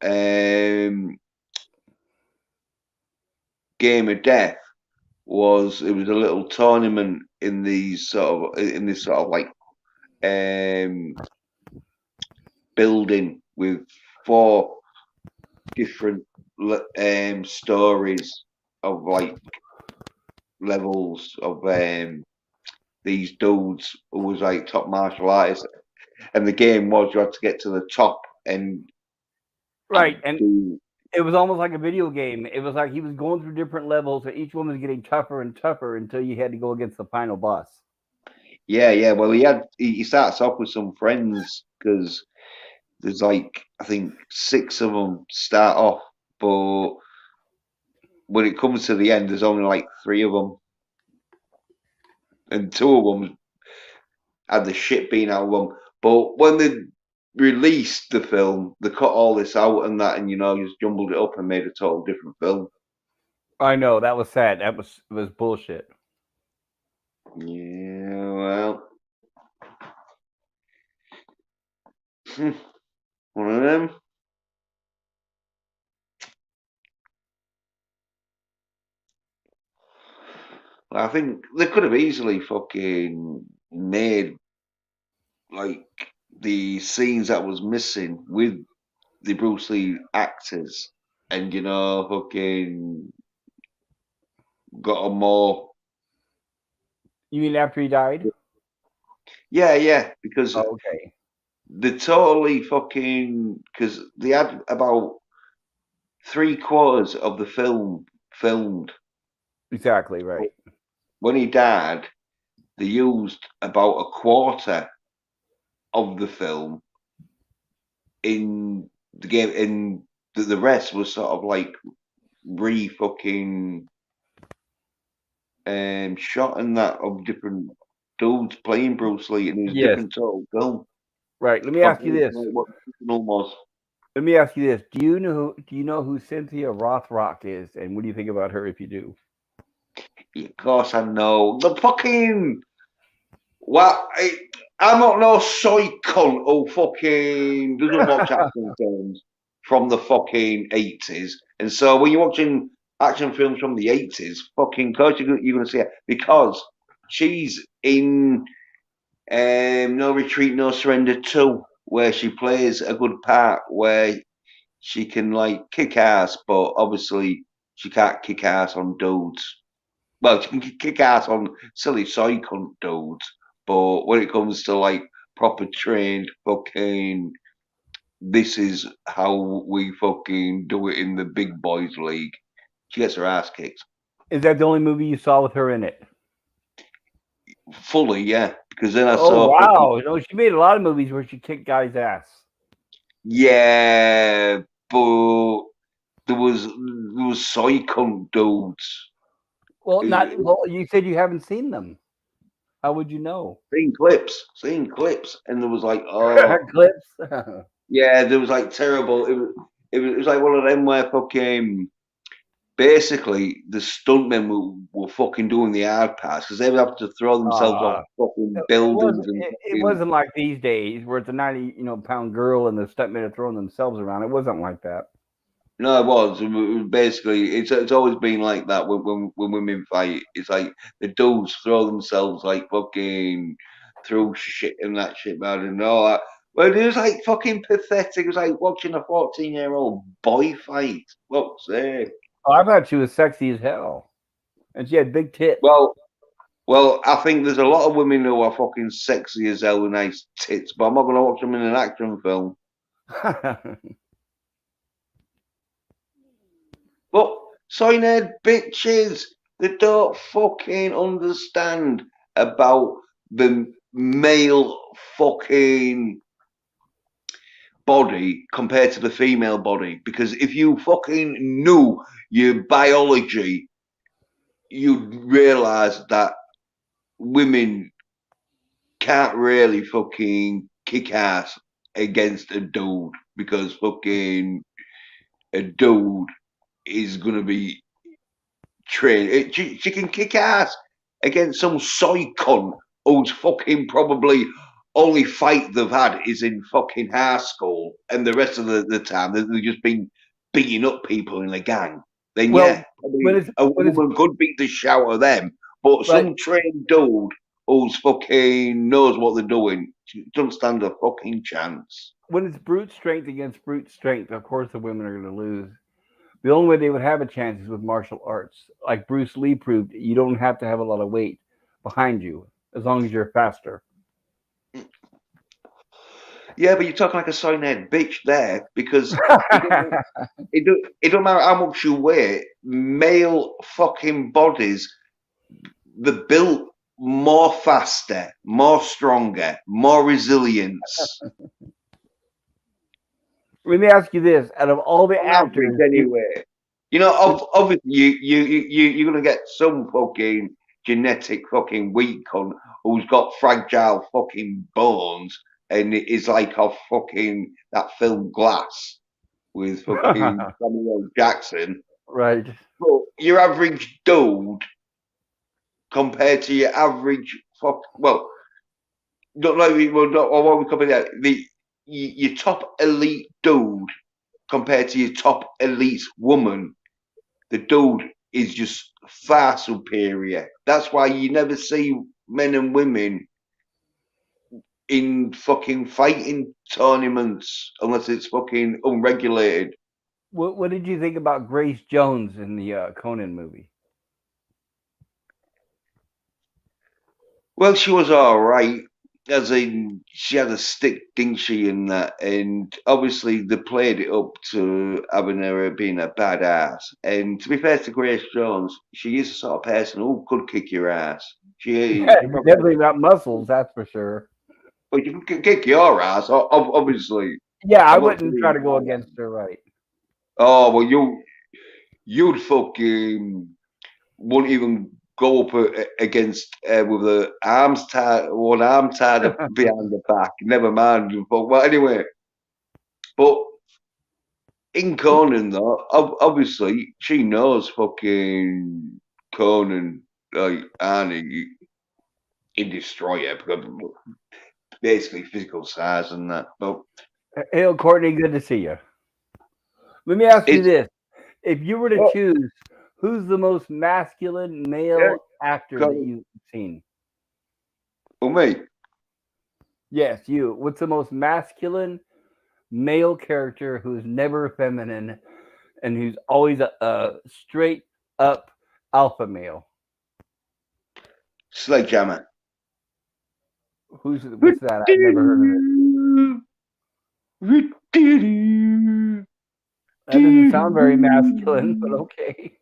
Game of Death was it was a little tournament in this sort of like building with 4 different stories of like levels of these dudes who was like top martial artists, and the game was you had to get to the top and right, and it was almost like a video game. It was like he was going through different levels, and each one was getting tougher and tougher until you had to go against the final boss. Yeah. Well, he starts off with some friends because there's like I think 6 of them start off, but when it comes to the end, there's only like 3 of them, and 2 of them had the shit being out of them. But when they released the film, they cut all this out and that, and just jumbled it up and made a total different film. I know, that was sad. That was bullshit. Yeah, well, one of them. I think they could have easily fucking made like the scenes that was missing with the Bruce Lee actors, and fucking got a more. You mean after he died? Yeah, because Oh, okay. they totally fucking, because they had about 3/4 of the film filmed. Exactly right. When he died, they used about 1/4 of the film in the game, and the rest was sort of like fucking shot and that of different dudes playing Bruce Lee, and it was a Yes. different total film. Right. Let me ask you this. Like what the original was. Let me ask you this. Do you know who Cynthia Rothrock is, and what do you think about her if you do? Yeah, of course I know. The fucking well, I'm not no soy cunt who fucking doesn't watch action films from the fucking 80s. And so when you're watching action films from the 80s, fucking course you're going to see it, because she's in No Retreat, No Surrender 2, where she plays a good part, where she can like kick ass, but obviously she can't kick ass on dudes. Well, she can kick ass on silly soy cunt dudes, but when it comes to like proper trained fucking, this is how we fucking do it in the big boys league, she gets her ass kicked. Is that the only movie you saw with her in it? Fully, yeah. Because then I Oh saw. wow! No, she made a lot of movies where she kicked guys' ass. Yeah, but there was soy cunt dudes. Well, you said you haven't seen them. How would you know? Seen clips, and there was like, Clips. yeah, there was like terrible. It was like one of them where fucking basically the stuntmen were fucking doing the hard parts because they would have to throw themselves off fucking buildings. It wasn't like these days where it's a 90 pound girl and the stuntmen are throwing themselves around. It wasn't like that. No, it was basically it's always been like that when women fight. It's like the dudes throw themselves like fucking through shit and that shit, man, and all that. But it was like fucking pathetic. It was like watching a 14-year-old boy fight. What's sake? Oh, I thought she was sexy as hell, and she had big tits. Well, I think there's a lot of women who are fucking sexy as hell with nice tits, but I'm not gonna watch them in an action film. But soy nerd bitches, they don't fucking understand about the male fucking body compared to the female body. Because if you fucking knew your biology, you'd realize that women can't really fucking kick ass against a dude, because fucking a dude is gonna be trained. She can kick ass against some soy cunt who's fucking probably only fight they've had is in fucking high school, and the rest of the time they've just been beating up people in a gang. Then Well, yeah, a woman could beat the shit out of them, but some trained dude who's fucking knows what they're doing doesn't stand a fucking chance. When it's brute strength against brute strength, of course the women are going to lose. The only way they would have a chance is with martial arts. Like Bruce Lee proved, you don't have to have a lot of weight behind you as long as you're faster. Yeah, but you're talking like a soy nerd bitch there, because it don't matter how much you weigh. Male fucking bodies, they're built more faster, more stronger, more resilience. Let me ask you this: out of all the actors, anyway. You know, obviously, you're gonna get some fucking genetic fucking weak cunt who's got fragile fucking bones and it is like off fucking that film Glass with fucking Samuel Jackson. Right. But your average dude compared to your average not like or what we compare that your top elite dude compared to your top elite woman, the dude is just far superior. That's why you never see men and women in fucking fighting tournaments unless it's fucking unregulated. What did you think about Grace Jones in the Conan movie? Well, she was all right. As in, she had a stick, didn't she, in that? And obviously, they played it up to having her being a badass. And to be fair to Grace Jones, she is the sort of person who could kick your ass. Yeah, She probably, definitely got muscles, that's for sure. but you can kick your ass, obviously. Yeah, I I'm not wouldn't try saying to go against her, right? oh well, you'd fucking wouldn't even go up against with the arms tied, one arm tied up behind the back. Never mind. But well, anyway, but in Conan though, obviously she knows fucking Conan like Arnie, he destroy her because basically physical size and that. But Hey, Courtney, good to see you. Let me ask you it's this: if you were to oh, choose, who's the most masculine yeah, male actor that Conan you've seen? for me. Yes, you. What's the most masculine male character who's never feminine and who's always a straight up alpha male? Sledgehammer. What's that? I've never heard of it. That doesn't sound very masculine, but okay.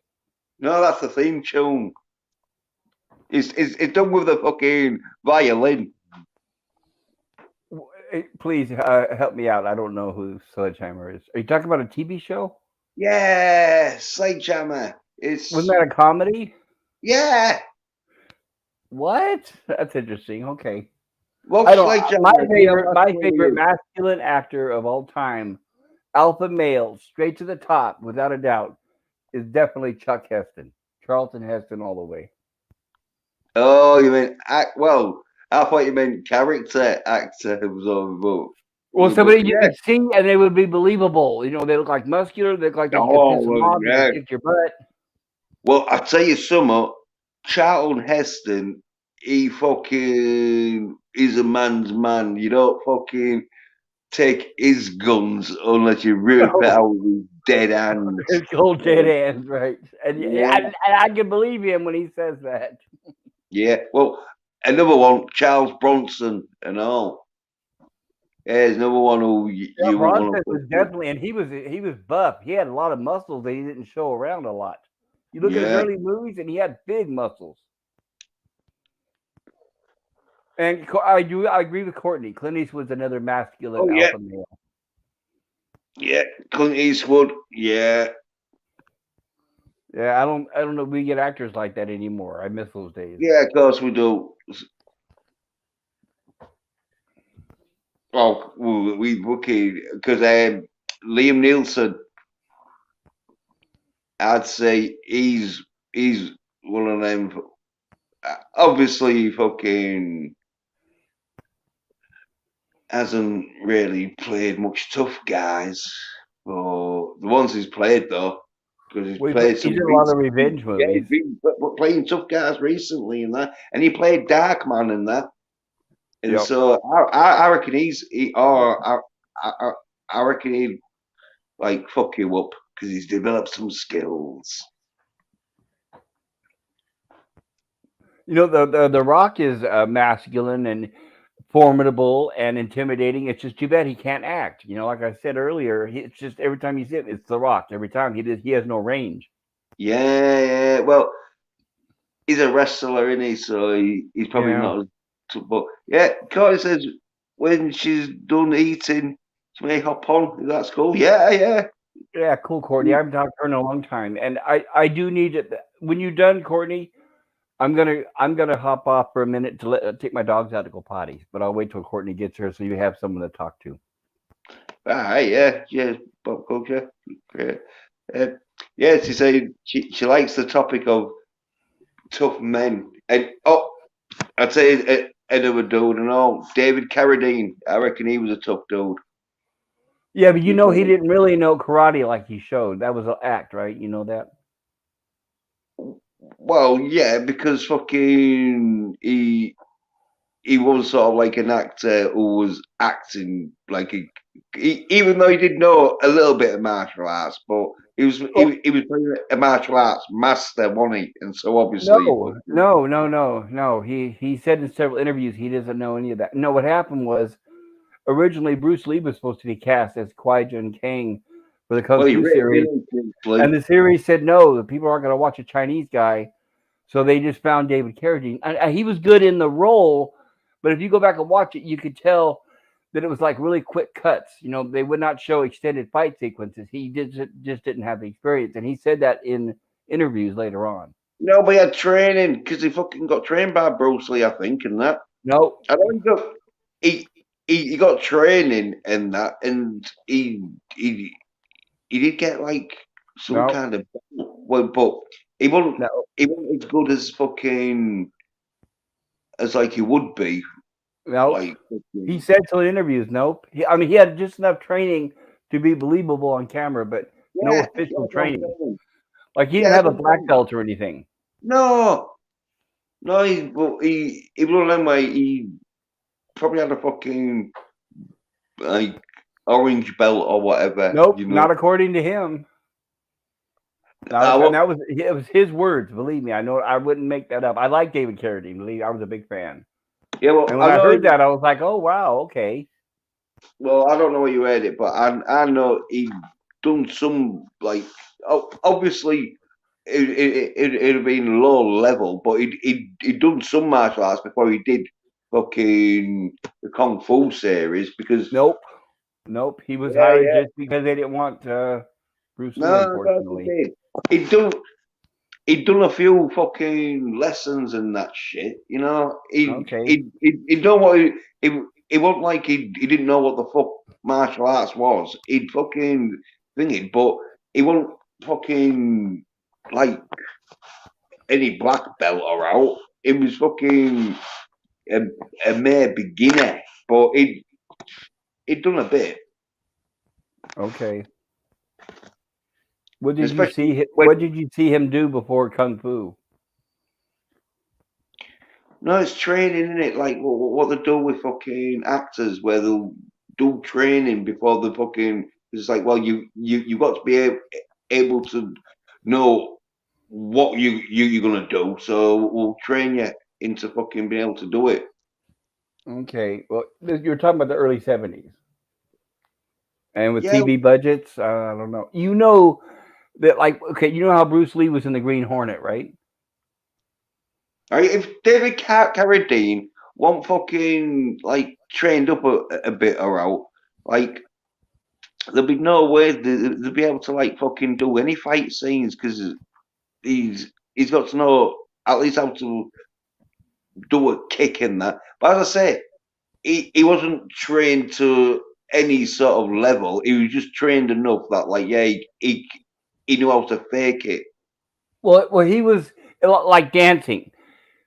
No, that's the theme tune. It's done with the fucking violin. Please help me out. I don't know who Sledgehammer is. Are you talking about a TV show? Yeah, Sledgehammer. Wasn't It's that a comedy? yeah. What? That's interesting. Okay. Well, I don't. Sledgehammer. Yeah, that's My what it favorite is. masculine actor of all time, alpha male, straight to the top, without a doubt, is definitely Chuck Heston, Charlton Heston, all the way. Oh, you mean act? Well, I thought you meant character actor who was on the book. Well, But somebody you yeah. could see and they would be believable. You know, they look like muscular. They look like they could Oh, piss them well, off. They yeah. could kick your butt. Well, I tell you something. Charlton Heston, he fucking is a man's man. You don't fucking take his guns unless you rip it No, out with his dead hands. it's cold dead hands, right? Yeah, And I can believe him when he says that. yeah. Well, another one, Charles Bronson and all. Yeah, there's another one who Yeah, you would want Bronson to was put with. definitely, and he was buff. He had a lot of muscles that he didn't show around a lot. You look at his Yeah. early movies, and he had big muscles. And I agree with Courtney. Clint Eastwood's another masculine Oh yeah, alpha male. yeah. Clint Eastwood. Yeah. Yeah, I don't know. If we get actors like that anymore. I miss those days. Yeah, of course we do. Oh, we okay because Liam Nielsen, I'd say he's one of them. Obviously, fucking hasn't really played much tough guys. But the ones he's played though, because he's played He some did a lot of recent. revenge Yeah, he's movies. been playing tough guys recently and that, and he played Darkman in that. And Yep. so I reckon I reckon he'd like fuck you up because he's developed some skills. You know, the Rock is masculine and formidable and intimidating. It's just too bad he can't act. You know, like I said earlier, it's just every time he's in, it's The Rock. Every time he has no range. Yeah, yeah. Well, he's a wrestler, isn't he? So he's probably Yeah. not as. But yeah, Carter says when she's done eating, she may hop on. That's cool. Yeah, yeah. Yeah, cool, Courtney. I haven't talked to her in a long time, and I do need it. When you're done, Courtney, I'm gonna hop off for a minute to take my dogs out to go potty, but I'll wait till Courtney gets here so you have someone to talk to. Yeah, pop culture. Great. Uh, yeah, she said she likes the topic of tough men. And I'd say another dude and all. David Carradine. I reckon he was a tough dude. Yeah, but he didn't really know karate like he showed. That was an act, right? You know that? Well, yeah, because fucking he was sort of like an actor who was acting like even though he did know a little bit of martial arts, but he was playing a martial arts master, wasn't he? And so obviously, No. He said in several interviews he doesn't know any of that. No, what happened was originally Bruce Lee was supposed to be cast as Qui-Gon Kang for the Kung well, he Fu really series, and the series said no, the people aren't going to watch a Chinese guy, so they just found David Carradine. And he was good in the role, but if you go back and watch it, you could tell that it was like really quick cuts. They would not show extended fight sequences. He just didn't have the experience, and he said that in interviews later on. No, but he had training because he fucking got trained by Bruce Lee, I think, and that. No, I don't think he got training and that, and he did get like some no, kind of well, but he wasn't no, he wasn't as good as fucking as like he would be. no. Like He said so in interviews. Nope. He had just enough training to be believable on camera, but no official that's what I'm training. saying. Like he Yeah, didn't that's have a what I'm black saying. belt or anything. No, no, he was on way. He probably had a fucking like orange belt or whatever, Nope, you know. not according to him. And that was it was his words. Believe me, I know. I wouldn't make that up. I like David Carradine. Believe I was a big fan. Yeah, well, And when I heard that, I was like, oh wow, okay. Well, I don't know where you heard it, but I know he done some like obviously it'd have been low level, but he'd done some martial arts before he did fucking the Kung Fu series because Nope. He was hired just because they didn't want Bruce Lee, no, that's unfortunately. okay. He'd done a few fucking lessons and that shit, you know. Okay. He'd know what he wasn't like he didn't know what the fuck martial arts was. He'd fucking think it, but he wasn't fucking like any black belt or out. He was fucking a mere beginner, but he'd done a bit. Okay. What did you Especially see? when What did you see him do before Kung Fu? no, it's training, isn't it? Like what they do with fucking actors, where they'll do training before the fucking. It's like, well, you got to be able to know what you're gonna do, so we'll train you into fucking being able to do it. Okay. Well, you're talking about the early 70s. And with Yeah, TV budgets, I don't know. You know that, like, okay, you know how Bruce Lee was in the Green Hornet, right? right. If David Carradine wasn't fucking like trained up a bit or out, like there'd be no way they'd be able to like fucking do any fight scenes because he's got to know at least how to do a kick in that. But as I say, he wasn't trained to any sort of level. He was just trained enough that like he knew how to fake it. Well, he was like dancing.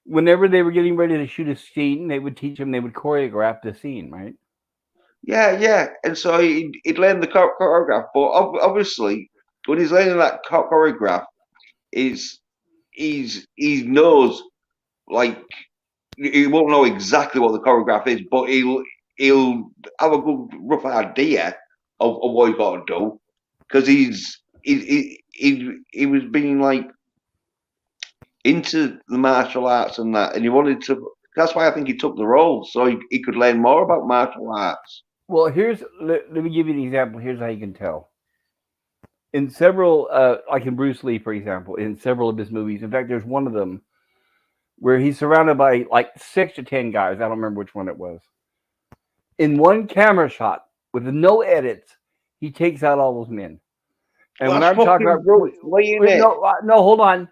Whenever they were getting ready to shoot a scene, they would teach him. They would choreograph the scene, right? Yeah. And so he'd learn the choreograph, but obviously when he's learning that choreograph, he knows like he won't know exactly what the choreograph is, but he'll have a good rough idea of what he's got to do because he was being like into the martial arts and that, and he wanted to. That's why I think he took the role so he could learn more about martial arts. Well, let me give you an example. Here's how you can tell. In several, like in Bruce Lee, for example, in several of his movies. In fact, there's one of them where he's surrounded by like 6 to 10 guys. I don't remember which one it was. In one camera shot with no edits, he takes out all those men. And when That's I'm talking fucking about Bruce Lee, innit? no, hold on.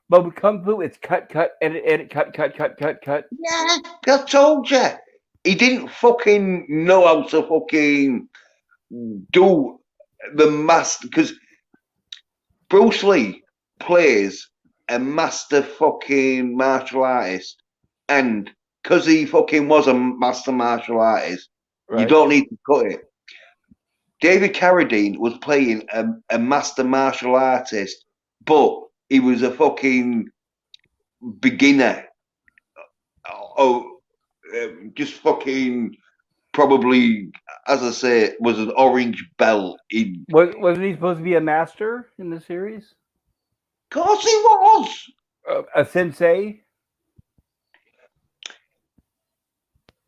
But with Kung Fu, it's cut, edit, cut. Yeah, I told you. He didn't fucking know how to fucking do the master, because Bruce Lee plays a master fucking martial artist, and because he fucking was a master martial artist, you Right. don't need to cut it. David Carradine was playing a master martial artist, but he was a fucking beginner. Oh, just fucking probably, as I say, was an orange belt. In Wasn't he supposed to be a master in the series? course he was. A sensei?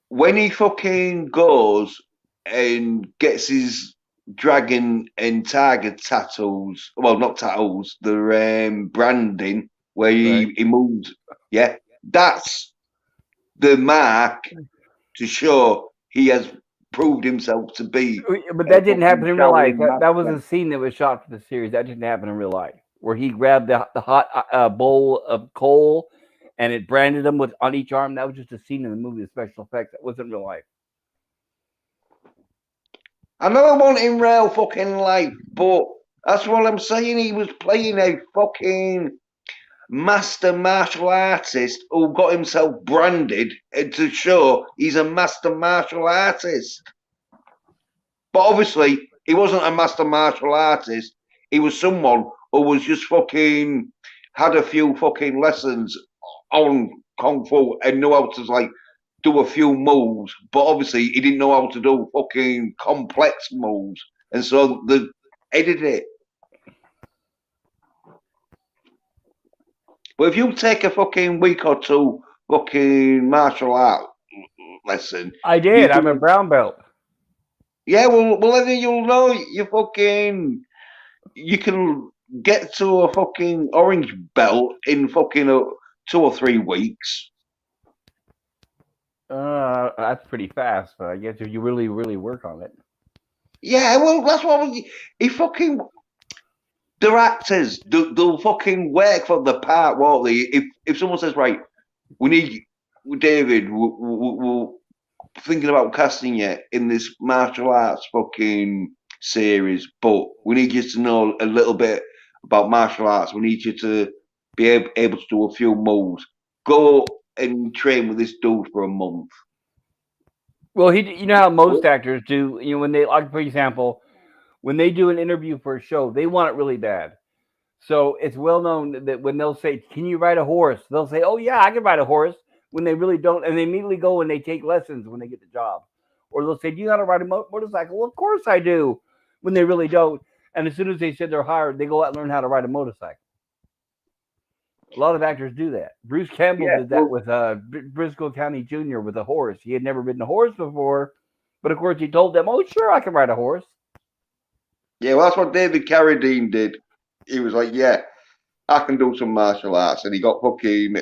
When he fucking goes and gets his dragon and tiger tattoos, well, not tattoos, the branding where he moves, yeah, that's the mark to show he has proved himself to be. But that didn't happen in real life. Shaolin That was master. a scene that was shot for the series. That didn't happen in real life, where he grabbed the hot bowl of coal and it branded him with on each arm. That was just a scene in the movie, the special effects. That wasn't real life. I know I want in real fucking life, but that's what I'm saying. He was playing a fucking master martial artist who got himself branded to show he's a master martial artist. But obviously, he wasn't a master martial artist. He was someone who was just fucking had a few fucking lessons on kung fu and knew how to like do a few moves. But obviously, he didn't know how to do fucking complex moves, and so they edited it. But if you take a fucking week or two fucking martial art lesson, I you did. I'm a can, brown belt. yeah, well, then you'll know you can get to a fucking orange belt in fucking 2 or 3 weeks. That's pretty fast, but I guess if you really, really work on it. Yeah, well, that's what he fucking. They're actors. They'll fucking work for the part, won't they? If someone says, right, we need David, we're thinking about casting you in this martial arts fucking series, but we need you to know a little bit about martial arts. We need you to be able to do a few moves. Go and train with this dude for a month. Well, you know how most actors do. You know, when they, like, for example, when they do an interview for a show, they want it really bad. So it's well known that when they'll say, "Can you ride a horse?" They'll say, "Oh yeah, I can ride a horse." When they really don't, and they immediately go and they take lessons when they get the job, or they'll say, "Do you know how to ride a motorcycle?" Well, of course I do. When they really don't, and as soon as they said they're hired, they go out and learn how to ride a motorcycle. A lot of actors do that. Bruce Campbell Yeah, did that with Briscoe County Jr. with a horse. He had never ridden a horse before, but of course he told them, "Oh, sure, I can ride a horse." yeah, well, that's what David Carradine did. He was like, yeah, I can do some martial arts, and he got fucking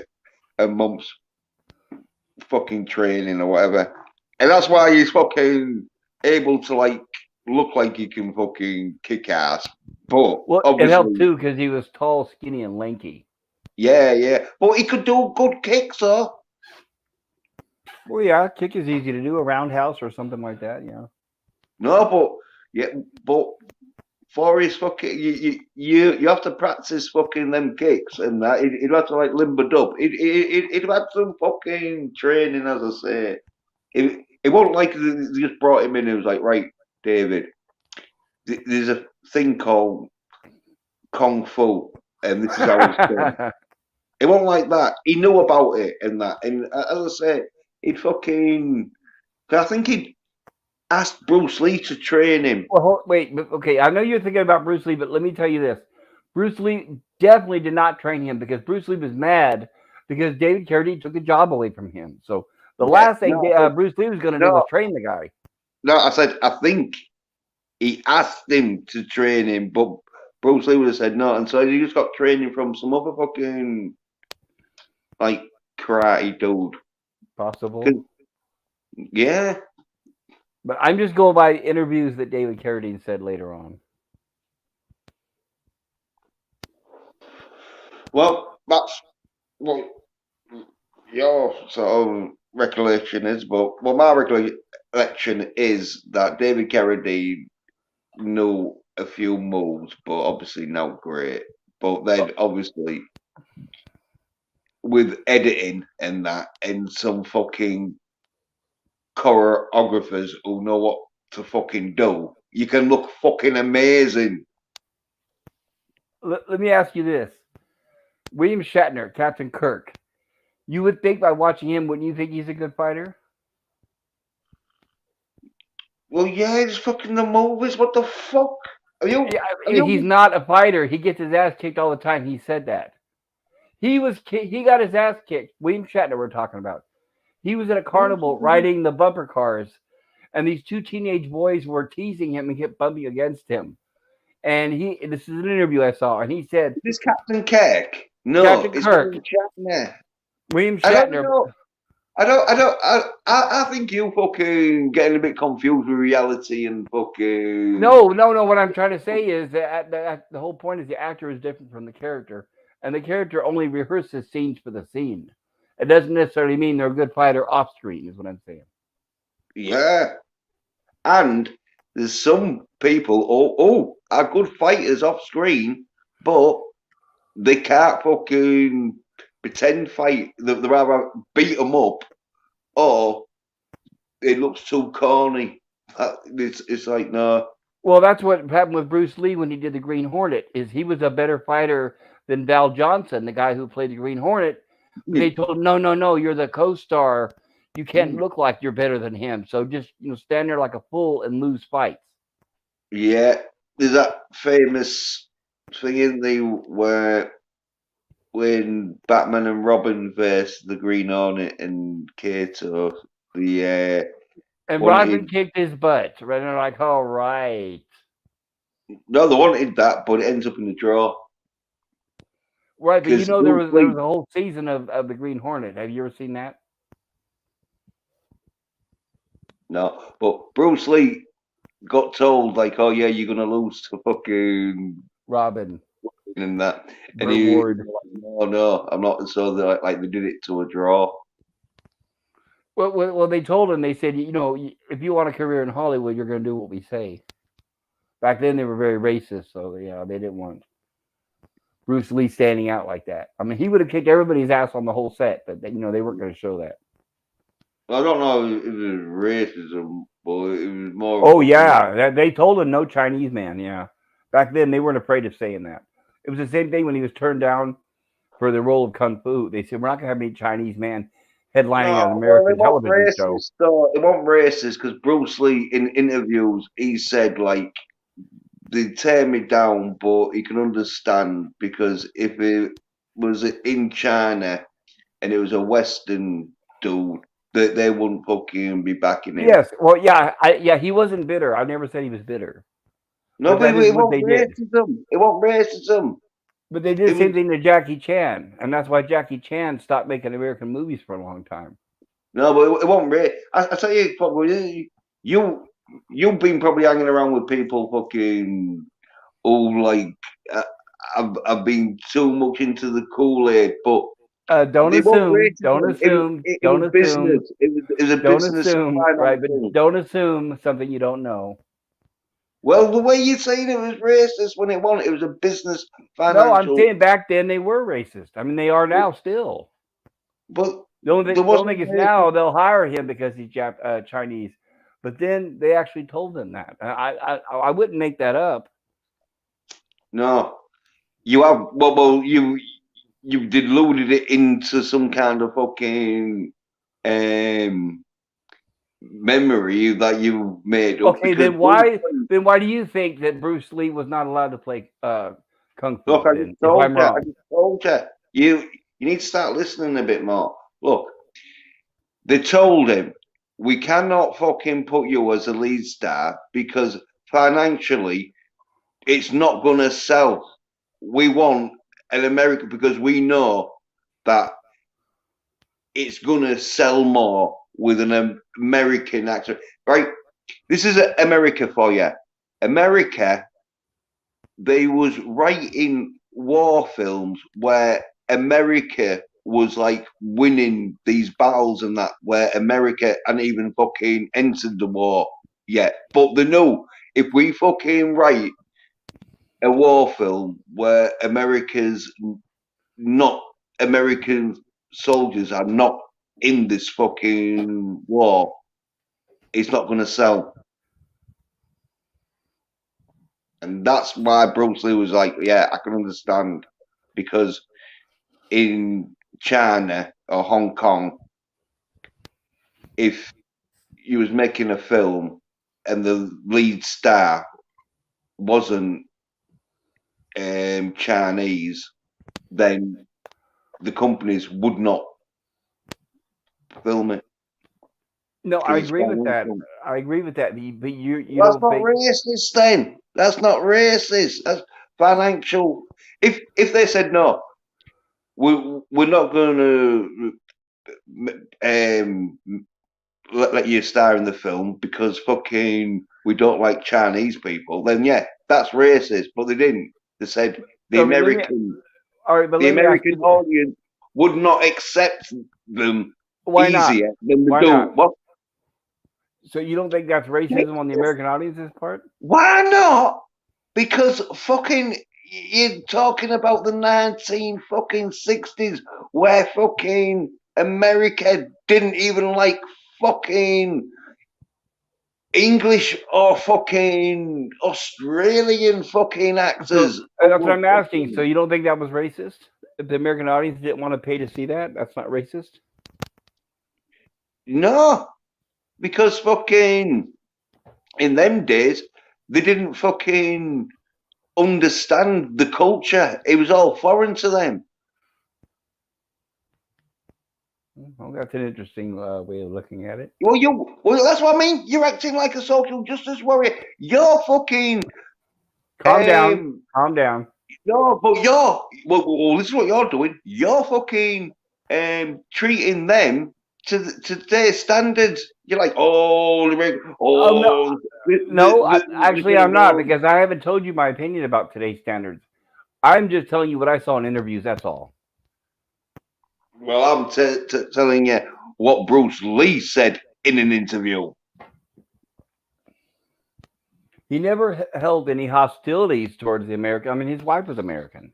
a month's fucking training or whatever, and that's why he's fucking able to like look like he can fucking kick ass. But Well, it helped obviously, too because he was tall, skinny, and lanky. yeah, but he could do good kicks though. Well, yeah, kick is easy to do, a roundhouse or something like that. Yeah. No, but for his fucking you have to practice fucking them kicks and that. He'd have to like limber up. He'd had some fucking training, as I say. It wasn't like they just brought him in. It was like, right, David, there's a thing called kung fu, and this is how it's done. It wasn't like that. He knew about it and that. And as I say, he'd fucking. I think he'd asked Bruce Lee to train him. Well, wait, okay. I know you're thinking about Bruce Lee, but let me tell you this: Bruce Lee definitely did not train him because Bruce Lee was mad because David Carradine took the job away from him. So the last thing Bruce Lee was going to do was train the guy. No, I said I think he asked him to train him, but Bruce Lee would have said no, and so he just got training from some other fucking like karate dude. Possible. Yeah. But I'm just going by interviews that David Carradine said later on. Well, that's what your sort of recollection is, but my recollection is that David Carradine knew a few moves, but obviously not great. But then obviously with editing and that, and some fucking choreographers who know what to fucking do, you can look fucking amazing. Let me ask you this: William Shatner, Captain Kirk. You would think by watching him, wouldn't you think he's a good fighter? Well, yeah, it's fucking the movies. What the fuck? He's not a fighter. He gets his ass kicked all the time. He said that. He got his ass kicked. William Shatner, we're talking about. He was at a carnival riding the bumper cars, and these two teenage boys were teasing him and kept bumping against him. And this is an interview I saw, and he said, "This Captain Kirk? No, Captain it's Kirk. William Shatner. William Shatner. I don't know. I think you fucking getting a bit confused with reality and fucking. No. What I'm trying to say is that the whole point is the actor is different from the character, and the character only rehearses scenes for the scene. It doesn't necessarily mean they're a good fighter off screen, is what I'm saying. Yeah, and there's some people are good fighters off screen, but they can't fucking pretend fight. They rather beat them up, or it looks too corny. It's like no. Well, that's what happened with Bruce Lee when he did the Green Hornet. Is he was a better fighter than Val Johnson, the guy who played the Green Hornet. They told him, no, you're the co-star. You can't look like you're better than him. So just stand there like a fool and lose fights. Yeah, there's that famous thing in where when Batman and Robin versus the Green Hornet and Kato, and Robin kicked his butt. And they're like, all right. No, they wanted that, but it ends up in the draw. Right, but there was a whole season of the Green Hornet. Have you ever seen that? No, but Bruce Lee got told like, "Oh yeah, you're gonna lose to fucking Robin and that," and he was like, "No, I'm not." So they they did it to a draw. Well, they told him. They said, if you want a career in Hollywood, you're going to do what we say. Back then, they were very racist, so they didn't want Bruce Lee standing out like that. I mean, he would have kicked everybody's ass on the whole set, but they weren't going to show that. I don't know if it was racism, but it was more. Oh yeah, they told him no Chinese man. Yeah, back then they weren't afraid of saying that. It was the same thing when he was turned down for the role of Kung Fu. They said we're not going to have any Chinese man headlining an American television show. It wasn't racist because Bruce Lee in interviews he said like they tear me down, but he can understand because if it was in China and it was a Western dude, they wouldn't fucking be backing him. Yes, well, yeah, he wasn't bitter. I never said he was bitter. No, but it wasn't racism. It wasn't racism. But they did the same thing to Jackie Chan, and that's why Jackie Chan stopped making American movies for a long time. No, but it wasn't racist. I tell you, probably you've been probably hanging around with people fucking who like I've been too much into the Kool-Aid, but don't assume. It was business. It was a business. Right, but don't assume something you don't know. Well, the way you're saying it was racist when it wasn't, it was a business financial. No, I'm saying back then they were racist. I mean, they are now still. But the only thing is now they'll hire him because he's Chinese. But then they actually told him that. I wouldn't make that up. No, you have. Well, you deluded it into some kind of fucking memory that you made up. Okay, then why do you think that Bruce Lee was not allowed to play Kung Fu? Look, I just told you. You need to start listening a bit more. Look, they told him we cannot fucking put you as a lead star because financially it's not gonna sell. We want an American because we know that it's gonna sell more with an American actor, right? This is America for you. America, they was writing war films where America was like winning these battles and that, where America hadn't even fucking entered the war yet. But they know if we fucking write a war film where not American soldiers are not in this fucking war, it's not going to sell. And that's why Bruce Lee was like, yeah, I can understand. Because in China or Hong Kong, if you was making a film and the lead star wasn't Chinese, then the companies would not film it. No, I 'Cause it's agree with that. financial. I agree with that. But you That's don't not think racist then. That's not racist. That's financial. If they said no, we're not going to let you star in the film because fucking we don't like Chinese people, then yeah, that's racist. But they didn't. They said the so. Let me, American all right, but the let me ask American you, audience would not accept them why not? easier than they Why do. not? Well, So you don't think that's racism on the American audience's part? why not? Because fucking you're talking about the 1960s where fucking America didn't even like fucking English or fucking Australian fucking actors. So that's what I'm asking. So you don't think that was racist? If the American audience didn't want to pay to see that, that's not racist? No, because fucking in them days they didn't fucking understand the culture. It was all foreign to them. Well, that's an interesting way of looking at it. Well, that's what I mean. You're acting like a social justice warrior. You're fucking Calm down. Calm down. no, but well, this is what you're doing. You're fucking treating them to their standards. You're like, oh, No, no, actually, I'm not, because I haven't told you my opinion about today's standards. I'm just telling you what I saw in interviews. That's all. Well, I'm telling you what Bruce Lee said in an interview. He never held any hostilities towards the American. I mean, his wife was American.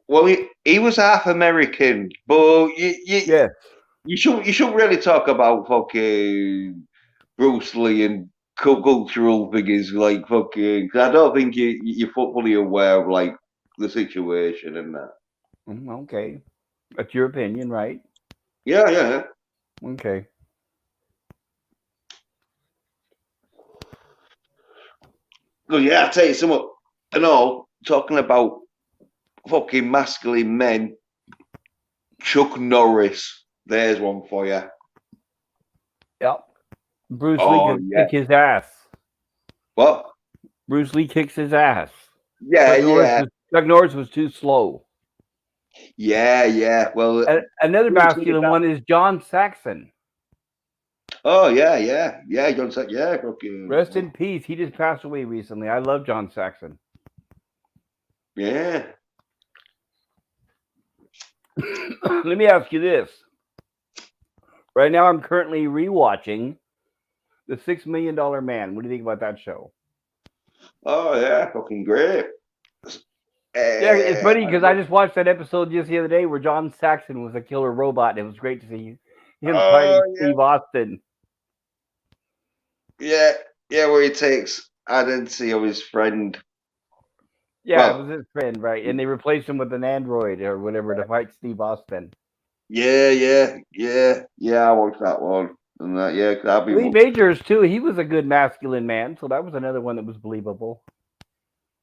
Well, he was half American, but Yes. you should really talk about fucking Bruce Lee and cultural figures like fucking. Cause I don't think you're fully aware of like the situation and that. Okay, that's your opinion, right? Yeah. Okay. Well, yeah, I tell you something. And all talking about fucking masculine men. Chuck Norris, there's one for you. Yep. Bruce Lee could kick his ass. What? Bruce Lee kicks his ass. Yeah, Chuck Norris was too slow. Yeah. Well, another masculine one is John Saxon. Oh yeah. John Saxon. Yeah. Okay. Rest in peace. He just passed away recently. I love John Saxon. Yeah. Let me ask you this. Right now, I'm currently rewatching The $6 Million Man. What do you think about that show? Oh yeah, fucking great. Yeah, it's funny because I just watched that episode just the other day where John Saxon was a killer robot. It was great to see him fighting Steve Austin. Yeah, where he takes identity of his friend. Yeah, it was his friend, right? And they replaced him with an android or whatever to fight Steve Austin. Yeah. I watched that one. And that'd be Lee Majors too. He was a good masculine man, so that was another one that was believable.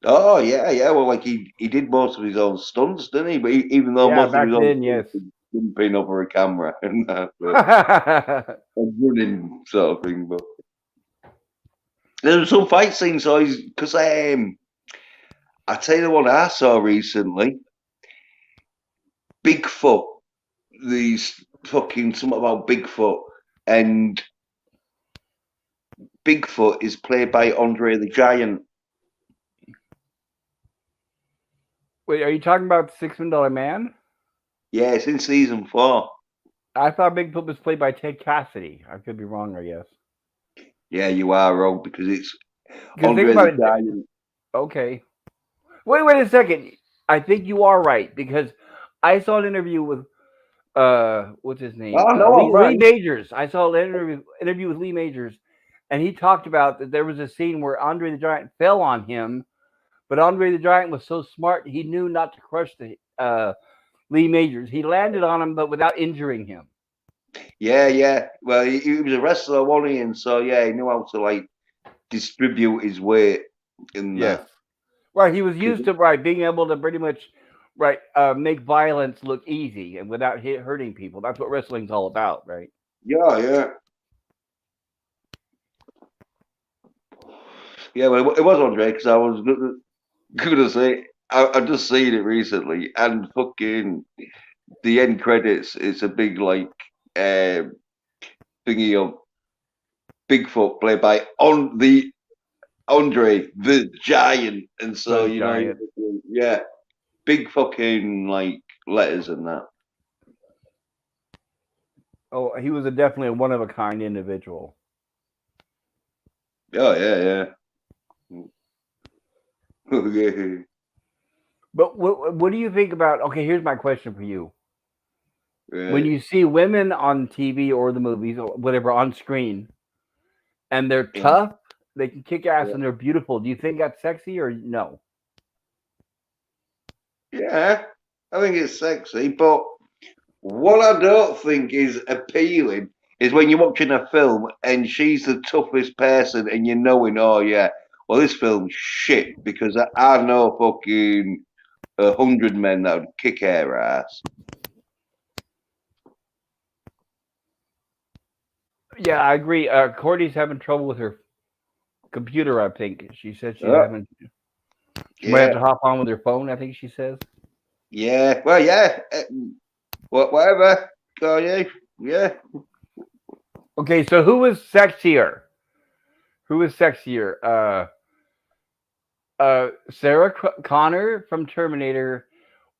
Oh yeah. Well, like he did most of his own stunts, didn't he? But even though most of his own yes, jumping over a camera and that, and running sort of thing. But there was some fight scenes, so because I tell you the one I saw recently, Bigfoot. These fucking something about Bigfoot, and Bigfoot is played by Andre the Giant. Wait, are you talking about the $6 Million Man? Yeah, it's in season 4. I thought Bigfoot was played by Ted Cassidy. I could be wrong, I guess. Yeah, you are wrong because it's Because think Andre about the it. Giant. Okay. Wait a second. I think you are right because I saw an interview with what's his name? Oh no, I'm Lee right. Majors. I saw an interview with Lee Majors, and he talked about that there was a scene where Andre the Giant fell on him, but Andre the Giant was so smart he knew not to crush the Lee Majors. He landed on him, but without injuring him. Yeah. Well, he was a wrestler, wasn't he? And so yeah, he knew how to like distribute his weight in Yes. that. Right. He was used to being able to pretty much make violence look easy and without hurting people. That's what wrestling's all about, right? Yeah. Yeah, well, it was Andre because I was gonna say I just seen it recently and fucking the end credits. It's a big like thingy of Bigfoot played by Andre the Giant, and so The you know, Giant. yeah, big fucking like letters and that. Oh, he was definitely a one of a kind individual. Oh yeah. Yeah. But what do you think about? Okay, here's my question for you. When Right. you see women on TV or the movies or whatever on screen, and they're Yeah. tough, they can kick ass Yeah. and they're beautiful. Do you think that's sexy or no? Yeah, I think it's sexy, but what I don't think is appealing is when you're watching a film and she's the toughest person and you're knowing, oh yeah, well this film's shit because I know fucking 100 men that would kick her ass. Yeah, I agree. Courtney's having trouble with her computer. I think she said she's Oh, having. She might have to yeah, hop on with her phone. I think she says. yeah, well, yeah, whatever. Oh yeah. Okay, so who was sexier? Who was sexier? Sarah Connor from Terminator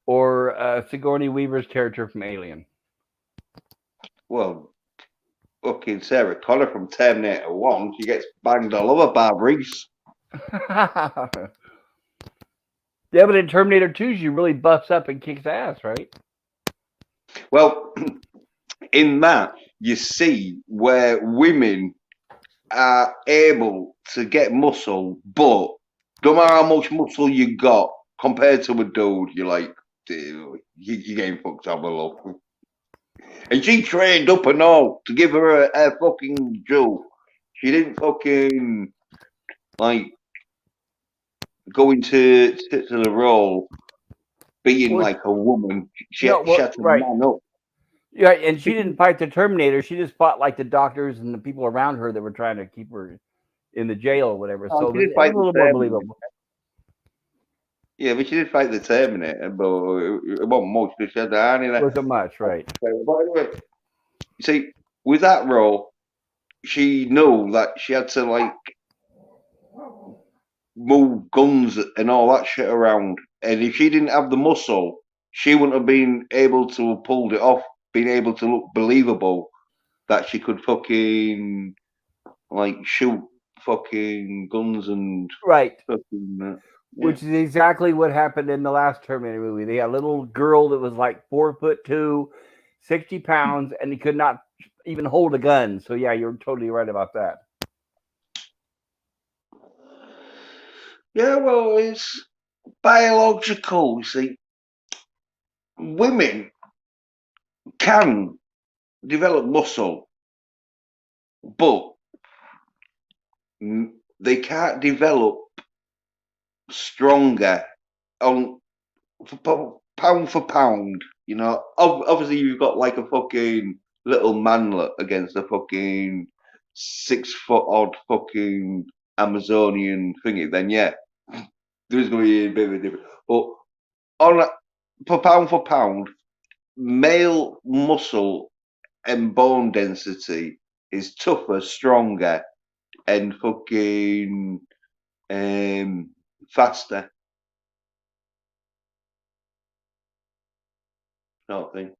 or Sigourney Weaver's character from Alien? Well, fucking Sarah Connor from Terminator 1, she gets banged all over by Reese. Yeah, but in Terminator 2, she really buffs up and kicks ass, right? Well, in that, you see where women are able to get muscle, but no matter how much muscle you got compared to a dude, you're like, dude, you're getting fucked up a lot. And she trained up and all to give her a fucking Joe. She didn't fucking like go into to the role being Well, like a woman. She no, she well, had to right. man up. Yeah, and she didn't fight the Terminator. She just fought like the doctors and the people around her that were trying to keep her in the jail or whatever. Oh, So she it did was fight a the little more Terminator. believable. Yeah, but she did fight the Terminator, but it wasn't much because she had the hand in it. Wasn't much, right? But anyway, you see, with that role, she knew that she had to like move guns and all that shit around. And if she didn't have the muscle, she wouldn't have been able to have pulled it off, been able to look believable that she could fucking like shoot fucking guns and Right. fucking Which is exactly what happened in the last Terminator movie. They had a little girl that was like 4'2", 60 pounds, and he could not even hold a gun. So yeah, you're totally right about that. yeah, well, it's biological. You see, women can develop muscle, but they can't develop stronger on pound for pound. You know, obviously you've got like a fucking little manlet against a fucking 6 foot odd fucking Amazonian thingy. Then yeah, there's going to be a bit of a difference. But on for pound, male muscle and bone density is tougher, stronger, and fucking faster. sort of thing.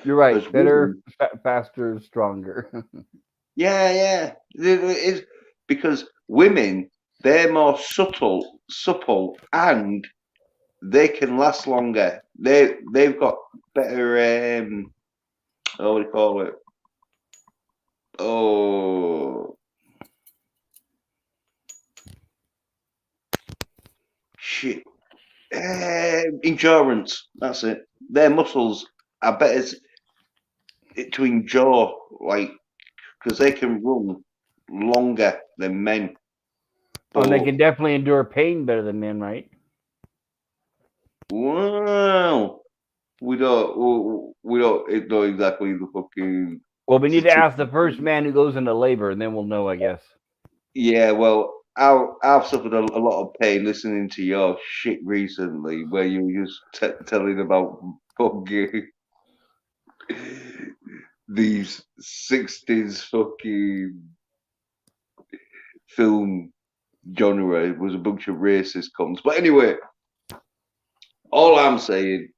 You're right. Because Better, women, faster, stronger. yeah, it is because women they're more supple, and they can last longer. They've got better what do you call it? Oh shit. Endurance. That's it. Their muscles are better to endure, like because they can run longer than men. Oh, and they But can definitely endure pain better than men, right? wow, we don't know exactly the fucking Well, we need to ask the first statistics. man who goes into labor, and then we'll know, I guess. Yeah, well, I've suffered a lot of pain listening to your shit recently, where you were just telling about fucking these 60s fucking film genre was a bunch of racist cunts. But anyway, all I'm saying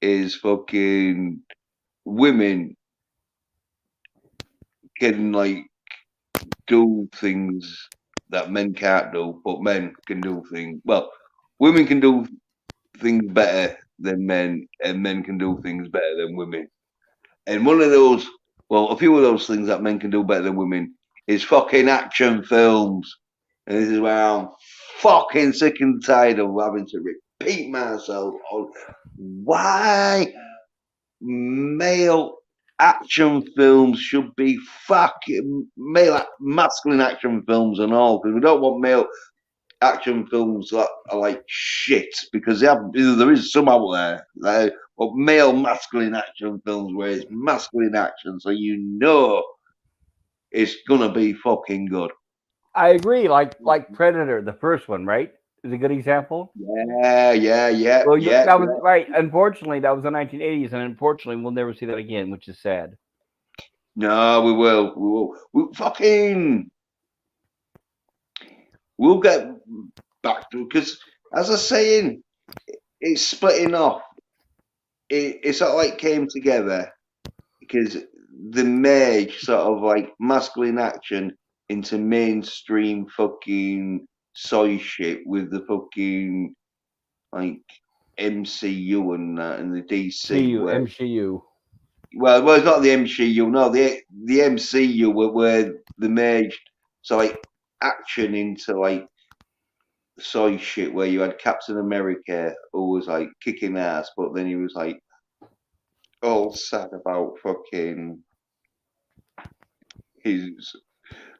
is fucking women can like do things that men can't do, but men can do things. Well, women can do things better than men, and men can do things better than women. And one of those, well, a few of those things that men can do better than women is fucking action films. And this is where I'm fucking sick and tired of having to repeat myself on why male action films should be fucking male masculine action films and all, because we don't want male action films that are like shit, because there is some out there that but male masculine action films where it's masculine action, so you know it's gonna be fucking good. I agree. Like Predator, the first one, right, is a good example. Yeah, Well, yeah. that was right. Unfortunately, that was the 1980s, and unfortunately, we'll never see that again, which is sad. No, we will. We'll get back to, because as I was saying, it's splitting off. It sort of like came together because the merge sort of like masculine action into mainstream fucking soy shit with the fucking like MCU and that and the DC CU, where MCU. well it's not the MCU, no, the MCU where the merged so like action into like soy shit where you had Captain America who was like kicking ass, but then he was like all sad about fucking his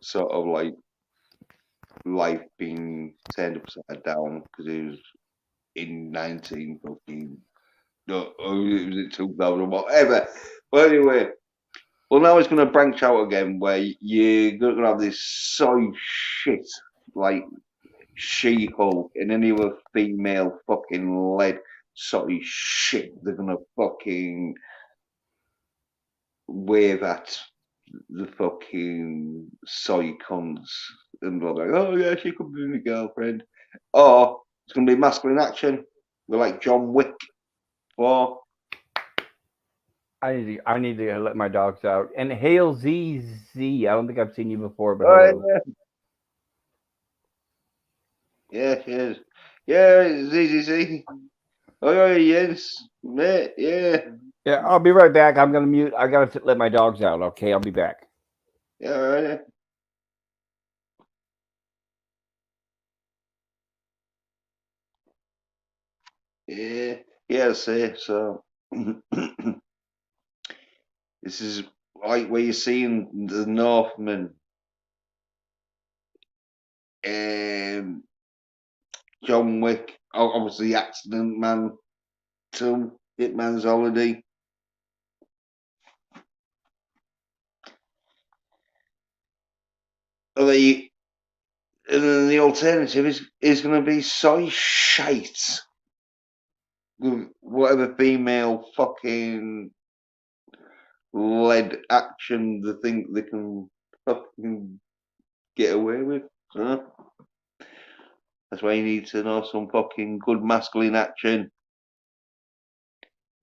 sort of like life being turned upside down because he was in 19 fucking no, oh, it was in 2000 whatever. But anyway, well now it's going to branch out again where you're going to have this soy shit like She-Hulk and any other female fucking led soy shit they're going to fucking wave at the fucking soy cons and they're like, oh yeah, she could be my girlfriend. Or it's gonna be masculine action. We're like John Wick 4. I need to let my dogs out. And hail ZZ. I don't think I've seen you before, but Oh hello. yeah, yes. Yeah, it's easy. Oh yeah, yes, mate, yeah. Yeah, I'll be right back. I'm gonna mute. I gotta let my dogs out. Okay, I'll be back. Yeah, all right. Yeah, yeah, see, so this is like where you're seeing the Northman and John Wick, obviously Accident Man 2, Hitman's Holiday. Are they, and then the alternative is going to be soy shite with whatever female fucking led action they think they can fucking get away with. Huh? That's why you need to know some fucking good masculine action.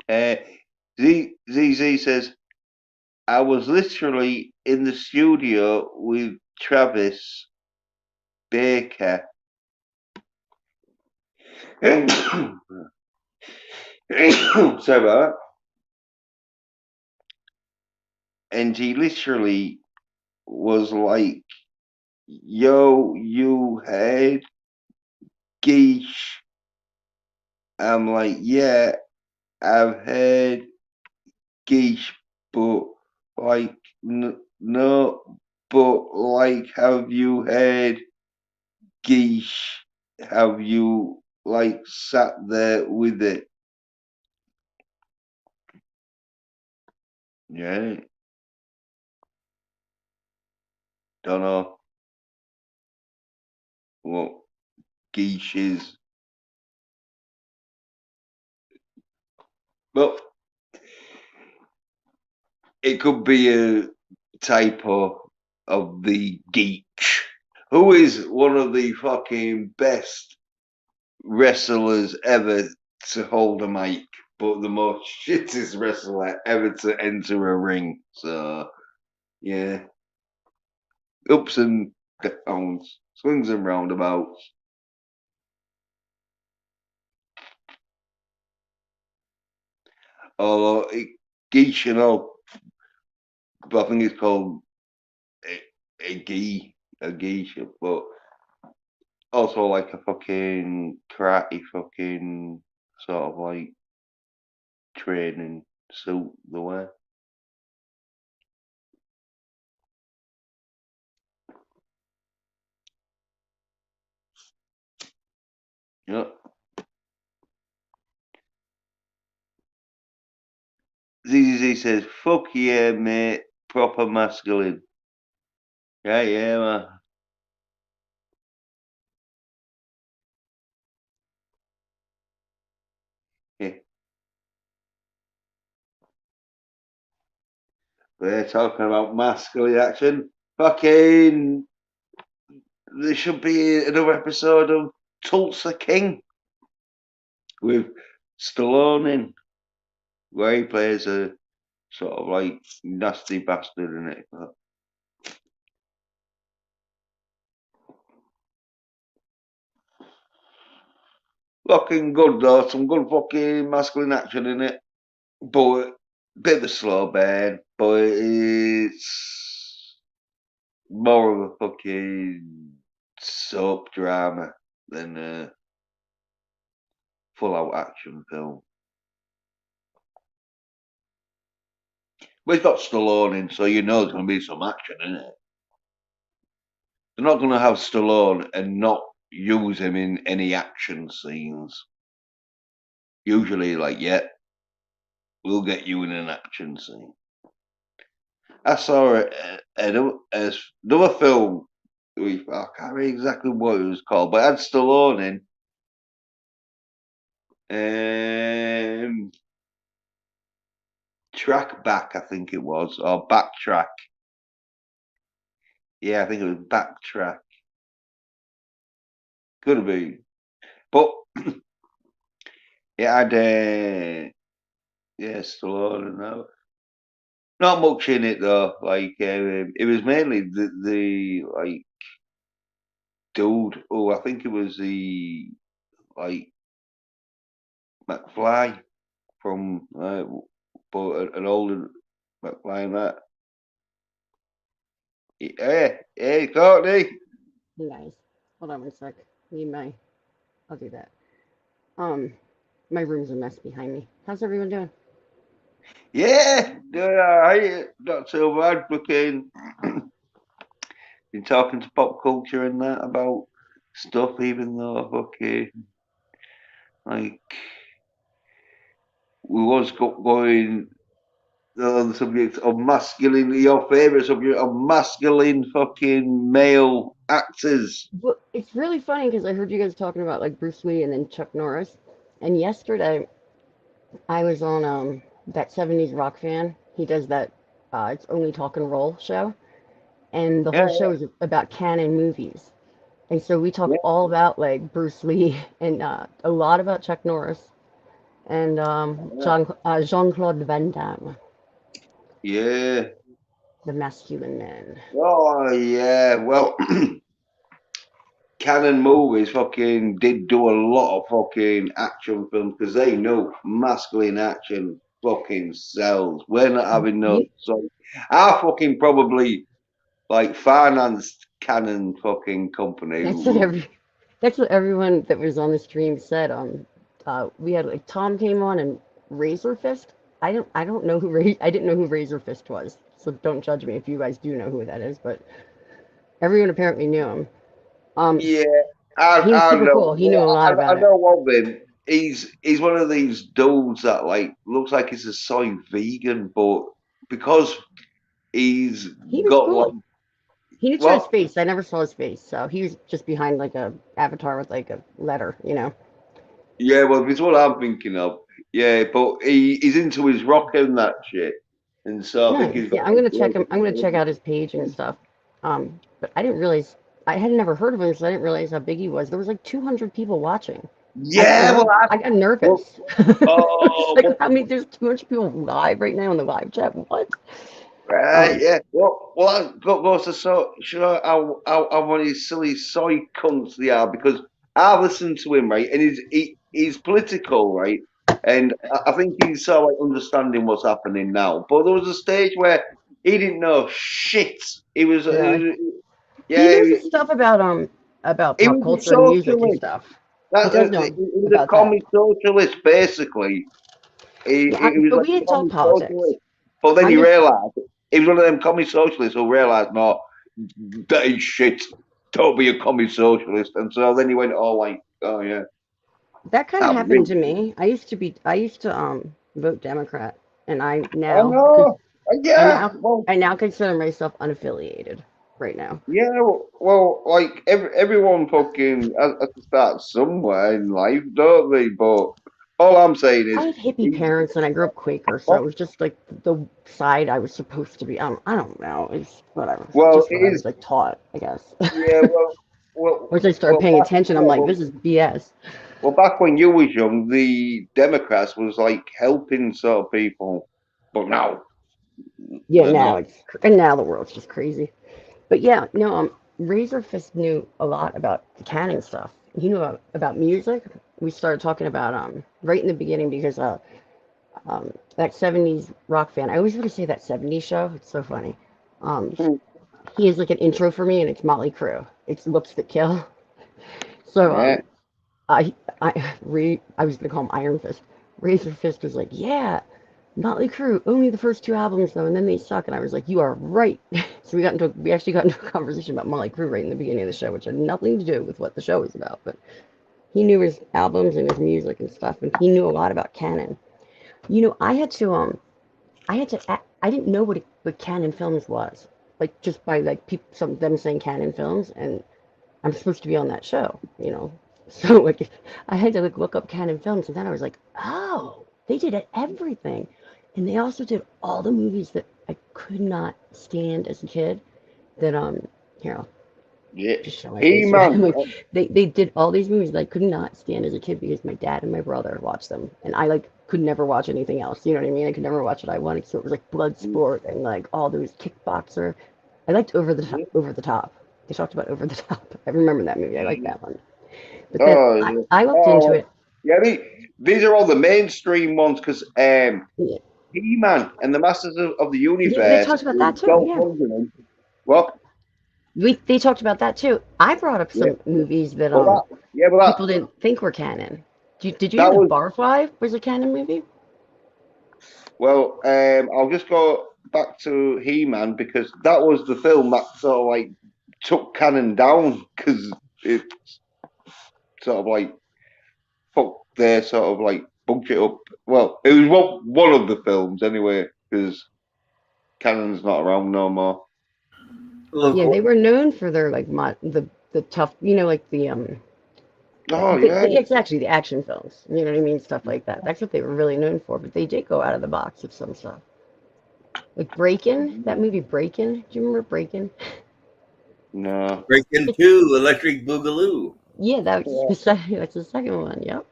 ZZ says, I was literally in the studio with Travis Baker. Sorry about that. And he literally was like, yo, you heard Geach? I'm like, yeah, I've heard Geach, but like, no, but like, have you heard Geach? Have you like sat there with it? Yeah, don't know what Geach is, but it could be a typo of the Geach, who is one of the fucking best wrestlers ever to hold a mic, but the most shittest wrestler ever to enter a ring. So, yeah, ups and downs, swings and roundabouts. Although Geach, you know, I think it's called a geisha, but also like a fucking karate fucking sort of like training suit the wear. Yeah. ZZZ says, fuck yeah, mate. Proper masculine. Yeah, yeah, man. Yeah. We're talking about masculine action. Fucking, there should be another episode of Tulsa King with Stallone in, where he plays a sort of like nasty bastard in it. Fucking good though, some good fucking masculine action in it, but bit of a slow burn, but it's more of a fucking soap drama than a full out action film. But it's got Stallone in, so you know there's going to be some action in it. They're not going to have Stallone and not use him in any action scenes. Usually, like, yeah, we'll get you in an action scene. I saw another film. I can't remember exactly what it was called, but it had Stallone in. Track Back, I think it was, or Backtrack. Yeah, I think it was Backtrack. Could have been, but it had yeah, Stallone and that. Not much in it though. Like it was mainly the like dude. Oh, I think it was the like McFly from but an older McFly and that. Hey, Courtney. You guys, hold on one sec. I'll do that. My room's a mess behind me. How's everyone doing? Yeah, doing all right. Not so bad. Fucking been talking to pop culture and that about stuff, even though fucking like we was going on the subject of masculine, your favourite subject of masculine fucking male actors. Well, it's really funny because I heard you guys talking about like Bruce Lee and then Chuck Norris. And yesterday I was on that 70s rock fan. He does that it's only talk and roll show. And the Yeah, whole show is about canon movies. And so we talk yeah, all about like Bruce Lee and a lot about Chuck Norris. and Jean-Claude Van Damme, Yeah. the masculine man. Oh yeah. Well, Canon Movies fucking did do a lot of fucking action films because they know masculine action fucking sells. We're not having no. You, So I fucking probably like financed Canon fucking company. that's what that's what everyone that was on the stream said. We had like Tom came on and Razor Fist. I don't know who I didn't know who Razor Fist was, so don't judge me if you guys do know who that is. But everyone apparently knew him. Um, Yeah, he was I super know. cool. He knew a lot I about it. know of him. He's one of these dudes that like looks like he's a soy vegan, but because he's He was got like cool. He didn't show his well, face. I never saw his face, so he was just behind like a avatar with like a letter, you know. yeah, well, it's what I'm thinking of. Yeah, but he's into his rock and that shit, and so I think Nice. he's got Yeah, I'm like gonna check him. I'm gonna check loads out his page and stuff. But I didn't realize I had never heard of him, so I didn't realize how big he was. There was like 200 people watching. yeah, well, I got well, nervous. It's oh, like, well, I mean, there's 200 people live right now in the live chat. What? right, Um, yeah. Well, that goes to so sure how many silly soy cunts they are because I listened to him right, and he's political right, and I think he's sort of like understanding what's happening now. But there was a stage where he didn't know shit. really? He Yeah, knows his stuff about he pop was a culture and music and socialist. stuff. He That does know he was a about that. commie socialist basically. Yeah, He was but like we a didn't talk commie politics. socialist. But then I'm he just realised he was one of them commie socialists who realised, no, that ain't shit. Don't be a commie socialist. And so then he went all like, oh yeah, That kind of that happened really. to me. I used to vote Democrat, and I know. I Yeah. now Well, I now consider myself unaffiliated right now. yeah. Well, like everyone fucking has to start somewhere in life, don't they? But all I'm saying I is, had hippie he's. parents and I grew up Quaker, so it was just like the side I was supposed to be. I don't know. It's whatever. It's Well, just it what I is. was like taught, I guess. Yeah. Once I started paying attention, I'm like, this is BS. Well, back when you was young, the Democrats was like helping sort of people, but now Yeah, they're now not. now the world's just crazy. But yeah, no, Razor Fist knew a lot about the canon stuff. He knew about music. We started talking about right in the beginning because that 70s rock fan. I always want to say that 70s show. It's so funny. Um, he has like an intro for me, and it's Motley Crue. It's Looks That Kill. So Yeah. I was gonna call him Iron Fist. Razor Fist was like, yeah, Motley Crue, only the first two albums though, and then they suck. And I was like, you are right. So we actually got into a conversation about Motley Crue right in the beginning of the show, which had nothing to do with what the show was about. But he knew his albums and his music and stuff, and he knew a lot about canon. You know, I didn't know what canon films was, like just by like people, some of them saying canon films, and I'm supposed to be on that show, you know. So like I had to like look up canon films, and then I was like, oh, they did everything, and they also did all the movies that I could not stand as a kid. That here I'll Yeah. just show my He face here. man. Like they did all these movies that I could not stand as a kid because my dad and my brother watched them, and I like could never watch anything else. You know what I mean? I could never watch what I wanted. So it was like Bloodsport and like all those Kickboxer. I liked Over the Top. Over the Top. They talked about Over the Top. I remember that movie. I like that one. But then Oh, yeah. I looked into Oh, it. yeah. These are all the mainstream ones because Yeah, He-Man and the Masters of the yeah, they Universe, talked about that with too. Dolph Yeah, Lundgren. Well, they talked about that too. I brought up yeah. some movies that Well, people didn't think were canon. Did you that know that was Barfly was a canon movie? well. I'll just go back to He-Man because that was the film that sort of like took canon down because it sort of like fucked their sort of like budget up. Well, it was one of the films anyway because canon's not around no more. Yeah, Look, they were known for their like the tough, you know, like Oh yeah, it's actually the action films. You know what I mean? Stuff like that. That's what they were really known for. But they did go out of the box with some stuff. Like Breakin', that movie Breakin'. Do you remember Breakin'? no. Breaking Two, Electric Boogaloo. Yeah, that was Yeah. that's the second one. Yep.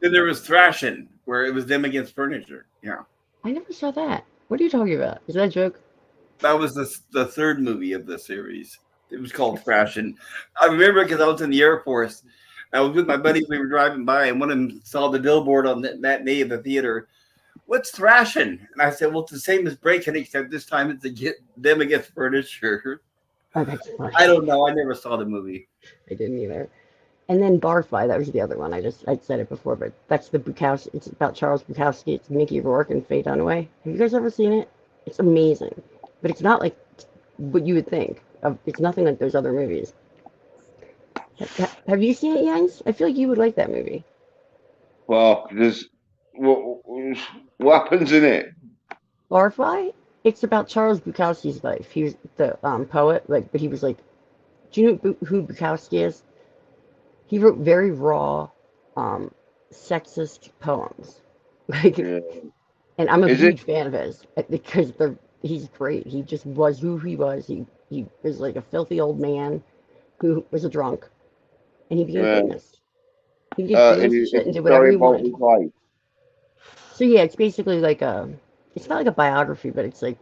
Then there was Thrashing, where it was them against furniture. Yeah. I never saw that. What are you talking about? Is that a joke? That was the third movie of the series. It was called Thrashing. I remember because I was in the Air Force. I was with my buddies. We were driving by, and one of them saw the billboard on the matinee of the theater. What's Thrashing? And I said, well, it's the same as Breaking, except this time it's them against furniture. Oh, that's funny. I don't know. I never saw the movie. I didn't either. And then Barfly, that was the other one. I'd said it before, but that's the Bukowski. It's about Charles Bukowski. It's Mickey Rourke and Faye Dunaway. Have you guys ever seen it? It's amazing, but it's not like what you would think. It's nothing like those other movies. Have you seen it, Jens? I feel like you would like that movie. Well, there's what happens in it? Barfly? It's about Charles Bukowski's life. He was the poet, but he was like, do you know who Bukowski is? He wrote very raw, sexist poems. And I'm a huge fan of his because he's great. He just was who he was. He was like a filthy old man who was a drunk, and he became famous. He became famous and shit and did whatever he wanted. So yeah, it's basically like it's not like a biography, but it's like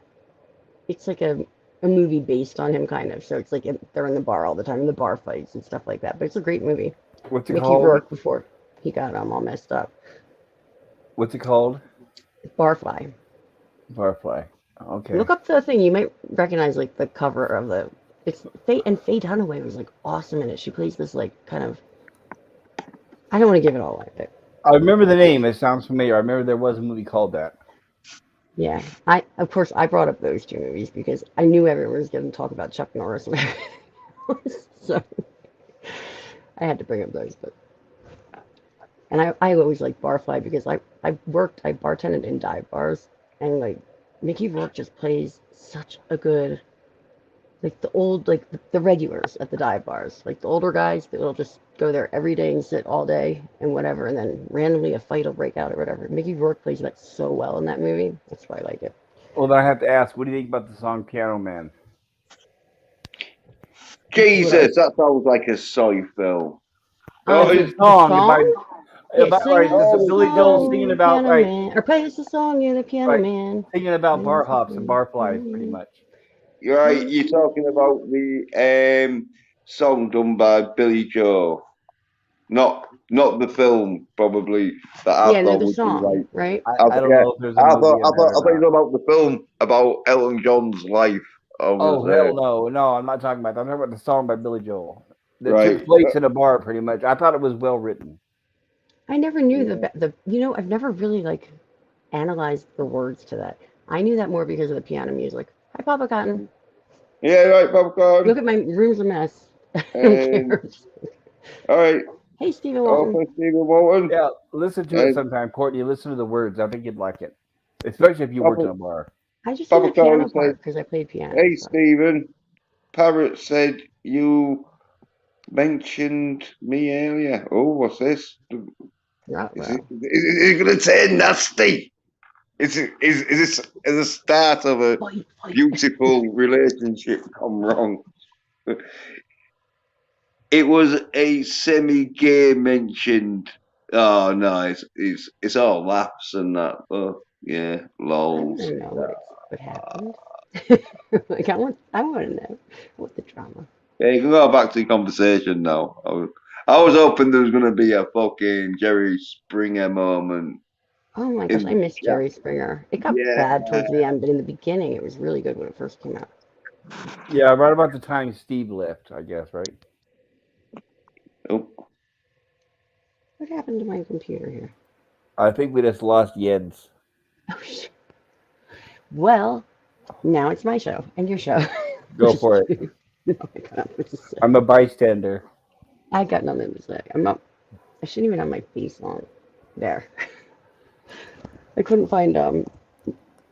a movie based on him, kind of. So it's like they're in the bar all the time, in the bar fights and stuff like that. But it's a great movie. What's it Mickey called? Rourke before he got all messed up. What's it called? Barfly. Barfly. Okay. Look up the thing. You might recognize like the cover of the. It's Faye, and Faye Dunaway was like awesome in it. She plays this like kind of. I don't want to give it all away, but. I remember the name. It sounds familiar. I remember there was a movie called that. Yeah, of course I brought up those two movies because I knew everyone was going to talk about Chuck Norris, so I had to bring up those. But and I always like Barfly because I bartended in dive bars, and like Mickey Rourke just plays such a good, like the regulars at the dive bars, like the older guys that will just go there every day and sit all day and whatever, and then randomly a fight will break out or whatever. Mickey Rourke plays that so well in that movie. That's why I like it. Well, then I have to ask, what do you think about the song Piano Man? Jesus, that sounds like a soy film. It's a song about Billy Joel singing about or plays the song, you're the piano man. Singing about bar hops and bar flies, pretty much. Right, you're talking about the song done by Billy Joel, not the film, probably. That I thought the would song, right? I don't know if there's a movie I thought you were about the film about Elton John's life. Oh hell no! I'm not talking about that. I'm talking about the song by Billy Joel that Right. took place in a bar, pretty much. I thought it was well written. I never knew the I've never really like analyzed the words to that. I knew that more because of the piano music. Hi, Papa Cotton. Yeah, right, Popcorn. Look at my room's a mess. Who cares? All right. Hey, Stephen Walton. Stephen Walton. Yeah, listen to it sometime, Courtney. Listen to the words. I think you'd like it, especially if you worked in a bar. I just did the piano part because I played piano. Hey, Stephen. Parrot said you mentioned me earlier. Oh, what's this? Is it going to turn nasty? Is this the start of a beautiful relationship gone wrong? It was a semi-gay mentioned. Oh no, it's all laughs and that. Oh yeah, lols. I don't know what happened. Like I want to know what the drama. Yeah, you can go back to the conversation now. I was hoping there was going to be a fucking Jerry Springer moment. Oh my gosh, I miss Jerry Springer. It got bad towards the end, but in the beginning, it was really good when it first came out. Yeah, right about the time Steve left, I guess, right? Oh. What happened to my computer here? I think we just lost Jens. Oh, shit. Well, now it's my show and your show. Go for it. I'm a bystander. I got nothing to say. I shouldn't even have my face on. There. I couldn't find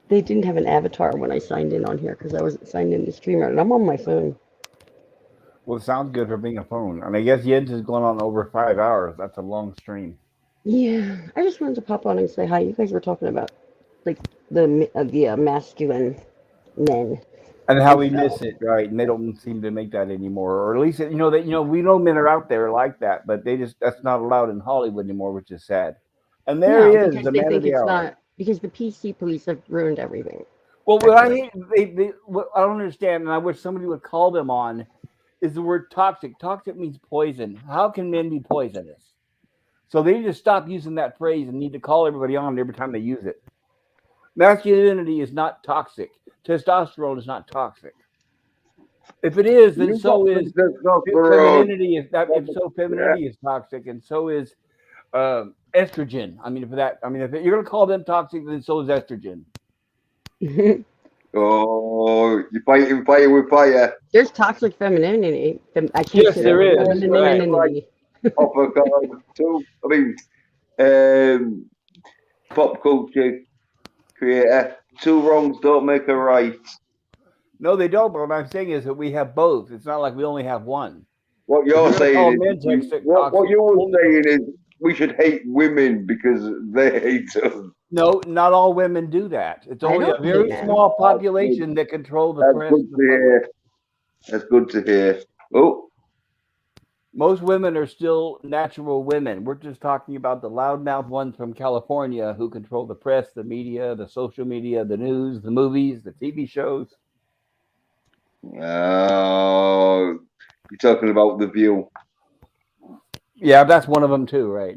they didn't have an avatar when I signed in on here because I wasn't signed in to streamer, and I'm on my phone. Well, it sounds good for being a phone. And I guess Jens is going on over 5 hours. That's a long stream. Yeah, I just wanted to pop on and say hi. You guys were talking about like the masculine men And how we miss it, right? And they don't seem to make that anymore, or at least we know men are out there like that, but that's not allowed in Hollywood anymore, which is sad. And there he No, is, because the they man of think the it's hour. not because the PC police have ruined everything. Well, what I hate, what I don't understand, and I wish somebody would call them on, is the word toxic. Toxic means poison. How can men be poisonous? So they need to stop using that phrase and need to call everybody on every time they use it. Masculinity is not toxic. Testosterone is not toxic. If it is, then You so got is some testosterone. femininity. If so, femininity is toxic, and so is estrogen. I mean, if you're going to call them toxic, then so is estrogen. Oh, you're fighting fire with fire. There's toxic femininity. I can't Yes, say there that. is. Right. Femininity. Off a card. So, I mean, pop culture creator. Two wrongs don't make a right. No, they don't. But what I'm saying is that we have both. It's not like we only have one. What If you're you're going to call saying men is, toxic, what you were saying is we should hate women because they hate us. no, not all women do that. It's I only a don't hate very men. small population that control the That's press good and the to public. hear. That's good to hear. Oh, Most women are still natural women. We're just talking about the loudmouth ones from California who control the press, the media, the social media, the news, the movies, the TV shows. you're talking about The View. Yeah, that's one of them too, right?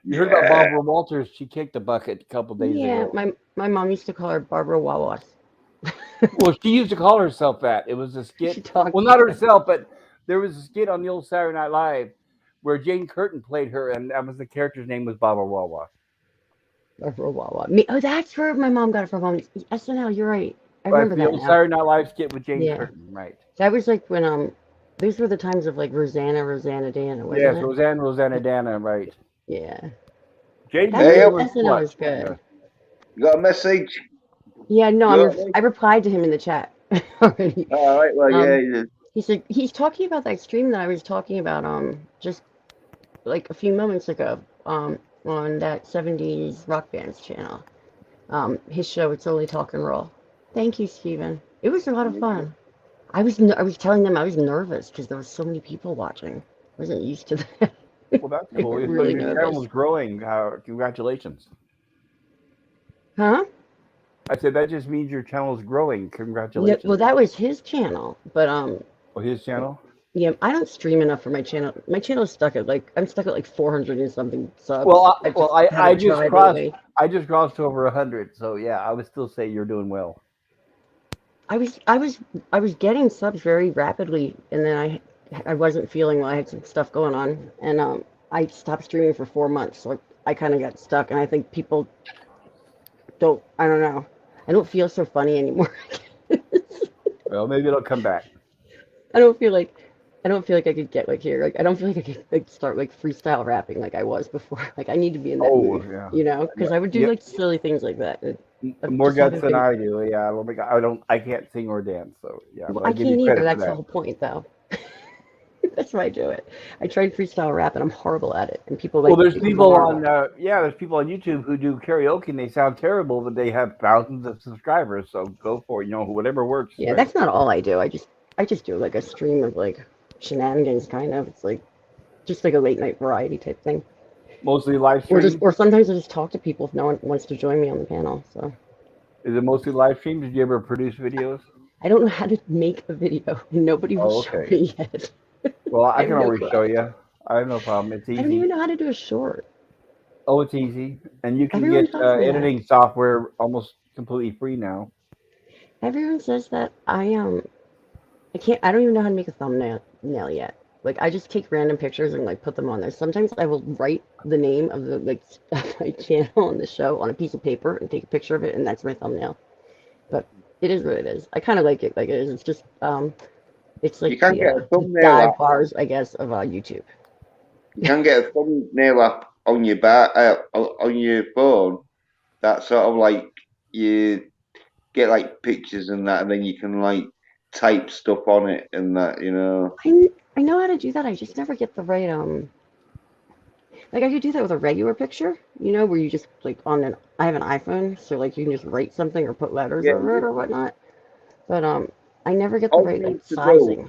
You heard about Yeah. Barbara Walters? She kicked the bucket a couple days Yeah, ago. my mom used to call her Barbara Wawas. Well, she used to call herself that. It was a She skit. talked. Well, not herself, but there was a skit on the old Saturday Night Live where Jane Curtin played her, and that was the character's name was Barbara Wawa. Barbara Wawa. Oh, that's where my mom got it from. SNL. You're right. I Right, remember the that old now. Saturday Night Live skit with Jane Yeah. Curtin, right? That was like when these were the times of like Rosanna Dana, wasn't Yes, it? Rosanna Dana, right? Yeah. Jane That Hey, was SNL what? was good. You got a message? Yeah, no, You got me? I replied to him in the chat already. All right, well, Um, yeah. He said he's talking about that stream that I was talking about just like a few moments ago on that 70s rock bands channel. His show It's Only Talk and Roll. Thank you, Steven. It was a lot of fun. I was telling them I was nervous because there were so many people watching. I wasn't used to that. Well, that's I cool. got Your really channel nervous. is growing. Congratulations. Huh? I said that just means your channel is growing. No, Congratulations. well, that was his channel, but Oh, his channel? yeah, I don't stream enough for my channel. My channel is stuck at I'm stuck at like 400 and something subs. Well, I haven't tried lately. I just crossed over 100. So yeah, I would still say you're doing well. I was getting subs very rapidly, and then I wasn't feeling well. I had some stuff going on, and I stopped streaming for 4 months. So I kind of got stuck, and I think people don't. I don't know. I don't feel so funny anymore. Well, maybe it'll come back. I don't feel like I could get like here. Like I don't feel like I could like start like freestyle rapping like I was before. Like I need to be in that mood, yeah. you know, because I would do Yep. like silly things like that. More just guts haven't than been- I do. Yeah, oh my God, I can't sing or dance. So yeah, Well, but I give you can't credit either. for That's the whole point, though. That's why I do it. I tried freestyle rap, and I'm horrible at it. And people like. Well, there's think people I'm horrible. on there's people on YouTube who do karaoke and they sound terrible, but they have thousands of subscribers. So go for it. You know, whatever works. Yeah, right? that's not all I do. I just do like a stream of like shenanigans, kind of. It's like just like a late night variety type thing. Mostly live Or stream. or sometimes I just talk to people if no one wants to join me on the panel. So Is it mostly live stream? Did you ever produce videos? I don't know how to make a video. Nobody will Oh, show okay. me yet. Well, I have can no always clue. show you. I have no problem. It's I don't even easy. know how to do a short. Oh, it's easy, and you can Everyone get tells me that. editing software almost completely free now. Everyone says that I can't. I don't even know how to make a thumbnail yet. Like I just take random pictures and like put them on there. Sometimes I will write the name of the my channel and the show on a piece of paper and take a picture of it, and that's my thumbnail. But it is what it is. I kind of like it like it is. It's just it's like You can get a the thumbnail dive app. bars, I guess, of YouTube. You can get a thumbnail app on your on your phone. That sort of like you get like pictures and that, and then you can like type stuff on it and that, you know. I know how to do that. I just never get the right like I could do that with a regular picture, you know, where you just like I have an iPhone, so like you can just write something or put letters Yeah, over it or whatnot. But I never get the All you right need to do, sizing.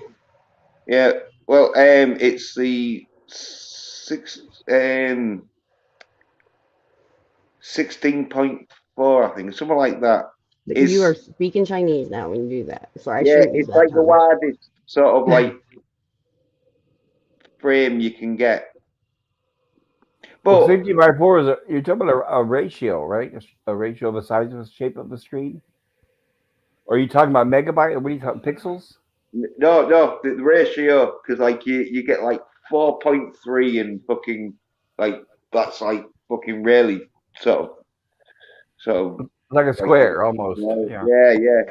yeah. Well, it's the 16.4, I think, something like that. But you are It's speaking Chinese now when you do that, so I yeah, shouldn't use it's that like the term. widest sort of like frame you can get. Well, But 60 by 4 is you're talking about a ratio, right? A ratio of the size of the shape of the screen. Or are you talking about megabyte? Or what are you talking pixels? no, the ratio, because like you get like 4.3 and fucking like that's like fucking really sort of Like a like square almost. Yeah.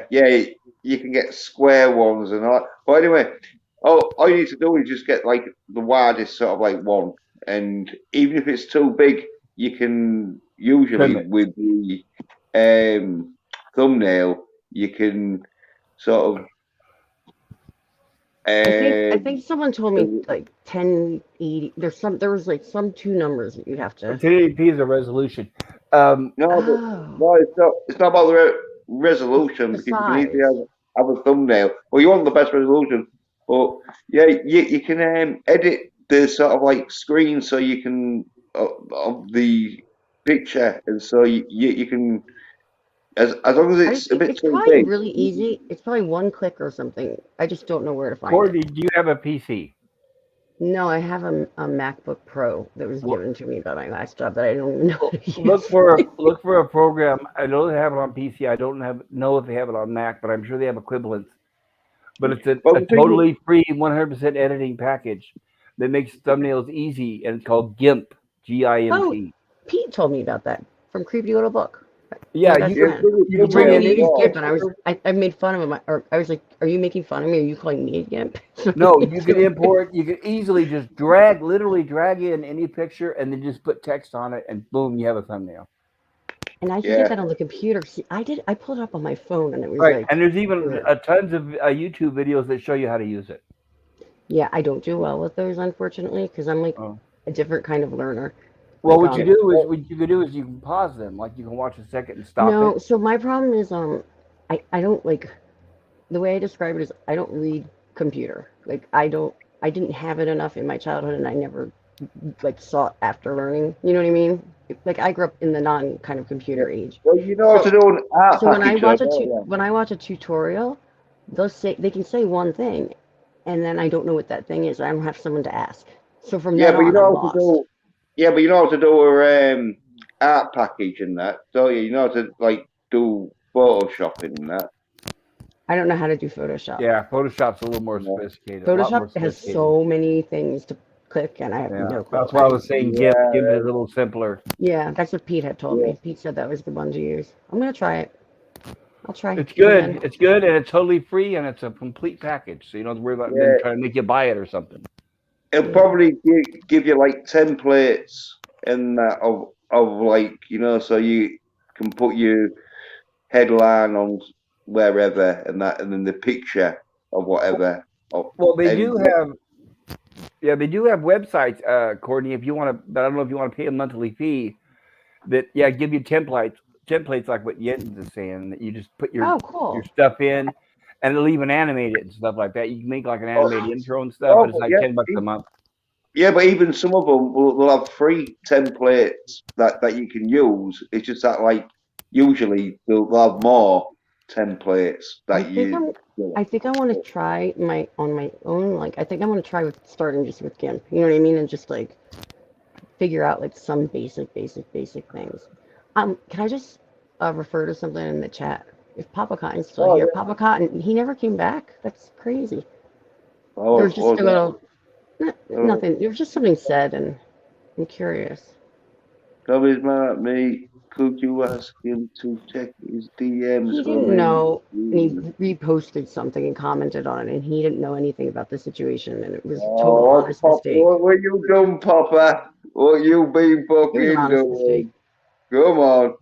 yeah. You can get square ones and all that. But anyway, all you need to do is just get like the widest sort of like one, and even if it's too big, you can usually Trim it. with the thumbnail you can sort of I think someone told me no, like 1080. There was like some two numbers that you'd have to. 1080p is a resolution. but Oh, no, it's not about the resolution the because you can easily size. have a thumbnail. Well, you want the best resolution, but yeah, you can edit the sort of like screen so you can of the picture, and so you can as long as I it's a think bit it's too probably big. really easy. It's probably one click or something. I just don't know where to find it. Courtney, do you have a PC? No, I have a MacBook Pro that was Well, given to me by my last job that I don't even know how to look use. for a program. I know they have it on PC. I don't know if they have it on Mac, but I'm sure they have equivalents. But it's Well, a the thing is, totally free 100% editing package that makes thumbnails easy, and it's called GIMP. Oh, GIMP. Pete told me about that from Creepy Little Book. Yeah, My you best yeah, can friend. you He can told bring me in to as use any well. GIMP, and picture. I made fun of him. Or I was like, "Are you making fun of me? Are you calling me a GIMP?" No, you can import. You can easily just literally drag in any picture, and then just put text on it, and boom, you have a thumbnail. And I can get Yeah, that on the computer. See, I pulled it up on my phone, and it was Right, like and there's even weird. tons of YouTube videos that show you how to use it. Yeah, I don't do well with those, unfortunately, because I'm like Oh. a different kind of learner. Well, Like what you do is you can pause them, like you can watch a second and stop it. no. So my problem is I don't like the way I describe it is I don't read computer. Like I didn't have it enough in my childhood, and I never like sought after learning. You know what I mean? Like I grew up in the non kind of yeah. computer age. Well, you know how to So do an art so package, though, don't you? when I watch a tutorial, they can say one thing, and then I don't know what that thing is. I don't have someone to ask. So from Yeah, then but you on, know I'm how to lost. do. Yeah, but you know how to do a art package and that, don't you? You know how to like do photoshopping and that. I don't know how to do Photoshop. Yeah, Photoshop's a little more Yeah, sophisticated, a lot Photoshop more has sophisticated. so many things to click, and I have Yeah, no clue. that's why I was saying GIMP. GIMP is a yeah, little simpler. Yeah, that's what Pete had told yeah. me. Pete said that was the one to use. I'm gonna try it. I'll try It's again. good. It's good, and it's totally free, and it's a complete package, so you don't have to worry about them Yeah. trying to make you buy it or something. It'll Yeah. probably give you like templates and that of like so you can put your headline on wherever and that, and then the picture of whatever. Well, they And do have, yeah, they do have websites, Courtney. If you want to, but I don't know if you want to pay a monthly fee. That give you templates like what Jens is saying. That you just put your Oh, cool. stuff in, and it'll even animate it and stuff like that. You can make like an oh, animated intro and stuff, but it's but like yeah, $10 a month. yeah, but even some of them will have free templates that you can use. It's just that like usually they'll have more templates I that think you. I'm. I think I want to try my on my own. Like I think I want to try with starting just with GIMP. You know what I mean? And just like figure out like some basic things. Can I just refer to something in the chat? If Papa Cotton's still Oh here, yeah. Papa Cotton, he never came back. That's crazy. There Oh, was just a little oh, nothing. There was just something said, and I'm curious. Tommy's mad at me. Could you ask him to check his DMs He for didn't me? know, and he reposted something and commented on it, and he didn't know anything about the situation, and it was a total Oh, honest Papa, mistake. what you done, Papa? What you been It was an fucking honest mistake. doing? Come on.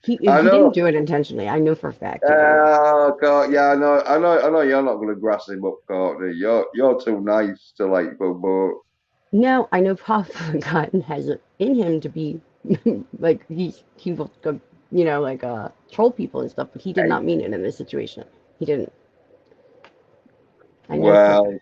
He I didn't know. do it intentionally. I know for a fact he didn't. Oh God, yeah, I know. You're not gonna grass him up, Courtney. You're too nice to like, but No, I know Papa Cotton has it in him to be like he will go, like troll people and stuff, but he did hey, not mean it in this situation. He didn't. I know. Well,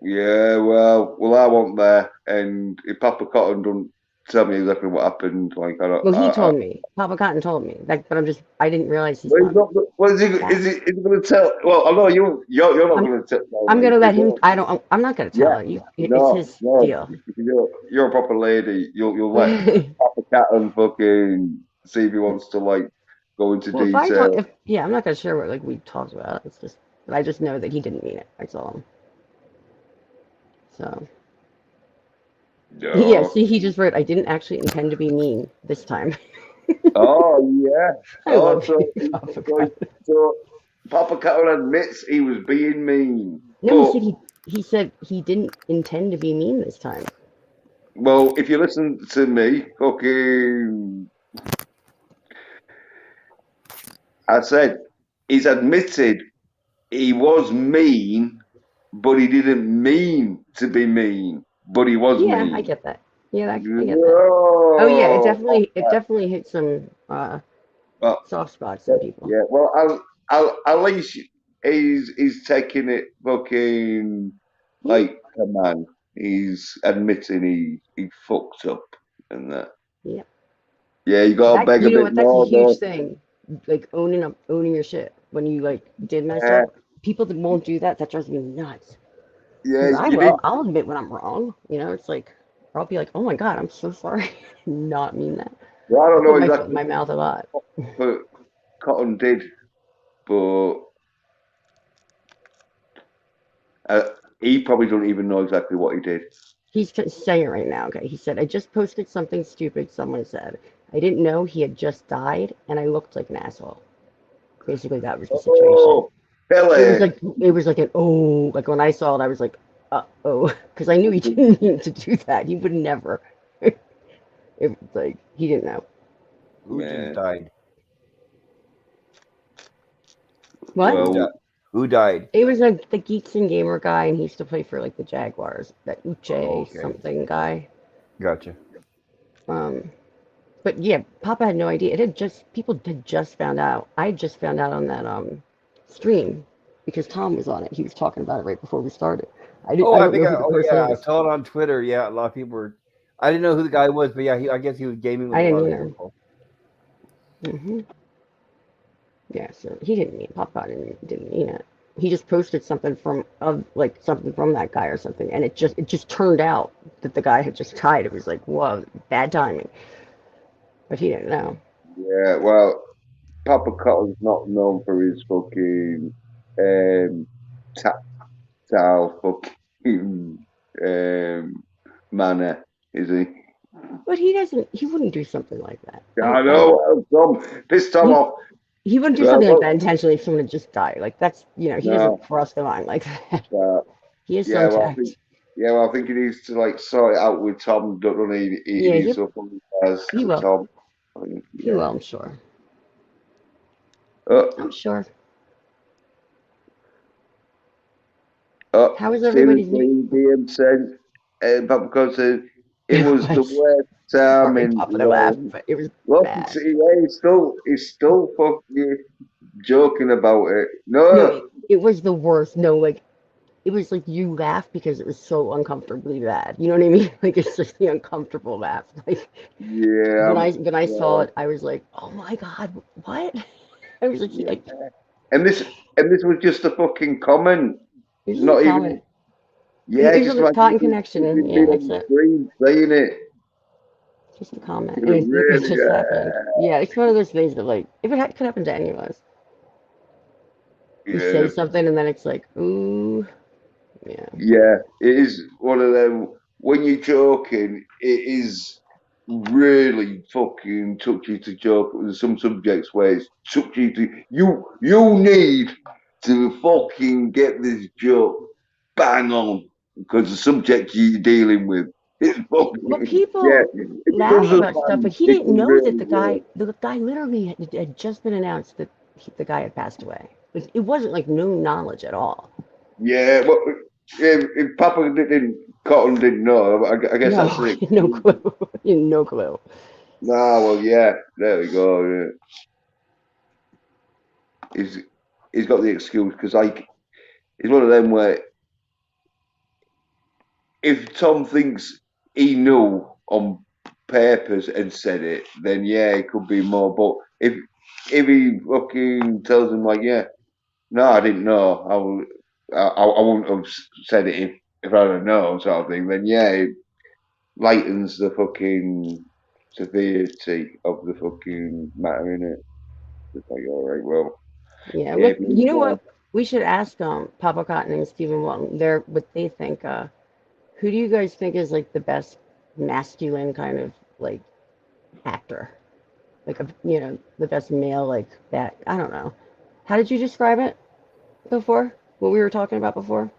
yeah, well, I wasn't there, and if Papa Cotton don't tell me exactly what happened, like I don't, Well, he told me. Papa Cotton told me. That, but I didn't realize he's well, he's not not. Well, back. is he going to tell? Well, I know you're not going to tell I'm me. gonna let him. I'm not gonna tell Yeah, you. It's no, his no. deal. You're a proper lady. You'll let Papa Cotton fucking see if he wants to like go into Well, if I talk, detail. yeah, I'm not gonna share what like we talked about. It's just, but I just know that he didn't mean it. That's all. So yeah, No. see, he just wrote, I didn't actually intend to be mean this time. Oh yeah. I Oh, love you, Papa Cotton. so Papa Cotton admits he was being mean, No, but he said he didn't intend to be mean this time. well, if you listen to me, fucking, I said he's admitted he was mean, but he didn't mean to be mean, but he was Yeah, I mean. get that. Yeah, I get that. Oh yeah, Oh, it definitely hit some well, soft spots in people. yeah. Well, at least he's taking it fucking Yeah, like a man. He's admitting he fucked up and that. yeah. Yeah, you gotta That beg a you know bit what? That's a more huge though. thing. Like owning your shit when you like did mess Yeah, up. People that won't do that, that drives me nuts. yeah, Because you did. I'll admit when I'm wrong. You know, it's like, or I'll be like, oh my God, I'm so sorry. I did not mean that. Well, I I don't put know my foot in exactly my mouth a lot. what Cotton did, but he probably don't even know exactly what he did. He's saying it right now. Okay, he said, I just posted something stupid. Someone said, I didn't know he had just died, and I looked like an asshole. Basically, that was the situation. Oh, Billy. It was like an oh, like when I saw it, I was like, oh, because I knew he didn't mean to do that. He would never. It was like he didn't know. Who just died? What? Well, Who died? It was like the Geeks and Gamer guy, and he used to play for like the Jaguars. That Oh, Uche okay. something guy. Gotcha. But yeah, Papa had no idea. It had just people had just found out. I had just found out on that stream because Tom was on it. He was talking about it right before we started. Oh, I I don't think know who the person I is. saw it on Twitter. Yeah, a lot of people were. I didn't know who the guy was, but yeah, I guess he was gaming with I a lot didn't of either. people. Yeah, so he didn't mean Papa didn't mean it. He just posted something from like something from that guy or something, and it just turned out that the guy had just died. It was like, whoa, bad timing. But he didn't know. yeah, well, Papa Cotton's not known for his fucking tactile fucking manner, is he? But he doesn't. He wouldn't do something like that. I know. Tom pissed Tom He, off. he wouldn't do something like that intentionally if someone had just died. Like that's he No, doesn't cross the line like that. uh, He has yeah, some well, tact. I think he needs to like sort it out with Tom. Don't he Yeah, needs to apologize he to will. Tom. He will. I'm sure. Uh, I'm sure. uh, How is everybody's seriously, DM sent Papa Cotton said it It was the was. worst time Sorry, in Papa, to laugh, life. but it was Well, bad. yeah, he's still fucking joking about it. No, No, it was the worst. No, like it was like you laugh because it was so uncomfortably bad. You know what I mean? Like it's just the uncomfortable laugh. Like yeah, when I saw yeah, it, I was like, oh my God, what? I was like, yeah. And this was just a fucking comment, this is a not even. comment. Yeah, It was just on the like Cotton Connection. being Yeah, on that's the it. screen saying it. Just a comment, and it Really, just happened. Yeah, it's one of those things that like if could happen to any of us. You say yeah, something and then it's like, ooh, yeah. yeah. It is one of them. When you're joking, it is really fucking touchy to joke. There's some subjects where it's touchy to you need to fucking get this joke bang on because the subject you're dealing with is But fucking yeah. people If it laugh doesn't about stuff, but land, he it didn't can know that really work. the guy literally had just been announced that the guy had passed away. It wasn't like no knowledge at all. Yeah, well, if Papa didn't, Cotton didn't know, I guess No, that's the no excuse. clue. No clue. Nah, well, yeah, there we go. Yeah. He's he's got the excuse because like it's one of them where if Tom thinks he knew on papers and said it, then yeah, it could be more. But if he fucking tells him like, yeah, no, I didn't know, I wouldn't have said it if I had known, sort of thing. Then yeah, it lightens the fucking severity of the fucking matter, innit? It's like, all right, well, Yeah, yeah, look, if you you didn't know know, what? We should ask Papa Cotton and Stephen Walton their what they think. Who do you guys think is like the best masculine kind of like actor? Like the best male like that. I don't know. How did you describe it before? What we were talking about before?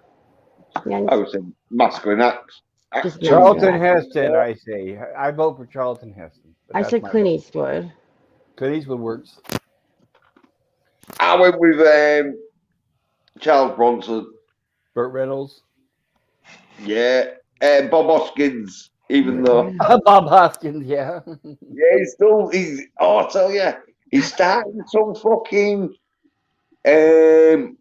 Yeah, I would say masculine just action. masculine Charlton actor. Heston, I say. I vote for Charlton Heston, but I that's said my Clint vote. Eastwood. Clint Eastwood works. I went with Charles Bronson. Burt Reynolds. Yeah, Bob Hoskins. Even though, Yeah. Bob Hoskins, yeah. yeah, he's. Oh, I tell you, he's starting some fucking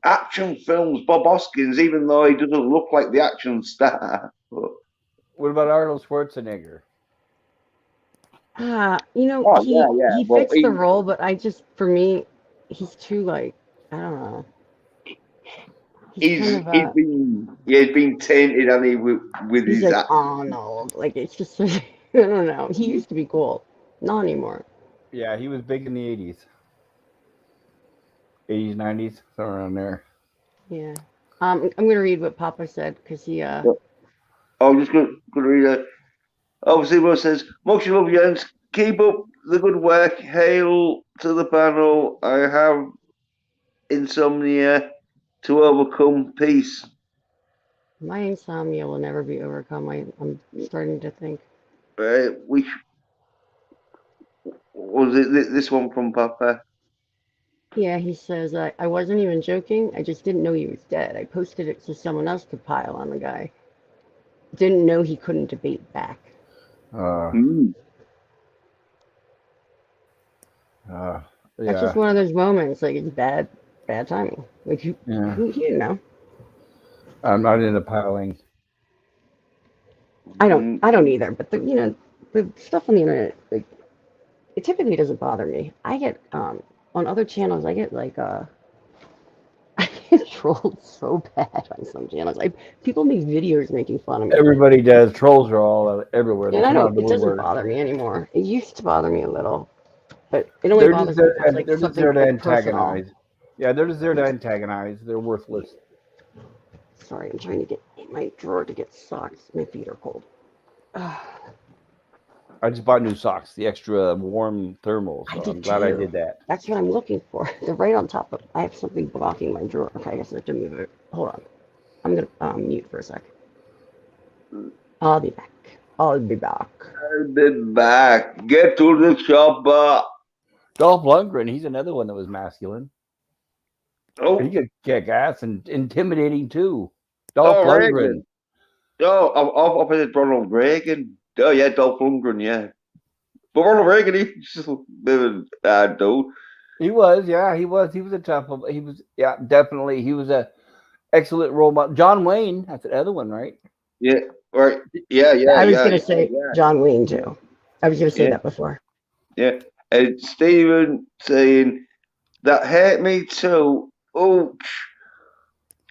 action films. Bob Hoskins, even though he doesn't look like the action star. But, What about Arnold Schwarzenegger? oh He yeah, yeah. he Well, fits the role, but for me, he's too like I don't know. He's kind of he's been tainted, and with he's his like acting. Arnold. Like it's just I don't know. He used to be cool, not anymore. Yeah, he was big in the 80s. 80s, 90s, somewhere around there. Yeah. I'm gonna read what Papa said because he I'm just gonna read it. Obviously, what says, much love, Jens. Keep up the good work. Hail to the panel. I have insomnia to overcome. Peace. my insomnia will never be overcome. I'm starting to think. We was it this one from Papa? Yeah, he says I wasn't even joking. I just didn't know he was dead. I posted it so someone else could pile on the guy. Didn't know he couldn't debate back. Uh, Mm. uh, That's just yeah, one of those moments. Like it's bad timing. Like yeah. who you know? I'm not into piling. Mm. I don't either. But the stuff on the internet, like it typically doesn't bother me. I get on other channels, I get like I get trolled so bad on some channels. People make videos making fun of me. Everybody does. Trolls are all everywhere. They And I come out don't. of the It doesn't woodwork. bother me anymore. It used to bother me a little, but it only They're just bothers me there. if it's like They're just something there to like personal. antagonize. Yeah, they're just there to antagonize. They're worthless. Sorry, I'm trying to get in my drawer to get socks. My feet are cold. I just bought new socks, the extra warm thermal. I So did I'm glad I too. did that. That's what I'm looking for. They're right on top of. I have something blocking my drawer. Okay, I guess I have to move it. Hold on. I'm gonna mute for a sec. I'll be back. I'll be back. I've been back. Get to the chopper. Dolph Lundgren, he's another one that was masculine. He Oh, could kick ass and intimidating too. Dolph oh, Lundgren. Reagan. Oh, opposite Ronald Reagan. Oh yeah, Dolph Lundgren. Yeah, but Ronald Reagan, he's just a bit of a bad dude. He was, yeah, he was. He was a tough one. He was, yeah, definitely. He was a excellent role model. John Wayne, that's the other one, right? Yeah, right. Yeah, I was gonna yeah, say yeah, John Wayne too. I was gonna say yeah, that before. yeah. And Stephen saying that hurt me too. Oh,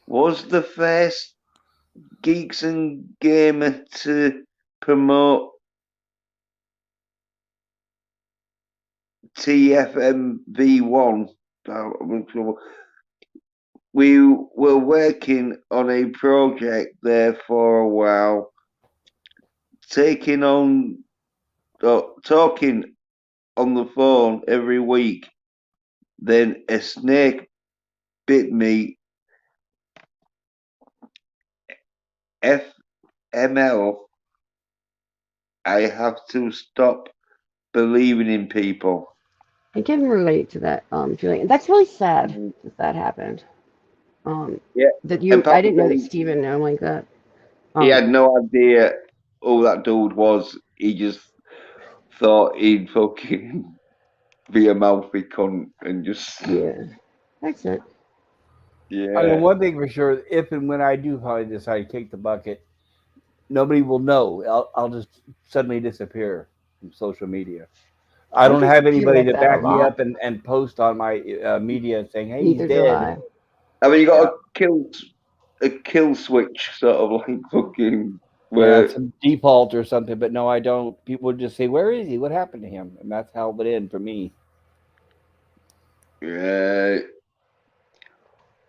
was the first Geeks and Gamer to promote TFMV1. We were working on a project there for a while, taking on talking on the phone every week. Then a snake bit me. FML. I have to stop believing in people. I can relate to that feeling. That's really sad Mm. that happened. Yeah, That and I Papa didn't know said that Steven knew like that. he Um, had no idea who that dude was. He just thought he'd fucking be a mouthy cunt and just yeah, that's it. I know yeah. one thing for sure. If and when I do probably decide to kick the bucket, nobody will know. I'll just suddenly disappear from social media. I I don't have feel anybody like to that a back me lot. up and post on my media saying, "Hey, he's Neither do dead." I. I mean, you Yeah, got a kill switch, sort of like fucking yeah, where. some default or something. But no, I don't. People would just say, "Where is he? What happened to him?" And that's how it would end for me. Yeah.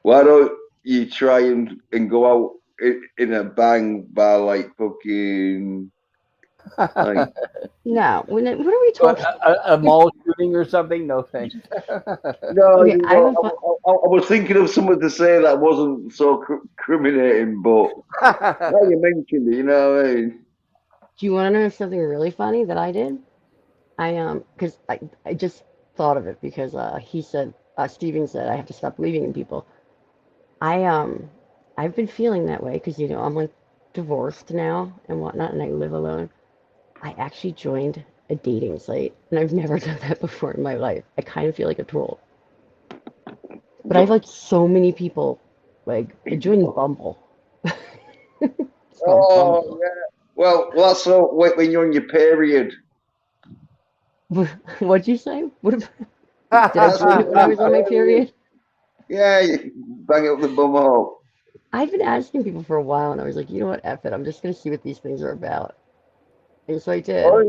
Why don't you try and go out in a bang by like fucking like No, what are we What, talking? a mall shooting or something? No thanks. no, Okay, you I have know, a fun. I was thinking of something to say that wasn't so criminating, but now you mentioned it, you know what I mean? Do you want to know something really funny that I did? Because I just thought of it because he said Steven said I have to stop believing in people. I I've been feeling that way because I'm like divorced now and whatnot, and I live alone. I actually joined a dating site, and I've never done that before in my life. I kind of feel like a troll, but I have like so many people. Like I joined Bumble. It's called Oh Bumble. yeah. Well, that's so when you're on your period. What'd you say? Did I That's when join it you're when on I your was on my period. period? Yeah, you bang it up the bum hole. I've been asking people for a while, and I was like, you know what, F it. I'm just gonna see what these things are about. And so I Oh, did.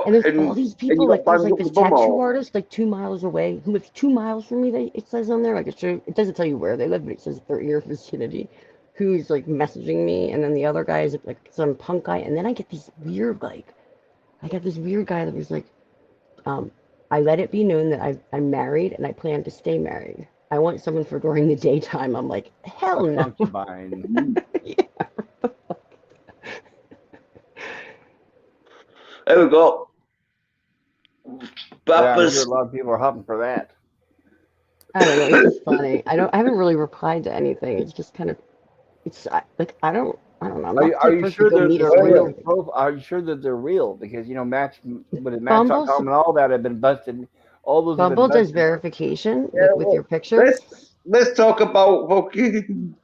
And what? there's all these And you people, got like there's banged like up the this bum tattoo hole. artist like 2 miles away who lives 2 miles from me. It says on there, like it doesn't tell you where they live, but it says their ear vicinity. Who's like messaging me, and then the other guy is like some punk guy, and then I get these weird I got this weird guy that was like, um, I let it be known that I'm married and I plan to stay married. I want someone for during the daytime. I'm like, hell A no. concubine. Yeah. There we go. Yeah, I'm sure a Bappers. lot of people are hopping for that. I don't know. It's just funny. I haven't really replied to anything. It's just kind of like I don't know. I'm not the Are type of you person to sure go that meet a they're real? stranger. Are you sure that they're real? Because Match with Bumble Match.com and all that have been busted. All those have been Bumble does busted. verification Yeah, like with well, your picture. let's talk about fucking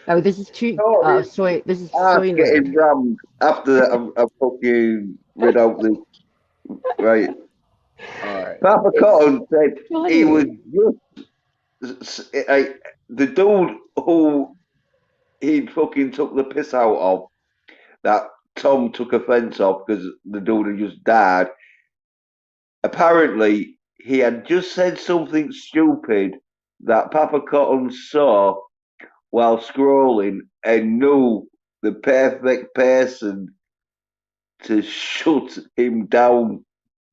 Oh, this is too Tony's soy. This is ass soy getting nerd. rammed after I fucking read out the right. All right. Papa It's Cotton said he was funny. just the dude who he fucking took the piss out of that Tom took offence of because the dude had just died. Apparently, he had just said something stupid that Papa Cotton saw while scrolling and knew the perfect person to shut him down.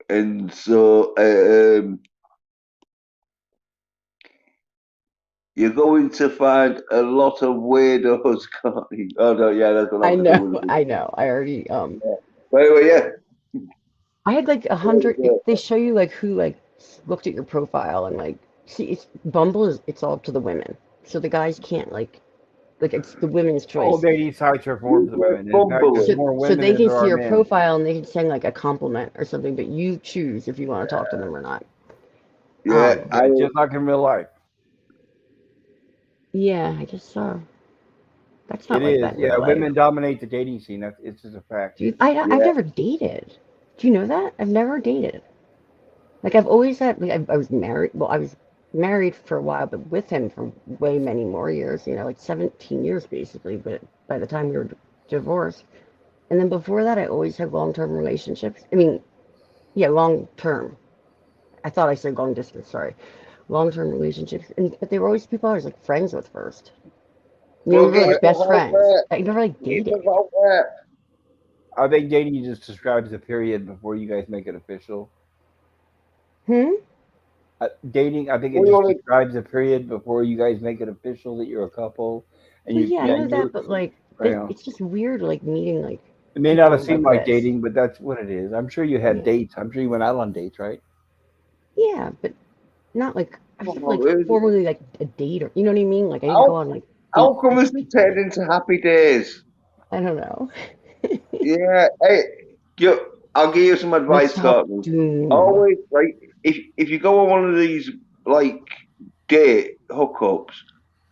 And so you're going to find a lot of weirdos, can't you? Oh, no, yeah, that's got I nothing to do know. with it. I know. I already Yeah. But anyway, yeah. I had like 100. They show you like who like looked at your profile and like see it's Bumble is it's all up to the women, so the guys can't like it's the women's All choice. dating sites are more You for the were women. In fact, there's bumbling. more So women they than can there see are your men. profile and they can send like a compliment or something, but you choose if you want to talk to them or not. Yeah, Yeah, just like in real life. Yeah, I guess so. That's It not like is. that in Yeah, real life. women dominate the dating scene. That's it's just a fact. I've yeah. never dated. Do you know that? I've never dated. Like I've always had. Like I was married. Well, I was married for a while, but with him for way many more years. Like 17 years basically. But by the time we were divorced, and then before that, I always had long-term relationships. I mean, yeah, long-term. I thought I said long distance. Sorry, long-term relationships. But they were always people I was like friends with first. We Well, were get like yourself best out friends. there. I never like Get dated. yourself out there. I think dating just describes the period before you guys make it official. Hmm. Dating, I think it What do you just want describes the period before you guys make it official that you're a couple, and Well, yeah, I know and that, but like, you know, it's just weird, like meeting like it may not have people seemed like like this. dating, but that's what it is. I'm sure you had Yeah, dates. I'm sure you went out on dates, right? yeah, but not like I've never like to do? formally like a date or you know what I mean. Like I didn't go How, on like how dates come with this has turned people. into happy days? I don't know. Yeah, hey, I'll give you some Let's advice, talk Courtney. doom. Always, like, if you go on one of these, like, date hookups,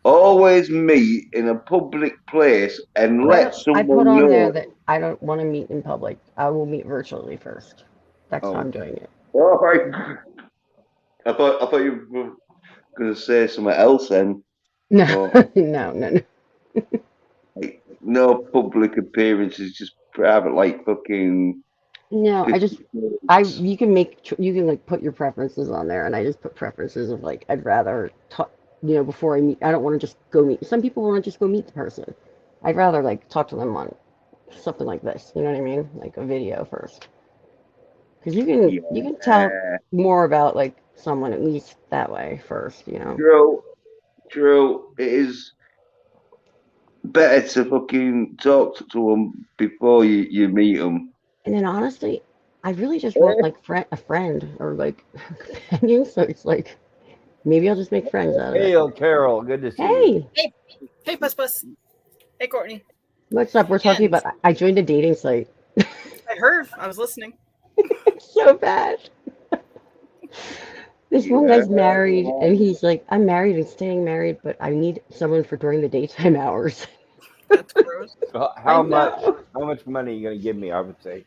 always meet in a public place and let I put someone on there know. that I don't want to meet in public. I will meet virtually first. That's how Oh. I'm doing it. All right. I thought you were going to say something else then. No, But no. like, no public appearances, just private, like fucking No, I just 50 you can you can like put your preferences on there, and I just put preferences of like I'd rather talk, before I meet. I don't want to just go meet. Some people want to just go meet the person. I'd rather like talk to them on something like this. You know what I mean? Like a video first, because you can tell Yeah, more about like someone at least that way first. You know. true, true. It is better to fucking talk to them before you meet them. And then honestly, I really just want like a friend or like a companion. So it's like maybe I'll just make friends out of it. Hey, Carol, good to see you. Hey, Hey, Puss. Hey, Courtney. what's up? We're talking And about. I joined a dating site. I heard. I was listening. It's so bad. This one Yeah. guy's married, and he's like, I'm married and staying married, but I need someone for during the daytime hours. That's gross. How I much? know. How much money are you gonna give me? I would say.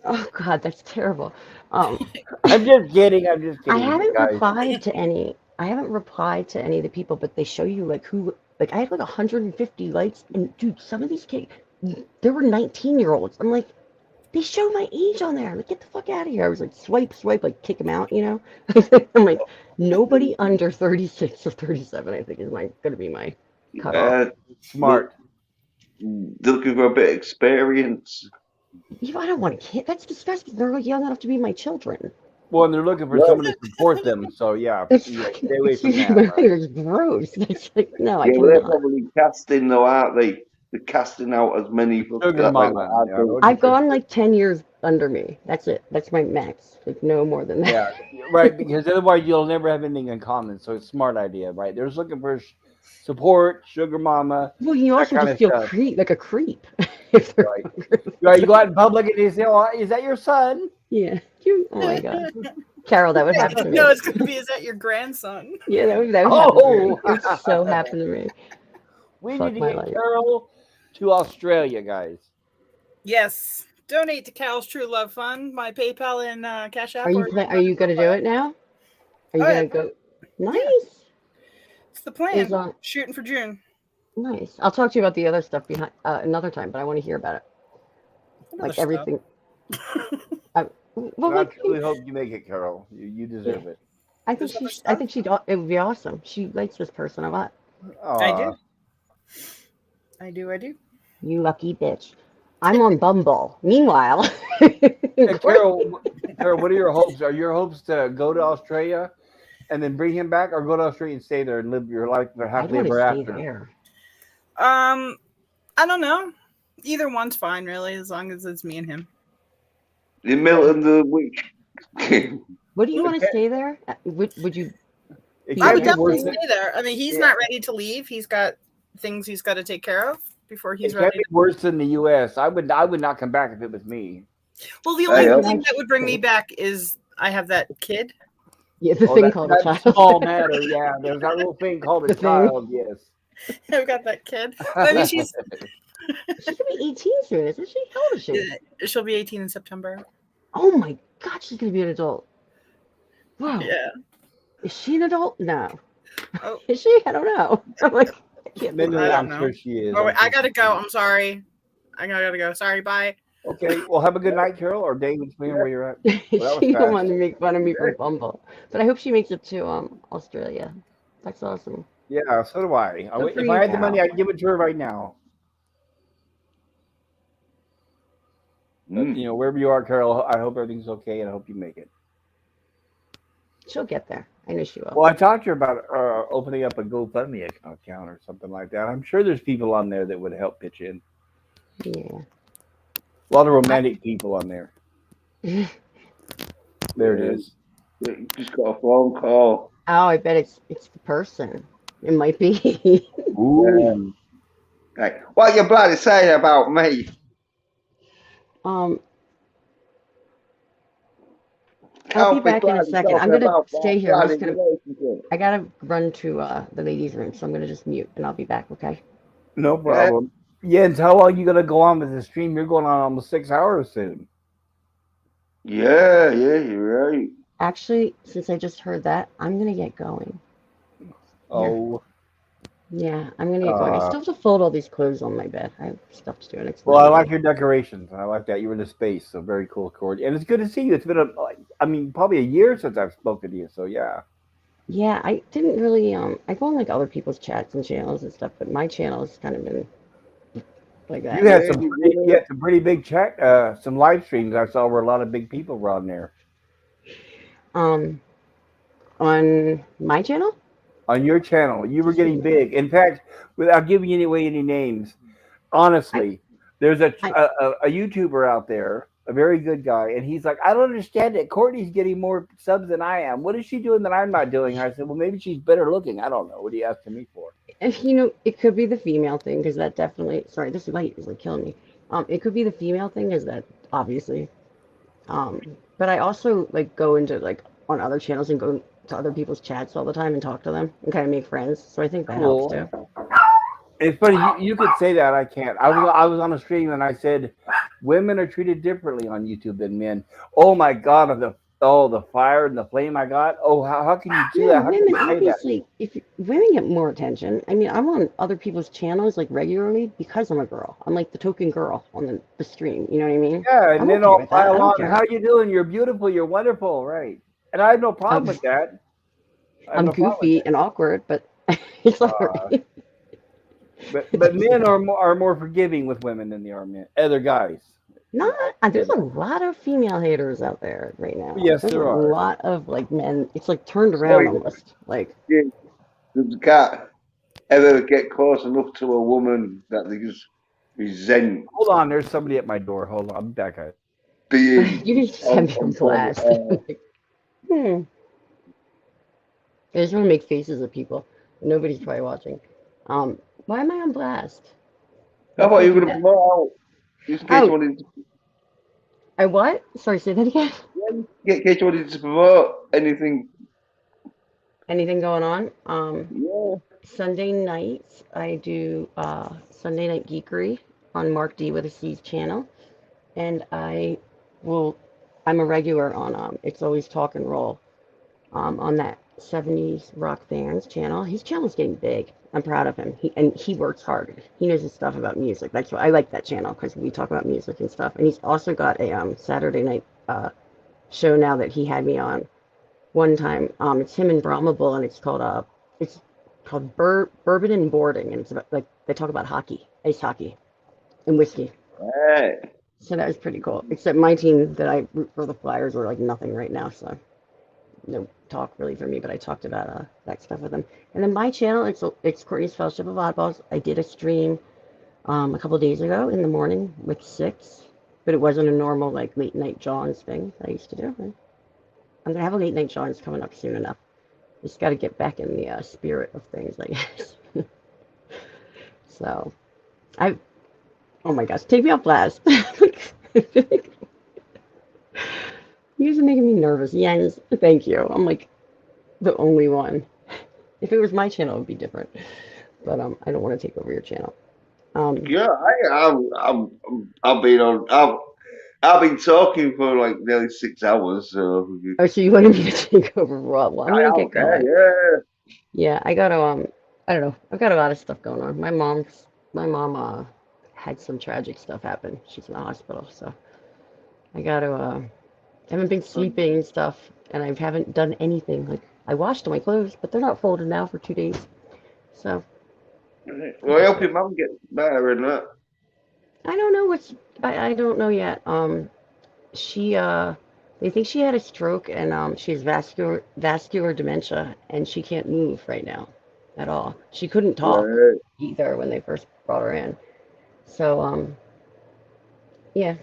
Oh God, that's terrible. Um, I'm just kidding. I'm just I kidding, haven't guys. replied to any. I haven't replied to any of the people, but they show you like who. Like I had like 150 likes, and dude, some of these kids, there were 19-year-olds. I'm like, they show my age on there. Like, get the fuck out of here. I was like, swipe, like kick them out, you know? I'm like, nobody under 36 or 37, I think, is gonna be my cutoff. Smart. Looking for a bit of experience. I don't want a kid. That's disgusting. They're like young enough to be my children. Well, and they're looking for someone to support them. So yeah, It's yeah, fucking, stay away from that. my Right? hair is gross. It's like, no, I Yeah, well, they're cannot. probably casting though, aren't they? They're casting out as many Sugar like mama. I Yeah, do. I've gone like 10 years under me. That's it. That's my max. Like, no more than that. yeah, right. Because otherwise, you'll never have anything in common. So it's a smart idea, right? They're just looking for support, sugar mama, Well, you that also kind just of feel stuff. like a creep. If they're Right. younger. Right. You go out in public and they say, "Oh, is that your son?" Yeah. Oh my God. Carol, that would happen to me. No, it's going to be, is that your grandson? Yeah, that would happen to me. Oh, It would so happen to me. we Fuck need to my get life. Carol to Australia, guys. Yes. Donate to Cal's True Love Fund. My PayPal and Cash App. Are you gonna do it now? Are you Oh, gonna yeah. go? Nice. It's the plan. Is Shooting for June. nice. I'll talk to you about the other stuff behind another time, but I want to hear about it. Another Like stuff. everything. Well, And I like truly hope you make it, Carol. You deserve it. I think There's other I think it would be awesome. She likes this person a lot. I Aw. do. I do. You lucky bitch. I'm on Bumble. Meanwhile, Hey, Carol, what are your hopes? Are your hopes to go to Australia and then bring him back, or go to Australia and stay there and live your life I happily want to ever stay after? there. I don't know. Either one's fine, really, as long as it's me and him. In Milton the Witch. What do you want to stay there? Would you? It I can't would be definitely worse stay than, there. I mean, he's Yeah. not ready to leave. He's got things he's got to take care of before he's it can't ready. be worse than the U.S. I would not come back if it was me. Well, the Hey, only I- thing that would bring me back is I have that kid. Yeah, the Oh, thing called a that child. small matter. Yeah, there's that little thing called a The thing. child. Yes. I've got that kid. I mean, She's gonna be 18 soon, isn't she? How old is she? she'll be 18 in September. Oh my God, she's gonna be an adult. Wow. Yeah. Is she an adult? No. Oh. Is she? I don't know. I'm like, I can't believe Mentally, I I'm don't sure know. she is. Oh, wait, I'm I sure gotta she go. is. I'm sorry. I gotta go. Sorry. Bye. Okay. Well, have a good night, Carol, or day between where you're at. Well, that was she fast. wanted to make fun of me from Bumble, but I hope she makes it to Australia. That's awesome. Yeah, so do I. Good for If you, I had the Carol. money, I'd give it to her right now. But, Mm. wherever you are, Carol, I hope everything's okay, and I hope you make it. She'll get there. I know she will. Well, I talked to her about opening up a GoFundMe account or something like that. I'm sure there's people on there that would help pitch in. Yeah. A lot of romantic people on there. There it is. You just got a phone call. Oh, I bet it's the person. It might be. Ooh. Like, what you bloody say about me? I'll be Alfie back in a Clyde is second. I'm talking gonna about stay here. I'm Friday just gonna. relationship. I gotta run to the ladies' room, so I'm gonna just mute and I'll be back. Okay. No problem. Jens, how long you gonna go on with the stream? You're going on almost 6 hours soon. Yeah, you're right. Actually, since I just heard that, I'm gonna get going. Oh, Yeah, I'm gonna get going. I still have to fold all these clothes on my bed. I have stuff to do next well, I Monday. like your decorations. I like that. You were in the space, so very cool, Cordy. And it's good to see you. It's been probably a year since I've spoken to you. So yeah. Yeah, I didn't really I go on like other people's chats and channels and stuff, but my channel has kind of been like that. You had Yeah, some pretty big chat, some live streams I saw where a lot of big people were on there. Um, on my channel? On your channel, you were getting big. In fact, without giving any names, honestly, there's a YouTuber out there, a very good guy, and he's like, I don't understand it. Courtney's getting more subs than I am. What is she doing that I'm not doing? I said, well, maybe she's better looking. I don't know. What are you asking me for? If you know, it could be the female thing because that definitely. Sorry, this light is like killing me. It could be the female thing, is that obviously. But I also like go into like on other channels and go to other people's chats all the time and talk to them and kind of make friends. So I think that helps too. It's funny you could say that. I can't. I was on a stream and I said, women are treated differently on YouTube than men. Oh my God! The fire and the flame I got. Oh, how can you do Yeah, that? How can women you say that? obviously. If women get more attention, I mean, I'm on other people's channels like regularly because I'm a girl. I'm like the token girl on the stream. You know what I mean? Yeah, and I'm then okay I'll with that. I pile don't on. care. How you doing? You're beautiful. You're wonderful. Right. And I have no problem with that. I have I'm no problem with goofy and awkward, but it's all that. right. But men are more forgiving with women than they are men. Other guys. Not. There's a lot of female haters out there right now. Yes, There's there a are. lot of like men. It's like turned around almost. Like You can't ever get close enough to a woman that they just resent Hold on, there's somebody at my door. Hold on, I'm back. being you just have me on blast. Like, I just want to make faces at people. Nobody's probably watching. Why am I on blast? I thought you were Do going to that. promote out, just in case you Oh, wanted to, I what? Sorry, say that again. in case you wanted to promote anything. Anything going on? Yeah. Sunday nights I do Sunday Night Geekery on Mark D with a C's channel, and I'm a regular on It's Always Talk and Roll on that 70s rock bands channel. His channel's getting big. I'm proud of him. He works hard. He knows his stuff about music. That's why I like that channel, because we talk about music and stuff. And he's also got a Saturday night show now that he had me on one time. It's him and Brahma Bull, and it's called Bourbon and Boarding, and it's about like they talk about hockey, ice hockey, and whiskey. Right. So that was pretty cool. Except my team that I root for, the Flyers, are like nothing right now, so no talk really for me. But I talked about that stuff with him. And then my channel, it's Courtney's Fellowship of Oddballs. I did a stream a couple of days ago in the morning with Six, but it wasn't a normal like late night Johns thing that I used to do. I'm gonna have a late night Johns coming up soon enough. Just got to get back in the spirit of things, I guess. So, oh my gosh, take me off blast. You guys are making me nervous. Jens, thank you. I'm like the only one. If it was my channel, it would be different. But I don't want to take over your channel. Yeah, I've been on. I've been talking for like nearly 6 hours. So Oh, so you wanted me to take over Raw? Well, I'm gonna get going. Yeah, I gotta I don't know. I've got a lot of stuff going on. My mom had some tragic stuff happen. She's in the hospital, so I gotta haven't been sleeping and stuff, and I haven't done anything. Like I washed my clothes, but they're not folded now for 2 days. So Well, I hope your mum gets better in that. I don't know I don't know yet. She they think she had a stroke, and she has vascular dementia, and she can't move right now at all. She couldn't talk Right. either when they first brought her in. So yeah,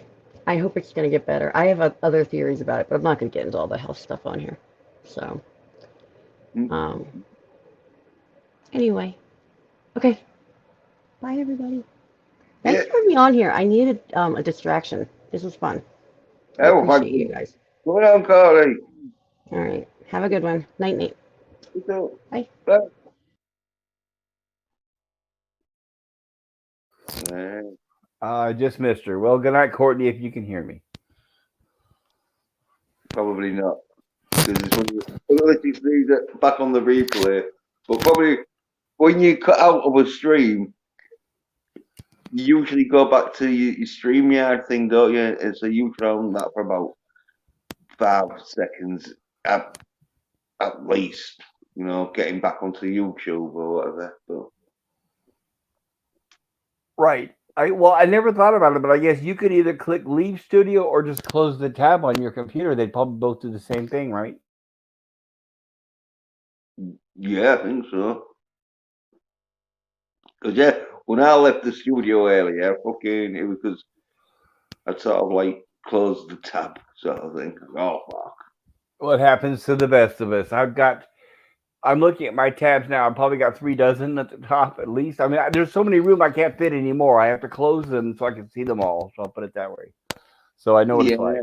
I hope it's gonna get better. I have other theories about it, but I'm not gonna get into all the health stuff on here. So anyway, okay. Bye everybody. Thanks for having me on here. I needed a distraction. This was fun. I Oh, appreciate you guys. Go on, Carly. All right. Have a good one. Night, night. So, Bye. uh, Just missed her. Well, good night, Courtney, if you can hear me. probably not. Because it's when you see that back on the replay. But probably when you cut out of a stream, you usually go back to your StreamYard thing, don't you? And so you found that for about 5 seconds at least, getting back onto YouTube or whatever. But Right. I never thought about it, but I guess you could either click Leave Studio or just close the tab on your computer. They'd probably both do the same thing, right? yeah, I think so. Because yeah, when I left the studio earlier, it was because I'd sort of like closed the tab sort of thing. Oh fuck. What happens to the best of us? I'm looking at my tabs now. I've probably got 3 dozen at the top at least. I mean, there's so many rooms I can't fit anymore. I have to close them so I can see them all. So I'll put it that way. So I know what Yeah. it's like.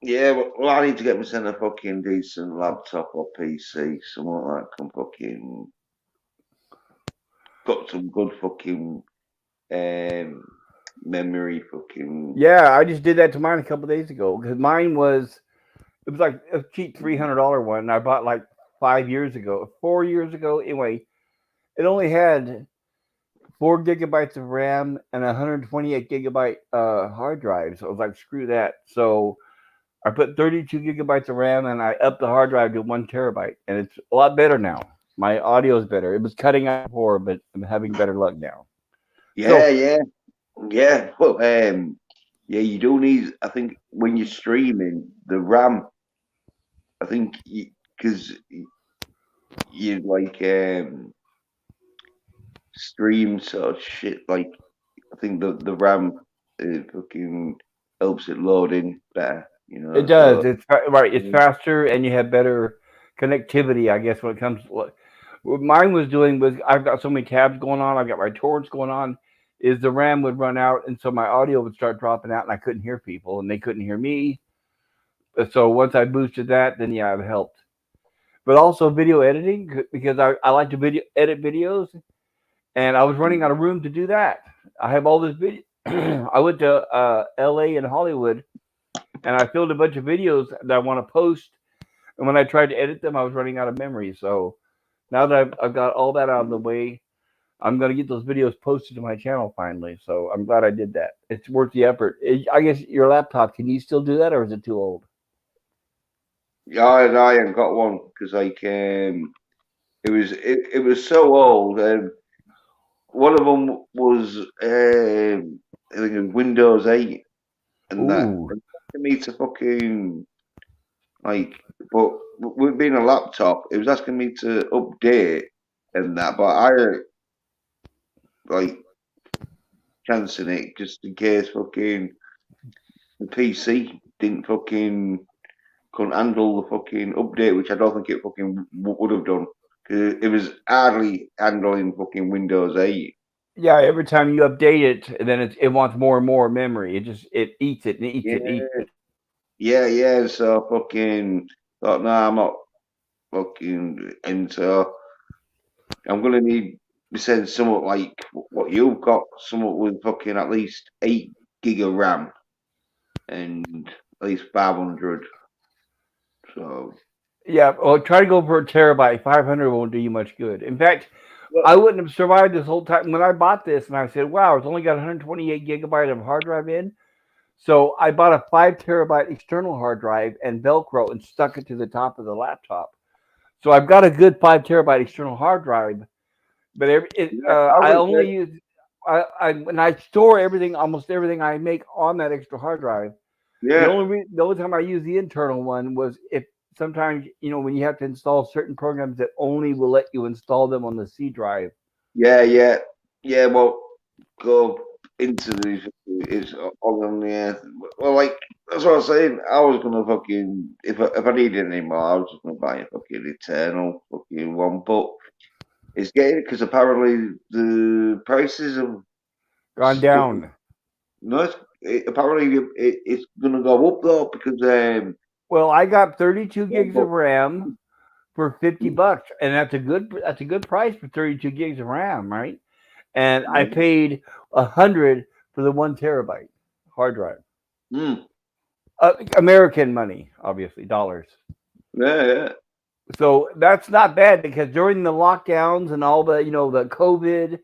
Yeah, well, I need to get myself a fucking decent laptop or PC, something like that can fucking got some good fucking memory fucking. Yeah, I just did that to mine a couple days ago because mine was it was like a cheap $300 one I bought like 4 years ago. Anyway, it only had 4 gigabytes of RAM and 128 gigabyte hard drive. So I was like, screw that. So I put 32 gigabytes of RAM and I upped the hard drive to 1 terabyte, and it's a lot better now. My audio is better. It was cutting out before, but I'm having better luck now. Yeah, yeah. Well, yeah, you do need. I think when you're streaming, the RAM. I think because you like stream sort of shit. Like I think the RAM fucking helps it load in better. It does. So It's right. It's faster, and you have better connectivity. I guess when it comes to what mine was doing was I've got so many tabs going on. I've got my torrents going on. Is the RAM would run out, and so my audio would start dropping out, and I couldn't hear people, and they couldn't hear me. So once I boosted that, then yeah, it helped. But also video editing because I like to edit videos, and I was running out of room to do that. I have all this video. I went to L.A. and Hollywood, and I filmed a bunch of videos that I want to post. And when I tried to edit them, I was running out of memory. So now that I've got all that out of the way, I'm going to get those videos posted to my channel finally. So I'm glad I did that. It's worth the effort. I guess your laptop, can you still do that, or is it too old? yeah, I ain't got one because it was so old. One of them was I think it was Windows 8, and that Ooh. and asking me to fucking like, but with being a laptop, it was asking me to update and that, but I like chancing it just in case fucking the PC didn't fucking couldn't handle the fucking update, which I don't think it fucking would have done because it was hardly handling fucking Windows 8. Yeah, every time you update it, and then it wants more and more memory. It eats it and eats it and eats it. Yeah. So fucking thought, nah, I'm not fucking, and so I'm gonna need to send somewhat like what you've got, somewhat with fucking at least 8 gig of RAM and at least 500. So Yeah, well, try to go for a terabyte. 500 won't do you much good. In fact, I wouldn't have survived this whole time when I bought this, and I said, "Wow, it's only got 128 gigabyte of hard drive in." So I bought a 5 terabyte external hard drive and Velcro and stuck it to the top of the laptop. So I've got a good 5 terabyte external hard drive, but I only use when I store everything, almost everything I make on that extra hard drive. The yeah, only time I use the internal one was if sometimes when you have to install certain programs that only will let you install them on the C drive. yeah. Well, go into these is on the well, like that's what I was saying. I was gonna fucking if I needed any more, I was just gonna buy a fucking eternal fucking one, but it's getting because apparently the prices have Gone down. no, apparently it's gonna go up though because Well, I got 32 gigs but- of RAM for $50, and that's a good price for 32 gigs of RAM, right? And I paid 100 for the 1 terabyte hard drive. Mm. American money, obviously, dollars. Yeah. So that's not bad because during the lockdowns and all the the COVID,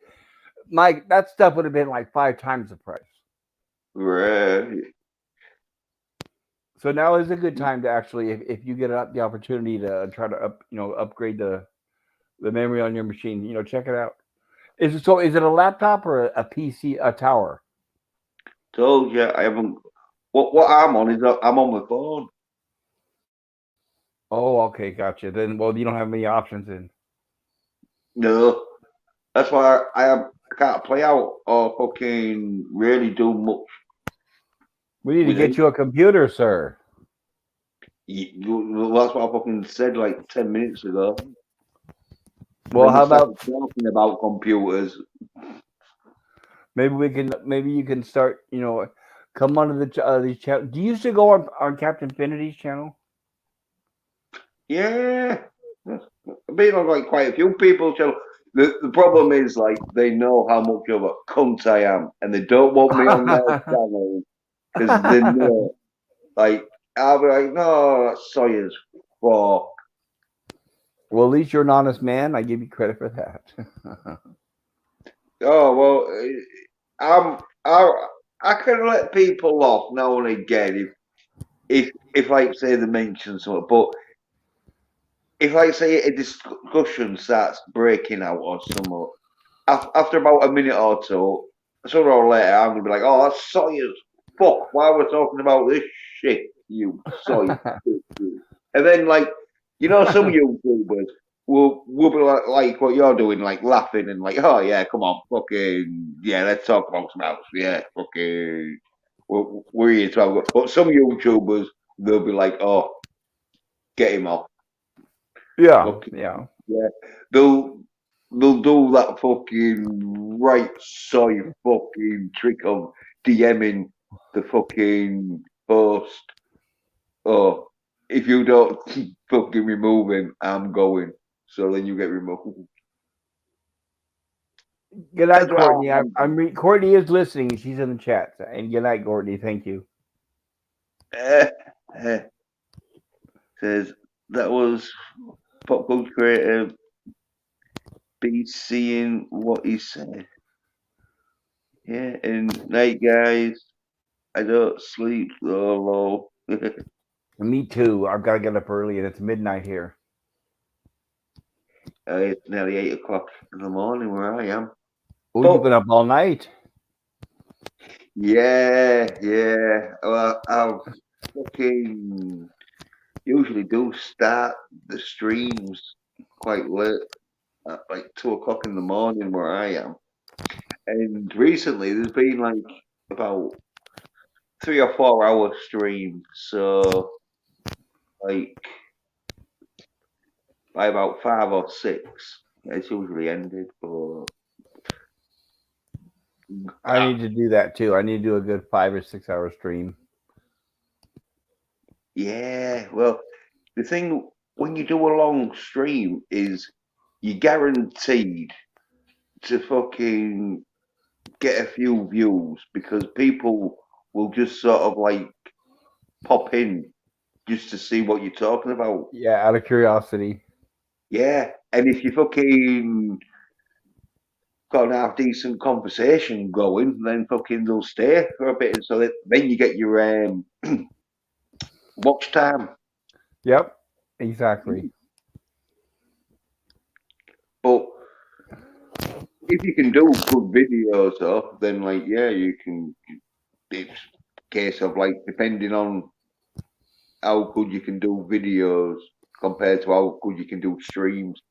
that stuff would have been like 5 times the price. Right. So now is a good time to actually, if you get the opportunity to try to upgrade the memory on your machine, check it out. Is it a laptop or a PC, a tower? Told you I haven't. What I'm on is I'm on my phone. Oh, okay, gotcha. Then, well, you don't have many options then. No, that's why I can't play out or fucking really do much. We need to with get it. you a computer, sir. Well, that's what I fucking said like 10 minutes ago. Well, Then we how started about talking about computers? maybe you can start, come onto these channels. Do you used to go on Captain Infinity's channel? Yeah, I've been on like quite a few people. The problem is like they know how much of a cunt I am, and they don't want me on their channel because they know. Like I'll be like, no, that's Sawyer's fuck. Well, at least you're an honest man. I give you credit for that. Oh well, I can let people off now and again if like say they mention something, but if like say a discussion starts breaking out or something, after about a minute or two, sooner or later I'm gonna be like, oh, that's Sawyer's fuck. Why we're talking about this shit, you Sawyer. And then like some YouTubers will be like what you're doing, like laughing and like, oh yeah, come on, fucking yeah, let's talk about some else. Yeah, fucking we're here to have a go. But some YouTubers they'll be like, oh, get him off. Yeah, Fucking yeah. yeah. They'll do that fucking right side fucking trick of DMing the fucking host. Oh, if you don't fucking remove him, I'm going. So then you get removed. Good night, That's what Courtney. I'm Courtney is listening. She's in the chat. And good night, Courtney. Thank you. Says that was pop culture creator be seeing what he said. Yeah, and night guys. I don't sleep so low. Me too. I've got to get up early, and it's midnight here. It's nearly 8 o'clock in the morning where I am. Oh, you've been up all night. Yeah. Well, I've fucking usually do start the streams quite late, at like 2 o'clock in the morning where I am. And recently there's been like about 3 or 4 hour streams, so like by about 5 or 6, it's usually ended. But I need to do that too. I need to do a good 5 or 6 hour stream. yeah, well, the thing when you do a long stream is you're guaranteed to fucking get a few views because people will just sort of like pop in just to see what you're talking about. Yeah, out of curiosity. Yeah, and if you fucking got an half decent conversation going, then fucking they'll stay for a bit, and so then you get your watch time. Yep, exactly. But if you can do good videos, though, then like yeah, you can. It's a case of like depending on how good you can do videos compared to how good you can do streams.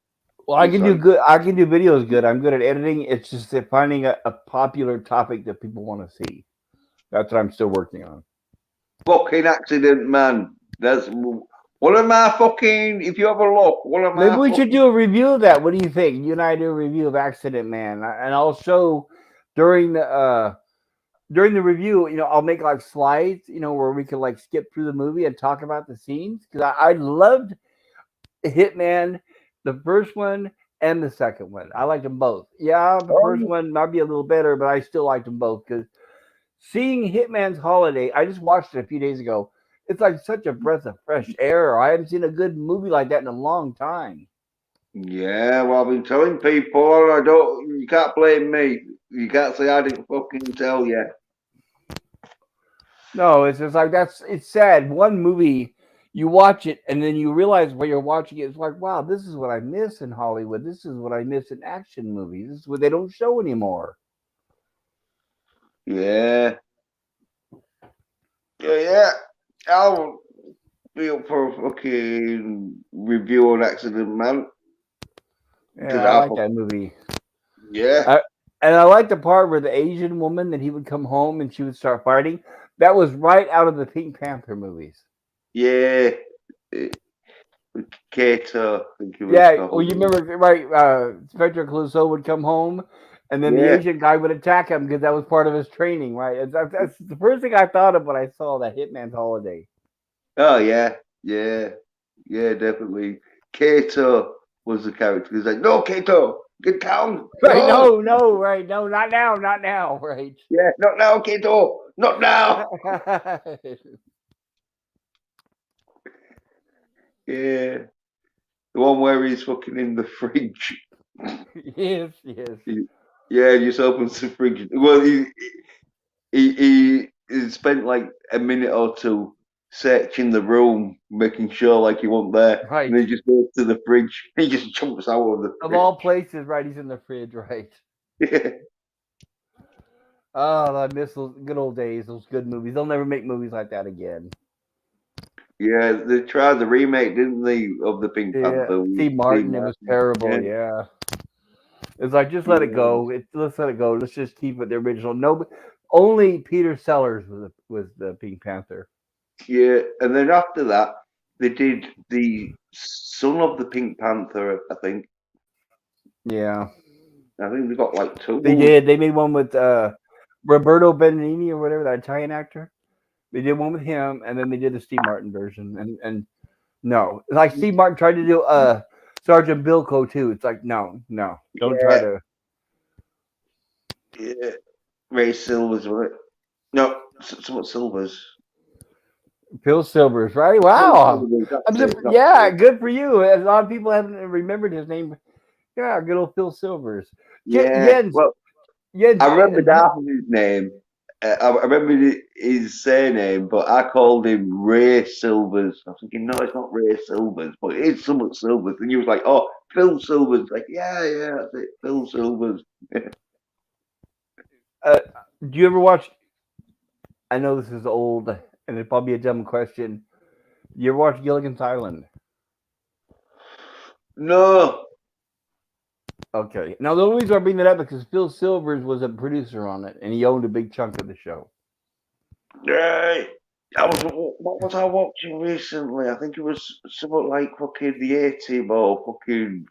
Well, I It's can do like, good. I can do videos good. I'm good at editing. It's just that finding a popular topic that people want to see. That's what I'm still working on. fucking accident, man. That's one of my fucking. If you have a look, one of my. Maybe we should do a review of that. What do you think? You and I do a review of Accident Man, and I'll show during the during the review, I'll make like slides, where we can like skip through the movie and talk about the scenes because I loved Hitman, the first one and the second one. I liked them both. Yeah, the first Oh, one might be a little better, but I still liked them both because seeing Hitman's Holiday, I just watched it a few days ago. It's like such a breath of fresh air. I haven't seen a good movie like that in a long time. yeah. Well, I've been telling people, I don't. You can't blame me. You can't say I didn't fucking tell you. No, it's just like it's sad. One movie, you watch it and then you realize while you're watching it, it's like, wow, this is what I miss in Hollywood. This is what I miss in action movies. This is what they don't show anymore. Yeah, yeah. I'll be up for a fucking review on Accident Man because Yeah, I like that movie. Yeah, And I like the part where the Asian woman that he would come home and she would start fighting. That was right out of the Pink Panther movies. yeah. Kato, I think he was Yeah, well, called. you remember, right? Inspector Clouseau would come home, and then the Yeah. Asian guy would attack him because that was part of his training, right? That's the first thing I thought of when I saw that Hitman's Holiday. Oh yeah, yeah, yeah, definitely. Kato was the character. He's like, no, Kato, get down. Right? No. No, right? No, not now, not now, right? Yeah, not now, Kato, not now. Yeah, the one where he's fucking in the fridge. Yes. Yeah, he just opens the fridge. Well, he spent like a minute or two searching the room, making sure like he wasn't there, Right. and then he just goes to the fridge. He just jumps out of the Of fridge. all places, right? He's in the fridge, right? Yeah. Oh, I miss those good old days, those good movies. They'll never make movies like that again. Yeah, they tried the remake, didn't they, of the Pink Yeah, Panther? with Steve Martin, it was Martin. terrible. Yeah. It's like just let it Yeah. go. Let's let it go. Let's just keep it the original. No, only Peter Sellers was the Pink Panther. Yeah, and then after that, they did the Son of the Pink Panther, I think. Yeah, I think they got like two. they did. They made one with Roberto Benigni or whatever, that Italian actor. They did one with him, and then they did the Steve Martin version. And no, like Steve Martin tried to do Sergeant Bilko too. It's like no, don't try to. Yeah, Ray Silvers, was it? No, somewhat Silvers. Phil Silvers, right? Wow. That's it. Yeah, good for you. A lot of people haven't remembered his name. Yeah, good old Phil Silvers. Yeah, Jens, well, Jens, I remember half of his name. I remember his surname, but I called him Ray Silvers. I was thinking, no, it's not Ray Silvers, but it is somewhat Silvers. And he was like, oh, Phil Silvers. Like, yeah, that's it, Phil Silvers. do you ever watch? I know this is old, and it's probably a dumb question. You ever watch Gilligan's Island? No. Okay. Now the only reason I bring that up is because Phil Silvers was a producer on it, and he owned a big chunk of the show. Yeah. What was I watching recently? I think it was something like fucking the A-Team or fucking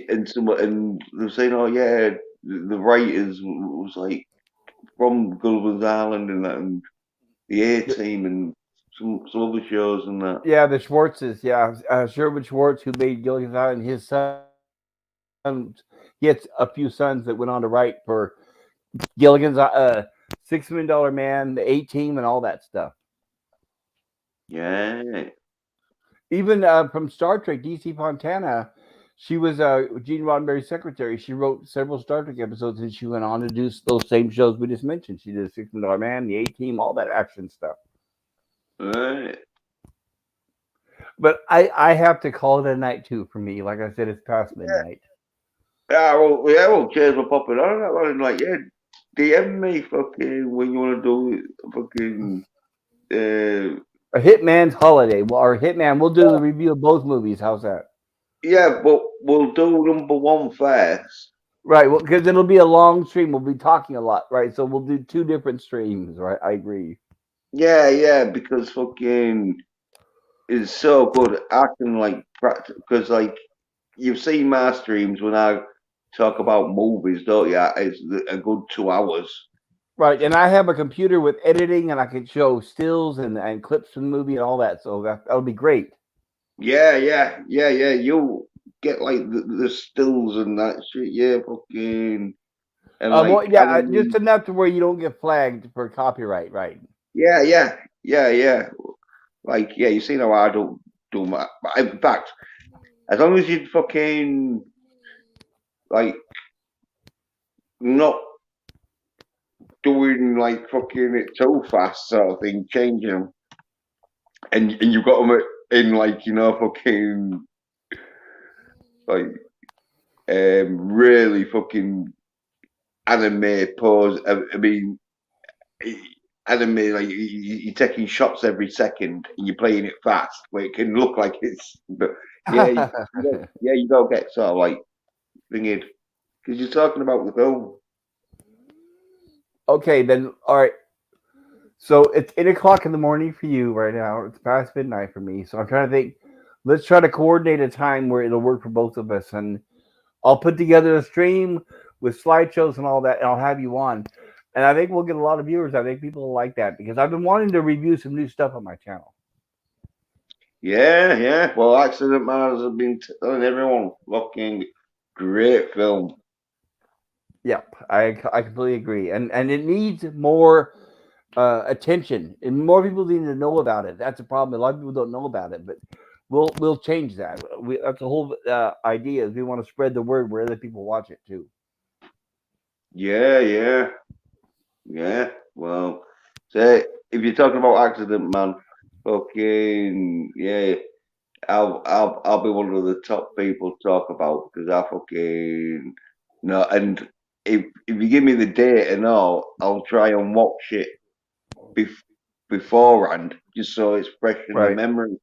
and they were saying, oh yeah, the writers was like from Gulliver's Island and that, and the A-Team and some other shows and that. Yeah, the Schwartzes. Yeah, Sherwood Schwartz, who made Gilligan's Island, his son. He had a few sons that went on to write for Gilligan's $6 Million Man, the A-Team, and all that stuff. Yeah. Even from Star Trek, DC Fontana, she was Gene Roddenberry's secretary. She wrote several Star Trek episodes, and she went on to do those same shows we just mentioned. She did $6 Million Man, the A-Team, all that action stuff. Right. But I have to call it a night too for me. Like I said, it's past midnight. Well, cheers for popping on that one. Like, yeah, DM me fucking when you want to do fucking. A Hitman's Holiday. Well, or Hitman, we'll do the review of both movies. How's that? Yeah, but we'll do number one first. Right, well, because it'll be a long stream. We'll be talking a lot, right? So we'll do two different streams, right? I agree. Yeah, because fucking it's so good. I can like practice because like you've seen my streams when I talk about movies, don't you? It's a good 2 hours. Right, and I have a computer with editing, and I can show stills and clips from the movie and all that. So that would be great. Yeah. You'll get like the stills and that shit. Yeah, fucking and Well, like yeah, just enough to where you don't get flagged for copyright, right? yeah. Like you see how I don't do my. In fact, as long as you fucking like not doing like fucking it so fast sort of thing, changing them, and you've got them in like fucking like really fucking anime pose. I mean, anime like you're taking shots every second and you're playing it fast, where it can look like it's. But yeah, you don't get sort of like thinking because you're talking about the film. Okay, then all right. So it's 8 o'clock in the morning for you right now. It's past midnight for me. So I'm trying to think. Let's try to coordinate a time where it'll work for both of us, and I'll put together a stream with slideshows and all that, and I'll have you on. And I think we'll get a lot of viewers. I think people will like that because I've been wanting to review some new stuff on my channel. Yeah. Well, Accident Man has been telling everyone, fucking great film. Yep, I completely agree, and it needs more attention, and more people need to know about it. That's a problem. A lot of people don't know about it, but we'll change that. That's the whole idea. Is we want to spread the word where other people watch it too. Yeah. Well, say if you're talking about Accident Man, fucking yeah, I'll be one of the top people to talk about because I fucking no. And if you give me the date and all, I'll try and watch it beforehand just so it's fresh in my Right. memory.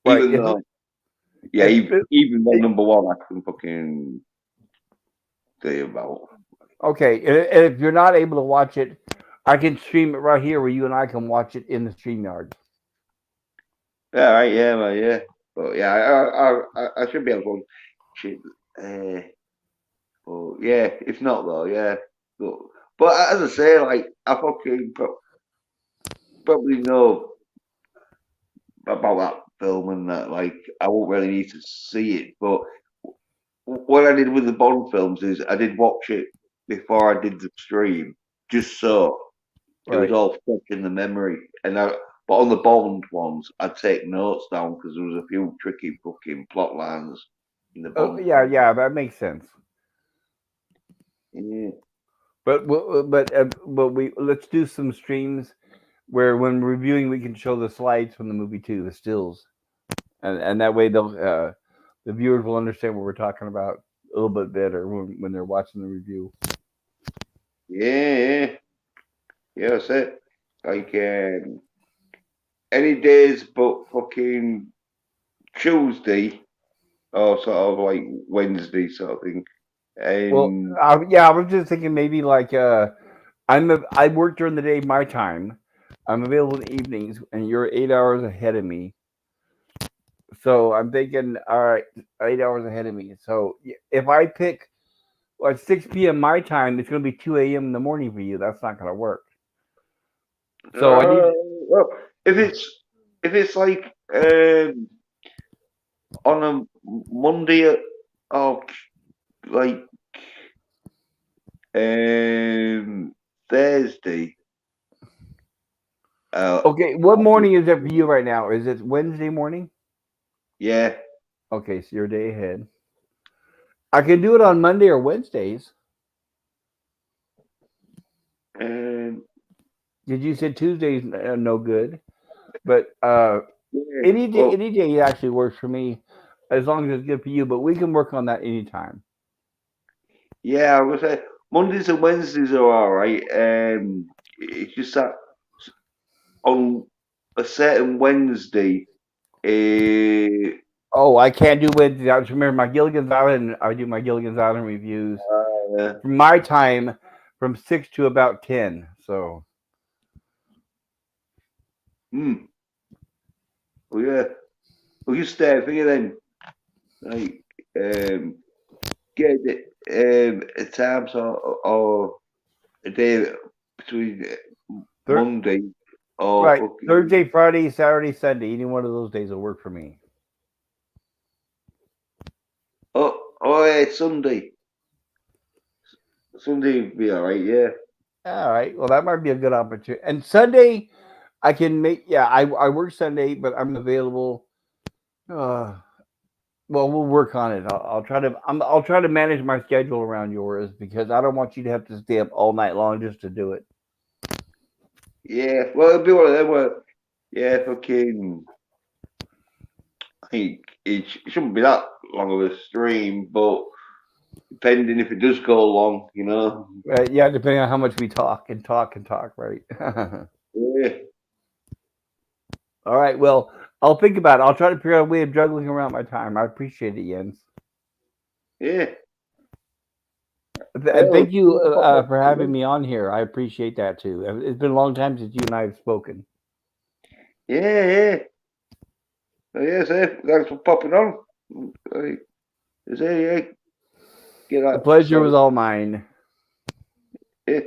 Right. Even though, yeah, even though number one, I can fucking say about. Okay, and if you're not able to watch it, I can stream it right here where you and I can watch it in the StreamYard. Yeah, right, yeah, man, yeah. But yeah, I should be able to watch it. But yeah, if not though, yeah. But as I say, like I fucking probably know about that film and that. Like I won't really need to see it. But what I did with the Bond films is I did watch it before I did the stream, just so it was Right. all fresh in the memory. But on the Bond ones, I'd take notes down because there was a few tricky fucking plot lines in the Oh, Bond. yeah, that makes sense. Yeah. But we let's do some streams where when reviewing we can show the slides from the movie too, the stills, and that way they'll the viewers will understand what we're talking about a little bit better when they're watching the review. Yeah, that's it. Like any days but fucking Tuesday or sort of like Wednesday sort of thing. Well, And yeah, I was just thinking maybe like I work during the day my time. I'm available in the evenings, and you're 8 hours ahead of me. So I'm thinking, all right, 8 hours ahead of me. So if I pick at 6 p.m. my time, it's going to be 2 a.m. in the morning for you. That's not going to work. So I need. well, if it's like on a Monday or like Thursday. Okay, what morning is it for you right now? Is it Wednesday morning? Yeah. Okay, so you're a day ahead. I can do it on Monday or Wednesdays. Did you say Tuesdays no good? But any day actually works for me, as long as it's good for you. But we can work on that anytime. Yeah, I was say Mondays and Wednesdays are all right. It's just that on a certain Wednesday, Oh, I can't do Wednesday. I just remember my Gilligan's Island. I do my Gilligan's Island reviews from my time from 6 to about 10. So. Well, yeah. Well, you stay thinking then, like, get it a time or a day between Thur- Monday or right. fucking Thursday, Friday, Saturday, Sunday. Any one of those days will work for me. yeah, Sunday. Sunday would be alright, yeah. All right. Well, that might be a good opportunity. And Sunday, I can make. Yeah, I work Sunday, but I'm available. Uh, well, we'll work on it. I'll try to. I'll try to manage my schedule around yours because I don't want you to have to stay up all night long just to do it. Yeah, well, it'll be one of them where, yeah, fucking, I think it shouldn't be that long of a stream, but depending if it does go long, you know. Yeah, depending on how much we talk and talk and talk, right? Yeah, All right. Well, I'll think about it. I'll try to figure out a way of juggling around my time. I appreciate it, Jens. yeah. And thank you Well, for having me on here. I appreciate that too. It's been a long time since you and I have spoken. yeah, yeah. So, yeah, so thanks for popping on. Like, yeah, get The that pleasure was sorted. all mine. Yeah,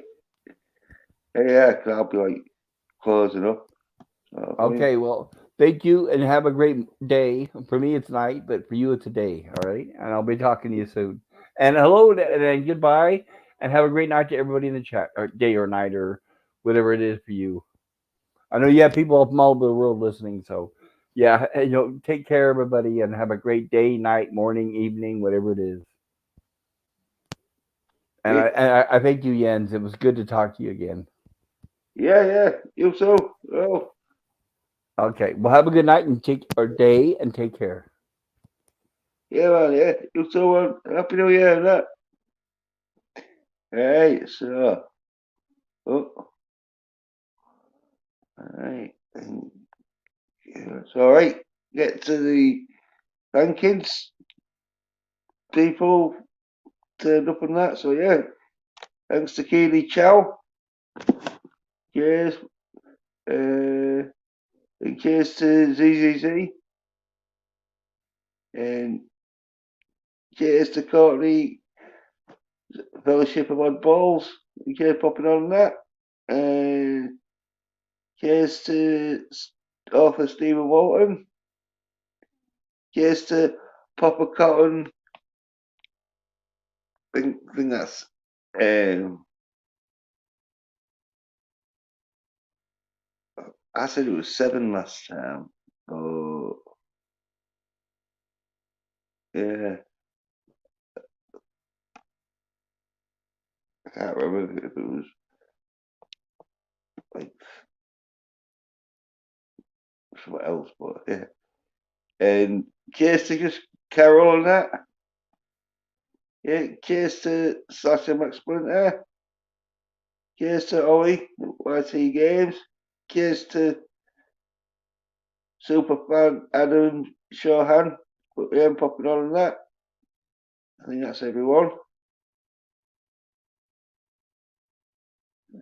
yeah, 'cause I'll be like closing up. So, Okay, well, thank you and have a great day. For me, it's night, but for you, it's a day. All right, and I'll be talking to you soon. And hello and goodbye, and have a great night to everybody in the chat, or day or night or whatever it is for you. I know you have people from all over the world listening, so yeah, take care, everybody, and have a great day, night, morning, evening, whatever it is. And yeah, I thank you, Jens. It was good to talk to you again. yeah. You so. Oh, Okay, well, have a good night and day and take care. yeah, man. Yeah, you so. Happy New Year and that. Right, so. Oh, all right. Yeah, it's all right. Get to the rankings. People turned up on that. So yeah, thanks to Keely Chow. Cheers. And cheers to ZZZ. And cheers to Courtney Fellowship of Odd Balls. Cheers popping on that. And cheers to author Stephen Walton. Cheers to Papa Cotton. Think that's I said it was 7 last time. Oh yeah. I can't remember if it was like something else, but yeah. And cheers to just Carol and that. Yeah, cheers to Sasha McSplinter. Cheers to Ollie, YT Games. Cheers to Superfan Adam Shawhan. Yeah, popping on that. I think that's everyone. I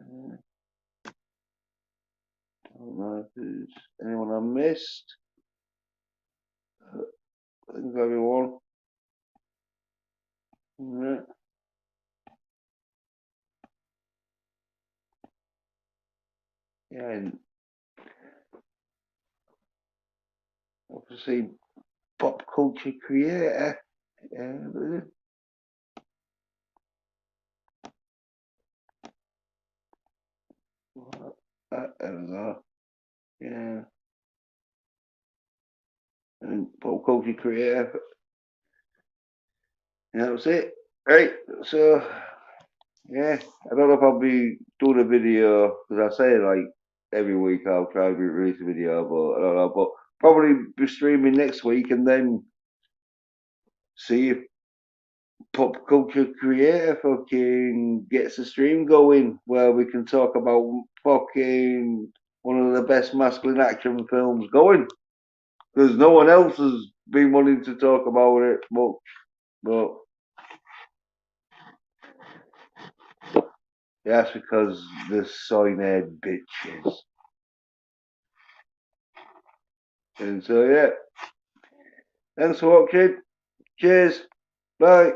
don't know if there's anyone I missed. I think everyone. Yeah. Yeah, and obviously pop culture creator. Yeah, I don't know. Yeah, and pop culture creator. And that was it. Right. So yeah, I don't know if I'll be doing a video because I say like every week I'll try to release a video, but I don't know. But probably be streaming next week and then see if pop culture creator fucking gets a stream going where we can talk about fucking one of the best masculine action films going. Because no one else has been wanting to talk about it much. But that's because the soy nerd bitches. And so yeah. Thanks for watching. Cheers. Bye.